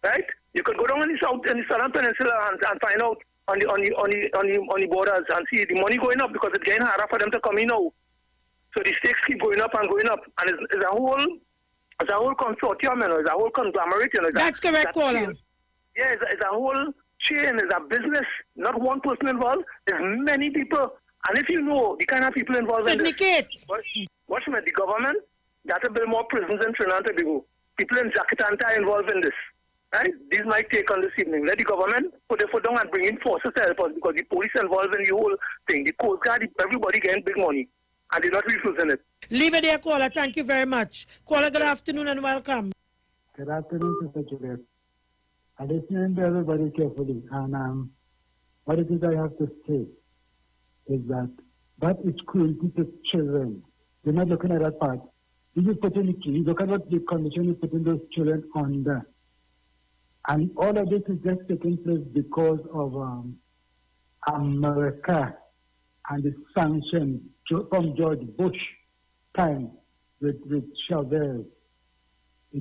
right? You could go down in the Southern Peninsula and find out on the borders and see the money going up, because it's getting harder for them to come in now. So the stakes keep going up, and it's a whole consortium, you know. It's a whole conglomerate, you know. That's correct, caller. Yeah, it's a whole chain. It's a business. Not one person involved. There's many people. And if you know the kind of people involved in this, watch me, the government, they have to build more prisons in Trinidad and Tobago. People in jacket and tie involved in this. Right? These might take on this evening. Let the government put their foot down and bring in forces to help us, because the police involved in the whole thing. The Coast Guard, everybody getting big money. And they're not refusing it. Leave it there, caller. Thank you very much. Caller, good afternoon and welcome. Good afternoon, Sister Juliet. I listen to everybody carefully. And what it is I have to say is that is cruelty to children. They're not looking at that part. This is putting the key. Look at what the condition is putting those children under. And all of this is just taking place because of America and the sanctions from George Bush time with Chavez.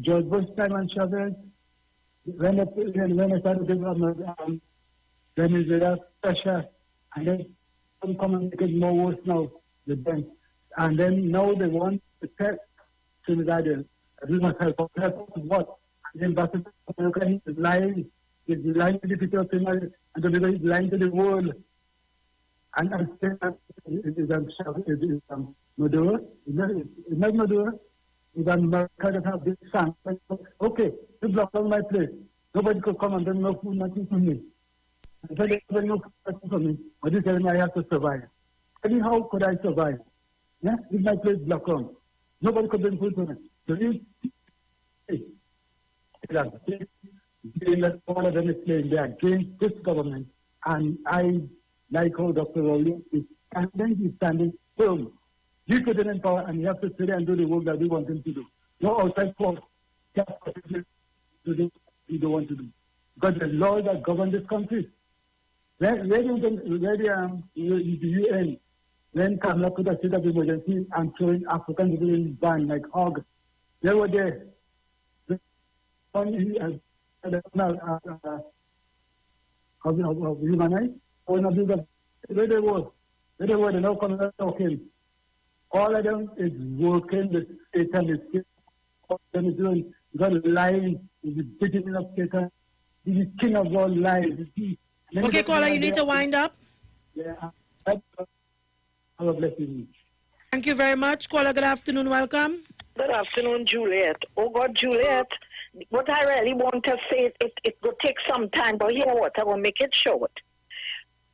George Bush time and Chavez, when I started doing Venezuela pressure, and then come and make it more worse now with them. And then now they want to test Trinidadians. We must help us what? And then Ambassador America is lying. He's lying to the people of Trinidad, and he's lying to the world. And I'm saying that it is Maduro. It's not Maduro. It's America that have this sanction. Okay, you block on my place. Nobody could come and bring no food, nothing for me. I said, there's no food for me. But you tell me I have to survive. Tell me, how could I survive? Yeah? If my place blocked on. Nobody could bring food for me. So you all of them is playing there against this government. And I like how Dr. Rowley is standing firm. He put it in power, and he has to sit there and do the work that we want him to do. No outside force. Just to do we don't want to do. Because the laws that govern this country. Where the UN, when Kamala put a state of emergency and throwing African people in ban like hogs, they were there. Of human rights, one of these, where they were, they now come and talking. All of them is working with Satan, what them is doing, God lying, is the beginning of Satan, is the king of all lies. Okay, caller, you need to wind up. Yeah, have a blessed evening. Thank you very much. Caller, good afternoon, welcome. Good afternoon, Juliet. Oh God, Juliet, what I really want to say, it will take some time, but you know what, I will make it short.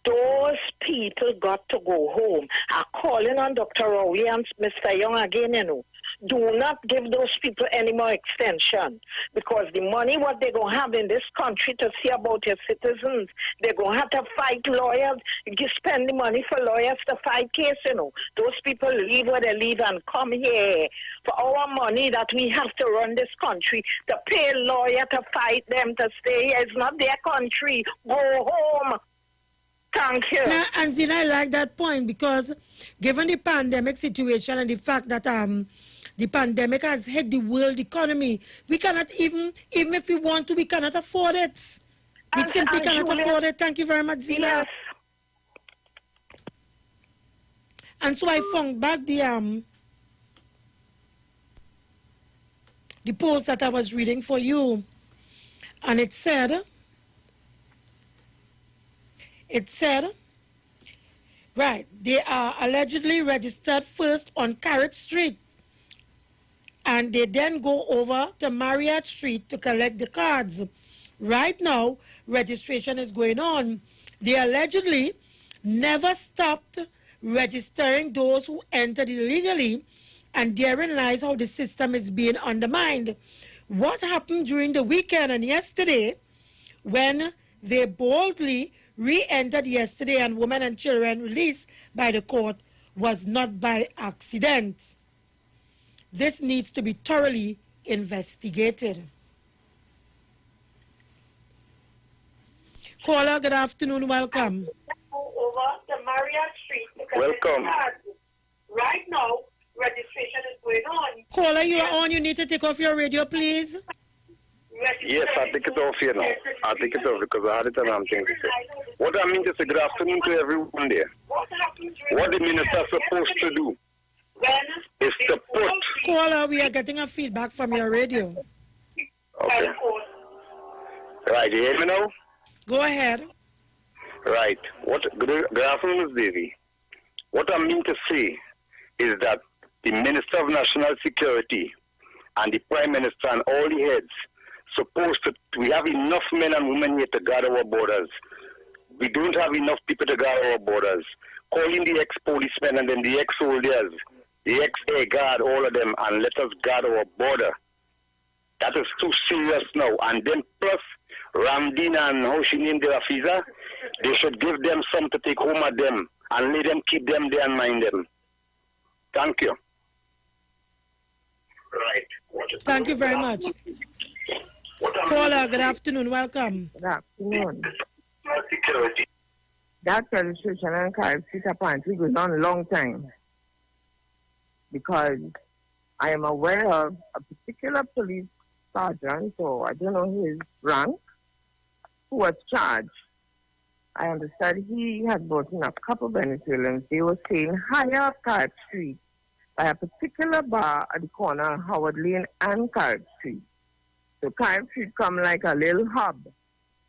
Those people got to go home. I'm calling on Dr. Rowley and Mr. Young again, you know. Do not give those people any more extension, because the money what they're going to have in this country to see about your citizens, they're going to have to fight lawyers, spend the money for lawyers to fight case, you know. Those people leave where they leave and come here for our money that we have to run this country, to pay a lawyer to fight them to stay here. It's not their country. Go home. Thank you. Now, and Zina, I like that point, because given the pandemic situation and the fact that the pandemic has hit the world economy, we cannot even if we want to, we cannot afford it. We simply cannot afford it. Thank you very much, Zila. Yes. And so I found back the post that I was reading for you. And it said, right, they are allegedly registered first on Carib Street. And they then go over to Marriott Street to collect the cards. Right now, registration is going on. They allegedly never stopped registering those who entered illegally, and therein lies how the system is being undermined. What happened during the weekend and yesterday when they boldly re-entered yesterday and women and children released by the court was not by accident. This needs to be thoroughly investigated. Caller, good afternoon, welcome. Over to Marriott Street. Welcome. Right now, registration is going on. Caller, you are on. You need to take off your radio, please. Yes, I'll take it off here now. I'll take it off because I had it and I'm saying to say. What I mean to say, good afternoon to everyone there. What the minister is supposed to do is to put... Caller, we are getting a feedback from your radio. Okay. Right, you hear me now? Go ahead. Right. Good afternoon, Ms. Davy. What I mean to say is that the Minister of National Security and the Prime Minister and all the heads we have enough men and women here to guard our borders. We don't have enough people to guard our borders. Calling the ex-policemen and then the ex-soldiers, the ex-air guard, all of them, and let us guard our border. That is too serious now. And then plus, Ramdin and how she named the Afiza, they should give them some to take home at them and let them keep them there and mind them. Thank you. Right. Thank you very much. Caller, good afternoon. Welcome. Good afternoon. That registration and card sit apparently goes on a long time. Because I am aware of a particular police sergeant, or I don't know his rank, who was charged. I understand he had brought in a couple of Venezuelans. They were staying higher up Carib Street by a particular bar at the corner of Howard Lane and Carib Street. So Carib Street come like a little hub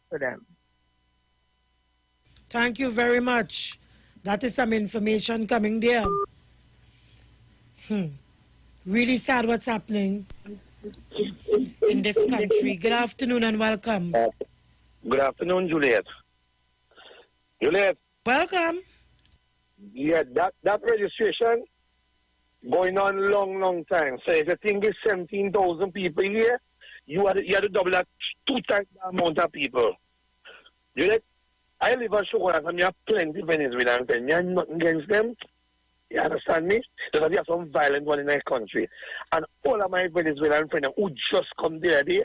for them. Thank you very much. That is some information coming there. Really sad what's happening in this country. Good afternoon and welcome. Good afternoon, Juliet. Juliet. Welcome. Yeah, that registration going on long time. So if you think it's 17,000 people here, you had to double that 2 times the amount of people. Juliet, I live in Shogunat and you have plenty of Venezuelans and you have nothing against them. You understand me? Because we have some violent one in our country. And all of my Venezuelan friends who just come there, they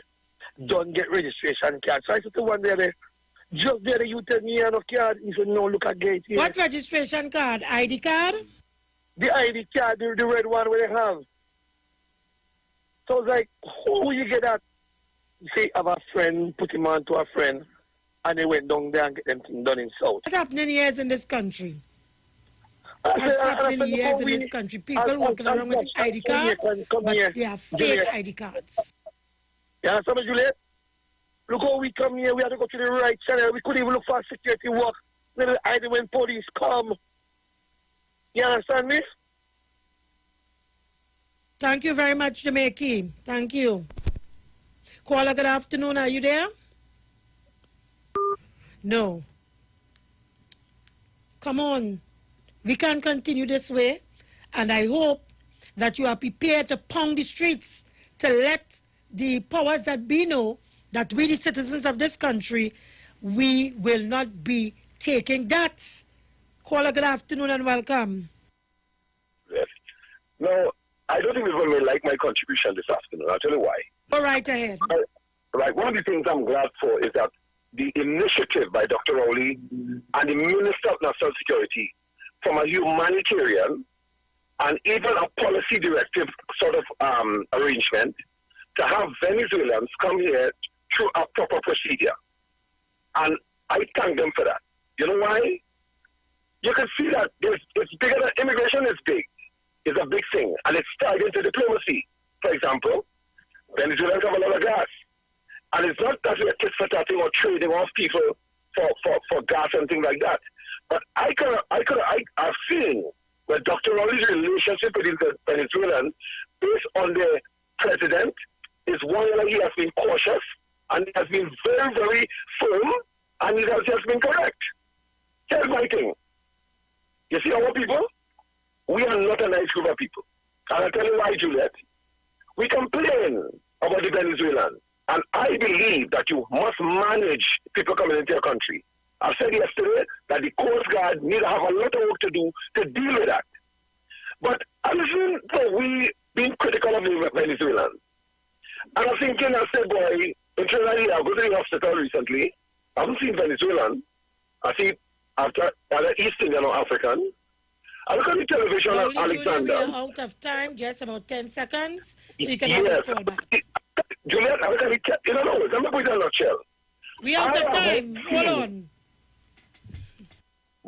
don't get registration cards. So I said to one day, just there you tell me you have no card. He said, no, look at gate here. What registration card? ID card? The ID card, the red one where they have. So I was like, who you get that? Say, have a friend, put him on to a friend, and they went down there and get them thing done in South. What's happening years in this country? What's happening years in this country? People walking around with ID cards, but they are fake ID cards. You understand me, Juliet? Look how we come here, we have to go to the right channel. We couldn't even look for security work. Little ID when police come. You understand me? Thank you very much, Jamaica. Thank you. Caller, good afternoon. Are you there? No. Come on. We can't continue this way. And I hope that you are prepared to pound the streets to let the powers that be know that we, the citizens of this country, we will not be taking that. Caller, good afternoon and welcome. Yes. No, I don't think people will like my contribution this afternoon. I'll tell you why. Go right ahead. Right. One of the things I'm glad for is that the initiative by Dr. Rowley and the Minister of National Security from a humanitarian and even a policy directive sort of arrangement to have Venezuelans come here through a proper procedure. And I thank them for that. You know why? You can see that it's bigger than immigration is big. It's a big thing. And it's tied into diplomacy. For example, Venezuelans have a lot of gas. And it's not that we're tit for tatting or trading off people for gas and things like that. But I've seen where Dr. Rowley's relationship with the Venezuelans, based on the president, is one where he has been cautious and he has been very, very firm, and he has just been correct. Here's my thing. You see our people? We are not a nice group of people. And I'll tell you why, Juliet. We complain about the Venezuelans. And I believe that you must manage people coming into your country. I said yesterday that the Coast Guard need to have a lot of work to do to deal with that. But I listen to we being critical of the Venezuelans. And I'm thinking, I said, boy, in Trinidad, I go to the hospital recently. I haven't seen Venezuelan. I see after East Indian or African. I look at the television on Alexander. We are out of time, just about 10 seconds, so you can always call back. Juliet, I look at it, you know, let me put it in a nutshell. We out of time. Hold on.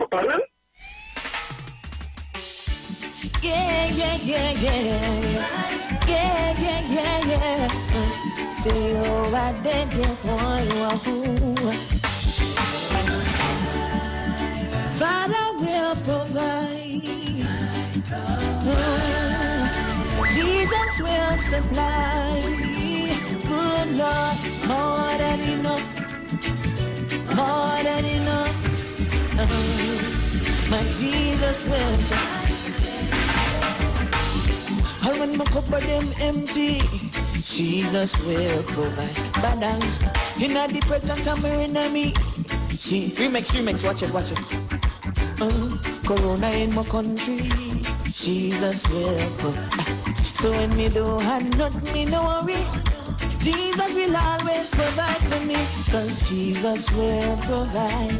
Pardon? Yeah. Say, oh, I did it, Father will provide. Jesus will supply. Good Lord, more than enough. More than enough. My Jesus will supply. All when my cupboard them empty, Jesus will provide. Badang, in the presence of my enemy. Remix, watch it. Corona in my country, Jesus will provide. So when me don't have nothing, me no worry. Jesus will always provide for me, cause Jesus will provide.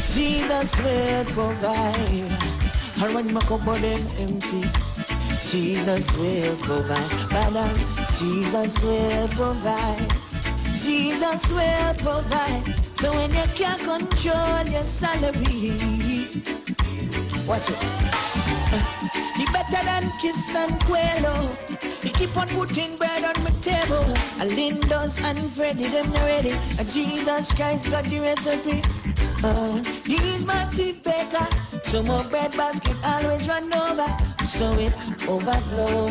Jesus will provide. All when my cupboard them empty, Jesus will provide. Badang, Jesus will provide. Jesus will provide. So when you can't control your salary, watch it. He better than Kiss and Quello. He keep on putting bread on my table. Lindos and Freddy, them not ready. Jesus Christ got the recipe. He's my chief baker. So my bread basket always run over. So it overflow.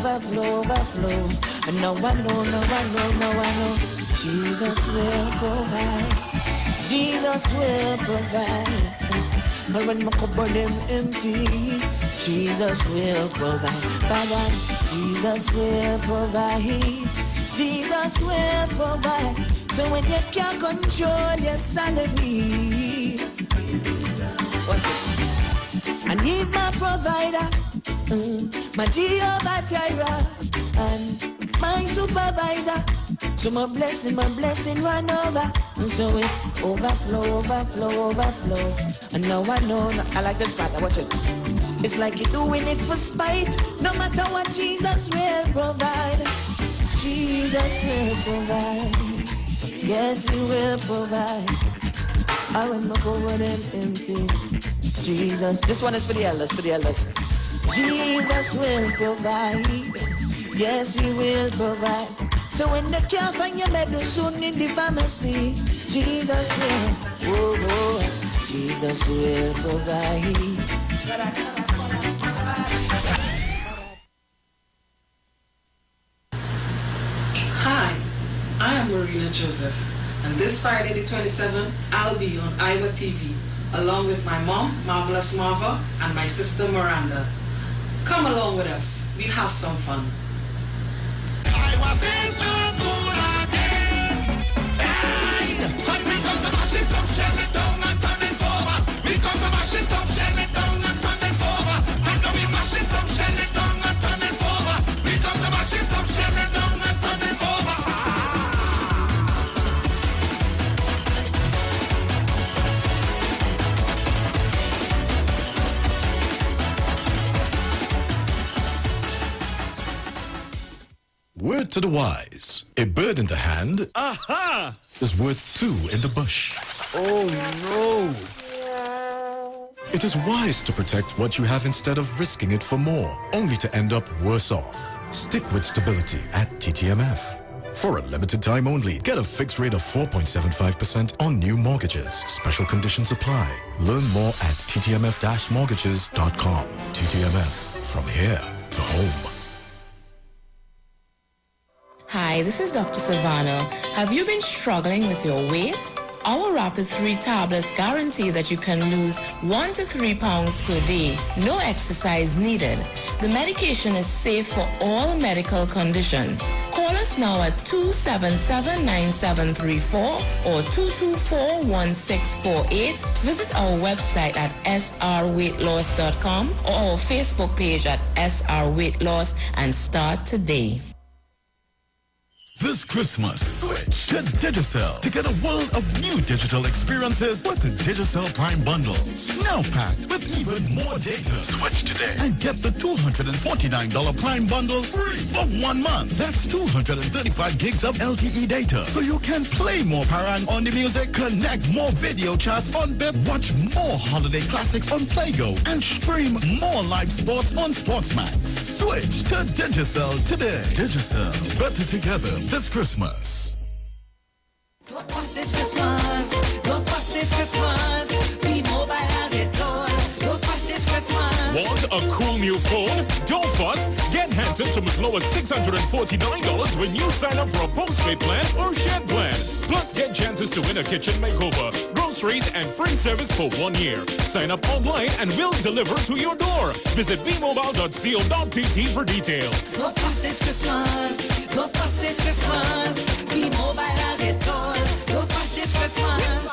And now I know. Jesus will provide. Jesus will provide. But when my cupboard them empty, Jesus will provide. But Jesus will provide. Jesus will provide. So when you can't control your salary, watch it. And He's my provider, my Jehovah Jireh, and my supervisor. So my blessing run over. And so it overflow. And now I know, I like this part, watch it. It's like you're doing it for spite. No matter what, Jesus will provide. Jesus will provide. Yes, He will provide. I will not go with them empty. Jesus, this one is for the elders, Jesus will provide. Yes, He will provide. So when they can't find your medicine in the pharmacy, Jesus will, Jesus will provide. Hi, I am Marina Joseph, and this Friday the 27th, I'll be on Iwer TV, along with my mom, Marvelous Marva, and my sister Miranda. Come along with us, we have some fun. Word to the wise. A bird in the hand, aha, is worth two in the bush. Oh no! It is wise to protect what you have instead of risking it for more, only to end up worse off. Stick with stability at TTMF. For a limited time only, get a fixed rate of 4.75% on new mortgages. Special conditions apply. Learn more at ttmf-mortgages.com. TTMF, from here to home. Hi, this is Dr. Savannah. Have you been struggling with your weight? Our Rapid 3 tablets guarantee that you can lose 1 to 3 pounds per day. No exercise needed. The medication is safe for all medical conditions. Call us now at 277-9734 or 224-1648. Visit our website at srweightloss.com or our Facebook page at srweightloss and start today. This Christmas, switch to Digicel to get a world of new digital experiences with the Digicel Prime Bundles. Now packed with even more data. Switch today and get the $249 Prime Bundle free for 1 month. That's 235 gigs of LTE data, so you can play more Parang on the music, connect more video chats on BIP, watch more holiday classics on Playgo, and stream more live sports on Sportsmax. Switch to Digicel today. Digicel, better together this Christmas. Go fast this Christmas. Go fast this Christmas. Be mobile as it all. Go fast this Christmas. Want a cool new phone? Don't fuss. Get handsets from as low as $649 when you sign up for a postpaid plan or shared plan. Plus, get chances to win a kitchen makeover, groceries, and free service for 1 year. Sign up online and we'll deliver to your door. Visit bmobile.co.tt for details. Go fast this Christmas. Go fast this Christmas. Be mobile as it all. Go fast this Christmas.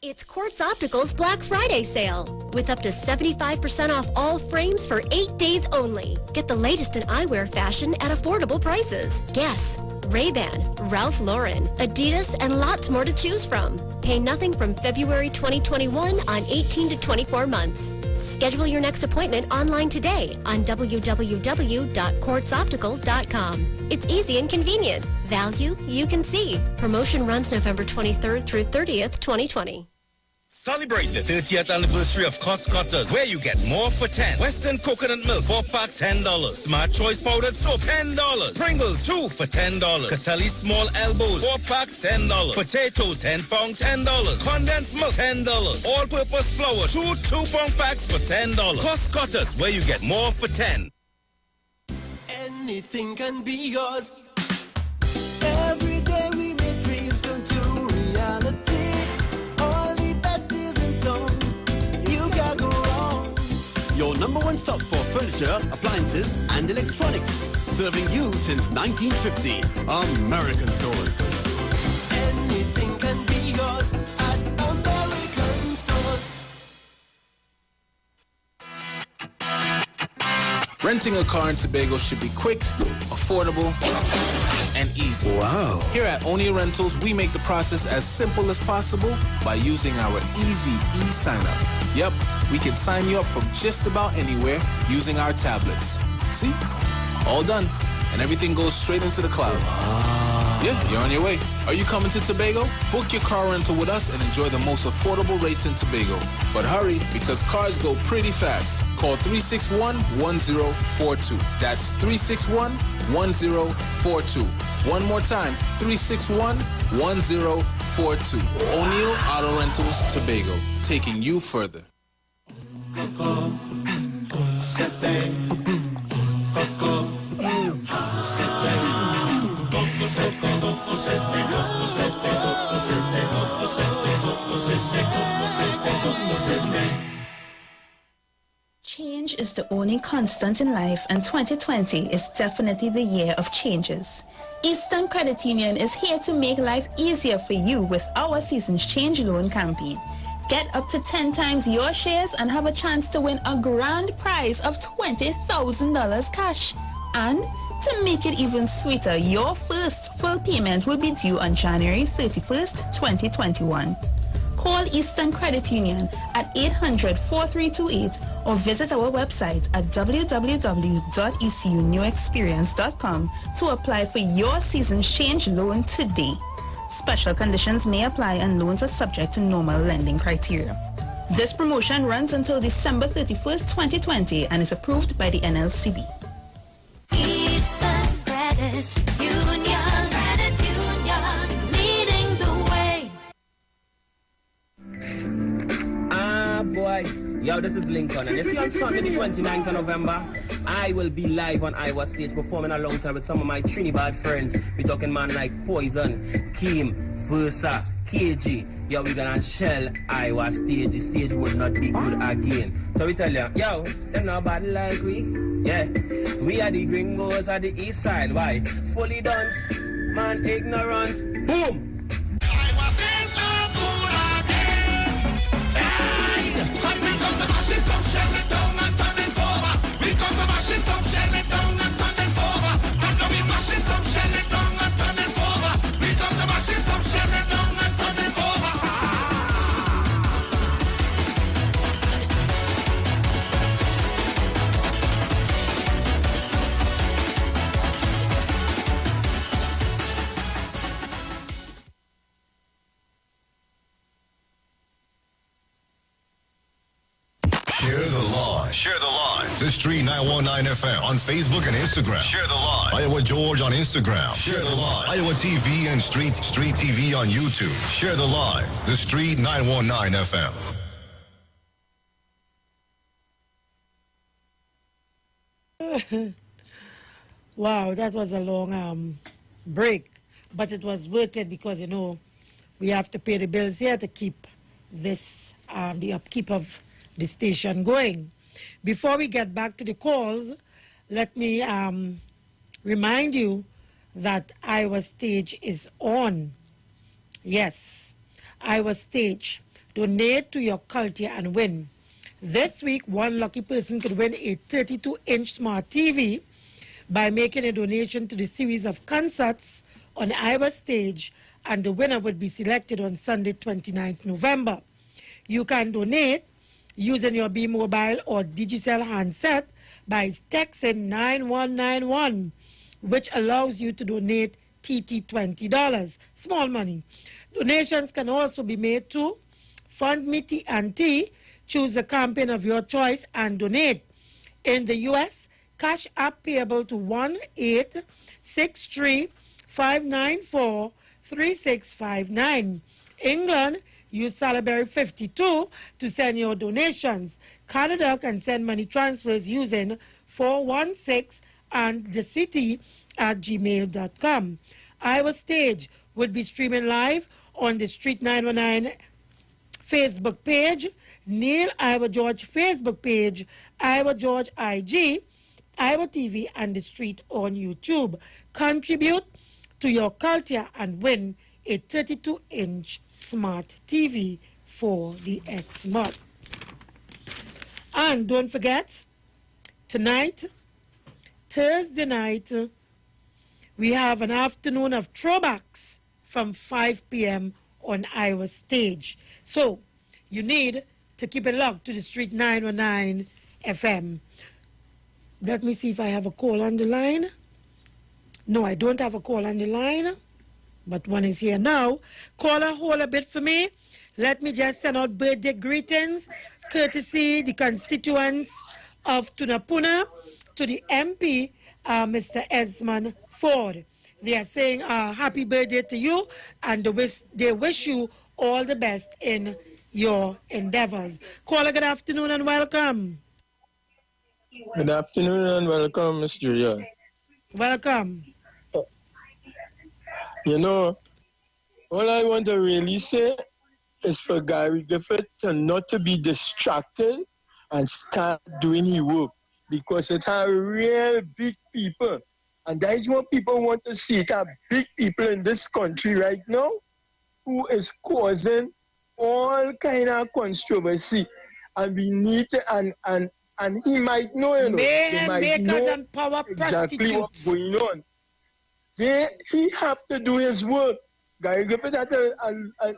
It's Quartz Optical's Black Friday sale with up to 75% off all frames for 8 days only. Get the latest in eyewear fashion at affordable prices. Guess, Ray-Ban, Ralph Lauren, Adidas, and lots more to choose from. Pay nothing from February 2021 on 18 to 24 months. Schedule your next appointment online today on www.quartzoptical.com. It's easy and convenient. Value you can see. Promotion runs November 23rd through 30th, 2020. Celebrate the 30th anniversary of Cost Cutters, where you get more for 10. Western coconut milk, 4 packs, $10. Smart Choice powdered soap, $10. Pringles, 2 for $10. Catelli small elbows, 4 packs, $10. Potatoes, 10 pounds, $10. Condensed milk, $10. All-purpose flour, 2 2-pound packs for $10. Cost Cutters, where you get more for 10. Anything can be yours. Every day we make dreams come to reality. Your number one stop for furniture, appliances, and electronics. Serving you since 1950. American Stores. Anything can be yours at American Stores. Renting a car in Tobago should be quick, affordable, and easy. Wow. Here at Onia Rentals, we make the process as simple as possible by using our easy e-sign-up. Yep, we can sign you up from just about anywhere using our tablets. See? All done. And everything goes straight into the cloud. Yeah, you're on your way. Are you coming to Tobago? Book your car rental with us and enjoy the most affordable rates in Tobago. But hurry, because cars go pretty fast. Call 361-1042. That's 361-1042. One more time, 361-1042. O'Neill Auto Rentals, Tobago, taking you further. Change is the only constant in life, and 2020 is definitely the year of changes. Eastern Credit Union is here to make life easier for you with our Seasons Change Loan campaign. Get up to 10 times your shares and have a chance to win a grand prize of $20,000 cash. And to make it even sweeter, your first full payment will be due on January 31st, 2021. Call Eastern Credit Union at 800-4328 or visit our website at www.ecunewexperience.com to apply for your season's change loan today. Special conditions may apply and loans are subject to normal lending criteria. This promotion runs until December 31st, 2020 and is approved by the NLCB. Eastern Credit Union, leading the way. Ah, boy. Yo, this is Lincoln. And you see on Sunday, the 29th of November, I will be live on Iwer stage performing alongside with some of my Trinidad friends. We're talking man like Poison, Kim, Versa, KG. Yo, we're gonna shell Iwer stage. The stage will not be good again. So we tell you, yo, they're nobody like we. Yeah, we are the gringos at the east side. Why? Fully dunce, man ignorant. Boom! Share the live. The Street 919 FM on Facebook and Instagram. Share the live. Iowa George on Instagram. Share the live. Iowa TV and Street TV on YouTube. Share the live. The Street 919 FM. Wow, that was a long break, but it was worth it because, you know, we have to pay the bills here to keep this, the upkeep of the station going. Before we get back to the calls, let me remind you that Iwer Stage is on. Yes, Iwer Stage. Donate to your culture and win. This week, one lucky person could win a 32-inch smart TV by making a donation to the series of concerts on Iwer Stage, and the winner would be selected on Sunday, 29th November. You can donate using your B Mobile or Digicel handset by texting 9191, which allows you to donate TT $20, small money. Donations can also be made to Fund Me TNT. Choose the campaign of your choice and donate. In the U.S., cash app payable to 1-863-594-3659. England, use Salaberry 52 to send your donations. Canada can send money transfers using 416 and the city at gmail.com. Iwer Stage would be streaming live on the Street 919 Facebook page, Neil Iwer George Facebook page, Iwer George IG, Iwer TV, and the Street on YouTube. Contribute to your culture and win a 32-inch smart TV for the X-Mod. And don't forget, tonight, Thursday night, we have an afternoon of throwbacks from 5 p.m. on Iwer Stage. So, you need to keep it locked to the Street 919 FM. Let me see if I have a call on the line. No, I don't have a call on the line, but one is here now. Caller, hold a bit for me. Let me just send out birthday greetings, courtesy the constituents of Tunapuna to the MP, Mr. Esmond Ford. They are saying happy birthday to you, and they wish you all the best in your endeavors. Caller, good afternoon and welcome. Good afternoon and welcome, Miss Julia. Welcome. You know, all I want to really say is for Gary Gifford to not to be distracted and start doing his work, because it are real big people. And that is what people want to see. It are big people in this country right now who is causing all kind of controversy. And we need to, and he might know, you know, Mayhem makers and power exactly prostitutes. what's going on. He have to do his work, Gary Griffith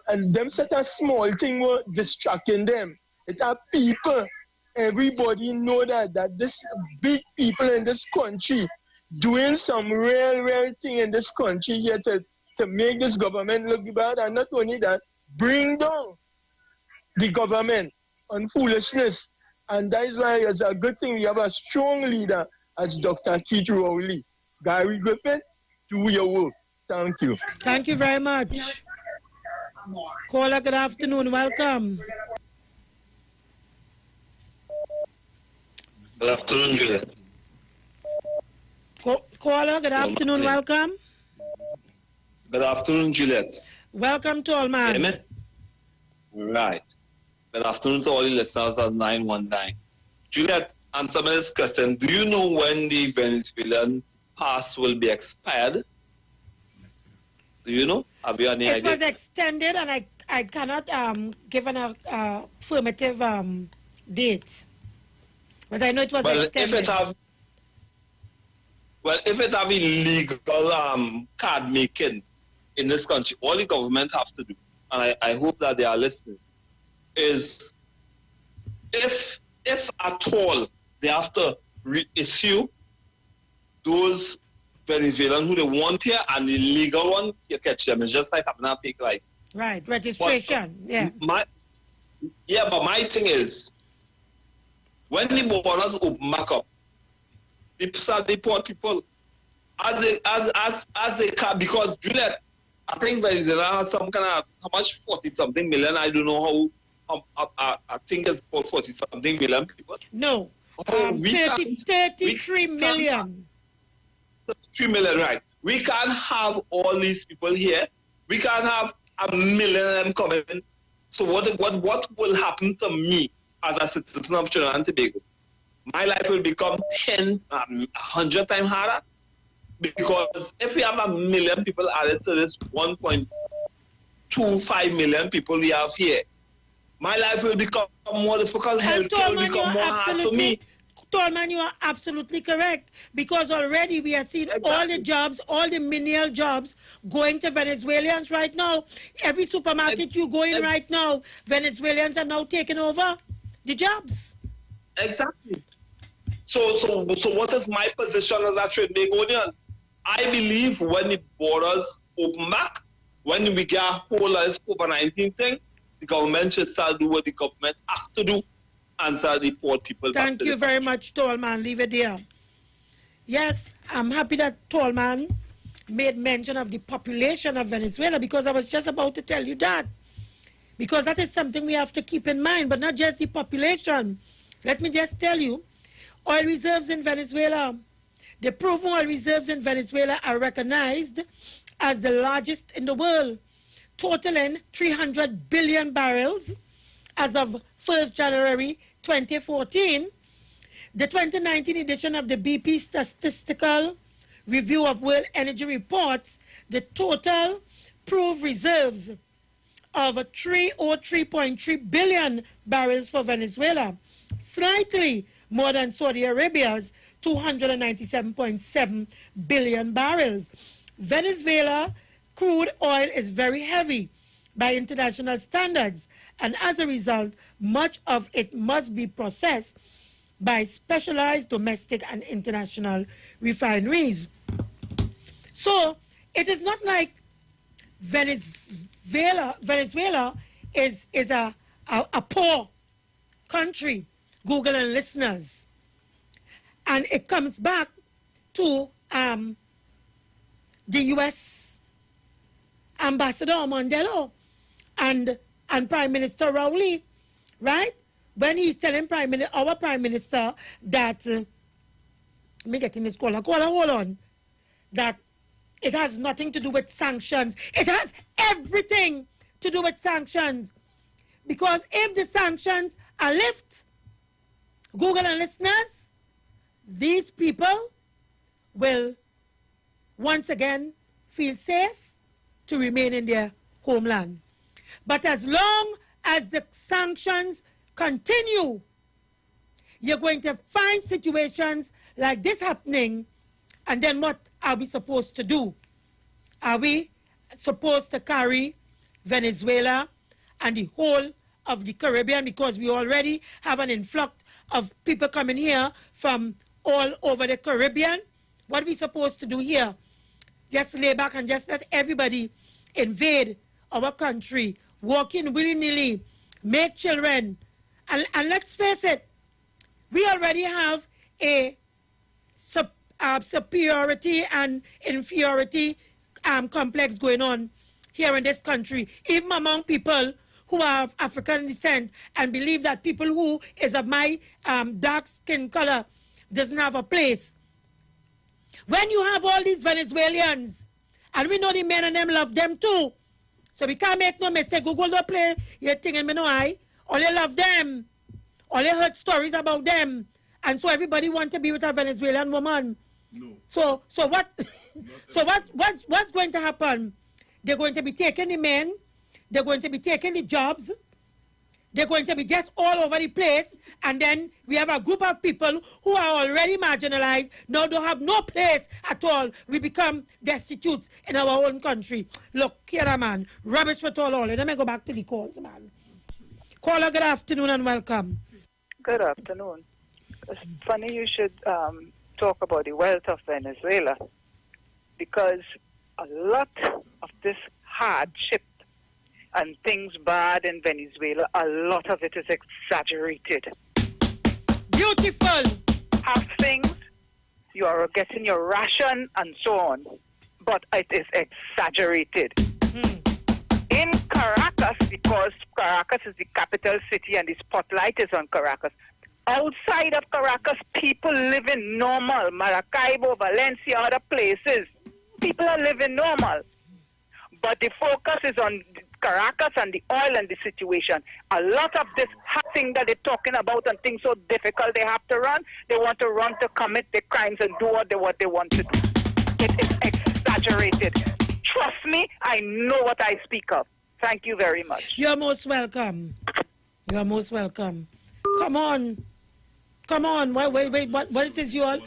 and them set a small thing were distracting them. It are people. Everybody know that this big people in this country doing some real thing in this country here to make this government look bad, and not only that, bring down the government on foolishness. And that is why it's a good thing we have a strong leader as Dr. Keith Rowley. Gary Griffith, do your work. Thank you. Thank you very much. Caller, good afternoon. Welcome. Good afternoon, Juliet. Caller, good afternoon. Welcome. Good afternoon, Juliet. Welcome to all, man. Amen. Right. Good afternoon to all the listeners at 919. Juliet, answer me this question. Do you know when the Venezuelan pass will be expired? Do you know? Have you any idea? It was extended, and I cannot give an affirmative date. But I know it was extended. If it have illegal card making in this country, all the government have to do, and I hope that they are listening, is if at all they have to reissue those Venezuelan who they want here, and the legal one, you catch them. It's just like having a fake license. Right, registration, yeah. But my thing is, when the borders open back up, they start deport people as they can, because Juliet, I think Venezuela has some kind of, how much, 40-something million, I don't know how, I think it's about 40-something million people. No, 33 million. 3 million, right. We can't have all these people here. We can't have 1 million of them coming. So what will happen to me as a citizen of Trinidad and Tobago? My life will become 100 times harder, because if we have 1 million people added to this 1.25 million people we have here, my life will become more difficult. Health will become more hard for me. Tolman, you are absolutely correct, because already we are seeing all the jobs, all the menial jobs going to Venezuelans right now. Every supermarket you go in right now, Venezuelans are now taking over the jobs. Exactly. So what is my position as a Trinidadian? I believe when the borders open back, when we get a hold of this COVID-19 thing, the government should start do what the government has to do and start deport people. Thank you very much, Tolman. Leave it there. Yes, I'm happy that Tolman made mention of the population of Venezuela, because I was just about to tell you that. Because that is something we have to keep in mind, but not just the population. Let me just tell you, oil reserves in Venezuela, the proven oil reserves in Venezuela are recognized as the largest in the world, totaling 300 billion barrels as of 1st January 2014. The 2019 edition of the BP Statistical Review of World Energy reports the total proved reserves of 303.3 billion barrels for Venezuela, slightly more than Saudi Arabia's 297.7 billion barrels. Venezuela crude oil is very heavy by international standards, and as a result, much of it must be processed by specialized domestic and international refineries. So it is not like Venezuela is a poor country, Google and listeners. And it comes back to the U.S. Ambassador Mondelo and Prime Minister Rowley, right? When he's telling our Prime Minister that, let me get in this caller, hold on, that it has nothing to do with sanctions. It has everything to do with sanctions. Because if the sanctions are lifted, Google and listeners, these people will once again feel safe to remain in their homeland. But as long as the sanctions continue, you're going to find situations like this happening, and then what are we supposed to do? Are we supposed to carry Venezuela and the whole of the Caribbean, because we already have an influx of people coming here from all over the Caribbean. What are we supposed to do here? Just lay back and just let everybody invade our country, walk in willy-nilly, make children. And let's face it, we already have a superiority and inferiority complex going on here in this country, even among people who are of African descent and believe that people who is of my dark skin color doesn't have a place. When you have all these Venezuelans, and we know the men and them love them too, so we can't make no mistake. Google don't play your thing in me no eye. All they love them. All they heard stories about them. And so everybody want to be with a Venezuelan woman. No. So what what's going to happen? They're going to be taking the men, they're going to be taking the jobs, they're going to be just all over the place, and then we have a group of people who are already marginalized, now don't have no place at all. We become destitute in our own country. Look, here, man, rubbish with all. Let me go back to the calls, man. Caller, good afternoon and welcome. Good afternoon. It's funny you should talk about the wealth of Venezuela, because a lot of this hardship and things bad in Venezuela, a lot of it is exaggerated. Beautiful. Half things, you are getting your ration and so on, but it is exaggerated. In Caracas, because Caracas is the capital city and the spotlight is on Caracas, outside of Caracas, people live in normal. Maracaibo, Valencia, other places, people are living normal. But the focus is on Caracas and the oil and the situation. A lot of this thing that they're talking about and things so difficult they have to run, they want to run to commit the crimes and do what they want to do. It is exaggerated. Trust me, I know what I speak of. Thank you very much. You're most welcome. You're most welcome. Come on. Come on. Wait. What it is you all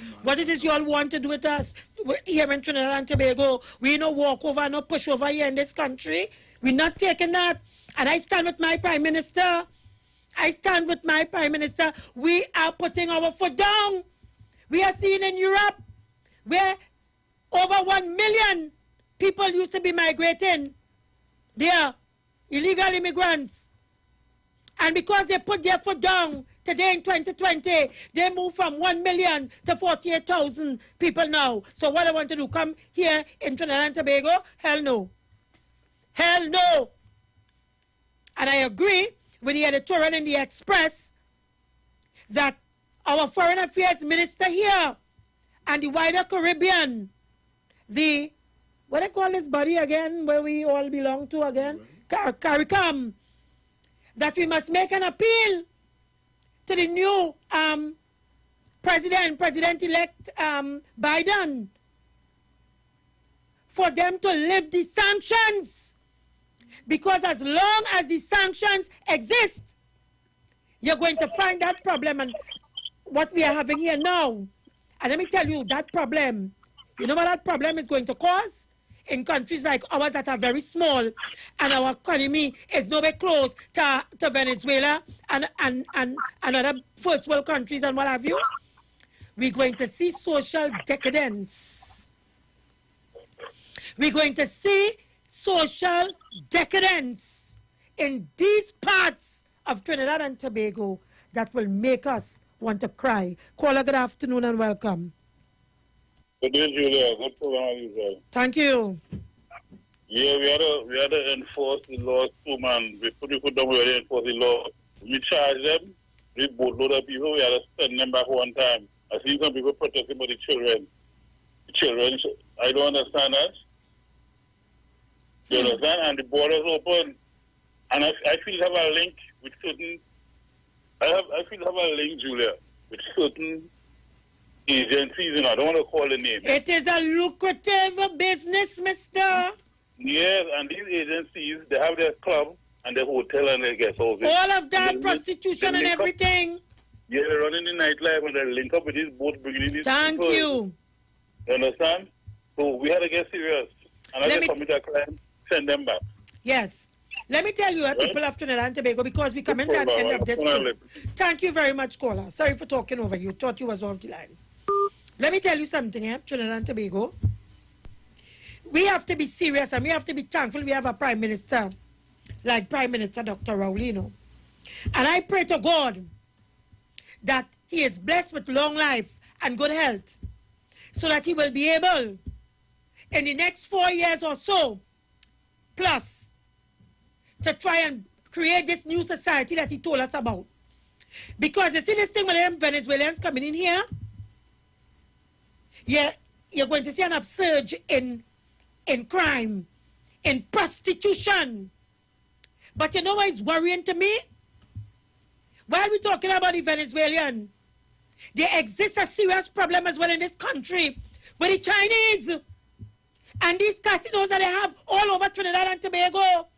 want to do with us here in Trinidad and Tobago? We no walk over, no push over here in this country. We're not taking that. And I stand with my Prime Minister. We are putting our foot down. We are seeing in Europe where over 1 million people used to be migrating. They are illegal immigrants. And because they put their foot down today in 2020, they moved from 1 million to 48,000 people now. So what I want to do, come here in Trinidad and Tobago? Hell no. Hell no. And I agree with the editorial in the Express that our Foreign Affairs Minister here and the wider Caribbean, what I call this body again, where we all belong to again? CARICOM. That we must make an appeal to the new President-elect Biden, for them to lift the sanctions. Because as long as the sanctions exist, you're going to find that problem and what we are having here now. And let me tell you, that problem, you know what that problem is going to cause? In countries like ours that are very small and our economy is nowhere close to Venezuela and other first world countries and what have you, we're going to see social decadence. We're going to see social decadence in these parts of Trinidad and Tobago that will make us want to cry. Caller, good afternoon and welcome. Good day, Julia. Good program, Israel. Thank you. Yeah, we had to enforce the laws too, man. We put down, we had to enforce the law. We charge them, we boatload of people, we had to send them back one time. I see some people protesting about the children. I don't understand that. You understand? And the borders open. And I feel have a link with certain, I feel have a link, Julia, with certain agencies, I don't want to call the name. It is a lucrative business, mister. Yes, and these agencies, they have their club and their hotel and their guest houses. All of that, prostitution and everything. Yeah, they're running the nightlife and they link up with these boats, bringing these Thank people. you. You understand? So we had to get serious. And I just commit a crime. send them back. Yes. Let me tell you, people of Trinidad and Tobago, because we come into the end of this. Thank you very much, caller. Sorry for talking over you. Thought you was off the line. Let me tell you something, Trinidad and Tobago. We have to be serious and we have to be thankful we have a Prime Minister like Prime Minister Dr. Raulino. And I pray to God that he is blessed with long life and good health so that he will be able in the next 4 years or so plus to try and create this new society that he told us about. Because you see this thing with them Venezuelans coming in here, you're going to see an upsurge in crime, in prostitution. But you know what is worrying to me? While we're talking about the Venezuelan, there exists a serious problem as well in this country with the Chinese and these casinos that they have all over Trinidad and Tobago.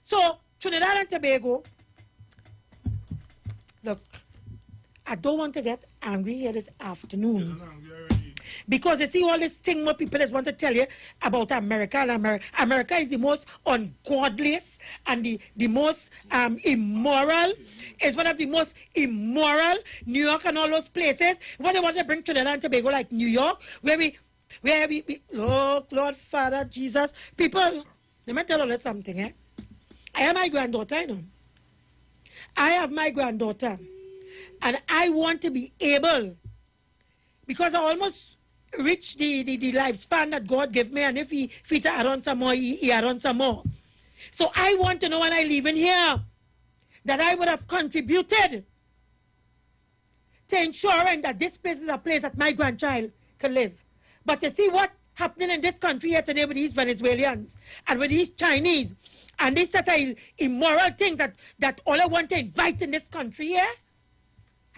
So, Trinidad and Tobago, look, I don't want to get angry here this afternoon. Because you see all this thing what people just want to tell you about America. And America is the most ungodliest and the most immoral. It's one of the most immoral. New York and all those places. What they want to bring Trinidad and Tobago like New York, where we Lord Father Jesus. People, let me tell you something, I have my granddaughter, you know. I have my granddaughter. And I want to be able, because I almost reached the lifespan that God gave me, and if he add on some more, he add on some more. So I want to know when I leave in here that I would have contributed to ensuring that this place is a place that my grandchild can live. But you see what happening in this country here today with these Venezuelans and with these Chinese and these set of immoral things that all I want to invite in this country here?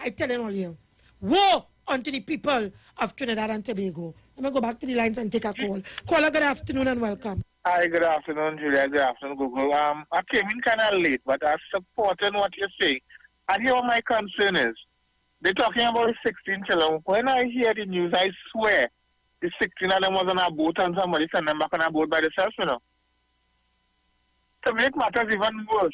I tell all you, woe unto the people of Trinidad and Tobago. Let me go back to the lines and take a call. Caller, good afternoon and welcome. Hi, good afternoon, Julia. Good afternoon, Google. I came in kind of late, but I supported what you're saying. And here what my concern is. They're talking about the 16 children. When I hear the news, I swear the 16 of them was on a boat and somebody sent them back on a boat by themselves, you know. To make matters even worse,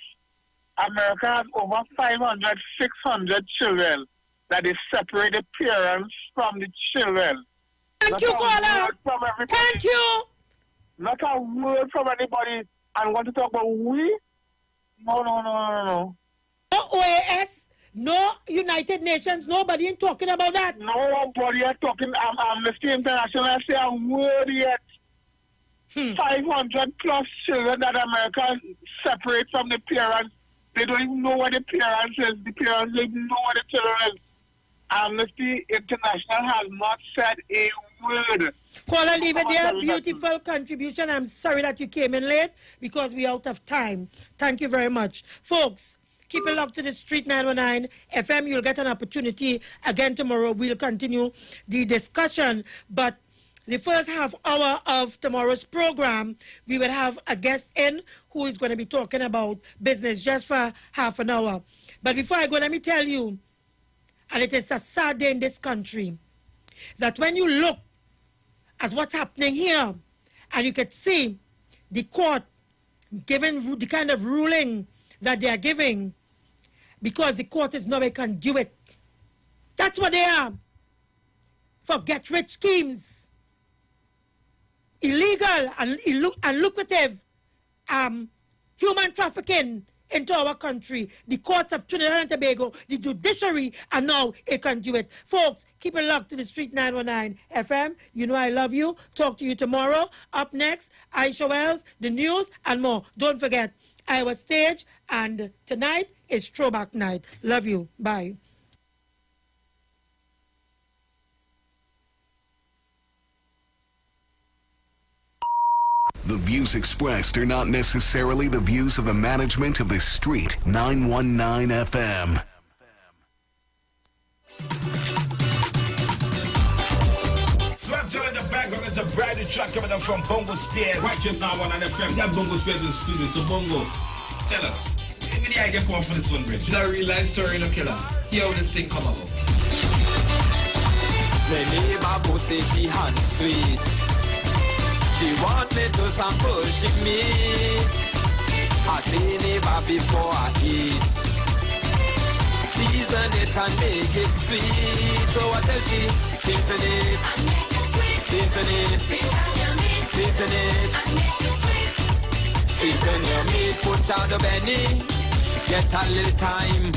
America has over 500, 600 children that is separate the parents from the children. Thank you, caller. Thank you. Not a word from anybody. And want to talk about we? No. No OAS, no United Nations, nobody ain't talking about that. Nobody are talking. Amnesty International I say a word yet. 500 plus children that America separate from the parents. They don't even know what the parents is. The parents don't even know what the children is. Amnesty International has not said a word. Caller, leave it there. Beautiful contribution. I'm sorry that you came in late because we're out of time. Thank you very much. Folks, keep it locked to the Street 919 FM. You'll get an opportunity again tomorrow. We'll continue the discussion. But the first half hour of tomorrow's program, we will have a guest in who is going to be talking about business just for half an hour. But before I go, let me tell you, and it is a sad day in this country, that when you look at what's happening here, and you can see the court giving the kind of ruling that they are giving, because the court is not a conduit. That's what they are. For get-rich schemes. Illegal and lucrative human trafficking into our country. The courts of Trinidad and Tobago, the judiciary are now a conduit. Folks, keep it locked to the Street 919 FM. You know I love you. Talk to you tomorrow. Up next, Aisha Wells, the news, and more. Don't forget, Iwer Stage, and tonight is Throwback Night. Love you. Bye. The views expressed are not necessarily the views of the management of the Street 919 FM. Swept in the background is a brand new track coming up from Bongo Stairs. Right just now on FM. That Bongo Stairs in the studio. So Bongo, tell us, where did I get for this one, Rich? It's a real life story, no killer. Hear how this thing come about. My neighbor say she hand sweet. She want me to sample she meat. I say never before I eat. Season it and make it sweet. So I tell she, season it, season it, season it, season your meat, put out the Benny, get a little time,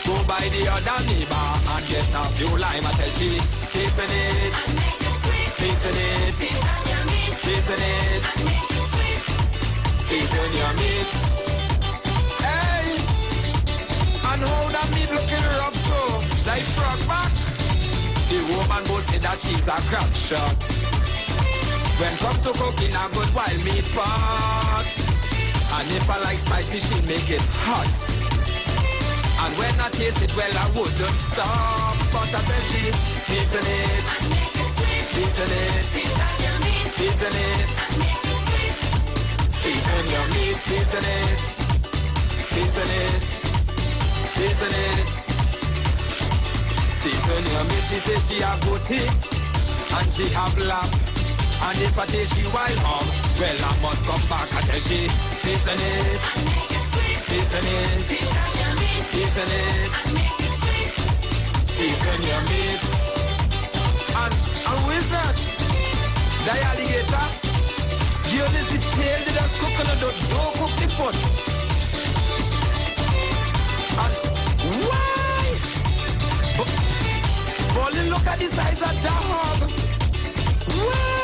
go by the other neighbor and get a few lime. I tell she, season it, season it, season it, season your meat. Hey, and how that meat looking rough so, like frog back. The woman both say that she's a crack shot. When come to cooking a good wild meat pot. And if I like spicy, she make it hot. And when I taste it, well, I wouldn't stop. But I tell she, season it, season it, season it, season your meat, season it, season it, season it, season your meat. She say she have booty and she have lap. And if I taste she wild hog, well, I must come back. I tell she, season it, season it, season it, season your meat. And who is that? The alligator? You listen the tail, they just cook on the don't cook the foot. And why? But look at the size of that hog. Why?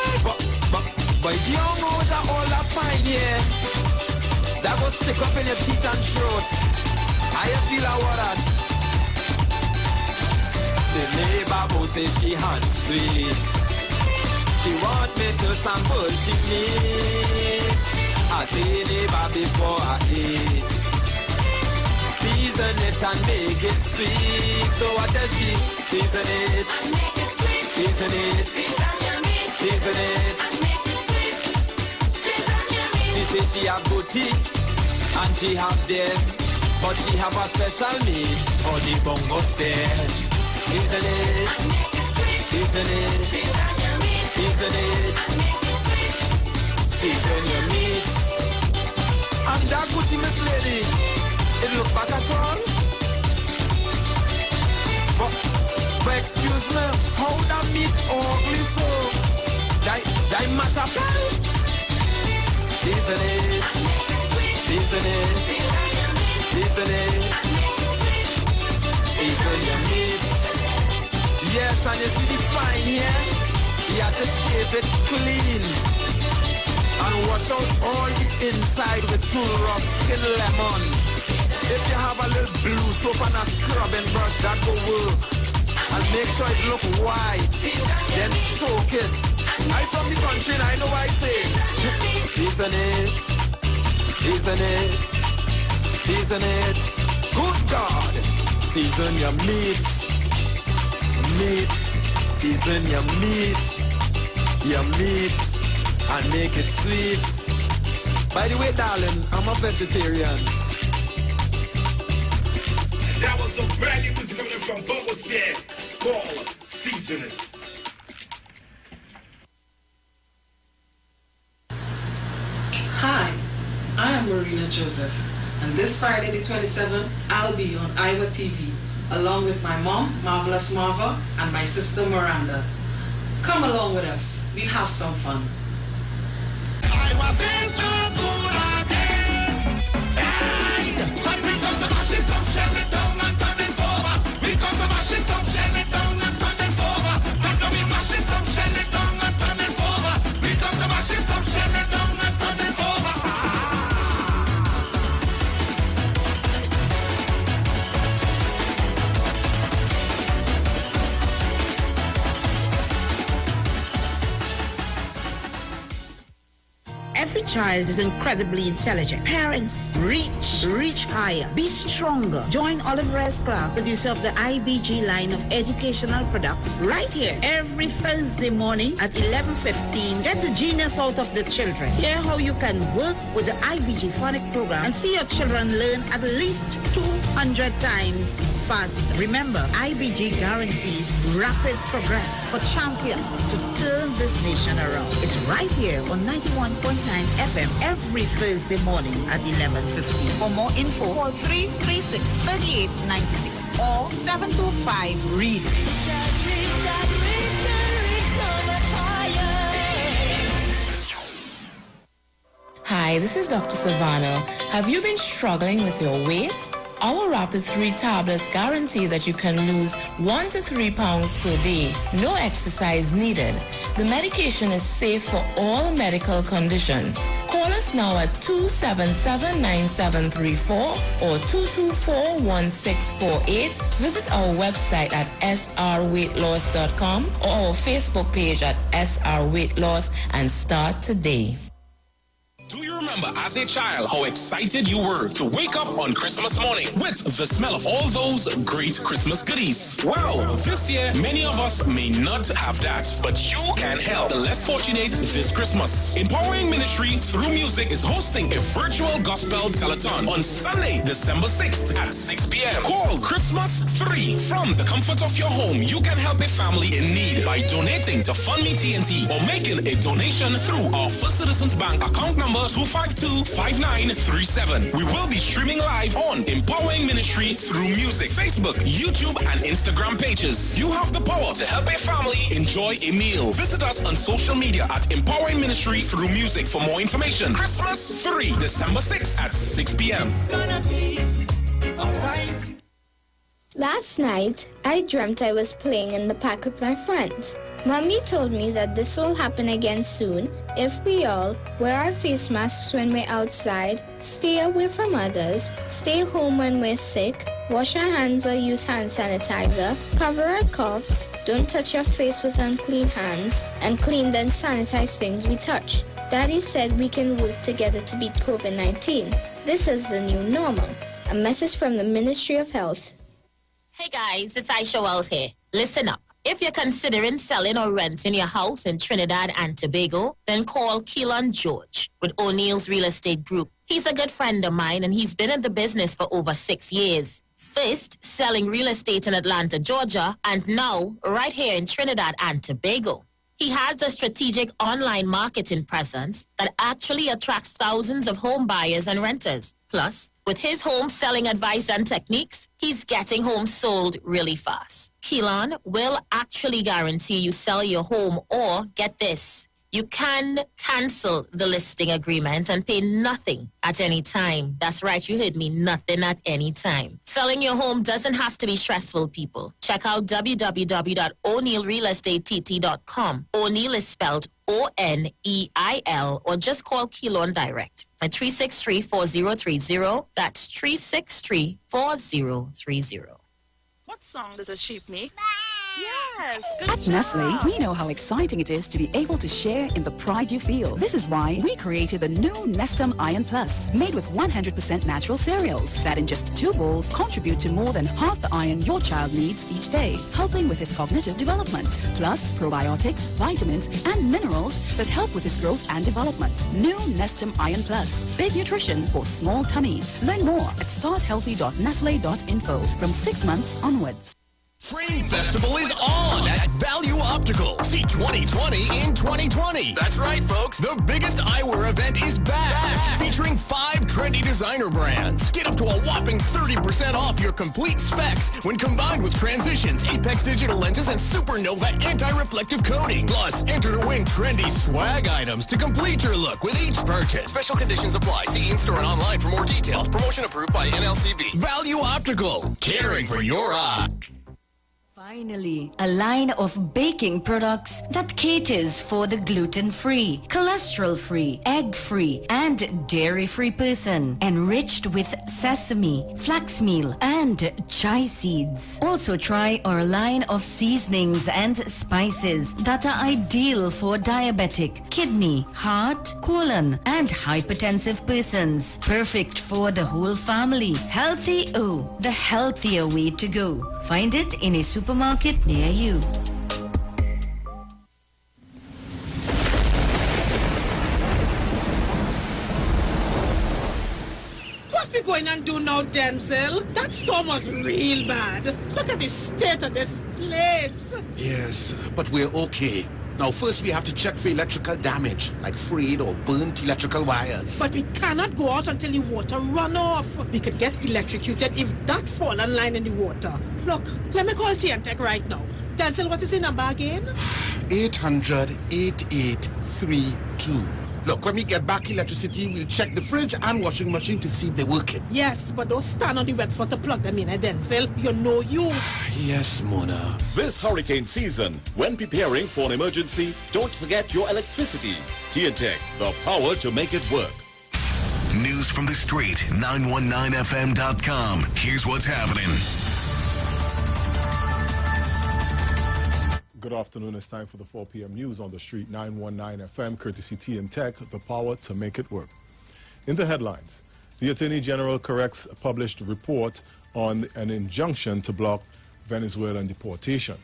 But you don't know that all that fine, yeah. That will stick up in your teeth and throat. How you feel about that? The neighbor who says she hand sweet. She want me to sample she meat. I say neighbor before I eat. Season it and make it sweet. So I tell she, season it, season it, season it. She say she have booty and she have dead, but she have a special meat for the bongo stare. Season it, season it, season it, season your meat. And that booty, Miss Lady, it look back at all. But excuse me, how that meat ugly so? That matter pal? Season it, season it, season it, season your meat. Yes, and you see the fine here? You have to shave it clean and wash out all the inside with 2 rough skin lemon. If you have a little blue soap and a scrubbing brush, that go work. And make sure it look white, then soak it. I'm from the country and I know what I say. Season it, season it, season it. Good God, season your meat, meat, season your meat, and make it sweet. By the way, darling, I'm a vegetarian. That was some brand new music coming from Bubble Bear called Season It. Hi, I am Marina Joseph, and this Friday the 27th, I'll be on Iwer TV, along with my mom, Marvelous Marva, and my sister Miranda. Come along with us, we have some fun. Every child is incredibly intelligent. Parents, reach higher. Be stronger. Join Olive Reyes Clark, producer of the IBG line of educational products, right here every Thursday morning at 11:15. Get the genius out of the children. Hear how you can work with the IBG phonic program and see your children learn at least 200 times faster. Remember, IBG guarantees rapid progress for champions to turn this nation around. It's right here on 91.9 FM every Thursday morning at 11:15. For more info, call 336-3896 or 725-READ. Hi, this is Dr. Savannah. Have you been struggling with your weight? Our Rapid 3 tablets guarantee that you can lose 1 to 3 pounds per day. No exercise needed. The medication is safe for all medical conditions. Call us now at 277-9734 or 224-1648. Visit our website at srweightloss.com or our Facebook page at srweightloss and start today. Do you remember as a child how excited you were to wake up on Christmas morning with the smell of all those great Christmas goodies? Well, this year, many of us may not have that, but you can help the less fortunate this Christmas. Empowering Ministry Through Music is hosting a virtual gospel telethon on Sunday, December 6th at 6 p.m. Call Christmas 3. From the comfort of your home, you can help a family in need by donating to Fund Me TNT or making a donation through our First Citizens Bank account number 252-5937. We will be streaming live on Empowering Ministry Through Music, Facebook, YouTube, and Instagram pages. You have the power to help a family enjoy a meal. Visit us on social media at Empowering Ministry Through Music for more information. Christmas 3, December 6th at 6 p.m. Last night, I dreamt I was playing in the park with my friends. Mommy told me that this will happen again soon if we all wear our face masks when we're outside, stay away from others, stay home when we're sick, wash our hands or use hand sanitizer, cover our coughs, don't touch your face with unclean hands, and clean then sanitize things we touch. Daddy said we can work together to beat COVID-19. This is the new normal. A message from the Ministry of Health. Hey guys, it's Aisha Wells here. Listen up. If you're considering selling or renting your house in Trinidad and Tobago, then call Keelan George with O'Neill's Real Estate Group. He's a good friend of mine and he's been in the business for over 6 years. First, selling real estate in Atlanta, Georgia, and now right here in Trinidad and Tobago. He has a strategic online marketing presence that actually attracts thousands of home buyers and renters. Plus, with his home selling advice and techniques, he's getting homes sold really fast. Keelan will actually guarantee you sell your home or, get this, you can cancel the listing agreement and pay nothing at any time. That's right, you heard me, nothing at any time. Selling your home doesn't have to be stressful, people. Check out www.o'neillrealestatett.com. O'Neill is spelled O-N-E-I-L, or just call Keelan direct at 363-4030. That's 363-4030. What song does a sheep make? Yes, at Nestle, we know how exciting it is to be able to share in the pride you feel. This is why we created the new Nestum Iron Plus, made with 100% natural cereals that in just 2 bowls contribute to more than half the iron your child needs each day, helping with his cognitive development. Plus, probiotics, vitamins, and minerals that help with his growth and development. New Nestum Iron Plus, big nutrition for small tummies. Learn more at starthealthy.nestle.info from 6 months onwards. Frame Festival is on at Value Optical. See 2020 in 2020. That's right, folks. The biggest eyewear event is back. Featuring 5 trendy designer brands. Get up to a whopping 30% off your complete specs when combined with Transitions, Apex digital lenses, and Supernova anti-reflective coating. Plus, enter to win trendy swag items to complete your look with each purchase. Special conditions apply. See in-store and online for more details. Promotion approved by NLCB. Value Optical. Caring for your eye. Finally, a line of baking products that caters for the gluten-free, cholesterol-free, egg-free, and dairy-free person, enriched with sesame, flax meal, and chai seeds. Also try our line of seasonings and spices that are ideal for diabetic, kidney, heart, colon, and hypertensive persons. Perfect for the whole family. Healthy O, the healthier way to go. Find it in a supermarket near you. What we going and do now, Denzel? That storm was real bad. Look at the state of this place. Yes, but we're okay. Now, first we have to check for electrical damage, like frayed or burnt electrical wires. But we cannot go out until the water run off. We could get electrocuted if that fallen line in the water. Look, let me call TNTech right now. Denzel, what is the number again? 800-8832. Look, when we get back electricity, we'll check the fridge and washing machine to see if they're working. Yes, but don't stand on the wet floor to plug them in, Denzel. You know you. Yes, Mona. This hurricane season, when preparing for an emergency, don't forget your electricity. TNTech, the power to make it work. News from the street, 919fm.com. Here's what's happening. Good afternoon. It's time for the 4 p.m. news on the street, 919 FM, courtesy TNTech, the power to make it work. In the headlines, the Attorney General corrects a published report on an injunction to block Venezuelan deportation.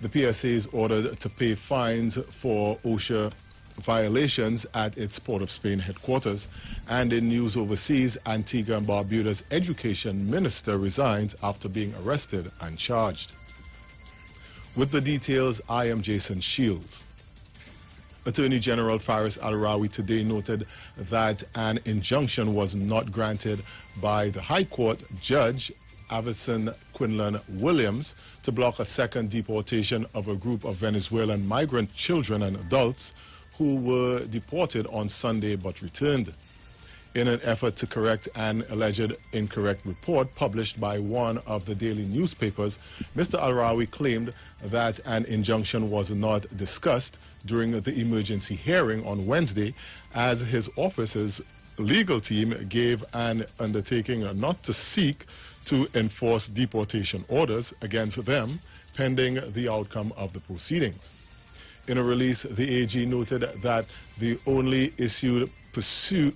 The PSA is ordered to pay fines for OSHA violations at its Port of Spain headquarters. And in news overseas, Antigua and Barbuda's education minister resigns after being arrested and charged. With the details, I am Jason Shields. Attorney General Faris Al-Rawi today noted that an injunction was not granted by the High Court Judge Avison Quinlan Williams to block a second deportation of a group of Venezuelan migrant children and adults who were deported on Sunday but returned. In an effort to correct an alleged incorrect report published by one of the daily newspapers, Mr. Al-Rawi claimed that an injunction was not discussed during the emergency hearing on Wednesday, as his office's legal team gave an undertaking not to seek to enforce deportation orders against them pending the outcome of the proceedings. In a release, the AG noted that the only issue pursued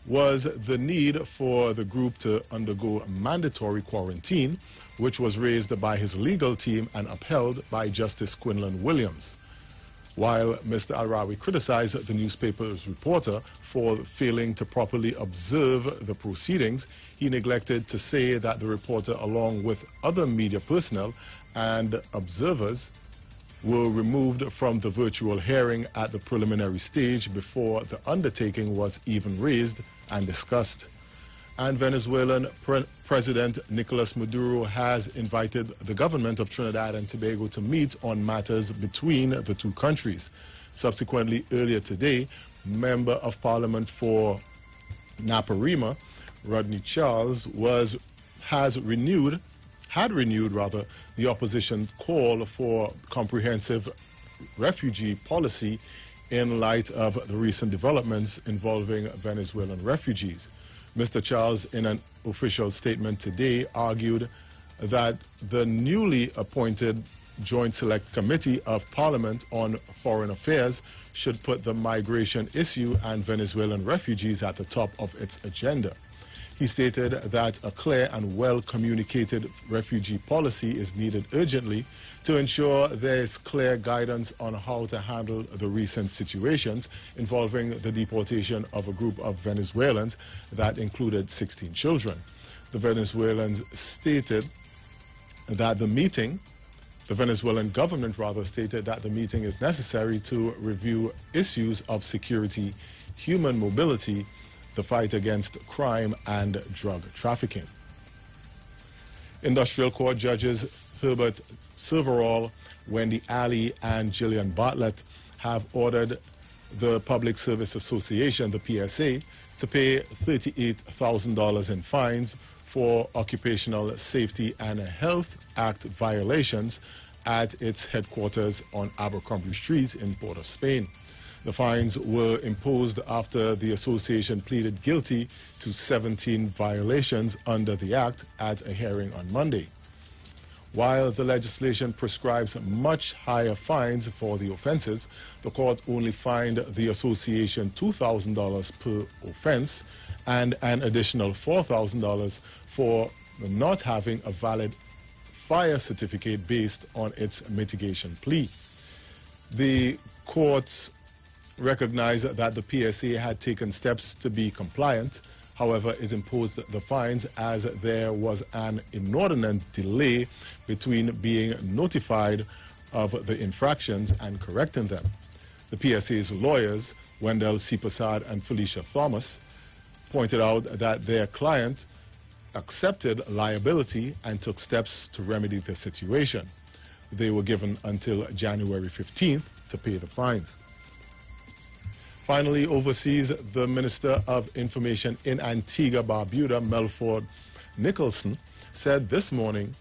was the need for the group to undergo mandatory quarantine, which was raised by his legal team and upheld by Justice Quinlan Williams. While Mr. Al-Rawi criticized the newspaper's reporter for failing to properly observe the proceedings, he neglected to say that the reporter, along with other media personnel and observers, were removed from the virtual hearing at the preliminary stage before the undertaking was even raised and discussed. And Venezuelan President Nicolas Maduro has invited the government of Trinidad and Tobago to meet on matters between the two countries. Subsequently, earlier today, Member of Parliament for Naparima, Rodney Charles, had renewed the opposition call for comprehensive refugee policy in light of the recent developments involving Venezuelan refugees. Mr. Charles, in an official statement today, argued that the newly appointed Joint Select Committee of Parliament on Foreign Affairs should put the migration issue and Venezuelan refugees at the top of its agenda. He stated that a clear and well-communicated refugee policy is needed urgently to ensure there is clear guidance on how to handle the recent situations involving the deportation of a group of Venezuelans that included 16 children. The Venezuelan government stated that the meeting is necessary to review issues of security, human mobility, the fight against crime and drug trafficking. Industrial Court judges Herbert Silverall, Wendy Alley, and Gillian Bartlett have ordered the Public Service Association, the PSA, to pay $38,000 in fines for Occupational Safety and Health Act violations at its headquarters on Abercrombie Street in Port of Spain. The fines were imposed after the association pleaded guilty to 17 violations under the Act at a hearing on Monday. While the legislation prescribes much higher fines for the offences, the court only fined the association $2,000 per offence and an additional $4,000 for not having a valid fire certificate based on its mitigation plea. The courts recognized that the PSA had taken steps to be compliant. However, it imposed the fines as there was an inordinate delay between being notified of the infractions and correcting them. The PSA's lawyers, Wendell C. Prasad and Felicia Thomas, pointed out that their client accepted liability and took steps to remedy the situation. They were given until January 15th to pay the fines. Finally, overseas, the Minister of Information in Antigua Barbuda, Melford Nicholson, said this morning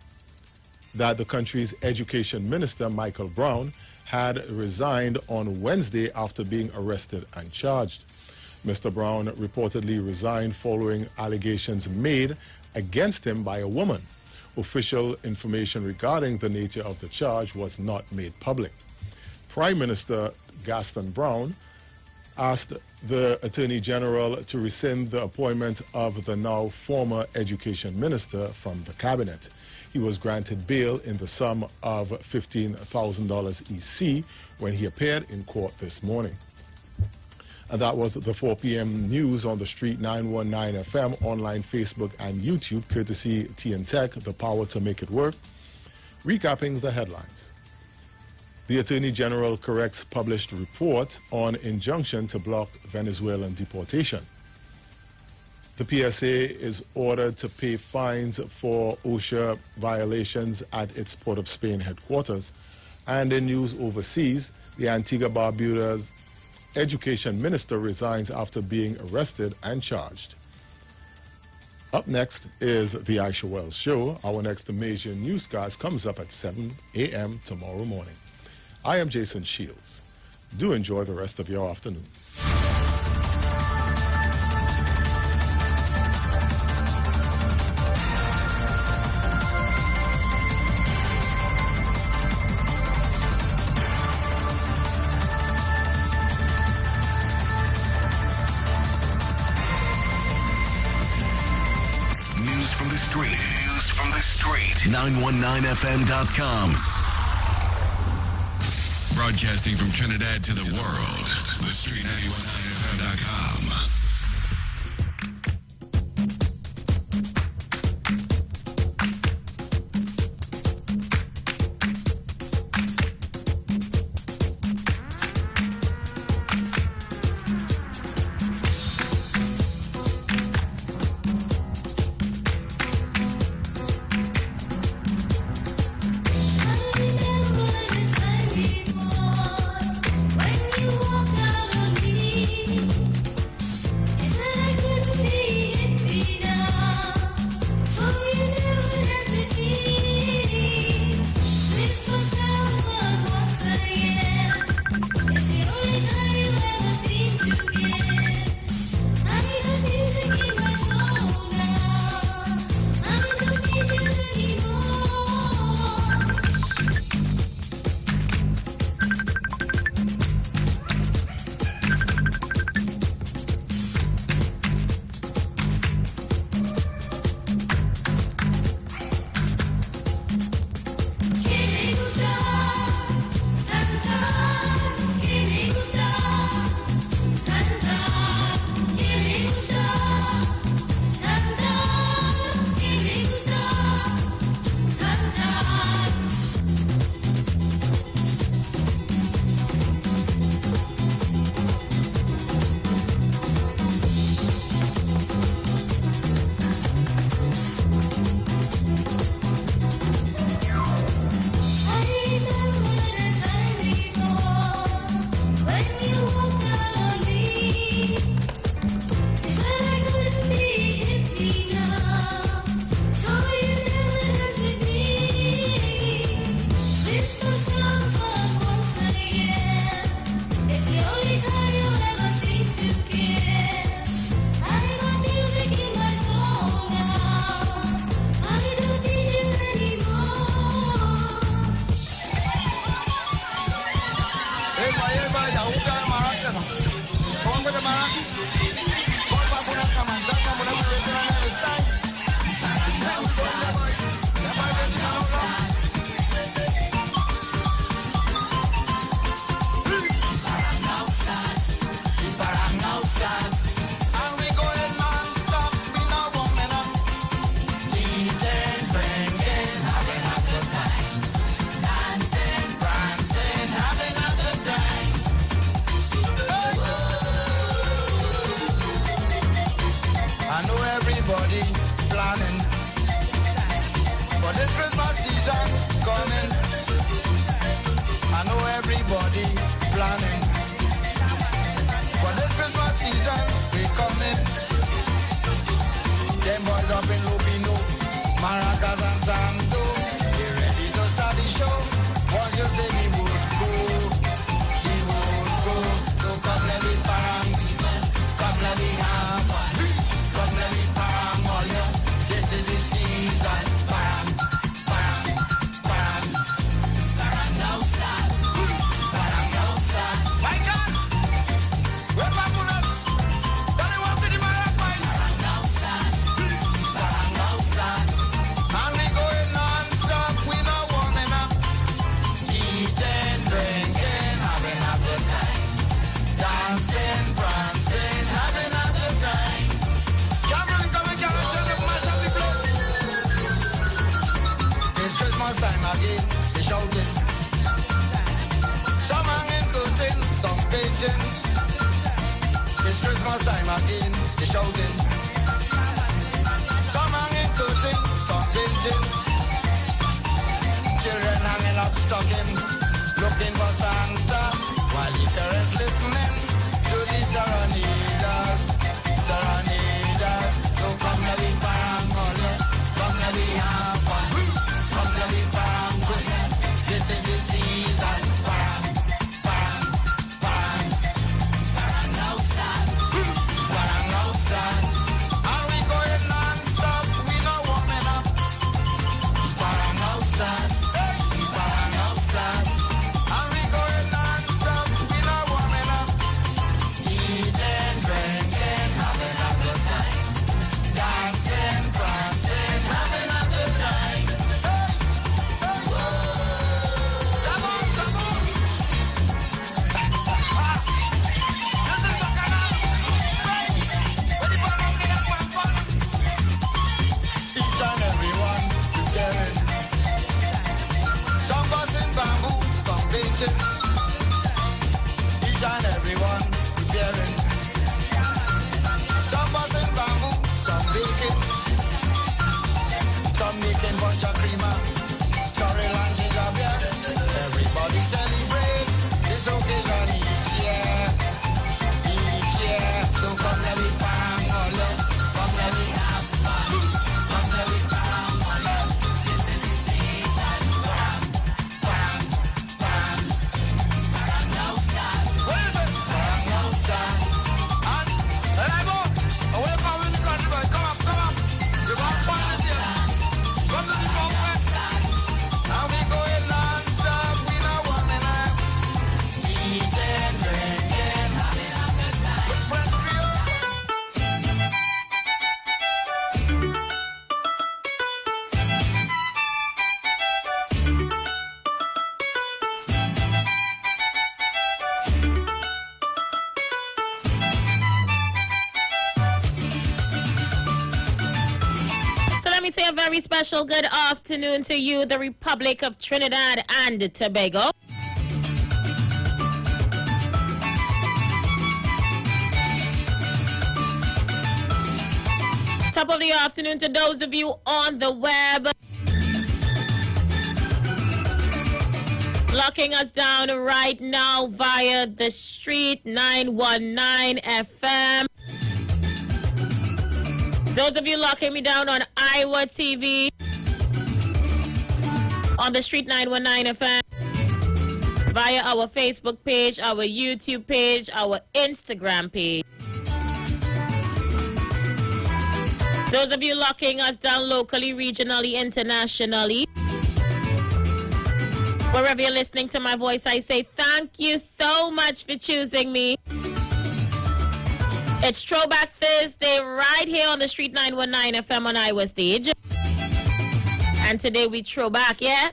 that the country's Education Minister, Michael Brown, had resigned on Wednesday after being arrested and charged. Mr. Brown reportedly resigned following allegations made against him by a woman. Official information regarding the nature of the charge was not made public. Prime Minister Gaston Brown asked the Attorney General to rescind the appointment of the now former Education Minister from the cabinet. He was granted bail in the sum of $15,000 EC when he appeared in court this morning. And that was the 4 p.m. news on the Street 919 FM, online, Facebook, and YouTube, courtesy TN Tech, the power to make it work. Recapping the headlines. The Attorney General corrects published report on injunction to block Venezuelan deportation. The PSA is ordered to pay fines for OSHA violations at its Port of Spain headquarters. And in news overseas, the Antigua Barbuda's Education Minister resigns after being arrested and charged. Up next is the Aisha Wells Show. Our next major newscast comes up at 7 a.m. tomorrow morning. I am Jason Shields. Do enjoy the rest of your afternoon. News from the street. News from the street. 919fm.com. Broadcasting from Trinidad to the world. The Street 919fm.com. I know everybody planning for this Christmas season coming. I know everybody planning for this Christmas season we coming. Them boys up in Lupino, Maracas and Santo, they ready to start the show. Once you say the wood go, so come let me parang, come let me have fun, come let me parang all you. This is the season, parang, parang, parang, parang now flat, parang now flat. My God, we're back on us. Don't you want to the Maracas? Parang now flat, parang now flat. And we going non-stop, we not warming up, eating, drinking, having a good time. Dancing, prancing, having a good time. Cameron, come and mash up the place. It's Christmas time again, they shouting. Some hanging curtain, some painting. It's Christmas time again, they shouting. Some hanging curtain, some painting. Children hanging up stocking, looking for Santa, while the parents listening to the serenaders, serenaders. So come let me parang all you, come let me have fun, come let me parang good. This is the season, parang, parang, parang, parang now flat, parang now flat. And we going non-stop, we not warming up, parang now flat, parang now flat. And we going non-stop, we not warming up, eating, drinking, having a good time, dancing, prancing, having a good time. Hey, whoa, sabon, sabon. This is Bacchanal. Hey, what the fuck is that one for? Each and every one preparing. Some busting bamboo, some painting. Each and every one preparing. Some busting bamboo, some baking. Some making bunch of creamer. Sorry, lunch is up here. Everybody celebrate this occasion each year. Each year. So come let me bang all you. Come let me have fun. Come let me bang all you. This is the season. Bang, bang, bang. Bang now flat. What is it? Bang now flat. And let I go. Away from the country boys. Come up, come up. You got fun this year. Come to the buffet. And we going non-stop. We not warming up. Eating, drinking, having a good time. With friends for you. So let me say a very special good afternoon to you, the Republic of Trinidad and Tobago. Top of the afternoon to those of you on the web. Locking us down right now via the street 919 FM. Those of you locking me down on Iwer TV, on the street 919 FM, via our Facebook page, our YouTube page, our Instagram page. Those of you locking us down locally, regionally, internationally, wherever you're listening to my voice, I say thank you so much for choosing me. It's Throwback Thursday right here on the Street 919 FM on Iwer Stage. And today we throw back, yeah?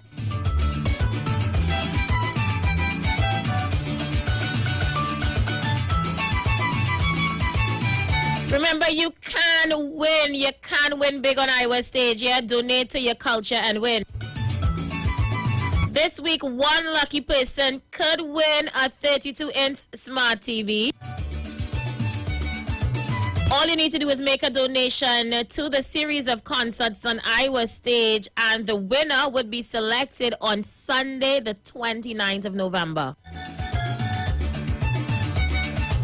Remember, you can win. You can win big on Iwer Stage, yeah? Donate to your culture and win. This week, one lucky person could win a 32-inch smart TV. All you need to do is make a donation to the series of concerts on Iwer stage, and the winner would be selected on Sunday, the 29th of November.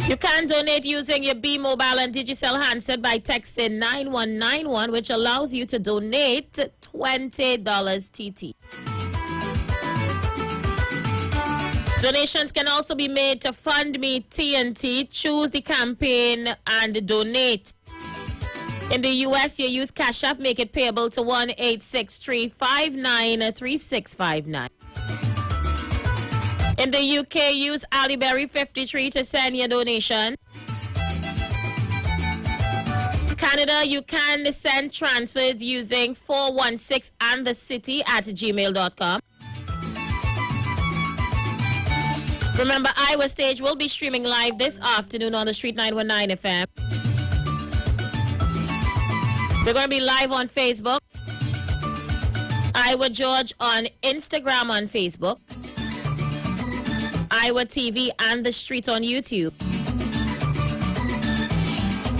You can donate using your B Mobile and Digicel handset by texting 9191, which allows you to donate $20 TT. Donations can also be made to Fund Me TNT. Choose the campaign and donate. In the U.S., you use Cash App, make it payable to 1-863-593659. In the UK, use Aliberry53 to send your donation. Canada, you can send transfers using 416 and the city at gmail.com. Remember, Iwer Stage will be streaming live this afternoon on the Street 919 FM. We're going to be live on Facebook. Iwer George on Instagram on Facebook. Iwer TV and The Street on YouTube.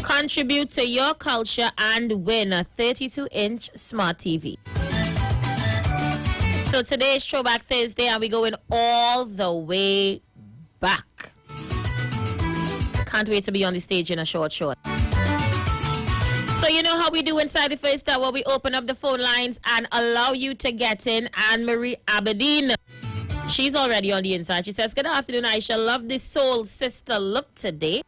Contribute to your culture and win a 32-inch smart TV. So today is Throwback Thursday and we're going all the way back. Can't wait to be on the stage in a short. So you know how we do inside the first hour. We open up the phone lines and allow you to get in. Anne-Marie Aberdeen. She's already on the inside. She says, good afternoon, Aisha. Love this soul sister look today.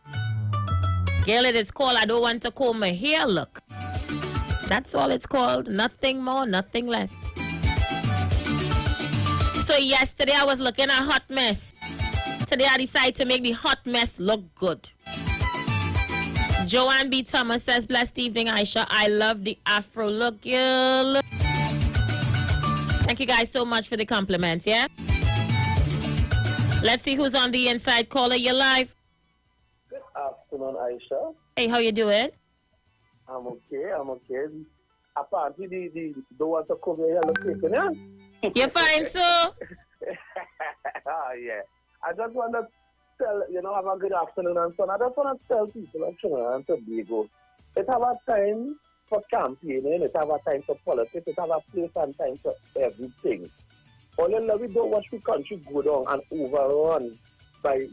Girl, it is called I Don't Want to Comb My Hair look. That's all it's called. Nothing more, nothing less. So yesterday I was looking a hot mess. Today I decided to make the hot mess look good. Joanne B. Thomas says, blessed evening, Aisha. I love the afro look, girl. Thank you guys so much for the compliments, yeah? Let's see who's on the inside. Caller, you're live. Good afternoon, Aisha. Hey, how you doing? I'm okay. Apparently, the don't want to come here location, yeah? You're fine, sir? Yeah. I just want to tell, have a good afternoon and so on. I just want to tell people of Trinidad and Tobago, it have a time for campaigning, it have a time for politics, it have a place and time for everything. All we don't watch the country go down and overrun by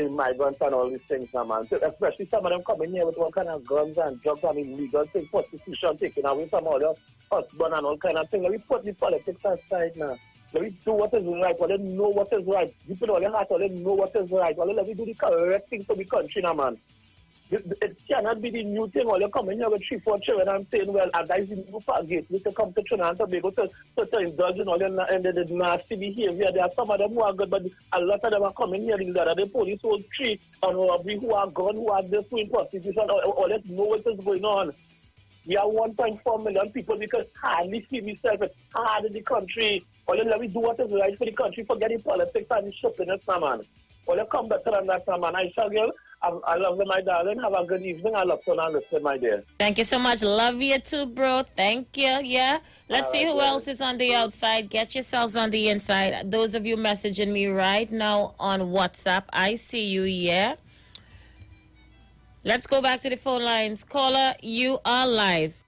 migrants and all these things, man. So especially some of them coming here with all kind of guns and drugs and illegal things, prostitution taken away from all the husband and all kind of things. Let me put the politics aside now. Let me do what is right. Let me know what is right. You put all your heart, let me know what is right. Let me do the correct thing for the country now, man. It cannot be the new thing. All you come in here with 3-4 children and saying, well, and guys, you forget, you to come to Trinidad and Tobago to indulge in all your the nasty behavior. There are some of them who are good, but a lot of them are coming here. The police who are treat and robbery, who are gone, who are this, who in prostitution. All let's know what is going on. We are 1.4 million people because hardly see myself. It's hard in the country. All you let me do what is right for the country, forget the politics and the shoppiness, man. All you come better than that, man. I shall girl. I love you, my darling. Have a good evening. I love you and listen, my dear. Thank you so much. Love you too, bro. Thank you. Yeah. Let's see who else is on the outside. Get yourselves on the inside. Those of you messaging me right now on WhatsApp, I see you, yeah. Let's go back to the phone lines. Caller, you are live.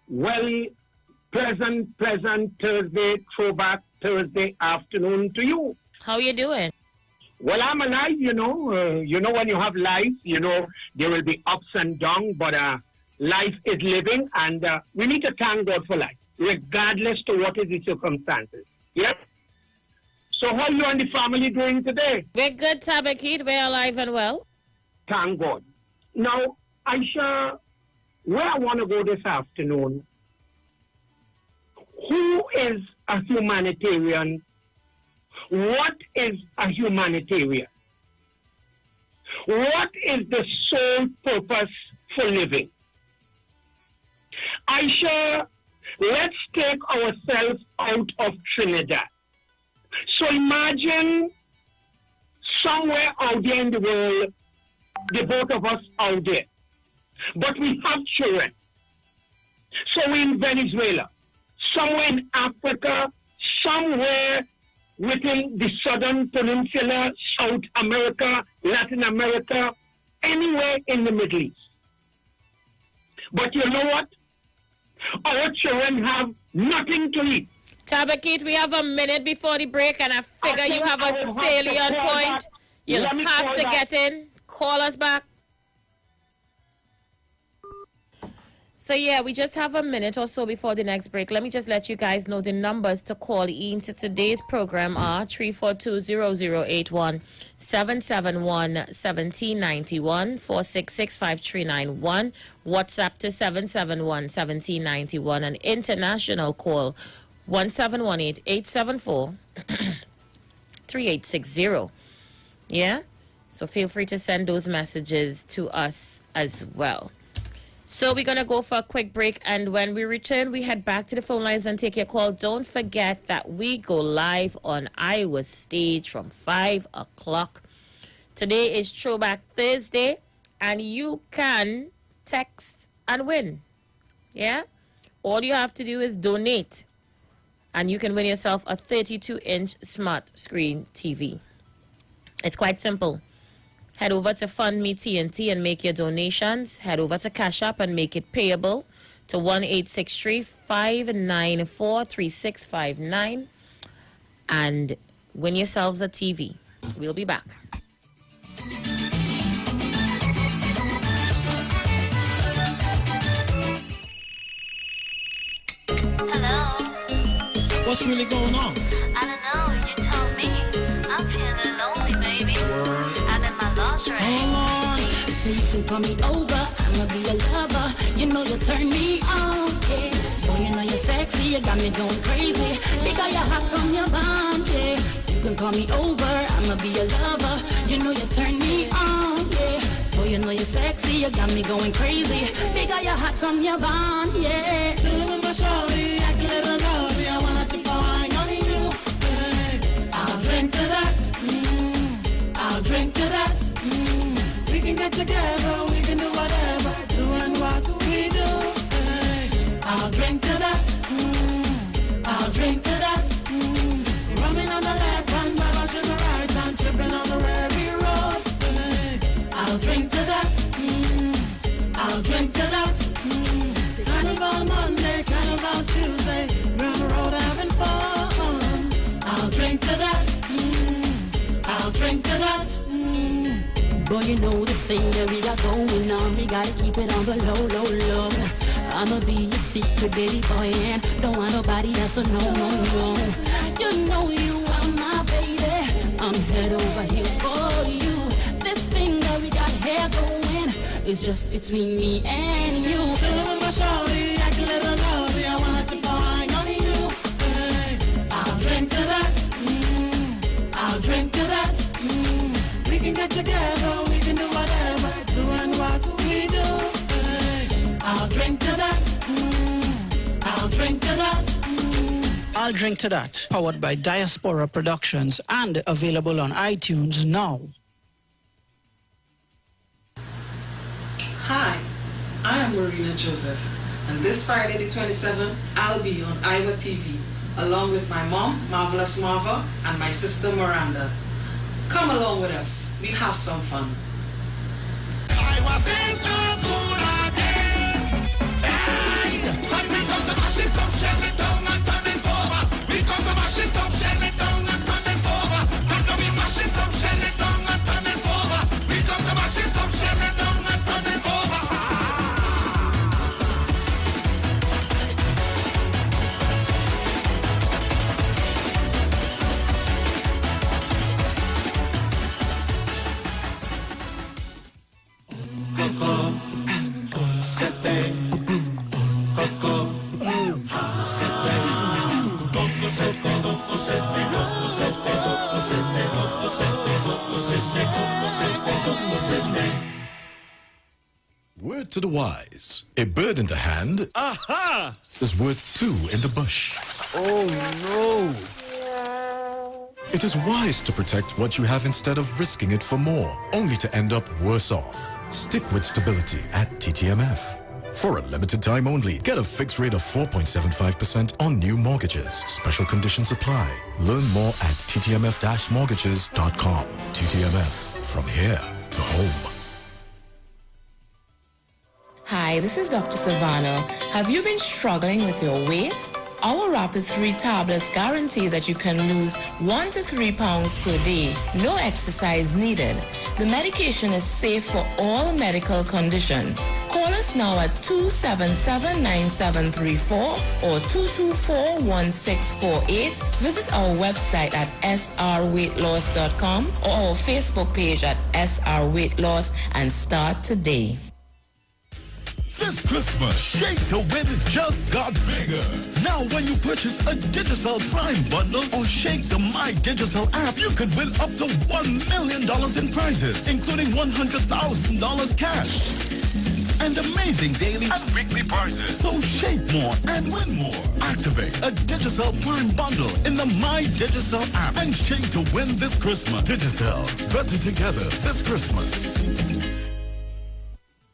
Well, pleasant Thursday, throwback Thursday afternoon to you. How you doing? Well, I'm alive, you know when you have life, there will be ups and downs, but life is living, and we need to thank God for life, regardless to what is the circumstances. Yes? So how you and the family doing today? We're good, Tabakit. We're alive and well. Thank God. Now, Aisha, where I want to go this afternoon, who is a humanitarian? What is a humanitarian? What is the sole purpose for living? Aisha, let's take ourselves out of Trinidad. So imagine somewhere out there in the world, the both of us out there. But we have children. So we're in Venezuela, somewhere in Africa, somewhere within the Southern Peninsula, South America, Latin America, anywhere in the Middle East. But you know what? Our children have nothing to eat. Tabakit, we have a minute before the break, and I figure you have a salient point. You'll have to get in. Call us back. So yeah, we just have a minute or so before the next break. Let me just let you guys know the numbers to call in to today's program are 342-0081, 771-1791, 466-5391, WhatsApp to 771-1791, and international call 1718-874-3860. Yeah? So feel free to send those messages to us as well. So we're going to go for a quick break, and when we return, we head back to the phone lines and take your call. Don't forget that we go live on Iowa Stage from 5 o'clock. Today is Throwback Thursday, and you can text and win. Yeah? All you have to do is donate, and you can win yourself a 32-inch smart screen TV. It's quite simple. Head over to Fund Me TNT and make your donations. Head over to Cash App and make it payable to 1-863-594-3659 and win yourselves a TV. We'll be back. Hello. What's really going on? I don't know. You told me. I'm feeling lonely, baby. I'm in my lost right. Hold on. So you can call me over. I'ma be a lover. You know you turn me on, yeah. Boy, you know you're sexy. You got me going crazy. Because you're hot from your bond, yeah. You can call me over. I'ma be a lover. You know you turn me on, yeah. Boy, you know you're sexy. You got me going crazy. Because you're hot from your bond, yeah. Chillin' with my shorty, act a little naughty. I wanna keep flying on you. I'll drink to that. I'll drink to that. We can get together, we can do whatever, doing what we do. I'll drink to that. I'll drink to that. Running on the left hand, Baba should the right hand, tripping on the Rary road. I'll drink to that. I'll drink to that. Carnival Monday, Carnival Tuesday, we're on the road having fun. I'll drink to that. I'll drink to that. Boy, you know this thing that we got going on. We gotta keep it on the low, low, low. I'ma be your secret baby boy, and don't want nobody else to know, no, no. You know you are my baby. I'm head over heels for you. This thing that we got here going is just between me and you. Chillin' with my shorty, act a little naughty. I wanna keep flying on you. I'll drink to that. I'll drink to that. We can get together, we can do whatever, doing what we do. I'll drink to that. I'll drink to that. I'll Drink to That, powered by Diaspora Productions and available on iTunes now. Hi, I am Marina Joseph, and this Friday the 27th, I'll be on Iwer Tv, along with my mom, Marvelous Marva, and my sister Miranda. Come along with us, we'll have some fun. Word to the wise. A bird in the hand, aha, is worth two in the bush. Oh no! It is wise to protect what you have instead of risking it for more, only to end up worse off. Stick with stability at TTMF. For a limited time only, get a fixed rate of 4.75% on new mortgages. Special conditions apply. Learn more at ttmf-mortgages.com. TTMF, from here to home. Hi, this is Dr. Savannah. Have you been struggling with your weight? Our Rapid 3 tablets guarantee that you can lose 1 to 3 pounds per day. No exercise needed. The medication is safe for all medical conditions. Call us now at 277-9734 or 224-1648. Visit our website at srweightloss.com or our Facebook page at srweightloss and start today. This Christmas, Shake to Win just got bigger. Now when you purchase a Digicel Prime bundle or Shake the My Digicel app, you could win up to $1 million in prizes, including $100,000 cash. And amazing daily and weekly prizes. So shake more and win more. Activate a Digicel Prime bundle in the My Digicel app and shake to win this Christmas. Digicel, better together this Christmas.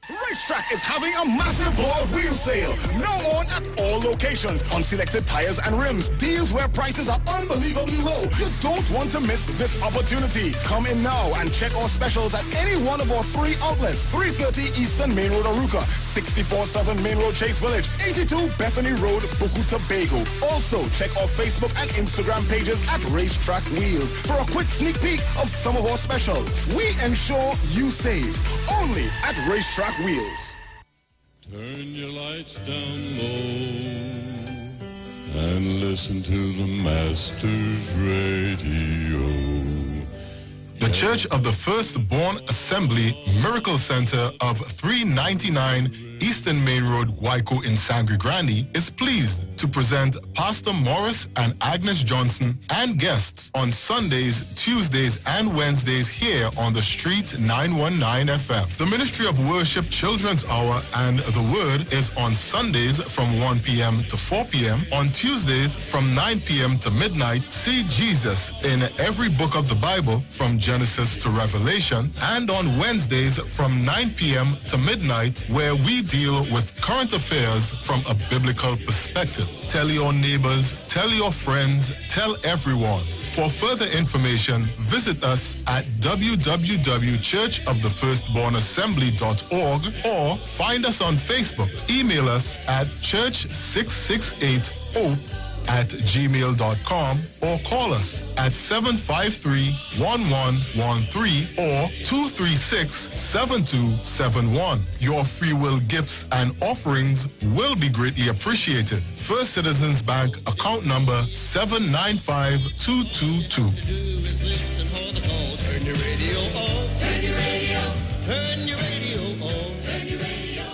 Racetrack is having a massive ball wheel sale. Now on at all locations on selected tires and rims. Deals where prices are unbelievably low. You don't want to miss this opportunity. Come in now and check our specials at any one of our 3 outlets. 330 Eastern Main Road, Aruca. 647 Main Road, Chase Village. 82 Bethany Road, Buku Tobago. Also, check our Facebook and Instagram pages at Racetrack Wheels for a quick sneak peek of some of our specials. We ensure you save. Only at Racetrack Wheels. Turn your lights down low and listen to the Master's Radio. The Church of the Firstborn Assembly Miracle Center of 399 Eastern Main Road, Guayco in Sangre Grande is pleased to present Pastor Morris and Agnes Johnson and guests on Sundays, Tuesdays, and Wednesdays here on the street 919 FM. The Ministry of Worship Children's Hour and the Word is on Sundays from 1 p.m. to 4 p.m. On Tuesdays from 9 p.m. to midnight, see Jesus in every book of the Bible from Genesis to Revelation. And on Wednesdays from 9 p.m. to midnight, where we deal with current affairs from a biblical perspective. Tell your neighbors, tell your friends, tell everyone. For further information, visit us at www.churchofthefirstbornassembly.org or find us on Facebook. Email us at church668hope@gmail.com or call us at 753-1113 or 236-7271. Your free will gifts and offerings will be greatly appreciated. First Citizens Bank account number 795222. Turn your radio on. Turn your radio. Turn your radio on. Turn your radio on.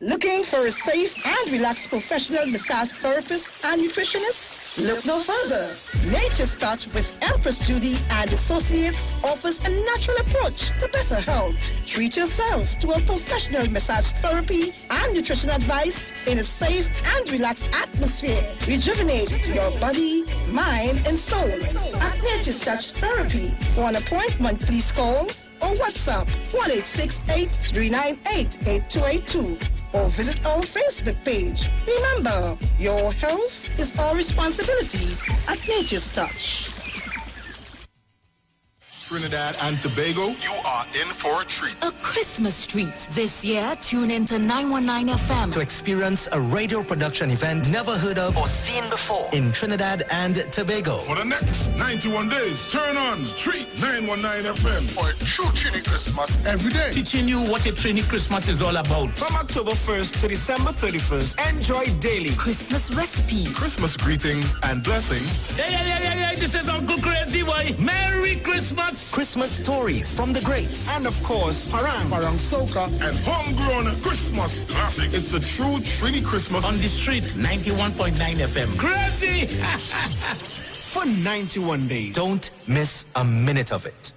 Looking for a safe and relaxed professional massage therapist and nutritionist? Look no further. Nature's Touch with Empress Judy and Associates offers a natural approach to better health. Treat yourself to a professional massage therapy and nutrition advice in a safe and relaxed atmosphere. Rejuvenate your body, mind, and soul at Nature's Touch Therapy. For an appointment, please call or WhatsApp 1-868-398-8282 or visit our Facebook page. Remember, your health is our responsibility at Nature's Touch. Trinidad and Tobago, you are in for a treat. A Christmas treat. This year, tune into 919 FM to experience a radio production event never heard of or seen before in Trinidad and Tobago. For the next 91 days, turn on Treat 919 FM for a true Trini Christmas every day. Teaching you what a Trini Christmas is all about. From October 1st to December 31st, enjoy daily Christmas recipes, Christmas greetings and blessings. Hey, this is Uncle Crazy Boy. Merry Christmas. Christmas stories from the greats. And of course, Parang Soca, and homegrown Christmas classics. It's a true Trini Christmas on the street 91.9 FM. Crazy! For 91 days. Don't miss a minute of it.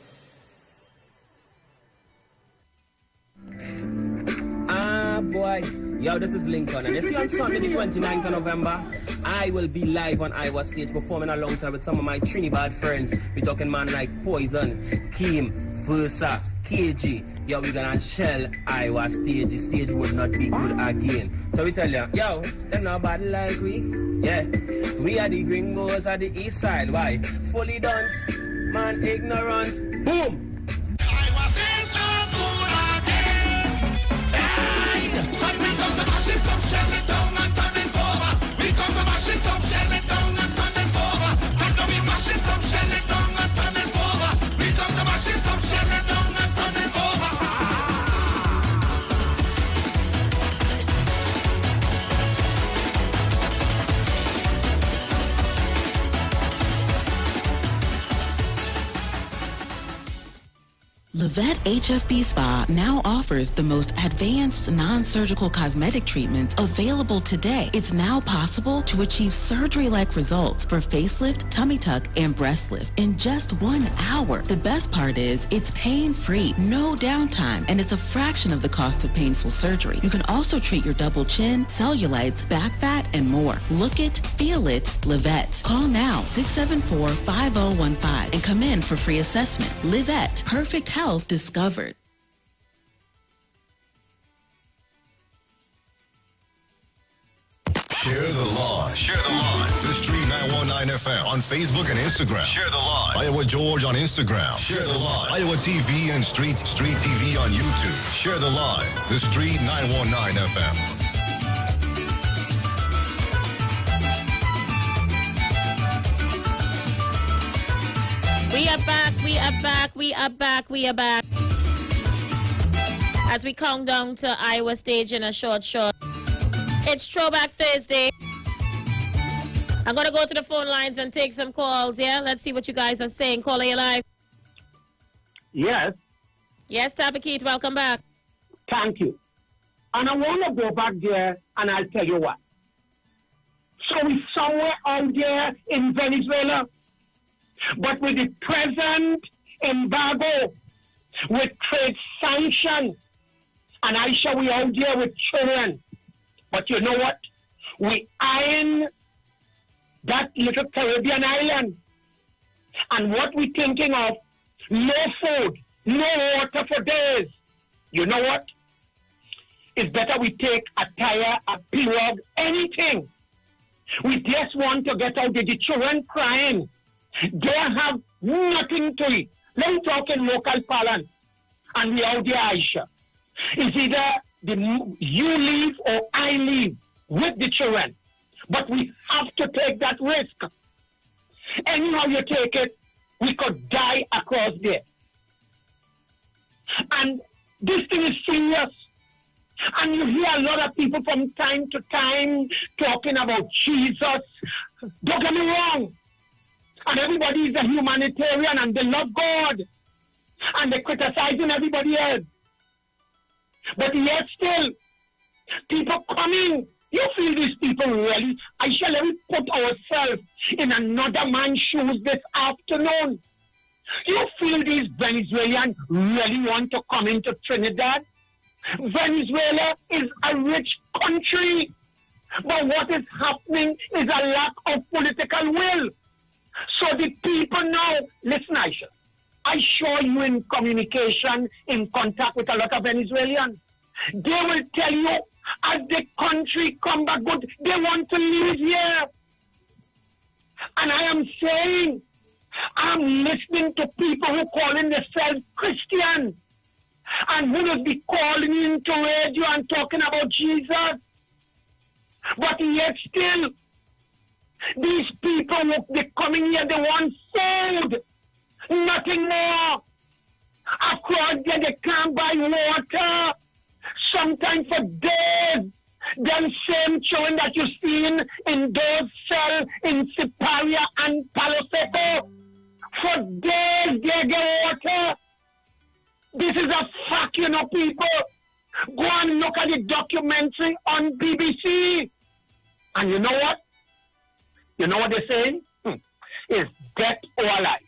Boy. Yo, this is Lincoln, and you see on Sunday the 29th of November, I will be live on Iwer stage performing alongside with some of my Trinidad friends. We're talking man like Poison, Kim, Versa, KG. Yo, we're gonna shell Iwer stage. The stage would not be good again. So we tell you, yo, they're nobody like we. Yeah, we are the gringos at the east side. Why? Fully dance, man ignorant. Boom! Iwer stage not good again. Livette HFB Spa now offers the most advanced non-surgical cosmetic treatments available today. It's now possible to achieve surgery-like results for facelift, tummy tuck, and breast lift in just 1 hour. The best part is it's pain-free, no downtime, and it's a fraction of the cost of painful surgery. You can also treat your double chin, cellulites, back fat, and more. Look it, feel it, Livette. Call now, 674-5015, and come in for free assessment. Livette, perfect health discovered. Share the live. Share the live. The Street 919 FM on Facebook and Instagram. Share the live. Iowa George on Instagram. Share the live. Iowa TV and Street TV on YouTube. Share the live. The Street 919 FM. We are back, we are back, we are back, we are back. As we count down to Iowa stage in a short. It's Throwback Thursday. I'm going to go to the phone lines and take some calls, yeah? Let's see what you guys are saying. Caller, you live? Yes. Yes, Tabakit, welcome back. Thank you. And I want to go back there, and I'll tell you what. So we're somewhere out there in Venezuela, but with the present embargo, with trade sanctions, and Aisha, we out there with children. But you know what? We eyeing that little Caribbean island. And what we thinking of, no food, no water for days. You know what? It's better we take a tire, a pirogue, anything. We just want to get out of the children crying. They have nothing to eat. Let me talk in local parlance. And we out there, Aisha. It's either you leave or I leave with the children. But we have to take that risk. Anyhow you take it, we could die across there. And this thing is serious. And you hear a lot of people from time to time talking about Jesus. Don't get me wrong. And everybody is a humanitarian and they love God. And they're criticizing everybody else. But yet still, people coming. You feel these people really? I shall let me put ourselves in another man's shoes this afternoon. You feel these Venezuelans really want to come into Trinidad? Venezuela is a rich country. But what is happening is a lack of political will. So the people now, listen, Aisha, I saw you in communication, in contact with a lot of Venezuelans. They will tell you, as the country come back good, they want to live here. And I am saying, I'm listening to people who calling themselves Christian and who will be calling into radio and talking about Jesus. But yet still, these people, they coming here, they want food, nothing more. Across there, they can't buy water. Sometimes for days, them same children that you've seen in those cells in Siparia and Palo Seco, for days they get water. This is a fact, you know, people. Go and look at the documentary on BBC. And you know what? You know what they're saying? It's death or alive.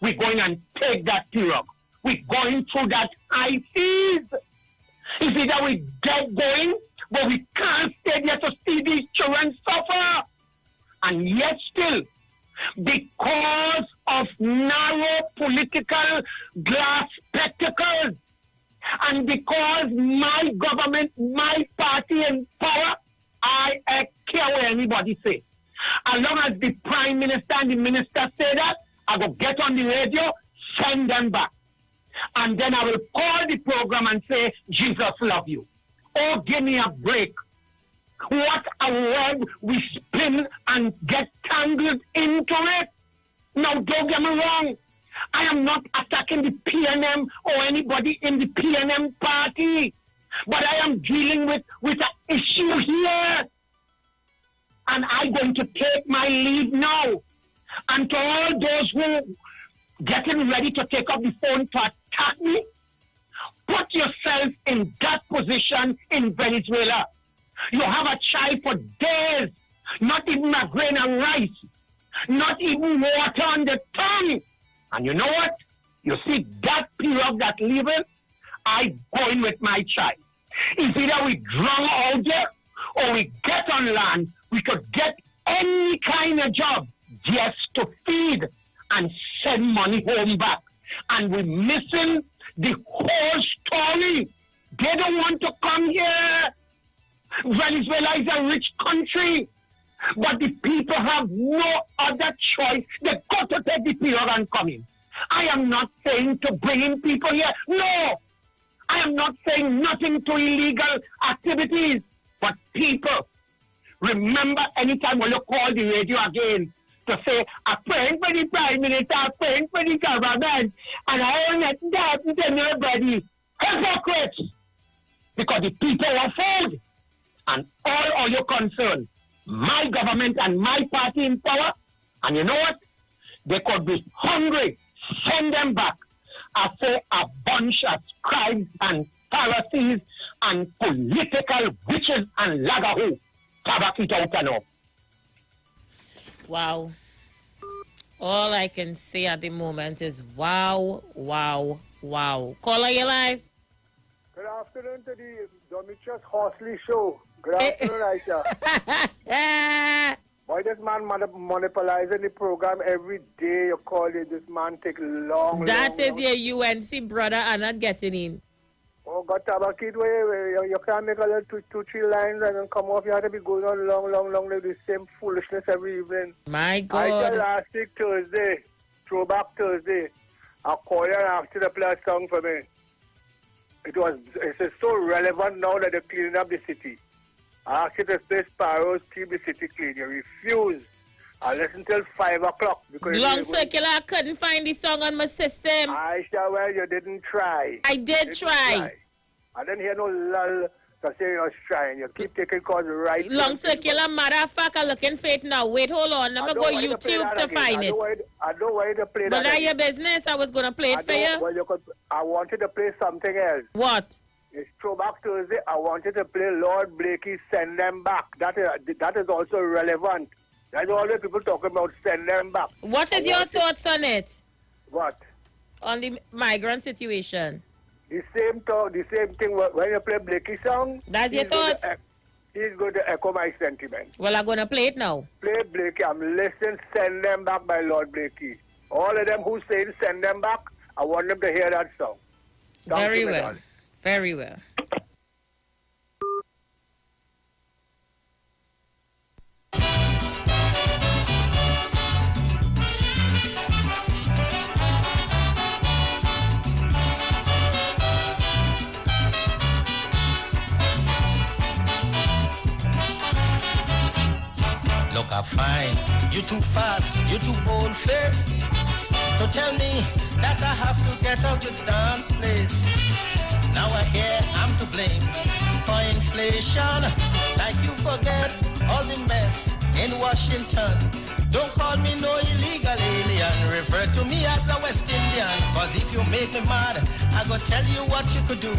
We're going and take that pirogue. We're going through that high seas. It's either we get going, but we can't stay there to see these children suffer. And yet still, because of narrow political glass spectacles, and because my government, my party in power, I care what anybody say. As long as the Prime Minister and the Minister say that, I will get on the radio, send them back. And then I will call the program and say, Jesus love you. Oh, give me a break. What a web we spin and get tangled into it. Now, don't get me wrong. I am not attacking the PNM or anybody in the PNM party. But I am dealing with an issue here. And I'm going to take my leave now. And to all those who getting ready to take up the phone to attack me, Put yourself in that position in Venezuela. You have a child for days, not even a grain of rice, not even water on the tongue. And you know what? You see that period that leaving, I going with my child. It's either we drown out there or we get on land. We could get any kind of job just to feed and send money home back. And we're missing the whole story. They don't want to come here. Venezuela is a rich country, but the people have no other choice. They've got to take the period and come in. I am not saying to bring in people here. No. I am not saying nothing to illegal activities. But people, remember anytime when you call the radio again to say, I'm praying for the Prime Minister, I'm praying for the government, and I don't let that to nobody. Hypocrites! Because the people are food. And all your concern, my government and my party in power, and you know what? They could be hungry. Send them back. I say a bunch of scribes and Pharisees and political witches and lagahoo. Tabakita. Wow. All I can say at the moment is wow, wow, wow. Caller, you live? Good afternoon to the Domitrus Horsley Show. Good afternoon, Aisha. Why this man monopolizing the program every day? You call it, this man take long. That is your UNC brother and not getting in. Oh, got tabakit where you can't make a little two, 3 lines and then come off. You have to be going on long, like the same foolishness every evening. My God. I said last week Thursday, throwback Thursday, I called and asked you to play a song for me. It's so relevant now that they're cleaning up the city. I asked you to play Sparrows, keep the city clean. You refused. I listened till 5 o'clock. Long circular, I couldn't find the song on my system. Aisha, well, you didn't try. I did try. I didn't hear no lull to say you was trying. You keep taking calls right. Long circular, matter of fact, I'm looking for it now. Wait, hold on. Let me go YouTube to find it. I don't want you to play that. But that's your business. I was going to play it for you. Well, I wanted to play something else. What? It's Throwback Thursday. I wanted to play Lord Blakey, Send Them Back. That is also relevant. That's all the people talking about, Send Them Back. What is your thoughts on it? What? On the migrant situation. The same thing when you play Blakey song. That's your thoughts? He's going to echo my sentiments. Well, I'm going to play it now. Play Blakey. I'm listening, Send Them Back by Lord Blakey. All of them who say Send Them Back, I want them to hear that song. Very well. Very well. Look, I find you too fast, you too bold-faced to tell me that I have to get out your damn place. Now I hear I'm to blame for inflation. Like you forget all the mess in Washington. Don't call me no illegal alien. Refer to me as a West Indian. Cause if you make me mad, I go tell you what you could do.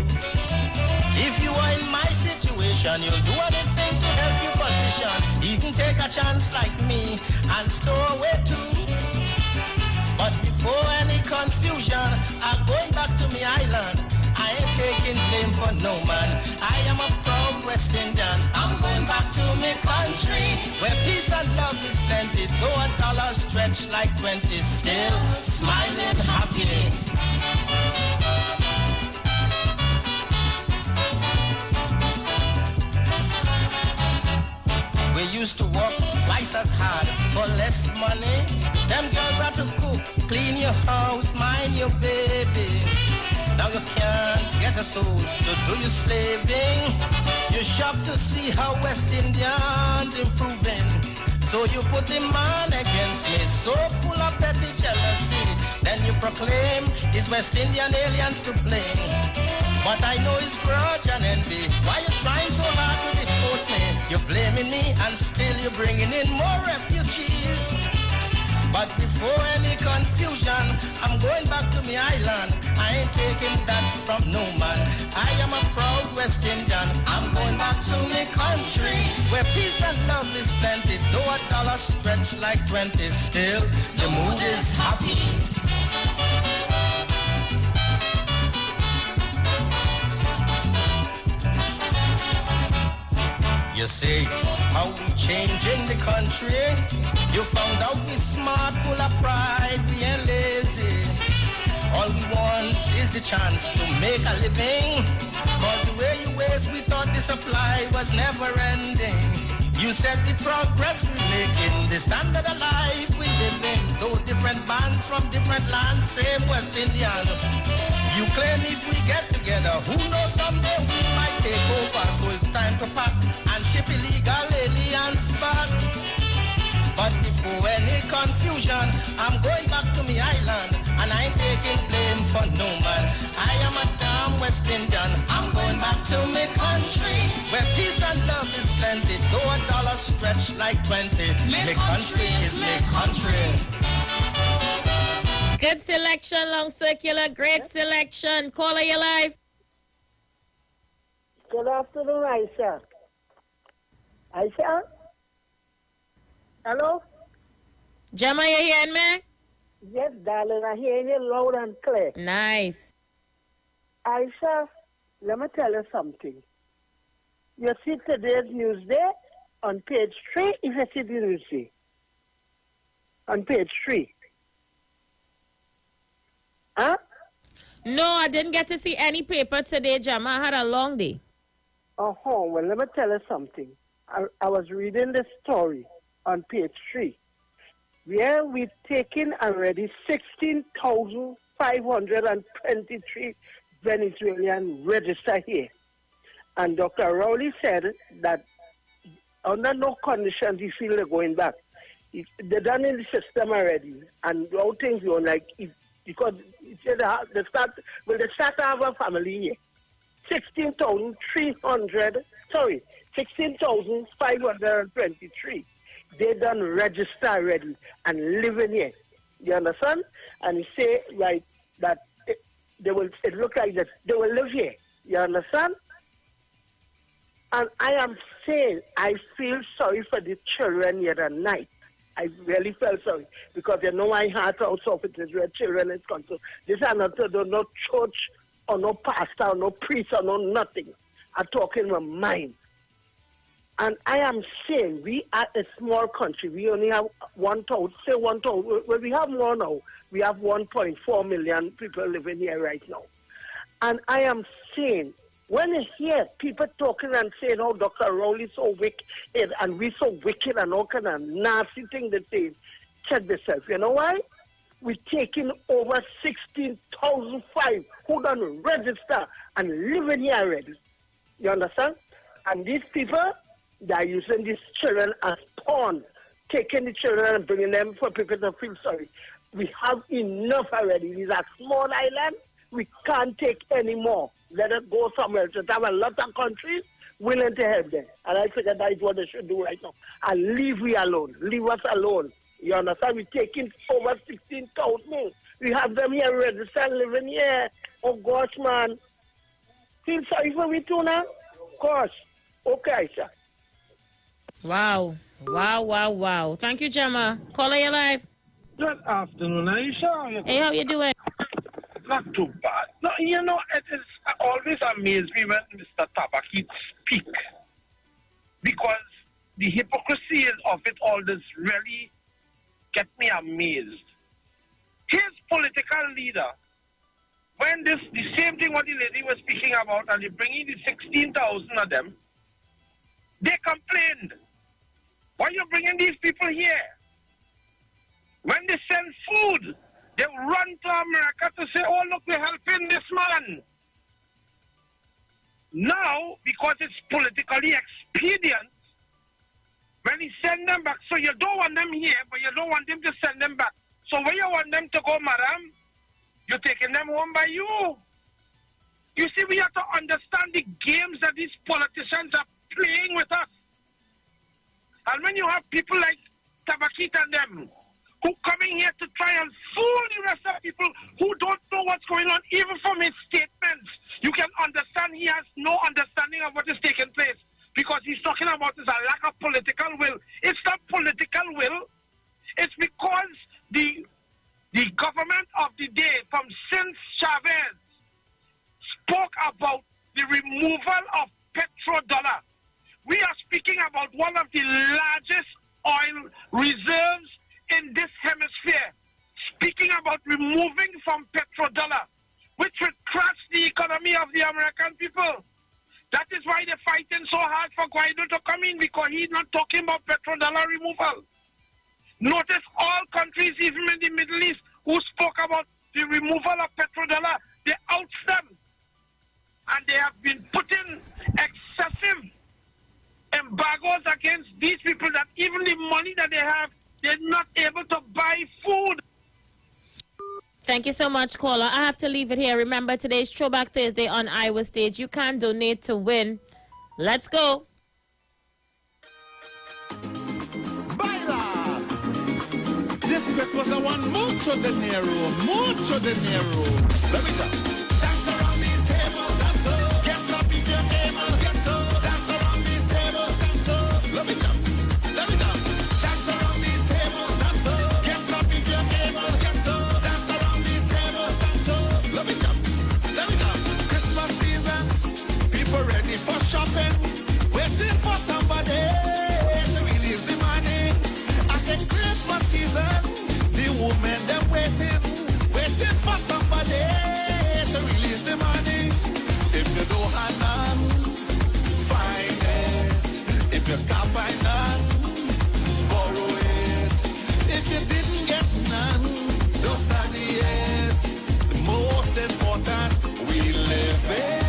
If you are in my situation, you'll do anything to help your position. Even take a chance like me and stow away too. But before any confusion, I'm going back to my island. I ain't taking blame for no man. I am a proud West Indian. I'm going back to my country where peace and love is plenty. Though a dollar stretch like 20, still smiling happily. We used to work twice as hard for less money. Them girls are to cook, clean your house, mind your baby. Now you can't get a soul to do your slaving. You're shocked to see how West Indians improving. So you put the man against me, so full of petty jealousy. Then you proclaim it's West Indian aliens to blame. But I know it's grudge and envy. Why you trying so hard to defeat me? You're blaming me and still you're bringing in more refugees. But before any confusion, I'm going back to my island. I ain't taking that from no man. I am a proud West Indian. I'm going back to my country where peace and love is plenty. Though a dollar stretch like 20, still the mood is happy. You see how we changing the country. You found out we smart, full of pride, we ain't lazy. All we want is the chance to make a living. Cause the way you waste, we thought the supply was never ending. You said the progress we making, the standard of life we live in. Those different bands from different lands, same West Indian. You claim if we get together, who knows someday we might take over. So it's time to pack and ship illegal aliens back. But before any confusion, I'm going back to my island. And I ain't taking blame for no man. I am a damn West Indian. I'm going back to my country where peace and love is plenty. Though a dollar stretch like 20. My country is my country. Good selection, Long Circular. Great selection. Caller, your live. Good afternoon, Aisha. Aisha? Hello? Gemma, you hearing me? Yes, darling. I hear you loud and clear. Nice. Aisha, let me tell you something. You see today's news there on page 3, if you see the news there. On page 3. Huh? No, I didn't get to see any paper today, Gemma. I had a long day. Oh, well, let me tell you something. I was reading the story on page 3, where we've taken already 16,523 Venezuelan registered here. And Dr. Rowley said that under no conditions he feel they're going back. They're done in the system already, and all things go like it, because it said they start to have a family here. 16,523. They done register already and living here. You understand? And he say right that it look like that they will live here. You understand? And I am saying I feel sorry for the children here at night. I really felt sorry because you know my heart also it is where children is concerned. This are not no church or no pastor or no priest or no nothing. I'm talking my mind. And I am saying we are a small country. We only have 1,000, say 1,000. Well, we have more now. We have 1.4 million people living here right now. And I am saying, when you hear people talking and saying, oh, Dr. Rowley is so wicked and we so wicked and all kind of nasty thing they say, check yourself. You know why? We're taking over 16,005 who done register and living here already. You understand? And these people, they are using these children as pawns, taking the children and bringing them for people to feel sorry. We have enough already. These are small islands. We can't take any more. Let us go somewhere else. There are a lot of countries willing to help them. And I figure that is what they should do right now. And leave we alone. Leave us alone. You understand? We're taking over 16,000. We have them here registered, living here. Oh, gosh, man. Feel sorry for me too now? Gosh. Okay, sir. Wow. Wow. Thank you, Gemma. Caller, your live. Good afternoon, Aisha. Hey, how you doing? Not too bad. No, you know, it is always amazed me when Mr. Tabaki speaks. Because the hypocrisy of it all does really get me amazed. His political leader, when the same thing what the lady was speaking about, and they bringing the 16,000 of them, they complained. Why are you bringing these people here? When they send food, they run to America to say, oh, look, we're helping this man. Now, because it's politically expedient, when he send them back, so you don't want them here, but you don't want them to send them back. So where you want them to go, madam? You're taking them home by you. You see, we have to understand the games that these politicians are playing with us. And when you have people like Tabakit and them, who coming here to try and fool the rest of people who don't know what's going on, even from his statements. You can understand he has no understanding of what is taking place because he's talking about is a lack of political will. It's not political will. It's because the government of the day from since Chavez spoke about the removal of petrodollar. We are speaking about one of the largest oil reserves in this hemisphere, speaking about removing from petrodollar, which would crush the economy of the American people. That is why they're fighting so hard for Guaido to come in, because he's not talking about petrodollar removal. Notice all countries, even in the Middle East, who spoke about the removal of petrodollar, they outs them. And they have been putting excessive embargoes against these people that even the money that they have, they're not able to buy food. Thank you so much, caller. I have to leave it here. Remember, today's Throwback Thursday on Iowa Stage. You can donate to win. Let's go. Baila! This Christmas I want mucho dinero, mucho dinero. Let me go. Dance around the table, dance up. Get up if you're able, get up. Dance around the table, dance up. Let me jump, let me jump. Dance around the table, dance up. Get up if you're able, get up. Dance around the table, dance up. Let me jump, let me jump. Christmas season, people ready for shopping, waiting for somebody to release the money. I said Christmas season, the women them waiting for somebody to release the money. If you don't have none, find it. If you can't find none, borrow it. If you didn't get none, don't study it. The most important, we live in.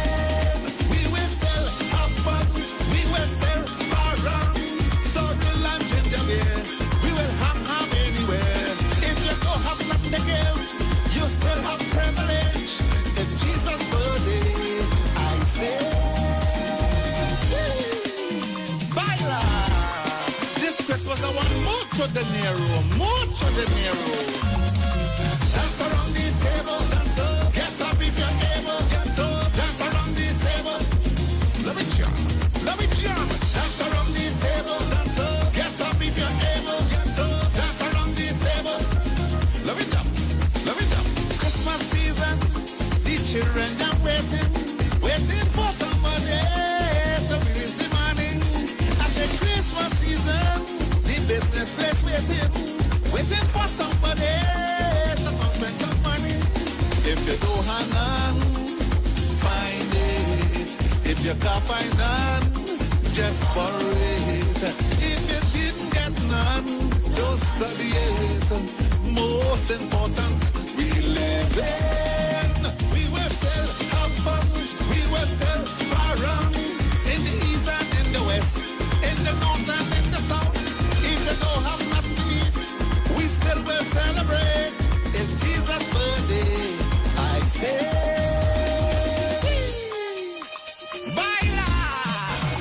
We will still have fun. We will still around. So the land ginger beer. We will have anywhere. If you don't have nothing to give, you still have privilege. It's Jesus' birthday, I say. Baila! This Christmas I want mucho dinero, mucho dinero. Dance around the table, dance up. Get up if you're able, get up. Dance around the table. Let me jump, let me jump. Dance around the table, dance up. Get up if you're able, get up. Dance around the table. Let me jump, let me jump. Christmas season, the children are waiting for somebody to release the money. I said Christmas season, the business place waiting for somebody to come spend some money. If you don't have none, find it. If you can't find none, just borrow it. If you didn't get none, don't study it. Most important, we live in. We will still have fun. We will still around. In the east and in the west. In the north and in the south. If you don't have nothing to eat, we still will celebrate. It's Jesus' birthday, I say. Baila!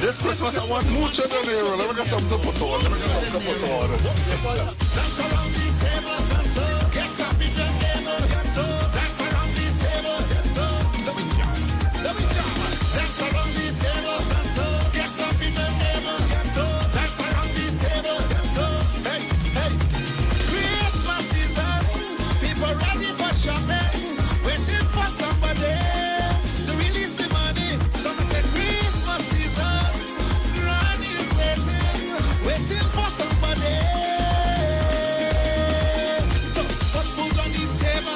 This Christmas I want mucho dinero. Let me get something to put on. Dance around the table, dance up. Get up if you're able, get up. Dance around the table, get up. Let me jump, let me jump. Dance around the table, dance up. Get up if you're able, get up. Dance around the table, get up. Hey, hey. Christmas season, people ready for shopping, waiting for somebody to release the money. Some say Christmas season, Granny is waiting for somebody. Put food on the table.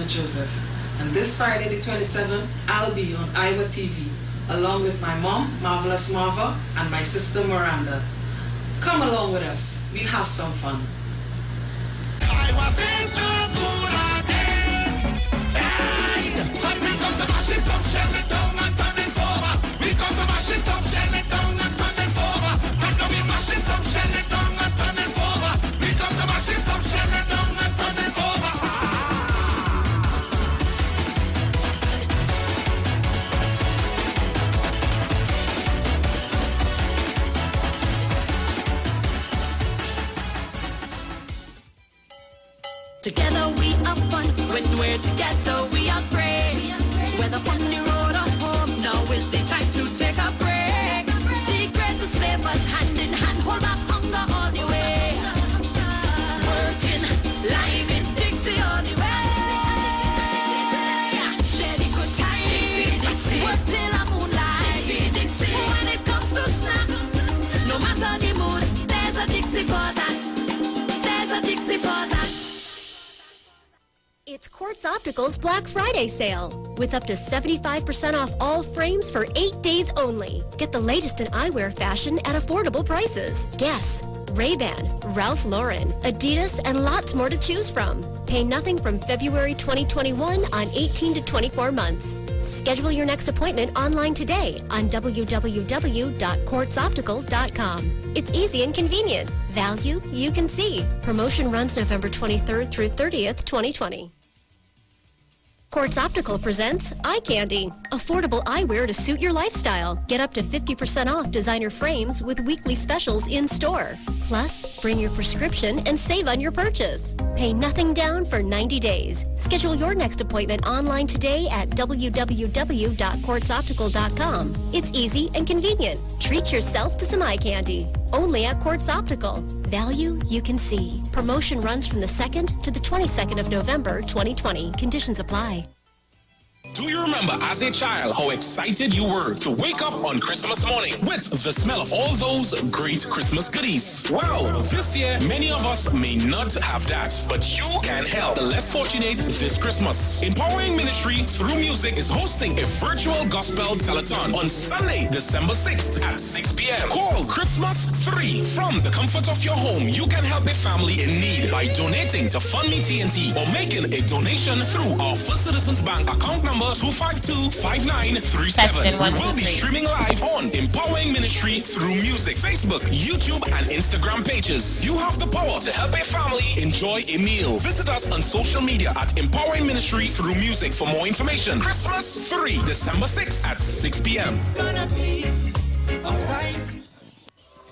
Marina Joseph, and this Friday the 27th, I'll be on Iwer TV, along with my mom, Marvelous Marva, and my sister Miranda. Come along with us. We'll have some fun. Together we are fun. When we're together we are great. Whether on the road or home, now is the time to take a break. The greatest flavors hand in hand, hold back hunger all the way. Working, liming, Dixie all the way. Share the good times, work till the moonlight. When it comes to snap, no matter the mood, there's a Dixie for that. There's a Dixie for that. It's Quartz Optical's Black Friday sale, with up to 75% off all frames for 8 days only. Get the latest in eyewear fashion at affordable prices. Guess, Ray-Ban, Ralph Lauren, Adidas, and lots more to choose from. Pay nothing from February 2021 on 18 to 24 months. Schedule your next appointment online today on www.quartzoptical.com. It's easy and convenient. Value you can see. Promotion runs November 23rd through 30th, 2020. Quartz Optical presents Eye Candy, affordable eyewear to suit your lifestyle. Get up to 50% off designer frames with weekly specials in store. Plus, bring your prescription and save on your purchase. Pay nothing down for 90 days. Schedule your next appointment online today at www.quartzoptical.com. It's easy and convenient. Treat yourself to some eye candy. Only at Quartz Optical. Value you can see. Promotion runs from the 2nd to the 22nd of November, 2020. Conditions apply. Do you remember as a child how excited you were to wake up on Christmas morning with the smell of all those great Christmas goodies? Well, this year, many of us may not have that, but you can help the less fortunate this Christmas. Empowering Ministry Through Music is hosting a virtual gospel telethon on Sunday, December 6th at 6 p.m. Call Christmas 3. From the comfort of your home, you can help a family in need by donating to Fund Me TNT or making a donation through our First Citizens Bank account number 252-5937. We will be streaming live on Empowering Ministry Through Music, Facebook, YouTube, and Instagram pages. You have the power to help a family enjoy a meal. Visit us on social media at Empowering Ministry Through Music for more information. Christmas 3, December 6th at 6 p.m.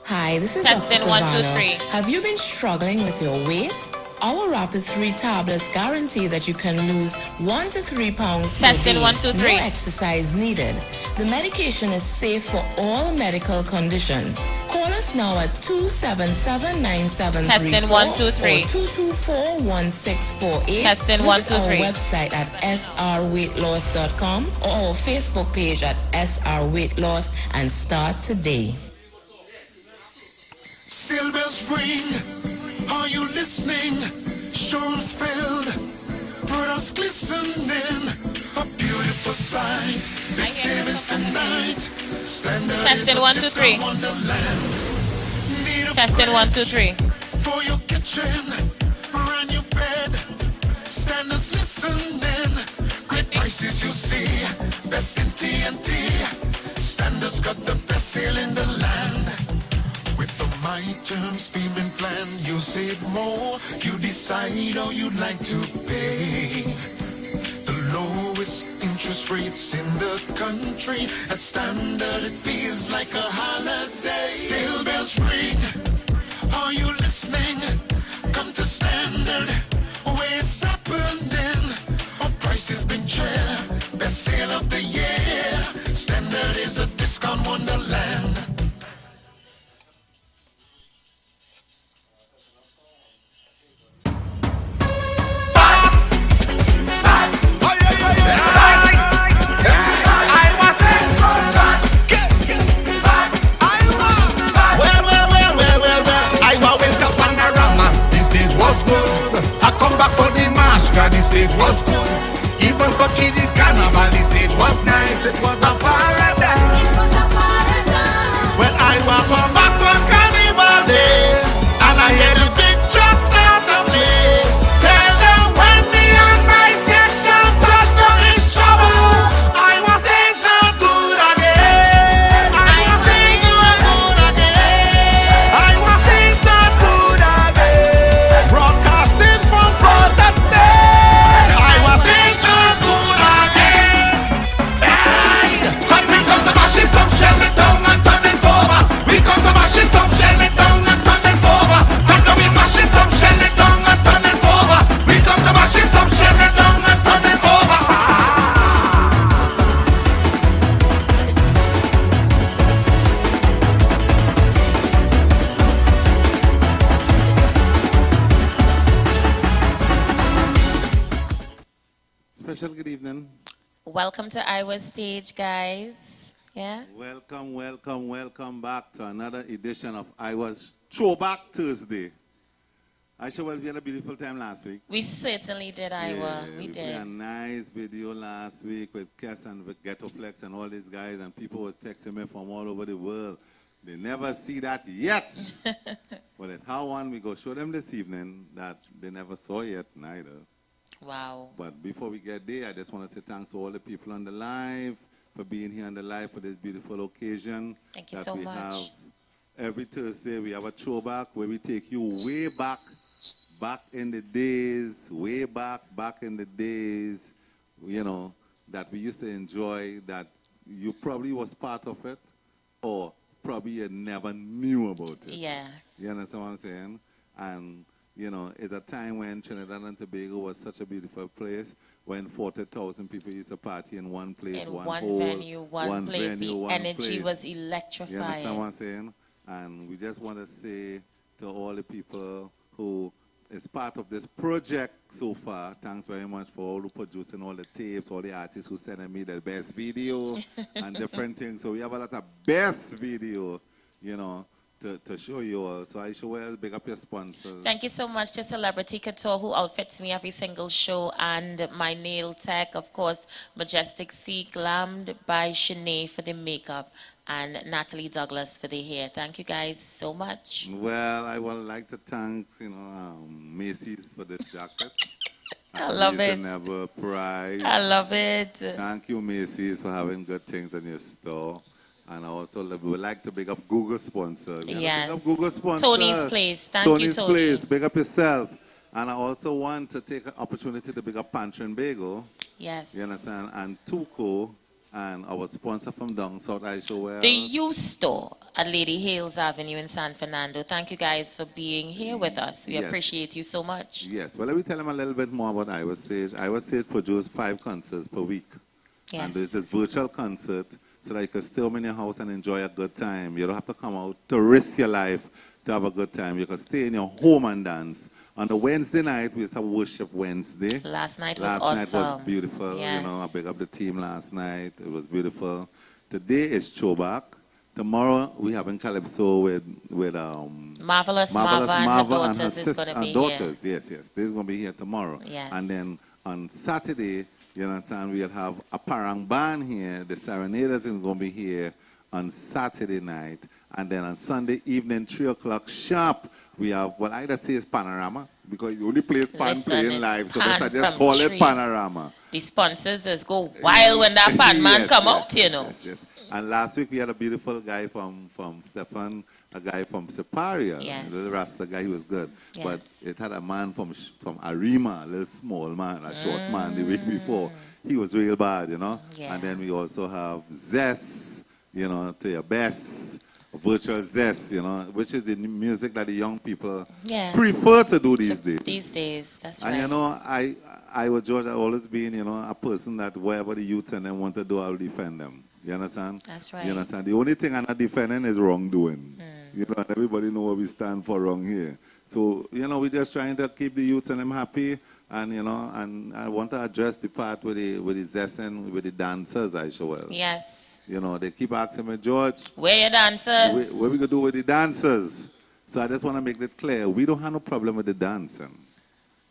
Hi, this is Testing, Dr. 1, 2, Savannah. 3. Have you been struggling with your weight? Our Rapid 3 tablets guarantee that you can lose 1 to 3 pounds per Testing, day. 1, 2, 3. No exercise needed. The medication is safe for all medical conditions. Call us now at 277-9734 Testing, 1, 2, 3. or 224-1648. Testing, 1, 2, 3. Visit our website at srweightloss.com or our Facebook page at srweightloss and start today. Silver's ring, are you listening? Showrooms filled, products glistening, a beautiful sight. Big savings tonight. Standard Testing, 1, 2, 3. Testing, 1, 2, 3. For your kitchen, brand new bed. Standards listening, great prices you see. Best in TNT. Standards got the best sale in the land. With the My Terms payment plan, you save more. You decide how you'd like to pay. The lowest interest rates in the country. At Standard, it feels like a holiday. Still bells ring. Are you listening? Come to Standard, where it's happening. Our price has been checked. Best sale of the year. Standard is a discount wonderland. Michelle, good evening. Welcome to Iwer Stage, guys. Yeah? Welcome, welcome, welcome back to another edition of Iwer's Throwback Thursday. I sure we had a beautiful time last week. We certainly did, Iwer. Yeah, we did. Played a nice video last week with Kess and with Ghetto Flex and all these guys, and people was texting me from all over the world. They never see that yet. But at how one we go show them this evening that they never saw yet neither. Wow. But before we get there, I just want to say thanks to all the people on the live for being here on the live for this beautiful occasion. Thank you so much. Have. Every Thursday we have a throwback where we take you way back in the days, way back in the days, you know, that we used to enjoy, that you probably was part of it, or probably you never knew about it. Yeah. You understand what I'm saying? And, you know, it's a time when Trinidad and Tobago was such a beautiful place, when 40,000 people used to party in one place, in one hole, venue, one place. Venue, the energy was electrifying. You understand what I'm saying? And we just want to say to all the people who is part of this project so far, thanks very much for all who producing all the tapes, all the artists who sending me the best video and different things. So we have a lot of best video, you know, to show you all. So I should well big up your sponsors. Thank you so much to Celebrity Couture, who outfits me every single show, and my nail tech, of course, Majestic C, glammed by Shanae for the makeup, and Natalie Douglas for the hair. Thank you guys so much. Well, I would like to thank, you know, Macy's for this jacket. I love it. Never price. I love it. Thank you, Macy's, for having good things in your store. And I also would like to big up Google sponsor. Yes. Big up Google sponsor. Tony's Place. Thank you, Tony's Tony. Place. Big up yourself. And I also want to take an opportunity to big up Pantry and Bagel. Yes. You understand? And Tuco, and our sponsor from down South Aisha. The U Store at Lady Hales Avenue in San Fernando. Thank you guys for being here with us. We appreciate you so much. Yes. Well, let me tell them a little bit more about Iwer Stage. Iwer Stage produces 5 concerts per week. Yes. And this is virtual concert, so that you can stay home in your house and enjoy a good time. You don't have to come out to risk your life to have a good time. You can stay in your home and dance. On the Wednesday night, we used to have Worship Wednesday. Last night was awesome. Last night was beautiful. Yes. You know, I big up the team last night. It was beautiful. Today is throwback. Tomorrow, we having Calypso with Marvelous Marva and her daughters is going to be here. Yes. They're going to be here tomorrow. Yes. And then on Saturday, you understand, we'll have a Parang band here. The Serenaders is going to be here on Saturday night. And then on Sunday evening, 3 o'clock sharp, we have, well, I just say it's Panorama, because you only play Pan playing live, so I just call it Panorama. The sponsors just go wild when that Pan man come out, you know. Yes. And last week we had a beautiful guy from Stefan, a guy from Separia. Yes. The Rasta guy, he was good. Yes. But it had a man from Arima, a little small man, a short man the week before. He was real bad, you know. Yeah. And then we also have Zest, you know, to your best. Virtual Zest, you know, which is the music that the young people prefer to do these days. These days, that's right. And you know, I with George, I've always been, you know, a person that whatever the youth and them want to do, I'll defend them. You understand? That's right. You understand? The only thing I'm not defending is wrongdoing. You know, and everybody know what we stand for wrong here. So, you know, we're just trying to keep the youths and them happy. And, you know, and I want to address the part with the Zest and with the dancers, I show well. Yes. You know, they keep asking me, George, where your dancers? What we going to do with the dancers? So I just want to make it clear. We don't have no problem with the dancing.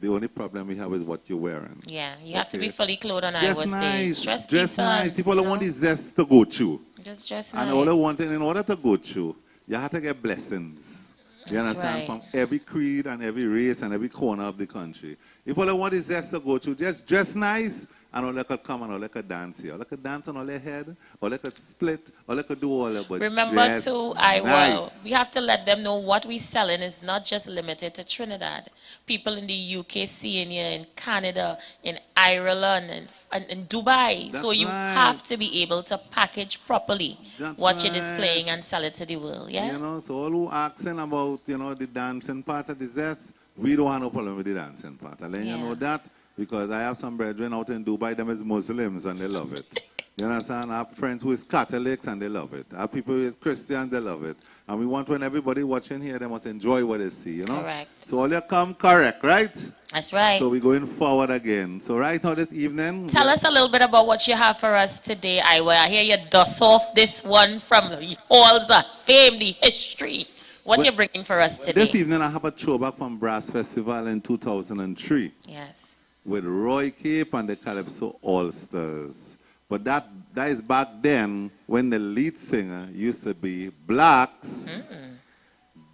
The only problem we have is what you're wearing. Yeah, you have to be fully clothed on Iwer Stage. Dress nice. People don't want the Zest to go through. Just dress and nice. all they want, in order to go through, you have to get blessings. You understand? Right. From every creed and every race and every corner of the country. If all they want is Zest to go through, just dress nice. And all they could come and all they could dance here. All they could dance on all their head, all they could split, all they could do all that. But remember too, nice. we have to let them know what we're selling is not just limited to Trinidad. People in the UK seeing you, in Canada, in Ireland, and in Dubai. That's so you right. have to be able to package properly what you're displaying and sell it to the world. Yeah. You know, so all who asking about, you know, the dancing part of the Zest, we don't have no problem with the dancing part. I let you know that. Because I have some brethren out in Dubai, them is Muslims, and they love it. You understand? I have friends who is Catholics and they love it. I have people who is Christians, they love it. And we want when everybody watching here, they must enjoy what they see, you know? Correct. So all you come correct, right? That's right. So we're going forward again. So right now this evening... Tell us a little bit about what you have for us today, Iwer. I hear you dust off this one from the halls of fame, the history. What you bringing for us today? This evening I have a throwback from Brass Festival in 2003. Yes. With Roy Cape and the Calypso All-Stars. But that is back then when the lead singer used to be Blacks,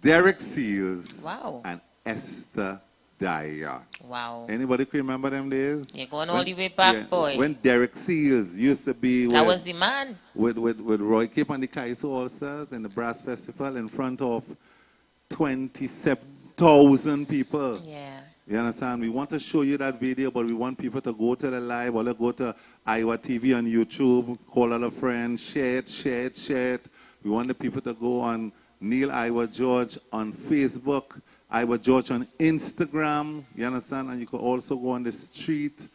Derek Seals, and Esther Dyer. Wow. Anybody can remember them days? You're going all the way back, boy. When Derek Seals used to be that was the man. With Roy Cape and the Calypso All-Stars in the Brass Festival in front of 27,000 people. Yeah. You understand? We want to show you that video, but we want people to go to the live or go to Iwer TV on YouTube, call all a friend, share it. We want the people to go on Neil Iwer George on Facebook, Iwer George on Instagram, you understand? And you can also go on the street,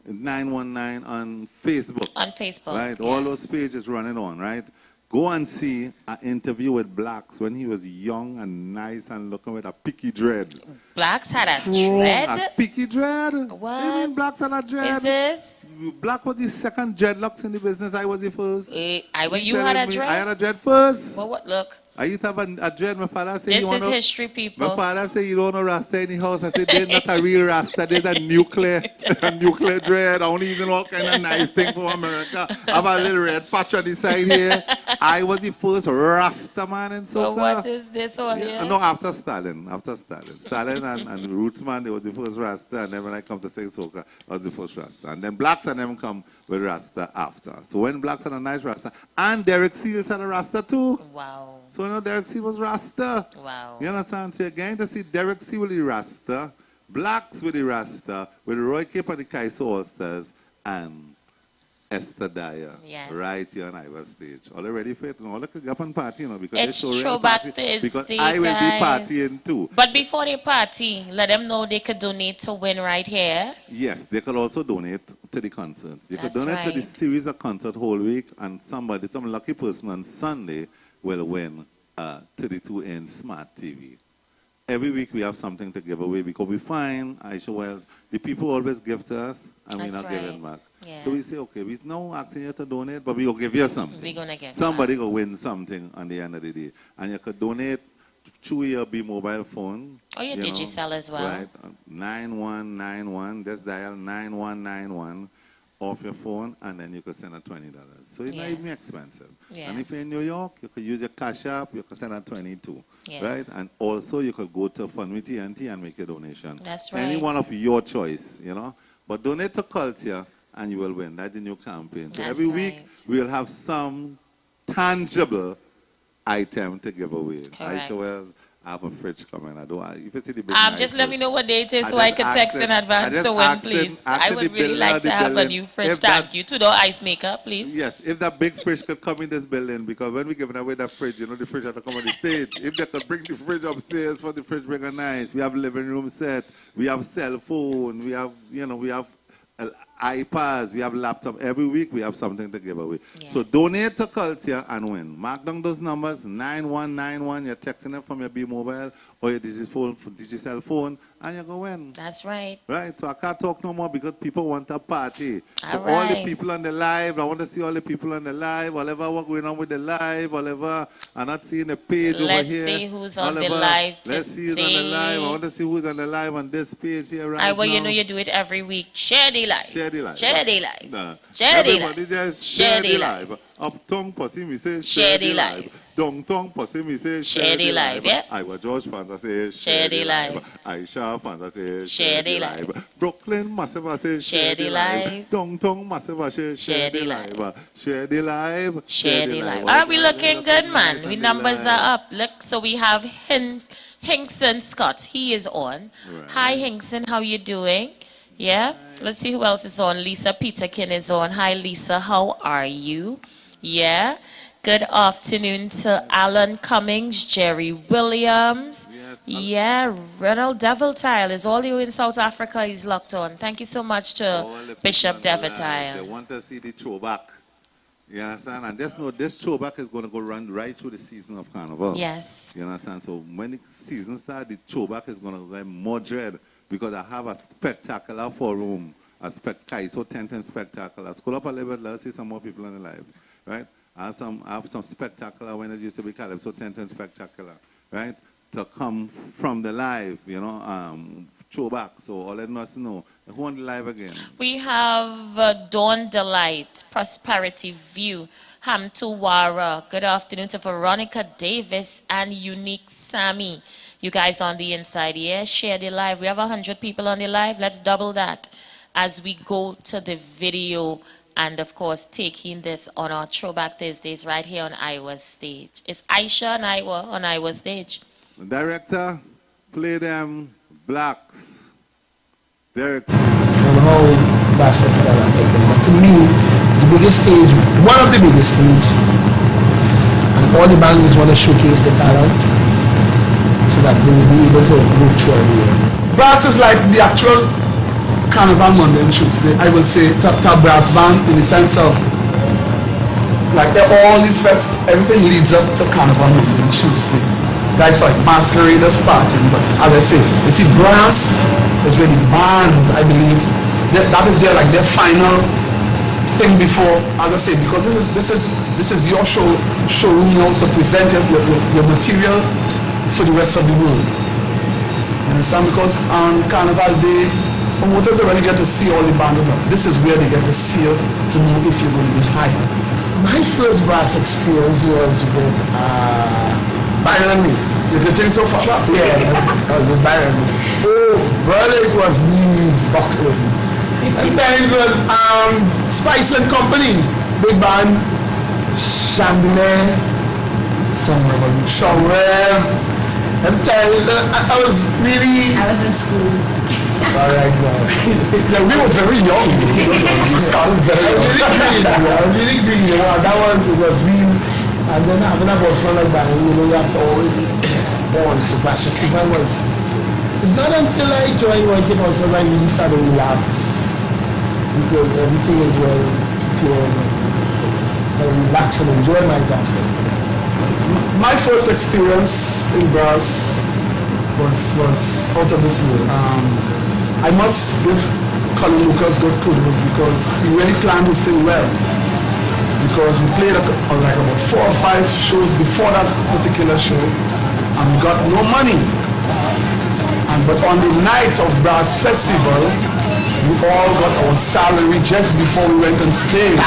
919 on Facebook. On Facebook. Right? Yeah. All those pages running on, right? Go and see an interview with Blacks when he was young and nice and looking with a picky dread. Blacks had a Strong, dread? A picky dread. What? You mean Blacks had a dread? Is this? Black was the second dreadlocks in the business. I was the first. You had a dread? I had a dread first. Well, what? Look. I used to have a dread. My father said, this is history, people. My father said, you don't know Rasta in the house. I said, there's not a real Rasta. There's a nuclear dread. I only using all kind of nice thing for America. I have a little red patch on the side here. I was the first Rasta man in Soca. Well, what is this all here? No, after Stalin. Stalin and Rootsman, they was the first Rasta. And then when I come to say Soca, I was the first Rasta. And then Blacks and them come with Rasta after. So when Blacks had a nice Rasta, and Derek Seals had a Rasta too. Wow. So, Derek C was Rasta. Wow. You understand? So, you're going to see Derek C with the Rasta, Blacks with the Rasta, with Roy Cape and the Calypso All-Stars, and Esther Dyer. Yes. Right here on Iwer stage. All ready for it? All the could go up and party, because it's they Throwback Thursday. Because Thursday, I will guys. be partying too. But before they party, let them know they could donate to win right here. Yes, they could also donate to the concerts. They could That's donate to the right. series of concert whole week, and some lucky person on Sunday will win 32-inch smart TV. Every week we have something to give away because we find, Aisha Wells, the people always give to us and we're not giving back. Yeah. So we say, okay, we're not asking you to donate, but we will give you something. We're going to give Somebody will win something on the end of the day. And you could donate through your B-mobile phone. Or your Digicel as well. Right, 9191, just dial 9191 off your phone, and then you can send a $20. So it's not even expensive. Yeah. And if you're in New York, you could use your Cash App, you can send a 22. Yeah. Right? And also you could go to Fund with TNT and make a donation. That's right. Any one of your choice, But donate to culture and you will win. That's the new campaign. So That's every week we'll have some tangible item to give away. Correct. Aisha Wells, I have a fridge coming. If you see the big Just let me know what day it is so I can text in advance to win, please. I would really like to have a new fridge. Thank you. $2 ice maker, please. Yes, if that big fridge could come in this building, because when we're giving away that fridge, the fridge has to come on the stage. If they could bring the fridge upstairs for the fridge bring a nice. We have living room set, we have cell phone, we have, we have iPads, we have laptop. Every week we have something to give away. Yes. So donate to culture and win. Mark down those numbers, 9191. You're texting it from your B-Mobile or your Digicel phone, and you're going to win. That's right. Right, so I can't talk no more because people want a party. So All all the right. people on the live, I want to see all the people on the live, whatever what's going on with the live, whatever. I'm not seeing the page over here. Let's see who's on the live today. Let's see who's on the live. I want to see who's on the live on this page here right now. You know you do it every week. Share the live. Share the live. Share the live. Nah. Share the Everybody live. just Share the live. Up tongue pussy me say Share the live. Down tongue pussy me say Share the live, yeah. Iwer George fans I say Share the live. Aisha fans I say Share the live. Brooklyn massive I say Share the live. Down tongue massive I say Share the live. Share the live. Share the live. Are we looking good, man? We numbers are up. Look, so we have Hinkson Scott. He is on. Right. Hi, Hinkson. How you doing? Yeah. Let's see who else is on. Lisa Peterkin is on. Hi, Lisa. How are you? Yeah. Good afternoon to Alan Cummings, Jerry Williams. Yes, yeah. Ronald Deviltile is all you in South Africa. He's locked on. Thank you so much to Bishop They Deviltile. want to see the throwback. You understand? And just know this throwback is going to go run right through the season of Carnival. Yes. You understand? So when the season starts, the throwback is going to get more dread because I have a spectacular forum, a Kaiso tent and spectacular. Scroll up a little bit, let's see some more people on the live, right? I have some spectacular when it used to be Calypso tent and spectacular, right? To come from the live, throwback. So all let us know. Who on the live again? We have Dawn Delight, Prosperity View, Hamtuwara. Good afternoon to Veronica Davis and Unique Sammy. You guys on the inside here, share the live. We have 100 people on the live. Let's double that as we go to the video and, of course, taking this on our Throwback Thursdays right here on Iwer's stage. It's Aisha and Iwer on Iwer's stage. Director, play them Blacks. Derek. And how that's what I take them. But to me, the biggest stage, one of the biggest stage, and all the bands want to showcase the talent so that they will be able to go through every year. Brass is like the actual Carnival Monday and Tuesday. I would say top brass band in the sense of like all these fests, everything leads up to Carnival Monday and Tuesday. Guys like masqueraders partying, but as I say, you see brass is really bands, I believe. That is their final thing before, as I say, because this is your showroom now to present your material for the rest of the world. You understand? Because on Carnival Day, promoters already get to see all the bands. This is where they get to see you to know if you're going to be hired. My first brass experience was with Byron. You can think so far? Yeah, that was with Byron. Oh, brother, it was knees buckling. And then it was Spice and Company, big band, Chandelier, some Rev. I'm telling you, I was in school. Alright, yeah, we were very young. We started very young. I was really green. That was real. And then having a boss like that, you have to always on. So Pacifica was. It's not until I joined working also when I really started to relax. Because everything is well pure. I relax and enjoy my dance. My first experience in brass was out of this world. I must give Colin Lucas good kudos because he really planned his thing well. Because we played like about 4 or 5 shows before that particular show and we got no money. But on the night of Brass Festival, we all got our salary just before we went on stage.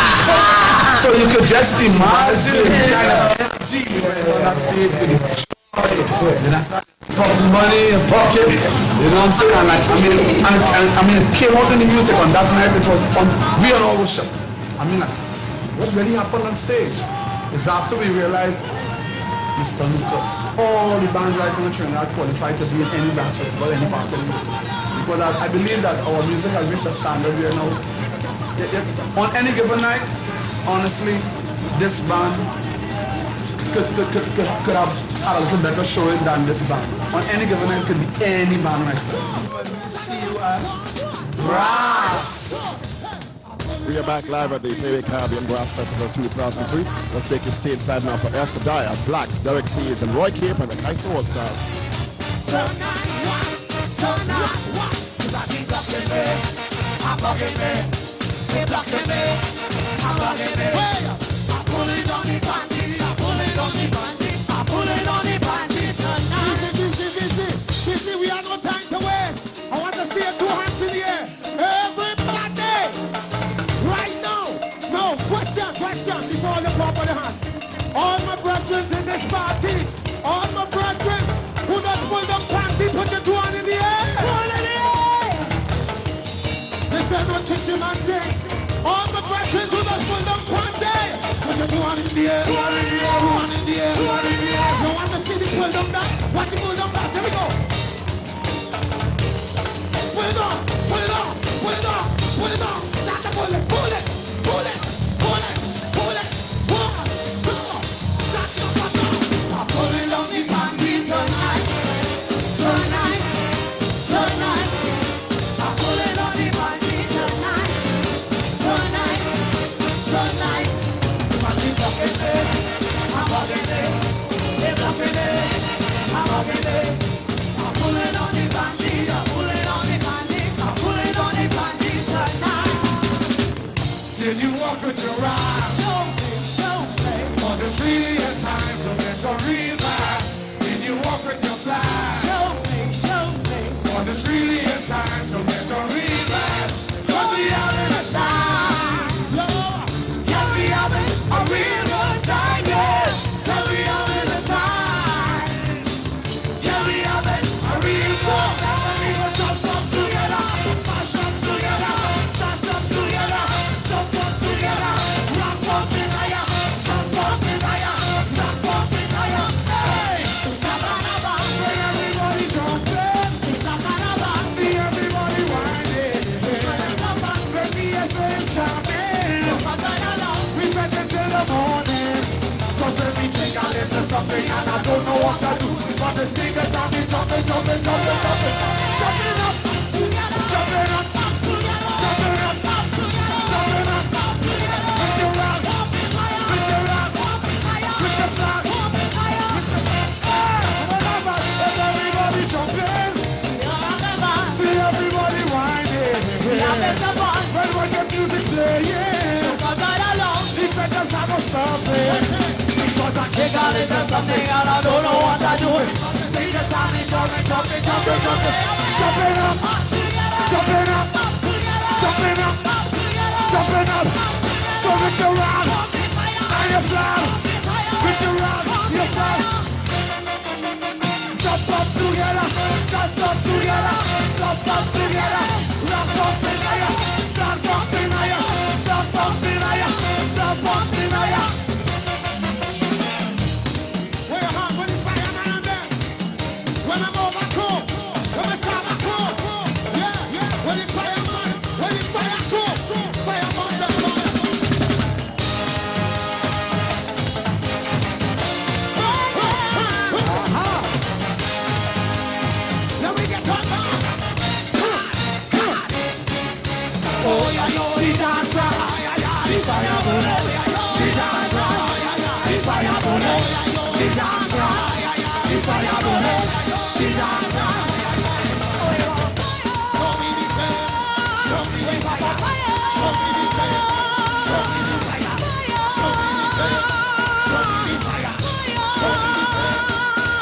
So you could just imagine the kind of energy we went on that stage with the joy. Then I started talking money in pocket, you know what I'm saying? And like, I mean, it came out in the music on that night. It was on, we all was shocked. I mean, like, what really happened on stage is after we realized Mr. Lucas, all the bands right now in Trinidad qualified to be in any brass festival, any part of the world. Because I believe that our music has reached a standard where now, on any given night, honestly, this band could have a little better showing than this band. On any given night, it could be any band right now. See you at Brass! We are back live at the Playway Caribbean Brass Festival 2003. Let's take you stateside now for Esther Dyer, Blacks, Derek Seeds, and Roy Cape and the Kaiser All Stars. Easy, we have no time to waste. I want to see your 2 hands in the air. Everybody! Right now! No, question before the pop of the hand. All my brethren in this party, all my brethren who don't pull them panty, put your 2 hands in the air! 2 hands in the air! This ain't no chichi man thing. All my brethren who don't pull them panty, put your 2 hands in the air! 2 hands in the air! 2 hands in the air! 2 hands in the air! You want to see the pull them down? Watch the pull them down. Here we go! Pull it on! Pull it on! Pull it on! Pull it on! Start to pull it! Pull it! Pull it! Pull it! Pull it! 1, 2, start to pull it! I pull it on the panty tonight! Tonight! Tonight! I pull it on the panty tonight! Tonight! Tonight! time to get a real man. Cause we having a time, Lord. Yes, we having a real good time, yes. Cause we having a time. Yeah, we having a real good time. We will jump up together, mash up together, touch up together, jump up together, rock up in higher, jump up in higher, rock up in higher. Hey, it's a carnival, when everybody jumping. It's a carnival, see everybody whining. When we are saying shopping, we spend it till the morning. Cause when we take a little something and I don't know what to do, but the singers have me jumping, jumping, jumping, jumping, jumping up, jumping up, jumping up, jumping up, with your rock, with your rock, with the flag, everybody jumping, see everybody whining. When the music playing, he said just have a stop it. Because I kick out into something and I don't know what I do. They just have me jumping, jumping, jumping, jumping, jumping up, jumping up, jumping up, jumping up. So with your rock and your flag, with your rock, your flag. Jump up together, jump up together, jump up together, rock up in higher, rock up in higher, rock up in higher, rock up in higher. When I'm over cool, when I start my cool, yeah, yeah. When you fire man, when you fire cool, fire man the fire. Let me get on. Oh yeah, yo, the dancer, the fire bullet, the dancer, the fire bullet, the dancer, the fire bullet. She dance, show me the fire, show me the fire, show me the fire, show me the fire, show me the fire, show me the fire,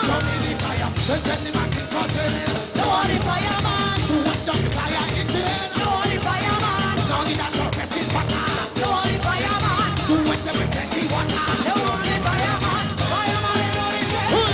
show me the fire. Let's set the man in control. No the fireman to watch the fire engine. No the fireman, no the dancer getting water. No the fireman to watch them getting water. No the fireman, fireman in all the way.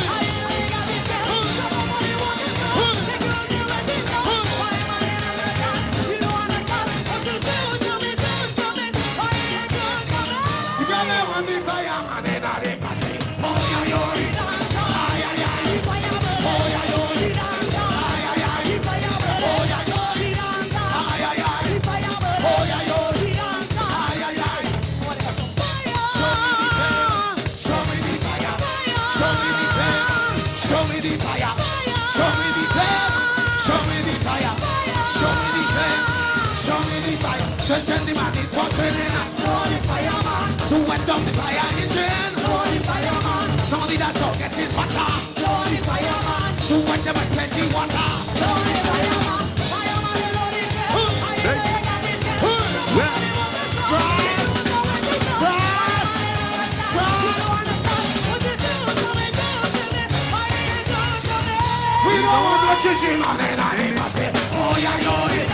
Send the man in for training. Show the fireman to wet down the fire engine. Show the fireman, some of the dance all getting water. Show the fireman to wet them with plenty water. Show the fireman, fireman is on his head. We don't want no chichi man in a embassy. Oh yeah, yeah,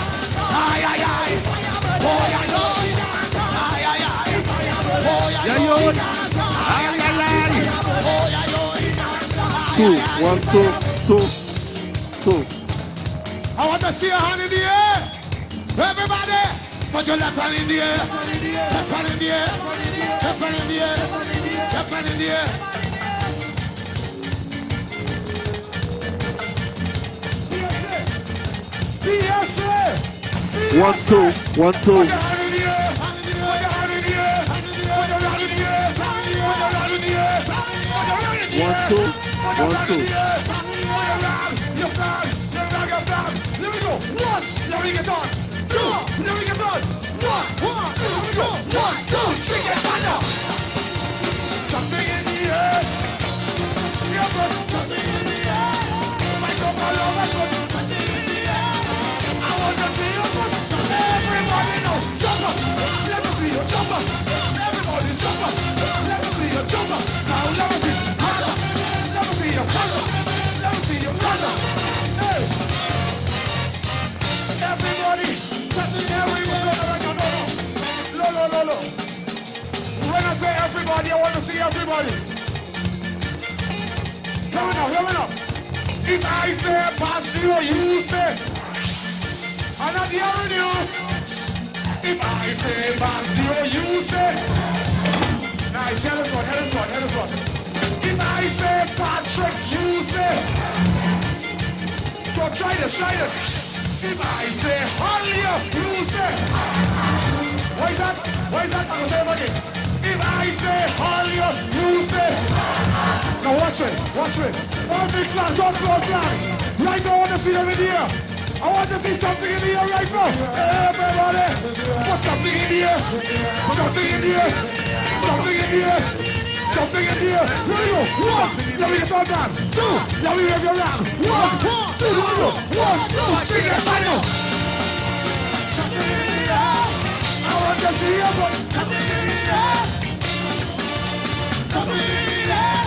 ay ay ay. Oh yeah, Two, 1, 2, 2. I want to see your hand in the air. Everybody, put your left hand in the air. Left hand in the air. Left hand in the air. Left hand in the air. Yes, 1, 2, 1, 2. One, two, 1, 2. Let me go. 1, let me get on. 2, let me get on. 1, 2, 3, get on now. Something in the air. Yeah, bro. Something in the air. My God, my Lord, my God. Something in the air. I want to see you put something. Everybody know. Jump up. Let me see you jump up. Everybody jump up. Let me see you jump up. Now let me see. Let me see you jump up. everybody. Hear me now. If I say pass zero, you say. I'm not hearing you. If I say pass zero, you say. Nice, hear this one. If I say Patrick, you say. So try this. If I say Holly, you say. Why is that? I'm gonna say it again. If I say Holly, you say. Now watch it. All big class, all small class. Right now I want to see them in the air. I want to see something in the air right now. Everybody, put something in the air. Something in the air. Here we go. 1, let me get all done. 2, let me get your round. 1, 2, 1, 2, 3, get final. Something in the air. I want to see you, but something in the air. Something in the air.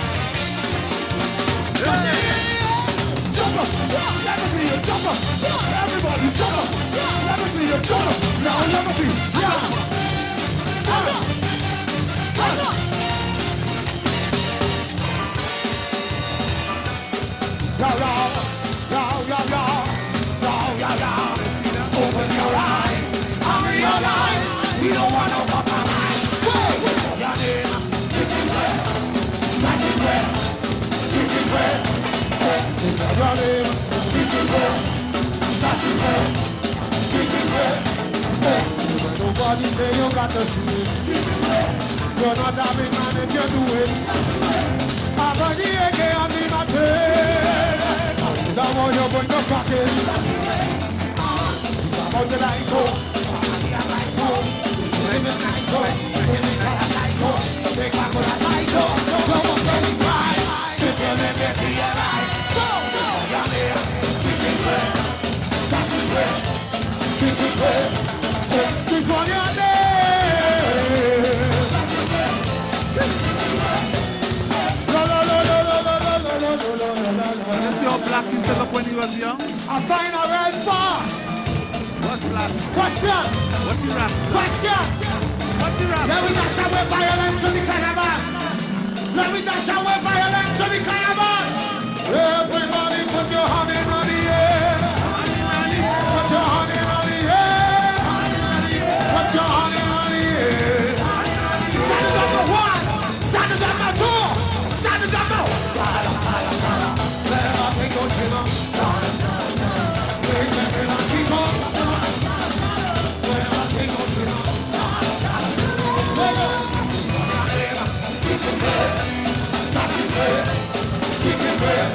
Something in the air. Jump up. Let me see you jump up. Everybody jump up. Let me see you jump up. Now let me see. Open your eyes, I realize we don't want no compromise. Your name, kicking bread, flashing bread, kicking bread. Your name, kicking bread, flashing bread, kicking bread. Nobody say you got to shoot it. You're not having man if you do it. I'm a DAK and be my tail. That one you're going to crack it. How did I go? Living nice, living nice, take back what I like. Come on, tell me why. If you live it, be alive. Your name, kicking bread, dashing bread, kicking bread. Keep on your name. You see how black he set up when he was young? I find a red far. What's black? Question. What you rasta? Question. What you rasta? Let me dash away violence to the carnival. Let me dash away violence to the carnival. Everybody put your hand in the air. Put your hand in the air. Put your hand in the air. Stand up for 1. Stand up for 2. Stand up for. Let me go chill on. Kicking bread,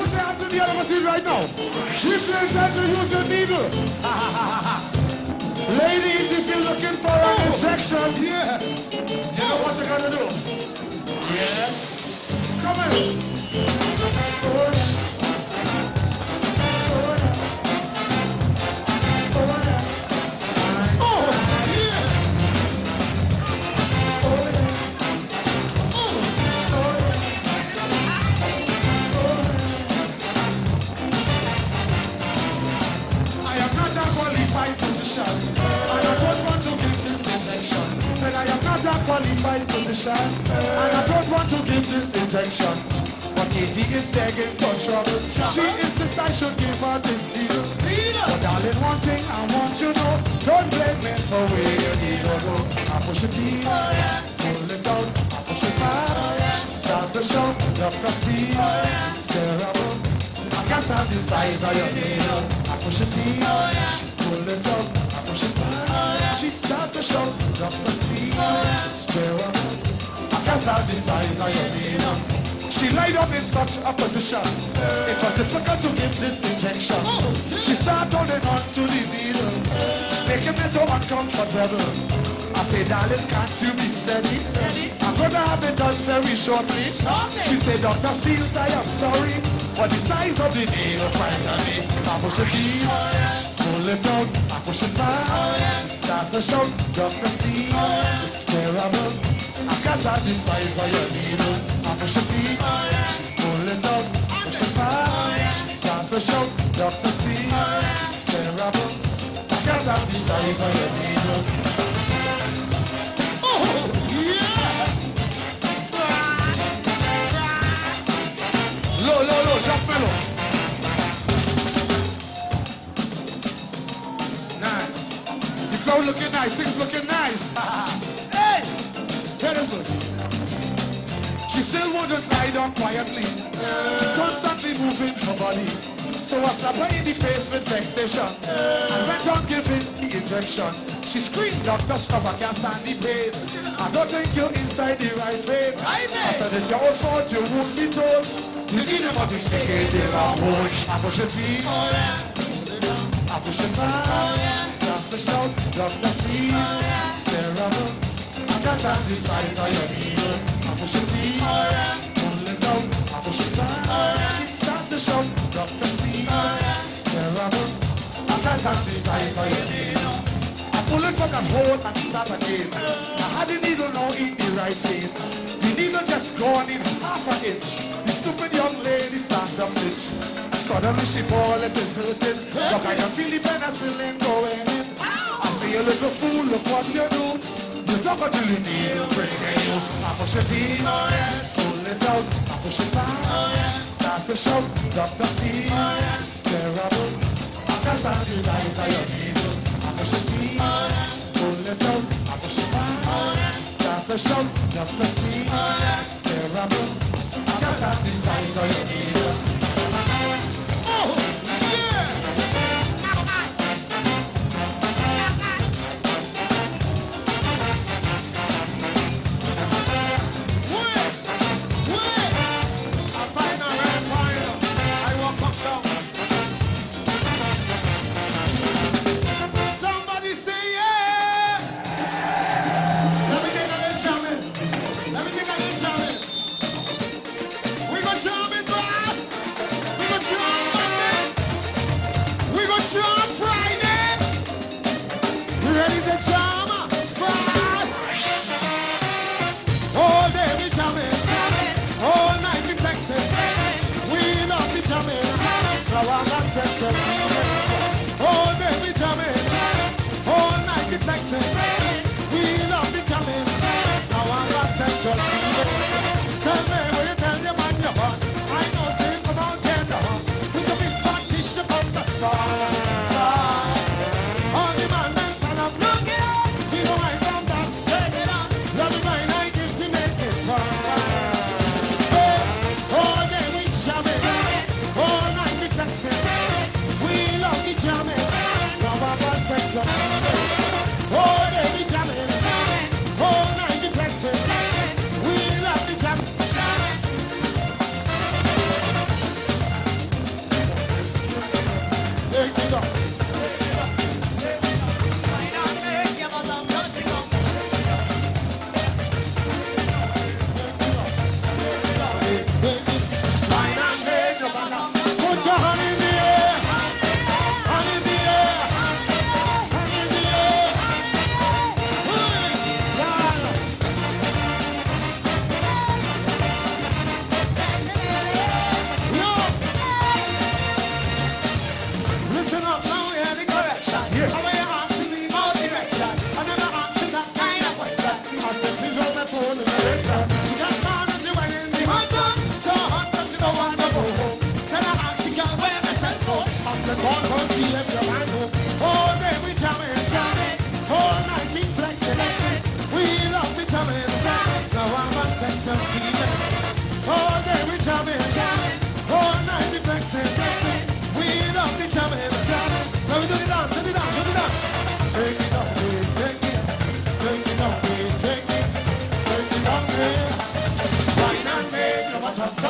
put your hands in the other machine right now. Represent to use your needle. Ladies, if you're looking for an injection, yeah. You know what you're gonna do? Yeah. Come in. Qualified position, and I don't want to give this injection. But Katie is begging for trouble. She insists I should give her this needle. But darling, one thing I want you to know, don't blame me for where you need to go. I push it in, pull it out, I push it back. Start the show, love the scene, stare up. I can't stand the size of your needle. I push it in, pull it out, I push it back. She starts the show, drop the scene, stare up. I can't stand the size of your needle. She laid up in such a position. It was difficult to give this injection. She started holding on to the needle, making me so uncomfortable. I say, darling, can't you be steady? I'm gonna have it done very shortly. She said, Dr. Seals, I am sorry, but the size of the needle frightened me. I push it in, pull it out, I push it back. Start to shout, Dr. Seals, it's terrible. I can't stand the size of your needle. I push it in, pull it out, push it back. Start to shout, Dr. Seals, it's terrible. I can't stand the size of your needle. Low, jump mellow. Nice. The crowd looking nice, things looking nice. Hey! That is good. She still wouldn't lie down quietly, constantly moving her body. So I slapped her in the face with vexation and went on giving the injection. She screamed, Doctor, stop, I can't stand the pain. I don't think you're inside the right vein. I said, if your own fault, you won't be told. You need a body speaking the wrong word. I push it in, I push it back. Stop the shout, drop the feet. Terrible. I can't stand the size of your needle. I push it in, pull it out. I push it back. Stop the shout, drop the feet. Terrible. I can't stand the size of your needle. Pull it back and hold and start again. I had the needle now in the right place. The needle just gone in half an inch. The stupid young lady starts to flinch. And suddenly she fall it is hurting. Look, I can feel the penicillin going in. I say, you little fool, look what you do. You talk until you needle breaking you. I push it in, pull it out, I push it back. Start to shout, drop the feet. It's terrible. I can't stand the size of your needle. I push it in, pull it out, I push it back. Start to shout, drop the feet. It's terrible. I can't stand the size of your needle. Oh, yeah! Jam it, boss!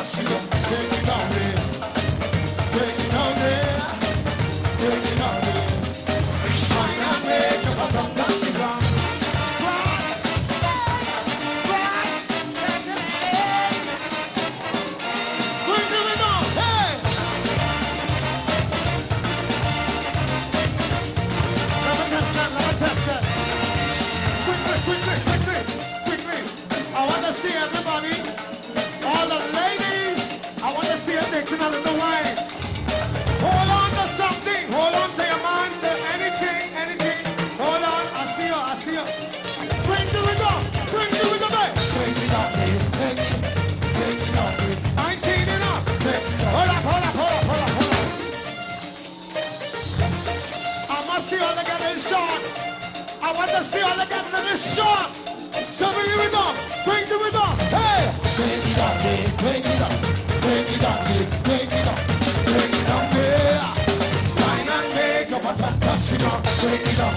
touch it up. Take it down there. Take it down there. Take it down there. Wine and make your bottom touch the ground. Quickly. I want to see everybody, all the ladies, I want to see you taking a little wine. Hold on to something, hold on to your man, to anything. Hold on, I see you. Bring the rhythm, babe. Bring it up, please, bring it up, please. I ain't seen it up. Hold up. I must see all the getting short. I want to see all the getting short. So bring it up, hey! Bring it up, yeah! Wine and make up a touch it up. Bring it up,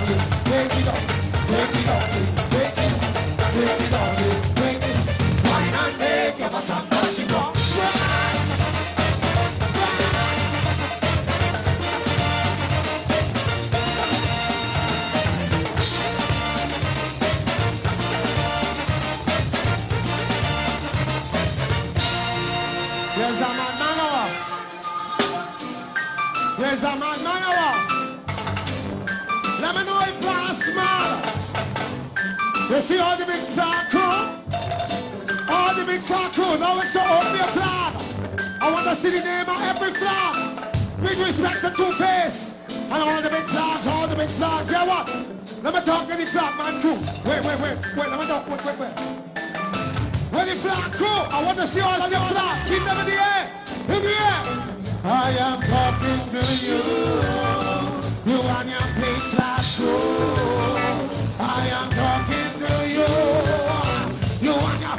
wine and make up a touch it up. There's a man, let me know if I smile. You see all the big flag crew? All the big flag crew, now it's so open your flag. I want to see the name of every flag. Big respect to Two-Face. And all the big flags, yeah what? Let me talk to the flag man crew. Wait, let me talk, wait. Where the flag crew? I want to see all of the flag. Keep them in the air. I am talking to you, you and your big flag crew. I am talking to you, you and your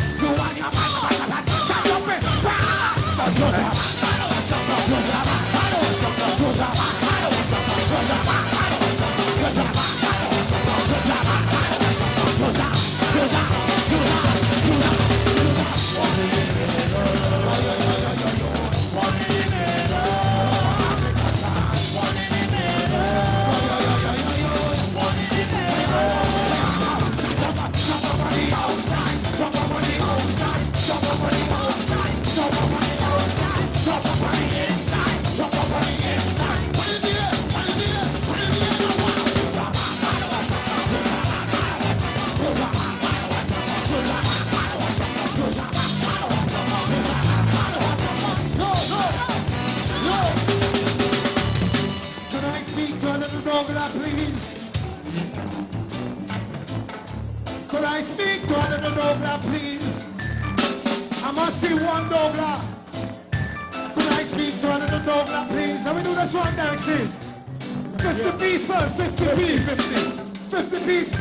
Could I speak to another Dogla, please? I must see one Dogla. Could I speak to another Dogla, please? Let me do this one, Derek says. 50 piece first, 50 piece. 50 piece.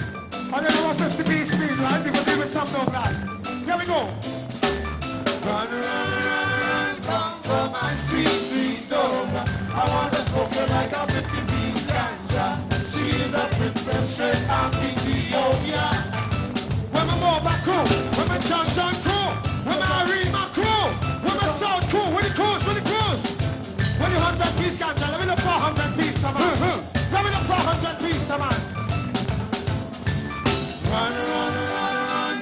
I don't know what 50 piece means, right? Because we with some Doglas. Here we go. Run, come for my sweet Dogla. I want to smoke you like a 50 piece ganja. She is a princess straight out of Ethiopia. When my Mova crew, when my John crew, when my Arima crew, when my South crew, when the crews. When the 100 piece ganja, let me look for 100 piece, man. Let me look for 100 piece, man. Run,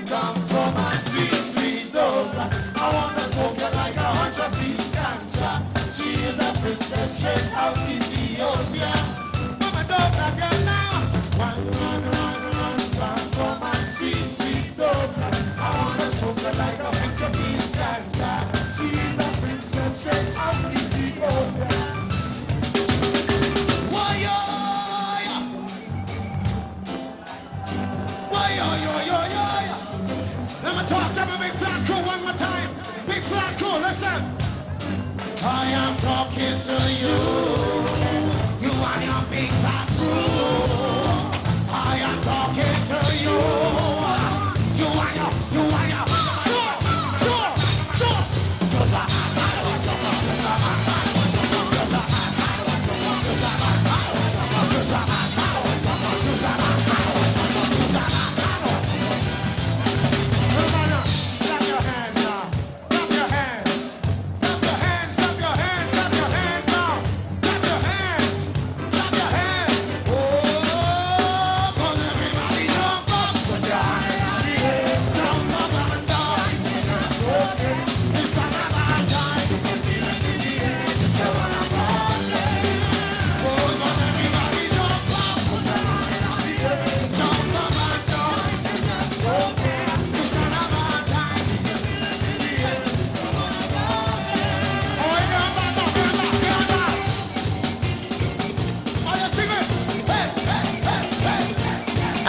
come for my sweet Dogla. I wanna smoke you like a 100 piece ganja. She is a princess straight out of Ethiopia. Mama Dogla girl now. Run, come for my sweet Dogla. I wanna smoke you like a 100 piece ganja. She is a princess straight out of Ethiopia. Let me talk to my big flat crew one more time. Big flat crew, listen. I am talking to you. You and your big flat crew. I am talking to you. You and your. Sure.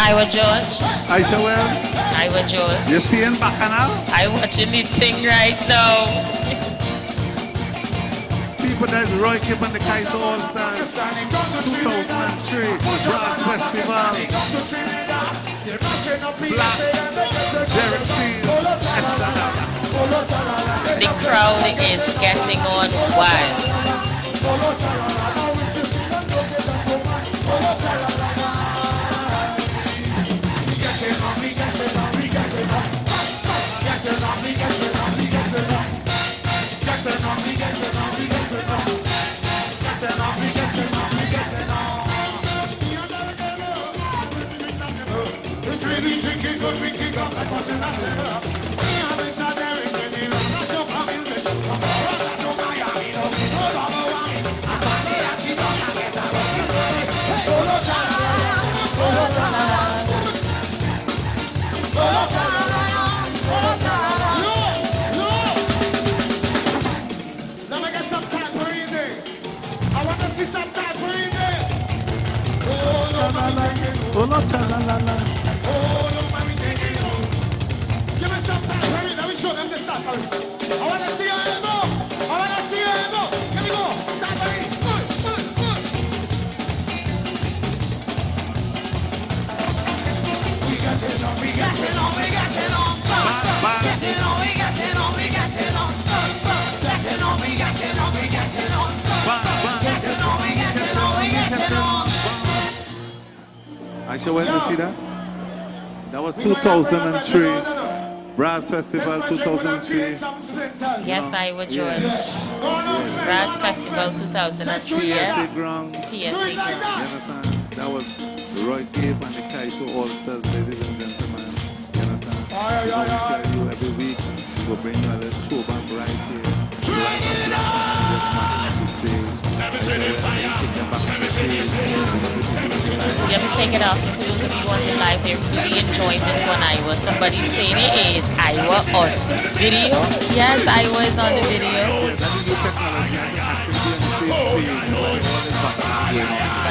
Iwer George. Aisha, well? Iwer George. You seeing Bacchanal? I'm watching the thing right now. People that Roy Kip and the Kaiser All Stars 2003 Brass Festival. Black, Derek Seal, The crowd is getting on wild. Let me get some time for you there. I want to see some time for you there. Oh, no, mommy, give me some time for you. Let me show them the song. I want to see your elbow. I want to see your elbow. Here we go. Time for you. We got it on, we got it on, we got it on. Get it on, we got it on, we got it on. Get it on, we got it on, we got it on. Get it on, we got it on, we got it on. Aisha, when did you see that? That was 2003. Brass Festival 2003. Yes, Iwer George. Brass Festival 2003. PSA Ground. PSA Ground. That was Roy Cape and the Kaiso All Stars, ladies and gentlemen. You understand? I tell you every week, we'll bring you a little throwback right here. Let me take it off into those of you on the live. They're really enjoying this one, Iwer. Somebody saying it is Iwer on video. Yes, Iwer is on the video.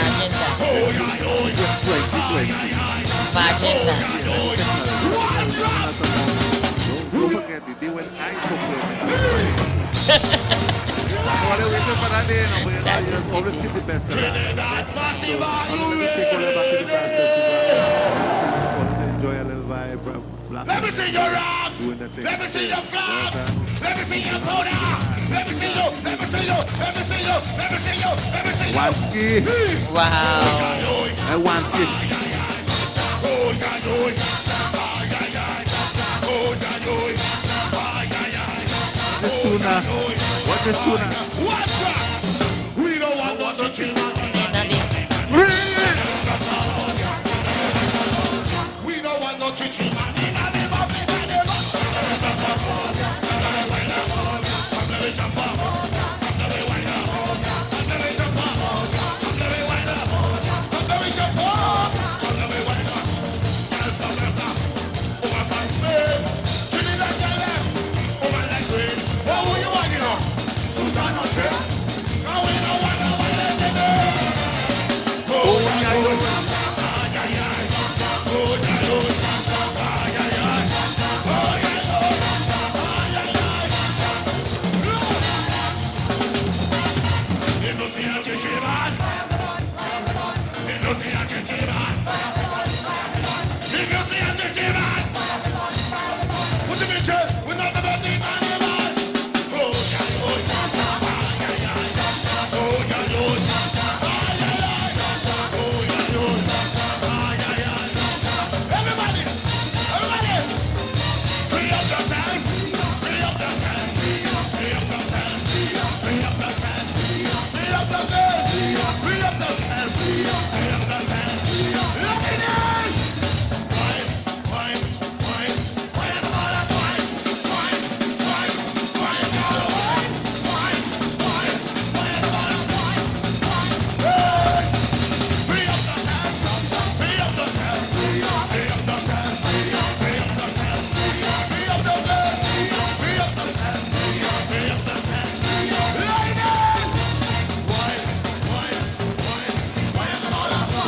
Imagine that. Imagine that. Don't forget the day when I What are we waiting for that day? No, but you know, you just always keep the best of that. So, I'm going to take all the back to the Brass Festival. Want to enjoy a little vibe, black. Let me see your rocks. Doing the thing. Let me see your flags. Let me see your powder. Let me see you. Let me see you. Let me see you. Let me see you. Let me see you. Wansky. Wow. And Wansky. This tuna. What's this tuna? What's that? We don't want no children. We don't want no children.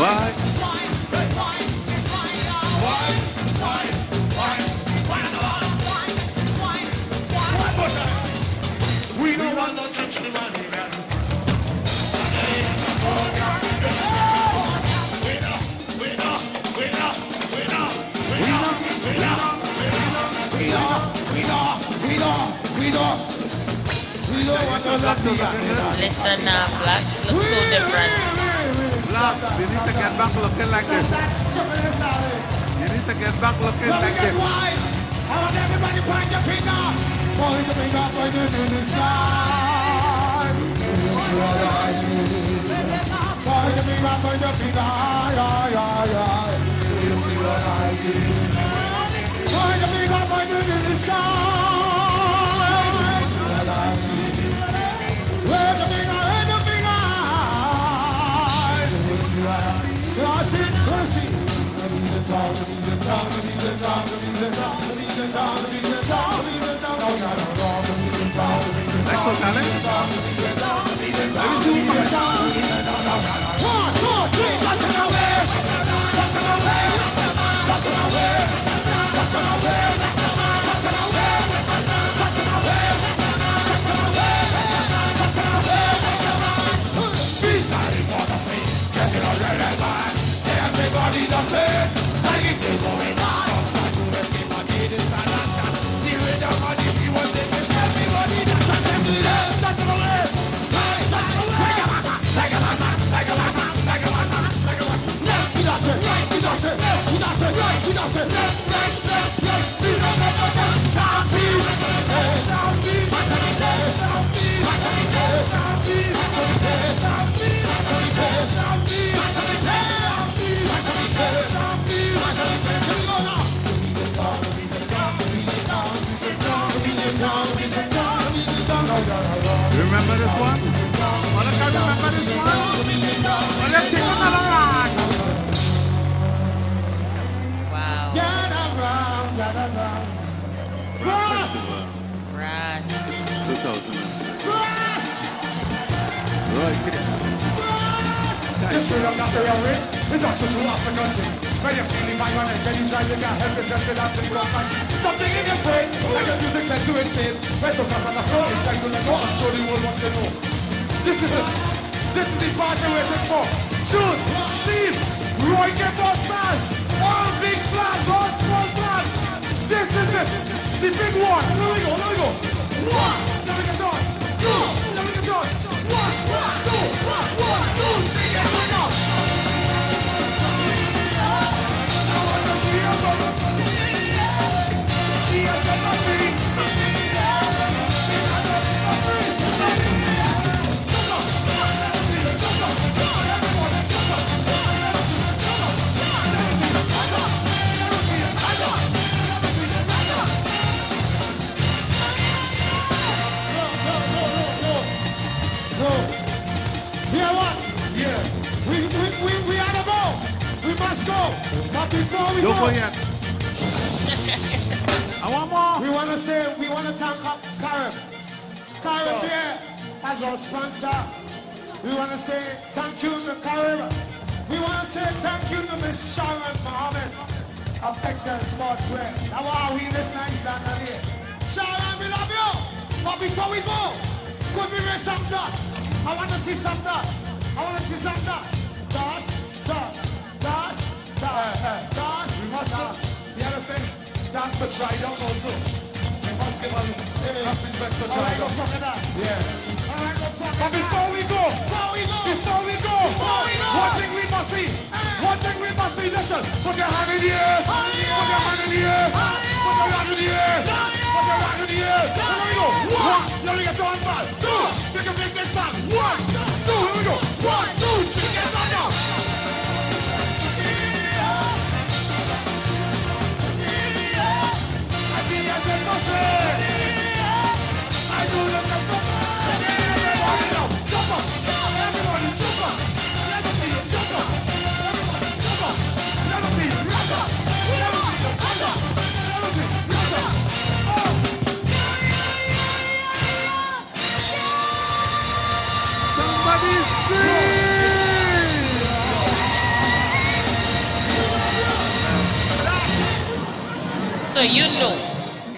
Why? Listen now, blacks look so different. Blacks, you need to get back looking like this. You need to get back looking like this. I want everybody point your finger. Point your finger, point it to the sky. Point your finger, point your finger. Point your finger, point it to the sky. Where's the finger, where's the finger? Cross it, cross it. Everybody does it. Like it is going on. The rhythm of the people take it. Everybody does it. That's the way. Like a man. He does it. He does it. He does it. He does it. He Remember this one? All of you remember this one? Well, let's take another round. Wow. Brass. 2000. Right. This rhythm not the real ring. It's not just off the country. When you're feeling my money, then you try to get help yourself to that thing. Something in your brain, like your music sends you insane. When some guys on the floor, it's like to let go and show the world what you know. This is it. This is the part you're waiting for. Choose, Steve, Roy, get all stars. All big stars, all small stars. This is it. The big one. Here we go, here we go. One, let me get on. Two, let me get on. One, two, three, get on. We are the ball. We must go. But before we Don't go yet. I want more. We want to thank Carib. Carib here as our sponsor. We want to say thank you to Carib. We want to say thank you to Miss Sharon Mohammed of Excel Sportswear. Now why we this nice down here. Sharon, we love you. But before we go, could we raise some dust? I want to see some dust. I want to see some dust. Dust. We must dance. The other thing, dance for try down also. We must give enough respect for try down. Yes. But before we go, one thing we must see, listen. Put your hand in the air. Put your hand in the air. Put your hand in the air. Put your hand in the air. Here we go. One. Let me get to one ball. Two. Take a big bang. One. Two. Here we go. 1, 2, 3. Get on now. So you know,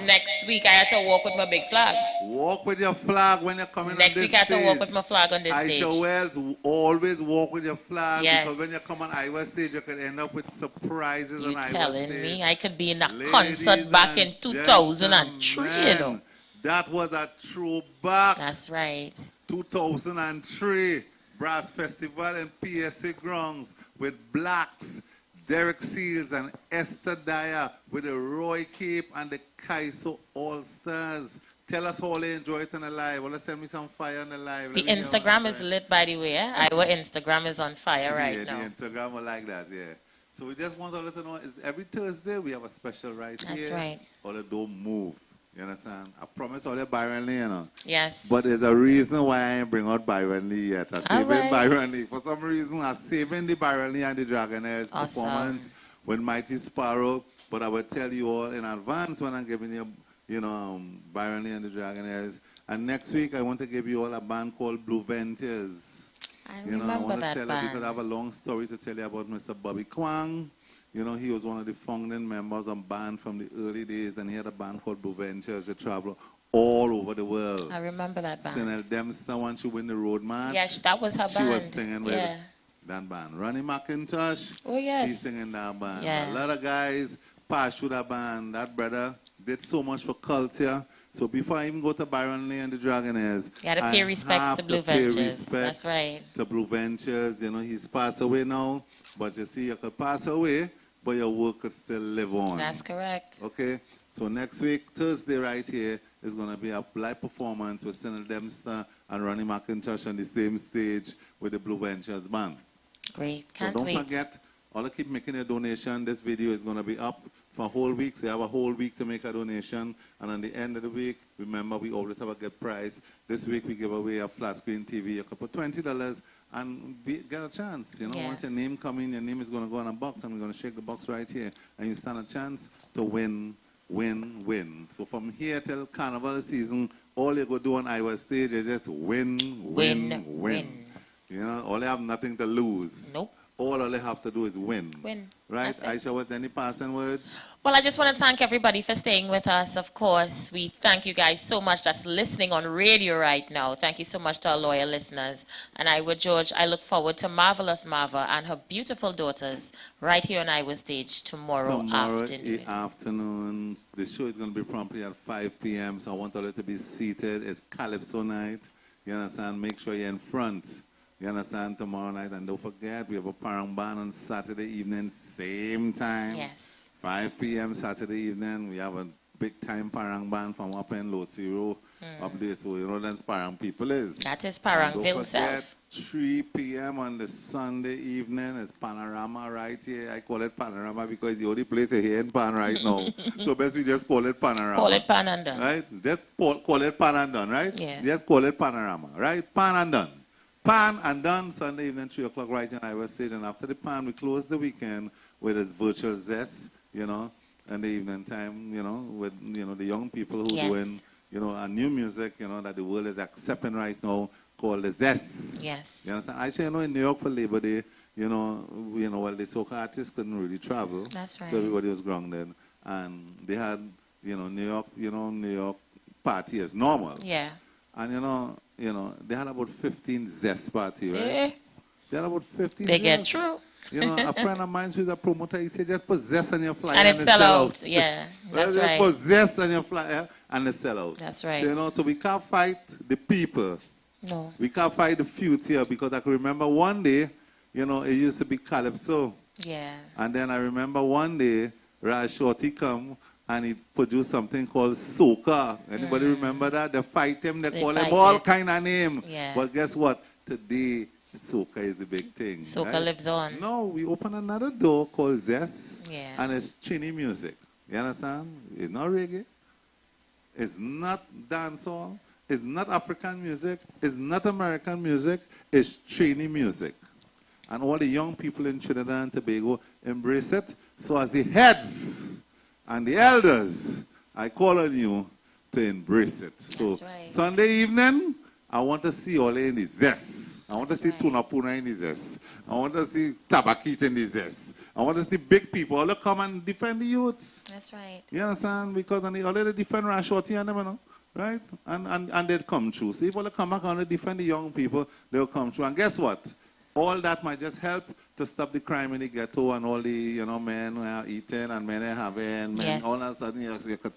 next week I had to walk with my big flag. Walk with your flag when you're coming Next on this week I had to stage. walk with my flag on this stage. Aisha Wells, always walk with your flag, Yes. because when you come on Iwer stage, you could end up with surprises You on Iwer telling stage. me I could be in a Ladies concert back in and 2003, you know. That was a throwback. That's right. 2003 Brass Festival in PSA grounds with Blacks, Derek Seals and Esther Dyer with the Roy Cape and the Kaiso All-Stars. Tell us how they enjoy it on the live. Well, send me some fire on the live. The Instagram is lit, by the way. Our Instagram is on fire right now. The Instagram will like that, yeah. So we just want to let you know, is every Thursday we have a special right here. That's right. All the don't move. You understand? I promise all the Byron Lee, you know. Yes. But there's a reason why I ain't bring out Byron Lee yet. I'm saving right. Byron Lee. For some reason, I'm saving the Byron Lee and the Dragonaires performance with Mighty Sparrow. But I will tell you all in advance when I'm giving you, Byron Lee and the Dragonaires. And next week, I want to give you all a band called Blue Ventures. I I remember want to that tell you because I have a long story to tell you about Mr. Bobby Kwang. He was one of the founding members of a band from the early days, and he had a band called Blue Ventures. They travel all over the world. I remember that band. Sinel Dempster, once she win the road march. Yes, that was her band. She was singing with that band. Ronnie McIntosh. Oh, yes. He's singing that band. Yeah. A lot of guys passed through that band. That brother did so much for culture. So before I even go to Byron Lee and the Dragonaires, you had to pay respects to Blue Ventures. That's right. To Blue Ventures. He's passed away now. But you see, you could pass away, but your work could still live on. That's correct. Okay? So next week, Thursday right here, is going to be a live performance with Sinel Dempster and Ronnie McIntosh on the same stage with the Blue Ventures band. Great. Can't so wait. don't forget, all keep making a donation. This video is going to be up for a whole week. So you have a whole week to make a donation. And at the end of the week, remember, we always have a good prize. This week, we give away a flat screen TV. You can put $20 and get a chance. Once your name comes in, your name is going to go in a box, and we're going to shake the box right here. And you stand a chance to win. So from here till Carnival season, all you go do on Iwer stage is just win. All you have nothing to lose. Nope. All they have to do is win. Right? Aisha, what, any passing words? Well, I just want to thank everybody for staying with us. Of course, we thank you guys so much that's listening on radio right now. Thank you so much to our loyal listeners. And Iwer George, I look forward to Marvelous Marva and her beautiful daughters right here on Iwer stage tomorrow afternoon. The show is going to be promptly at 5 p.m. So I want all of you to be seated. It's Calypso night. You understand? Make sure you're in front. You understand? Tomorrow night. And don't forget, we have a parang band on Saturday evening, same time. Yes. 5 p.m. Saturday evening. We have a big time parang band from up in Low Zero up there. So you know that's parang people is. That is Parangville self. 3 p.m. on the Sunday evening is Panorama right here. I call it Panorama because the only place here in Pan right now. So best we just call it Panorama. Call it Pan and Done. Right? Just call it Pan and Done, right? Yeah. Just call it Panorama, right? Pan and Done. Pan and Done, Sunday evening, 3 o'clock, right in Iwer Stage. And after the Pan, we close the weekend with this virtual zest, and the evening time, with, the young people who doing, a new music, that the world is accepting right now called the zest. Yes. You understand? Actually, in New York for Labor Day, well, the soca artists couldn't really travel. That's right. So everybody was grounded. And they had, New York party as normal. Yeah. And, they had about 15 zest party, right? Yeah. They had about 15 They zest. get through. A friend of mine who's a promoter, he said, just put zest on your flyer and it sell out. Yeah, that's right. Just put zest on your flyer and it sell out. That's right. So, so we can't fight the people. No. We can't fight the future because I can remember one day, it used to be Calypso. Yeah. And then I remember one day, Raj Shorty come and he produced something called Soca. Anybody remember that? They fight him, they call him all kind of name. Yeah. But guess what? Today, Soca is the big thing. Soca right? lives on. No, we open another door called Zest. Yeah. And it's Trini music. You understand? It's not reggae. It's not dancehall. It's not African music. It's not American music. It's Trini music. And all the young people in Trinidad and Tobago embrace it. So as the heads and the elders, I call on you to embrace it. So right. Sunday evening, I want to see all in the zest. I want to see Tuna Puna in the zest. I want to see Tabakit in the zest. I want to see big people all come and defend the youths. That's right. You understand? Because they already defend Rashorty and them, right? And they'll come through. So if all come back and they defend the young people, they'll come through. And guess what? all that might just help to stop the crime in the ghetto and all the men who are eating and men are having. Yes. All of a sudden you could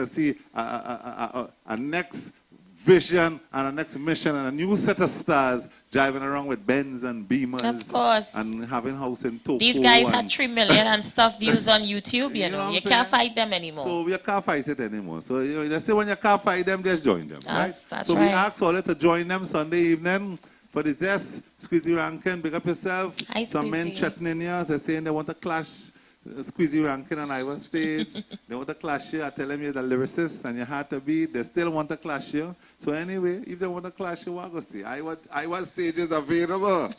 see a next vision and a next mission and a new set of stars driving around with Benz and Beamers. Of course. And having house in Tokyo. These guys had 3 million and stuff views on YouTube, you know. You can't fight them anymore. So you can't fight it anymore. So they say when you can't fight them, just join them, right? That's so right. we ask all to join them Sunday evening for the test. Squeezy Rankin, big up yourself. Hi, Some men Squeezy. chatting in here, they're saying they want to clash Squeezy Rankin and Iwer stage. They want to clash you. I tell them you're the lyricist and you had to be. They still want to clash you. So anyway, if they want to clash you, what go see? Iwer stage is available.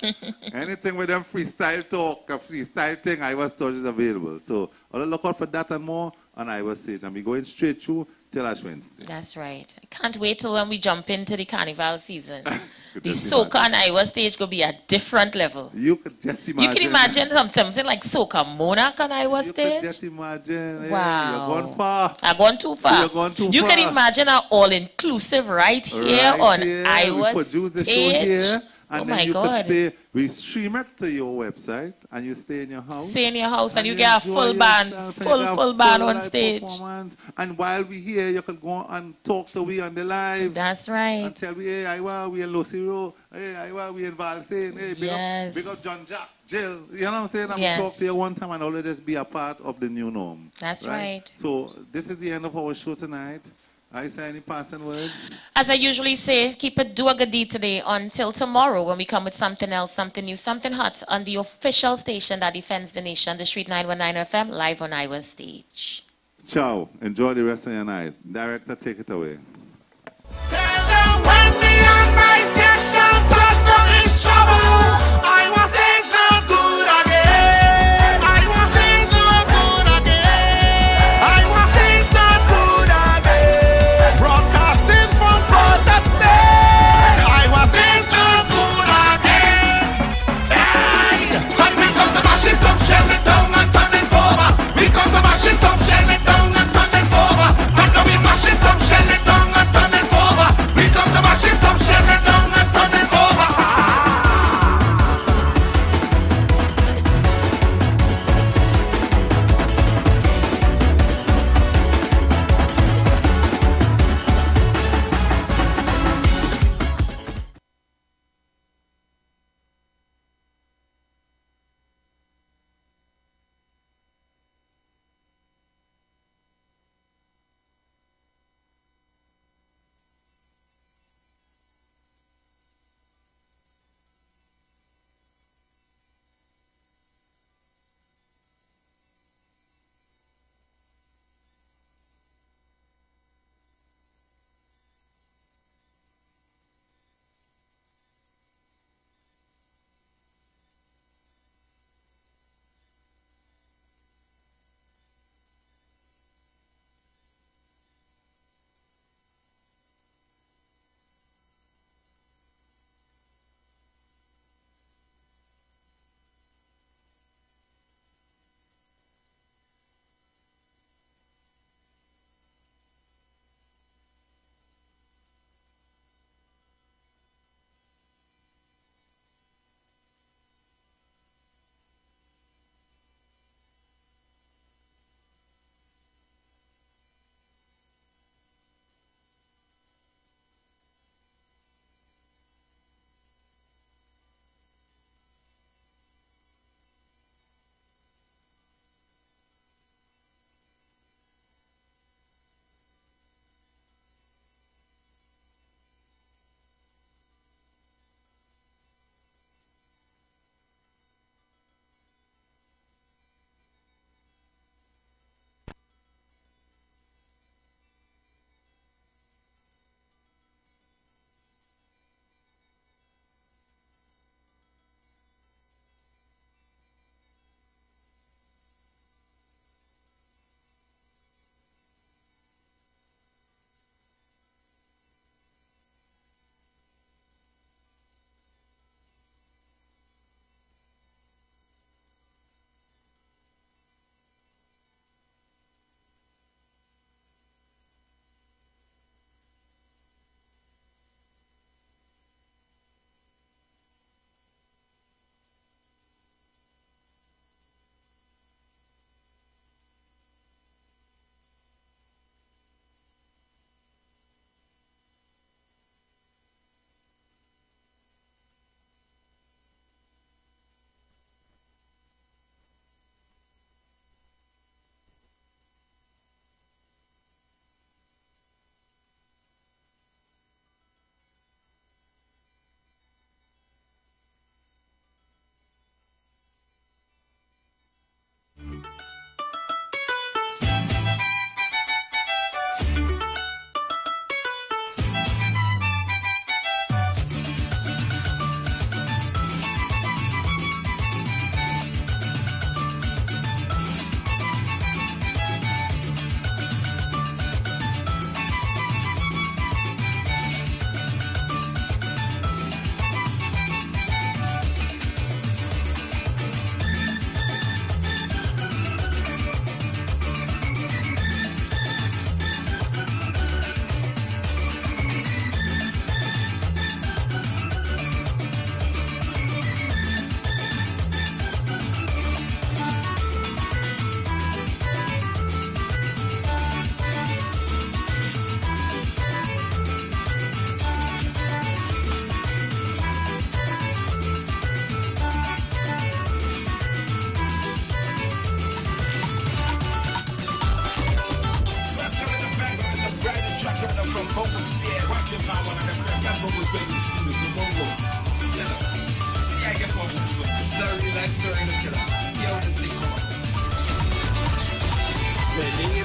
Anything with them freestyle talk, a freestyle thing, Iwer stage is available. So I'll look out for that and more on Iwer stage. And we're going straight through till Ash Wednesday. That's right. I can't wait till when we jump into the carnival season. The soca on Iwer stage will be a different level. You could just imagine. You can imagine something like Soca Monarch on Iwer You stage? could just imagine. Wow. You're going far. I've gone too far. You're going too You far. can imagine an all-inclusive right here on We Iwer produce the show stage. here, and Oh then my you God. could stay. We stream it to your website, and you stay in your house. Stay in your house and you get a enjoy full band, yourself, and you get a full band on live stage. performance. And while we here, you can go and talk to we on the live. That's right. And tell we, hey, Iwer, we in Lucy Row. Hey, Iwer, we in Valsane. Hey, big up John Jack, Jill. You know what I'm saying? I'm Yes. talk to you one time and all of this be a part of the new norm. That's right. So this is the end of our show tonight. I say any passing words? As I usually say, keep it do a good deed today until tomorrow when we come with something else, something new, something hot on the official station that defends the nation, the Street 919 FM, live on Iwer stage. Ciao. Enjoy the rest of your night. Director, take it away. When me and my section touch on this trouble, I was saying not good again. I was saying not good again. I was saying not good again. Broadcasting from Protestant, I was saying not good again. Hey, when we come to mash it up, shell it down and turn it over. We come to mash it up, shell it down and turn it over. And now we mash it up, shell it down.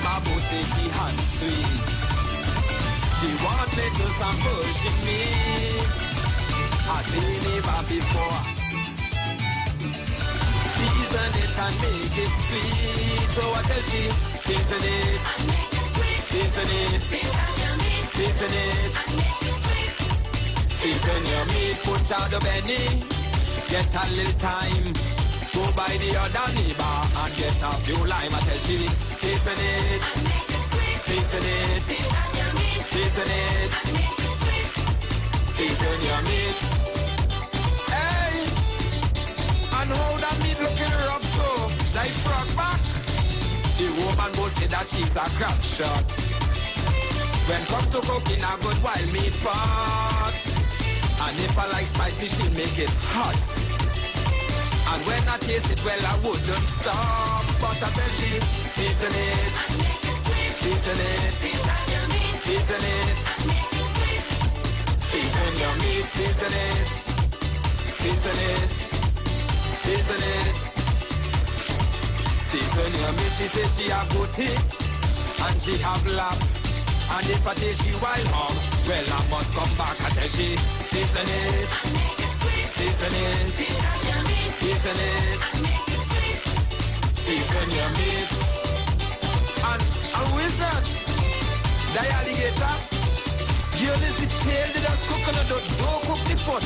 Babu say she hot sweet. She want me to sample she meat. I seen it before. Season it and make it sweet. So I tell she, season it, season it, season it, season your meat, put out the penny, get a little time. Go by the other neighbor and get a few lime. I tell she, season it, season it, season it, season your meat. Hey, and how that meat looking rough so, like frog back. The woman will say that she's a crap shot. When come to cooking a good wild meat pot. And if I like spicy, she'll make it hot. And when I taste it, well, I wouldn't stop. But I tell she, season it, season it, season it, season your meat, season it, season it, season it, season your meat. She says she have booty and she have lap. And if I taste she wild hog, well, I must come back. I tell she, season it, season it, season it, season your meat. And who is that? The alligator? Girl is the tail, they just cook on the don't cook the foot.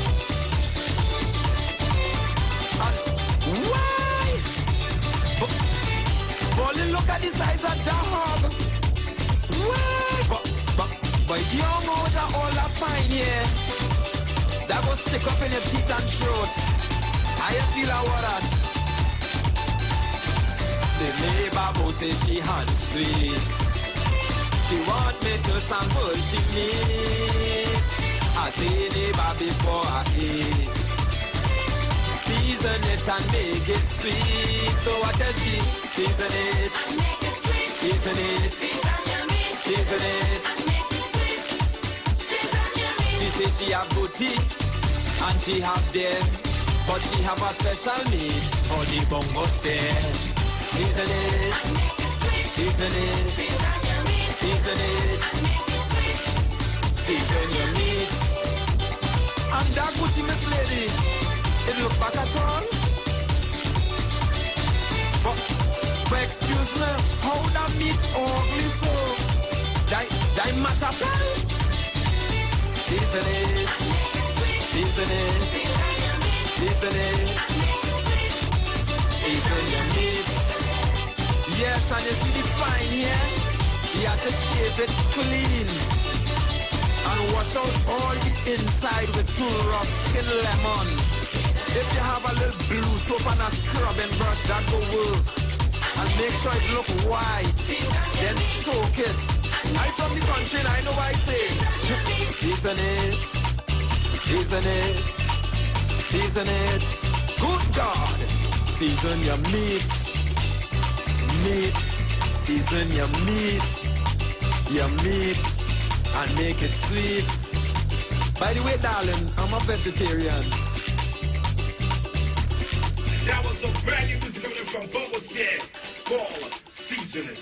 And why? But look at the size of the hog. Why? But young out of all that fine, yeah. That will stick up in your teeth and throat. I feel what that. The neighbor who says she hot sweet. She want me to sample she meat. I see neighbor before I eat. Season it and make it sweet. So I tell she, season it, season it, season it. She say she have booty and she have dead. But she have a special need for the bongo stare. Season it, season it, season it, season your meat. And that booty, Miss Lady, it look back at all. But excuse me, how that meat ugly so? Die matter plan? Season it, season it, season it, season your meat. Yes, and you see the fine here? You have to shave it clean and wash out all the inside with 2 rough skin lemon. If you have a little blue soap and a scrubbing brush, that go work. And make sure it look white, then soak it. I'm from the country and I know what I say. Season it, season it, season it. Good God, season your meat, meat, season your meat, and make it sweet. By the way, darling, I'm a vegetarian. That was some brand new music coming from Bubbles Dead called Season It.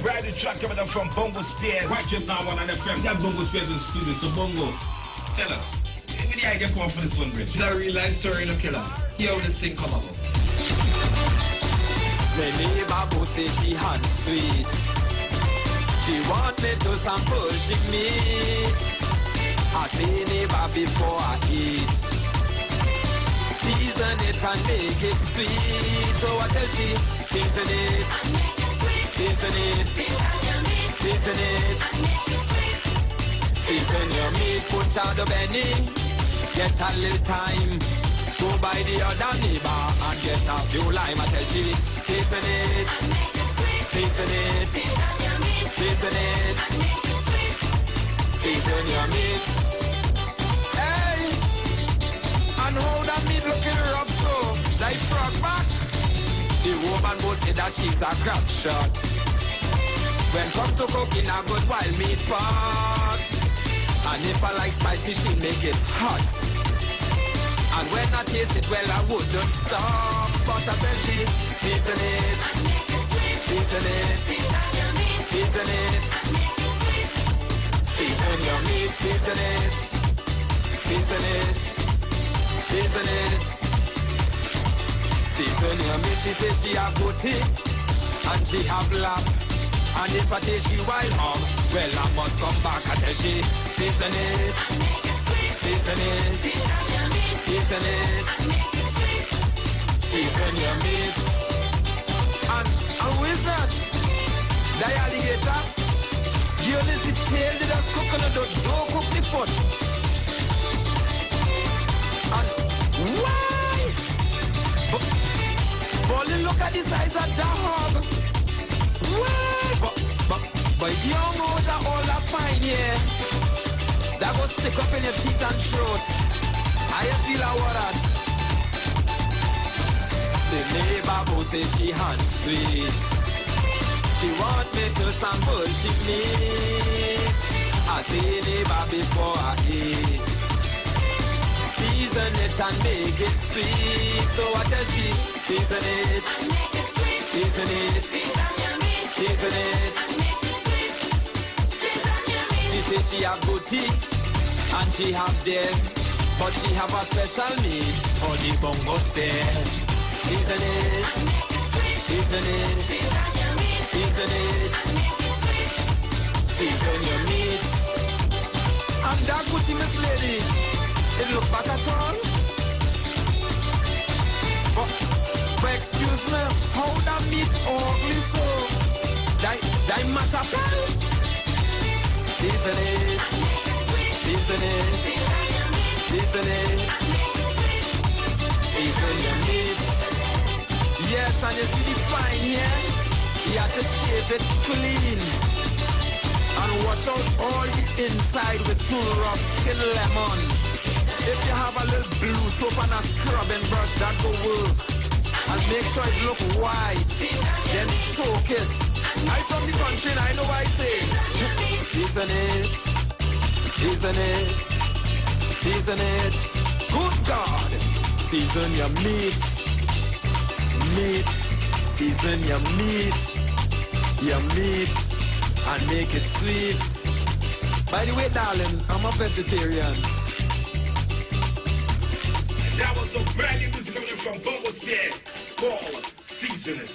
Brand new track coming up from Bongo Stairs. Right just now on an FM. That Bongo Stairs in the studio. So Bongo, tell us, where the idea come for this one, Rich? It's a real life story, no killer. Hear how this thing come about. My neighbor boss say she hand sweet. She want me to sample she meat. I say neighbor before I eat. Season it and make it sweet. So I tell she, season it, season it, season it, season your meat, put out the penny, get a little time. Go by the other neighbor and get a few lime. I tell she, season it, season it, season it, season your meat. Hey, and how that meat looking rough so, like frog back. The woman both say that she's a crap shot. When come to cooking a good wild meat pot. And if I like spicy, she make it hot. And when I taste it, well, I wouldn't stop. But I tell she, season it, season it, season it, season your meat, season it, season it, season it, season your meat. She says she have booty and she have lap. And if I taste she wild hog, well, I must come back. I tell she, season it, season it, season it, season your meat. And who is that? The alligator? You only see tail, they just cook on the don't cook the foot. And why? But look at the size of the hog. Why? But young old are all are fine, yeah. That go stick up in your teeth and throat. I feel a what? The neighbor who says she hand sweet. She want me to sample she meat. I say neighbor before I eat. Season it and make it sweet. So I tell she, season it, season it, season it. She say she have booty and she have dead. But she have a special need for the bongo stare. Season it, season it, season it, season your meat. And that booty, Miss Lady, it look back at all. But excuse me, how that meat ugly so? Die matter pal? Season it, season it, season it, season your meat. Yes, and you see the fine here? You have to shave it clean and wash out all the inside with 2 rough skin lemon. If you have a little blue soap and a scrubbing brush, that go work. And make sure it look white. Then soak it. I'm from the country and I know what I say. Season it, season it, season it. Good God, season your meat, meat. Season your meat, and make it sweet. By the way, darling, I'm a vegetarian. That was some brand new music coming from Bongo Stairs. Called Season It.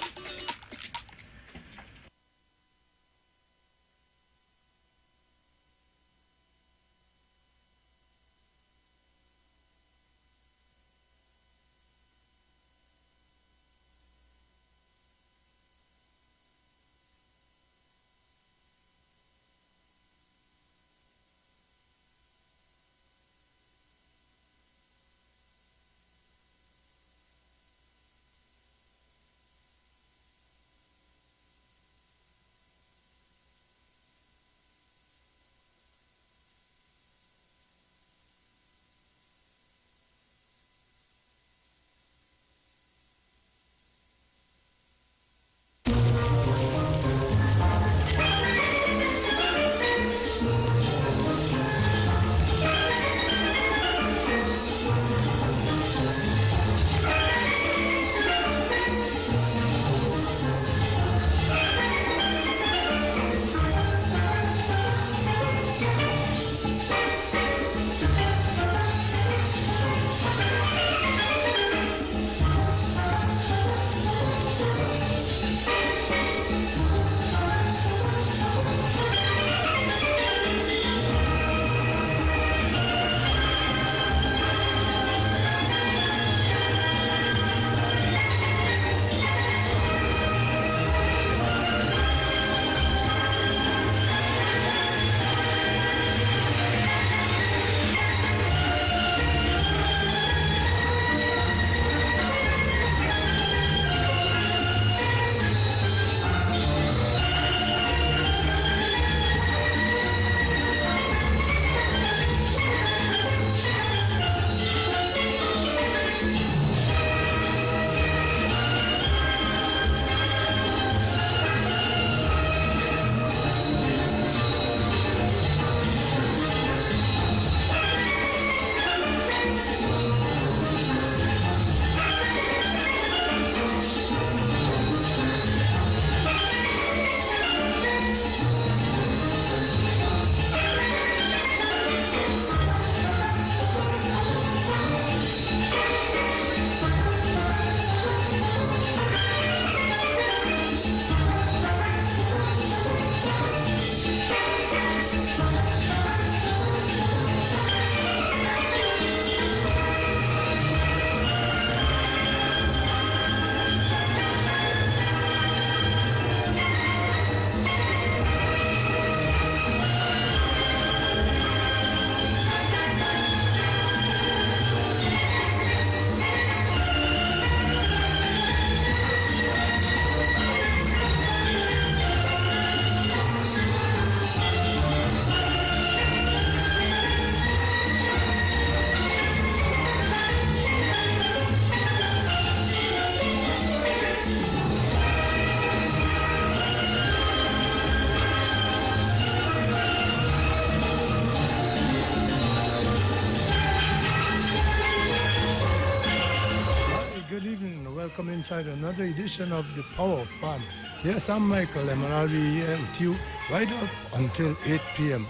welcome inside another edition of the Power of Pan. Yes, I'm Michael and I'll be here with you right up until 8 p.m.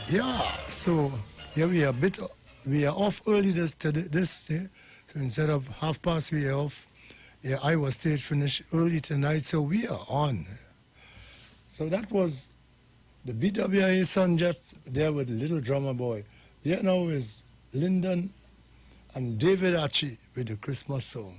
Yeah, so yeah, we are off early this day. So instead of 30:30, we are off. Yeah, Iowa State finished early tonight, so we are on. So that was the BWIA son just there with Little Drummer Boy. Here now is Lyndon and David Archie with the Christmas song.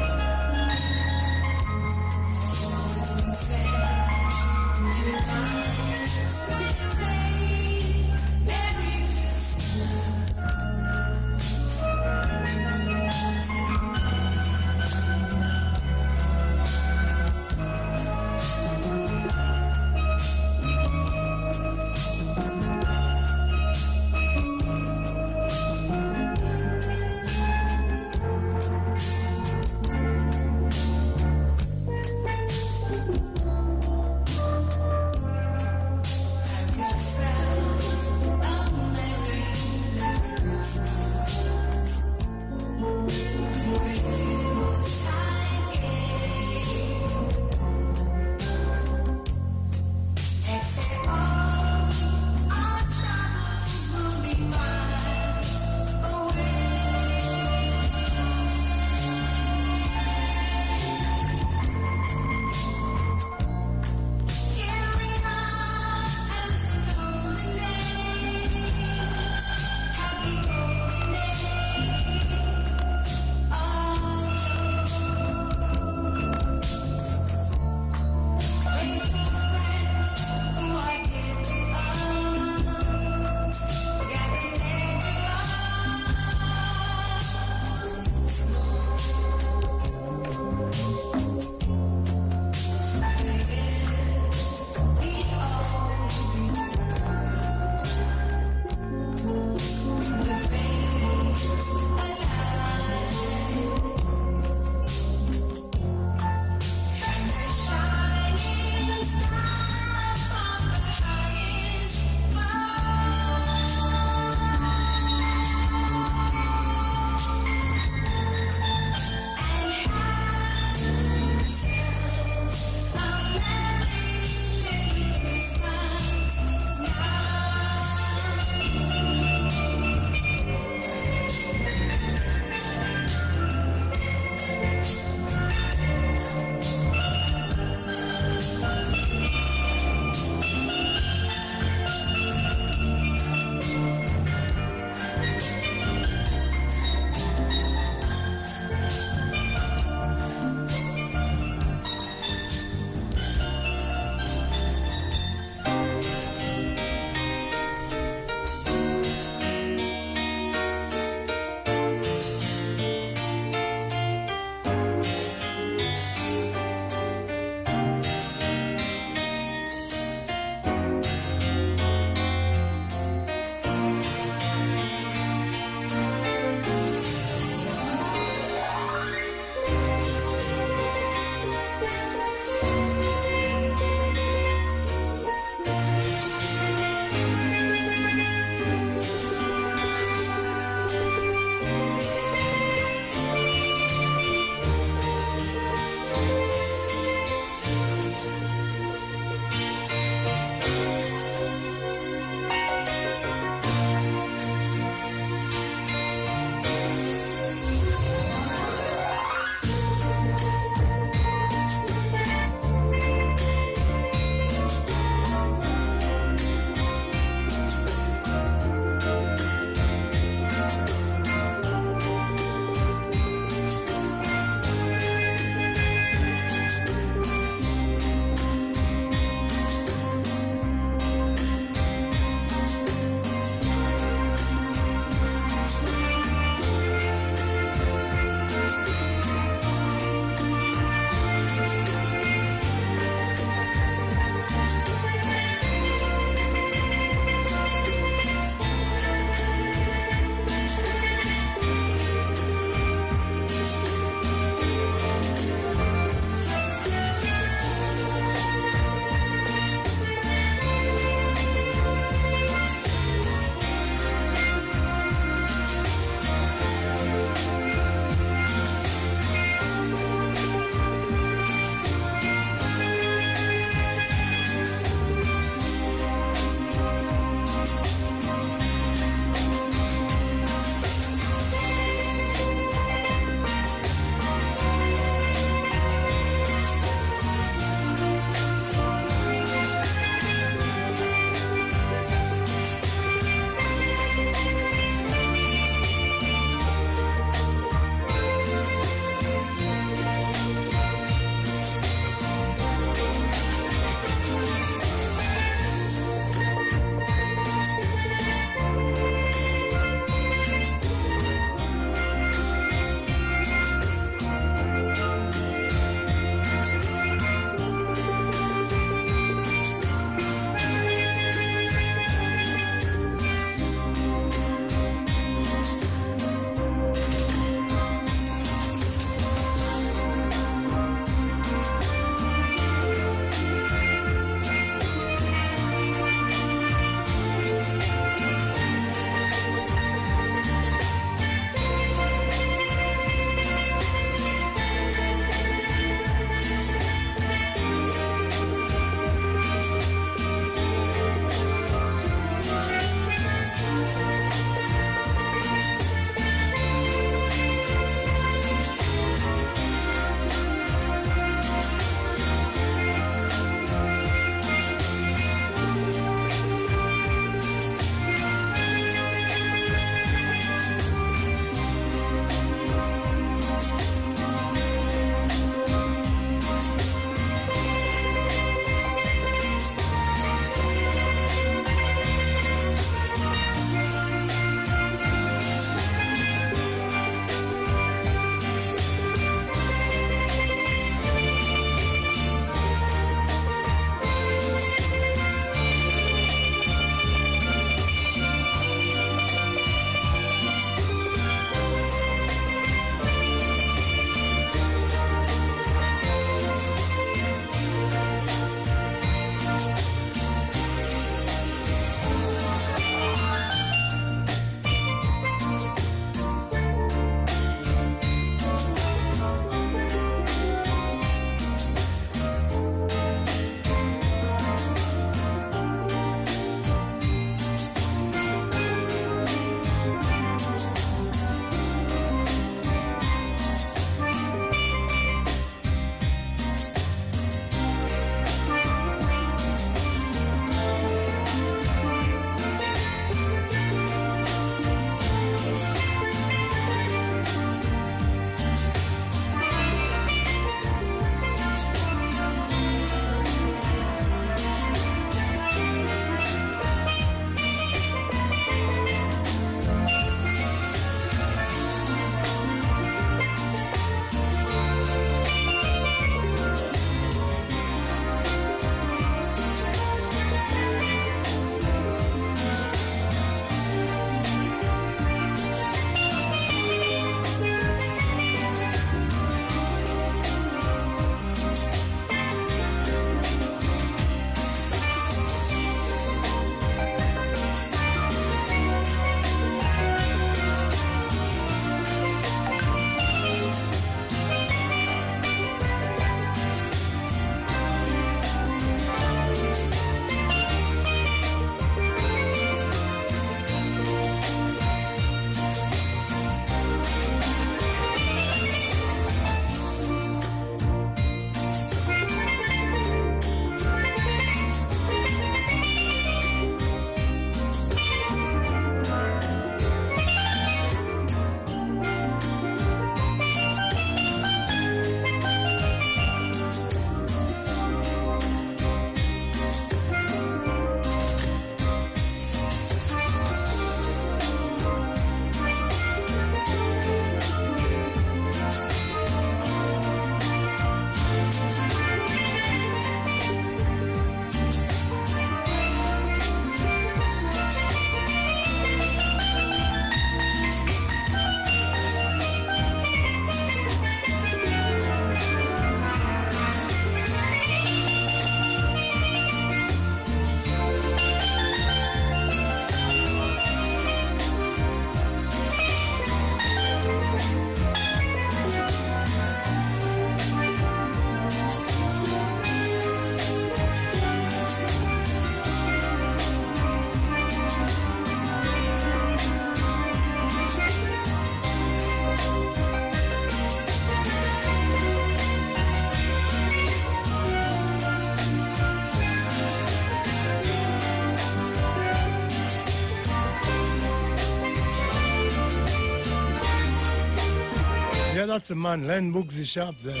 that's the man, Len Booksy shop there.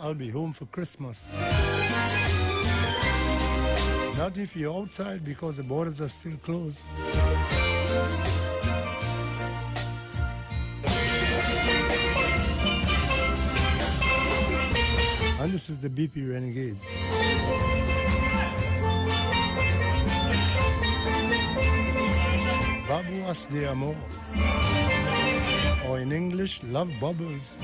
I'll be home for Christmas. Not if you're outside because the borders are still closed. And this is the BP Renegades. Babuas de Amor. Or in English, Love Bubbles.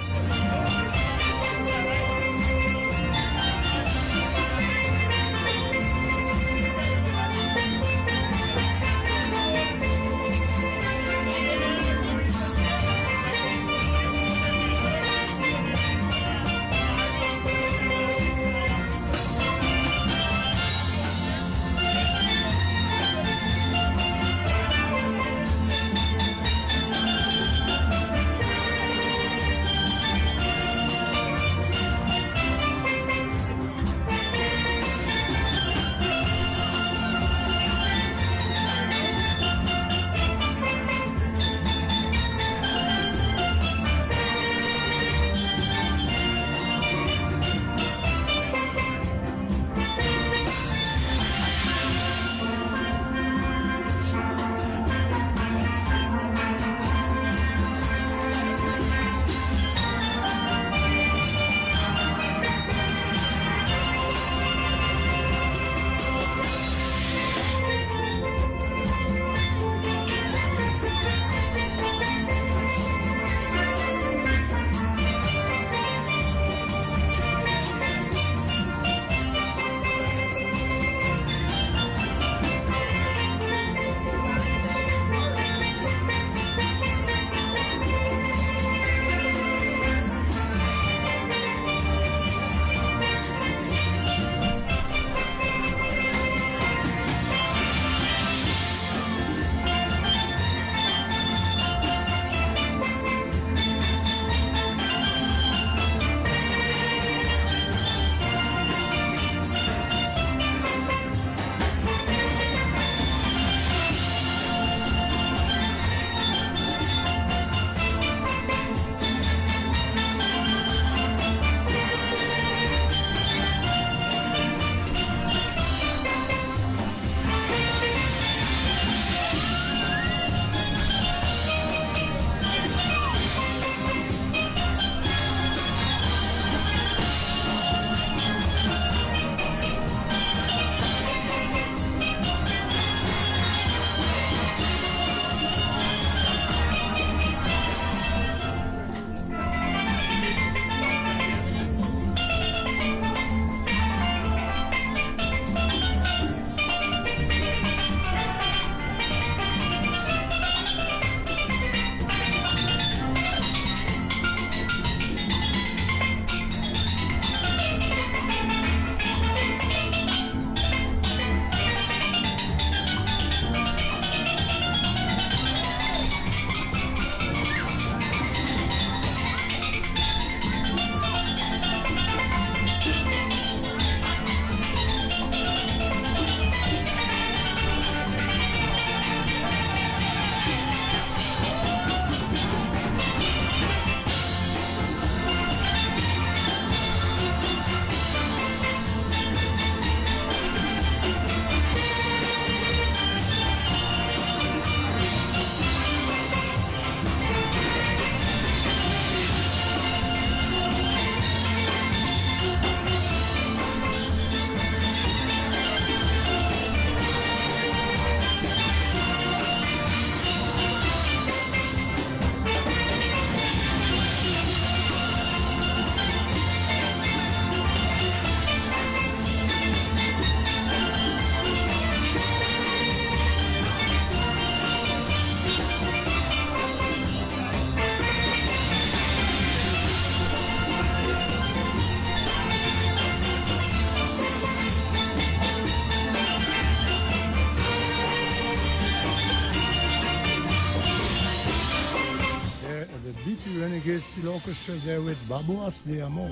Renegade Steel Orchestra there with Babuas de Amor.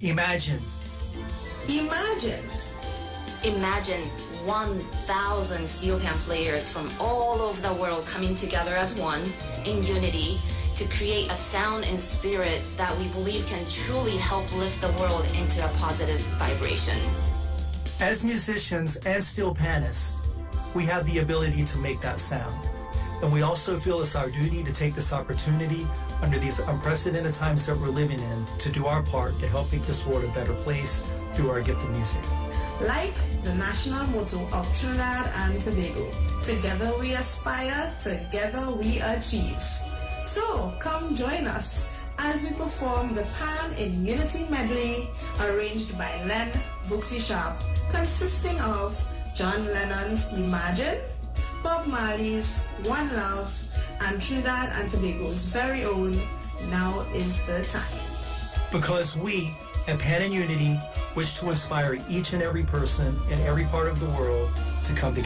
Imagine. Imagine. Imagine 1,000 Ethiopian players from all over the world coming together as one in unity to create a sound and spirit that we believe can truly help lift the world into a positive vibration. As musicians and steel panists, we have the ability to make that sound. And we also feel it's our duty to take this opportunity under these unprecedented times that we're living in to do our part to help make this world a better place through our gift of music. Like the national motto of Trinidad and Tobago, together we aspire, together we achieve. So come join us as we perform the Pan in Unity medley arranged by Len Booksy Sharp, consisting of John Lennon's Imagine, Bob Marley's One Love, and Trinidad and Tobago's very own Now Is the Time. Because we at Pan in Unity wish to inspire each and every person in every part of the world to come together.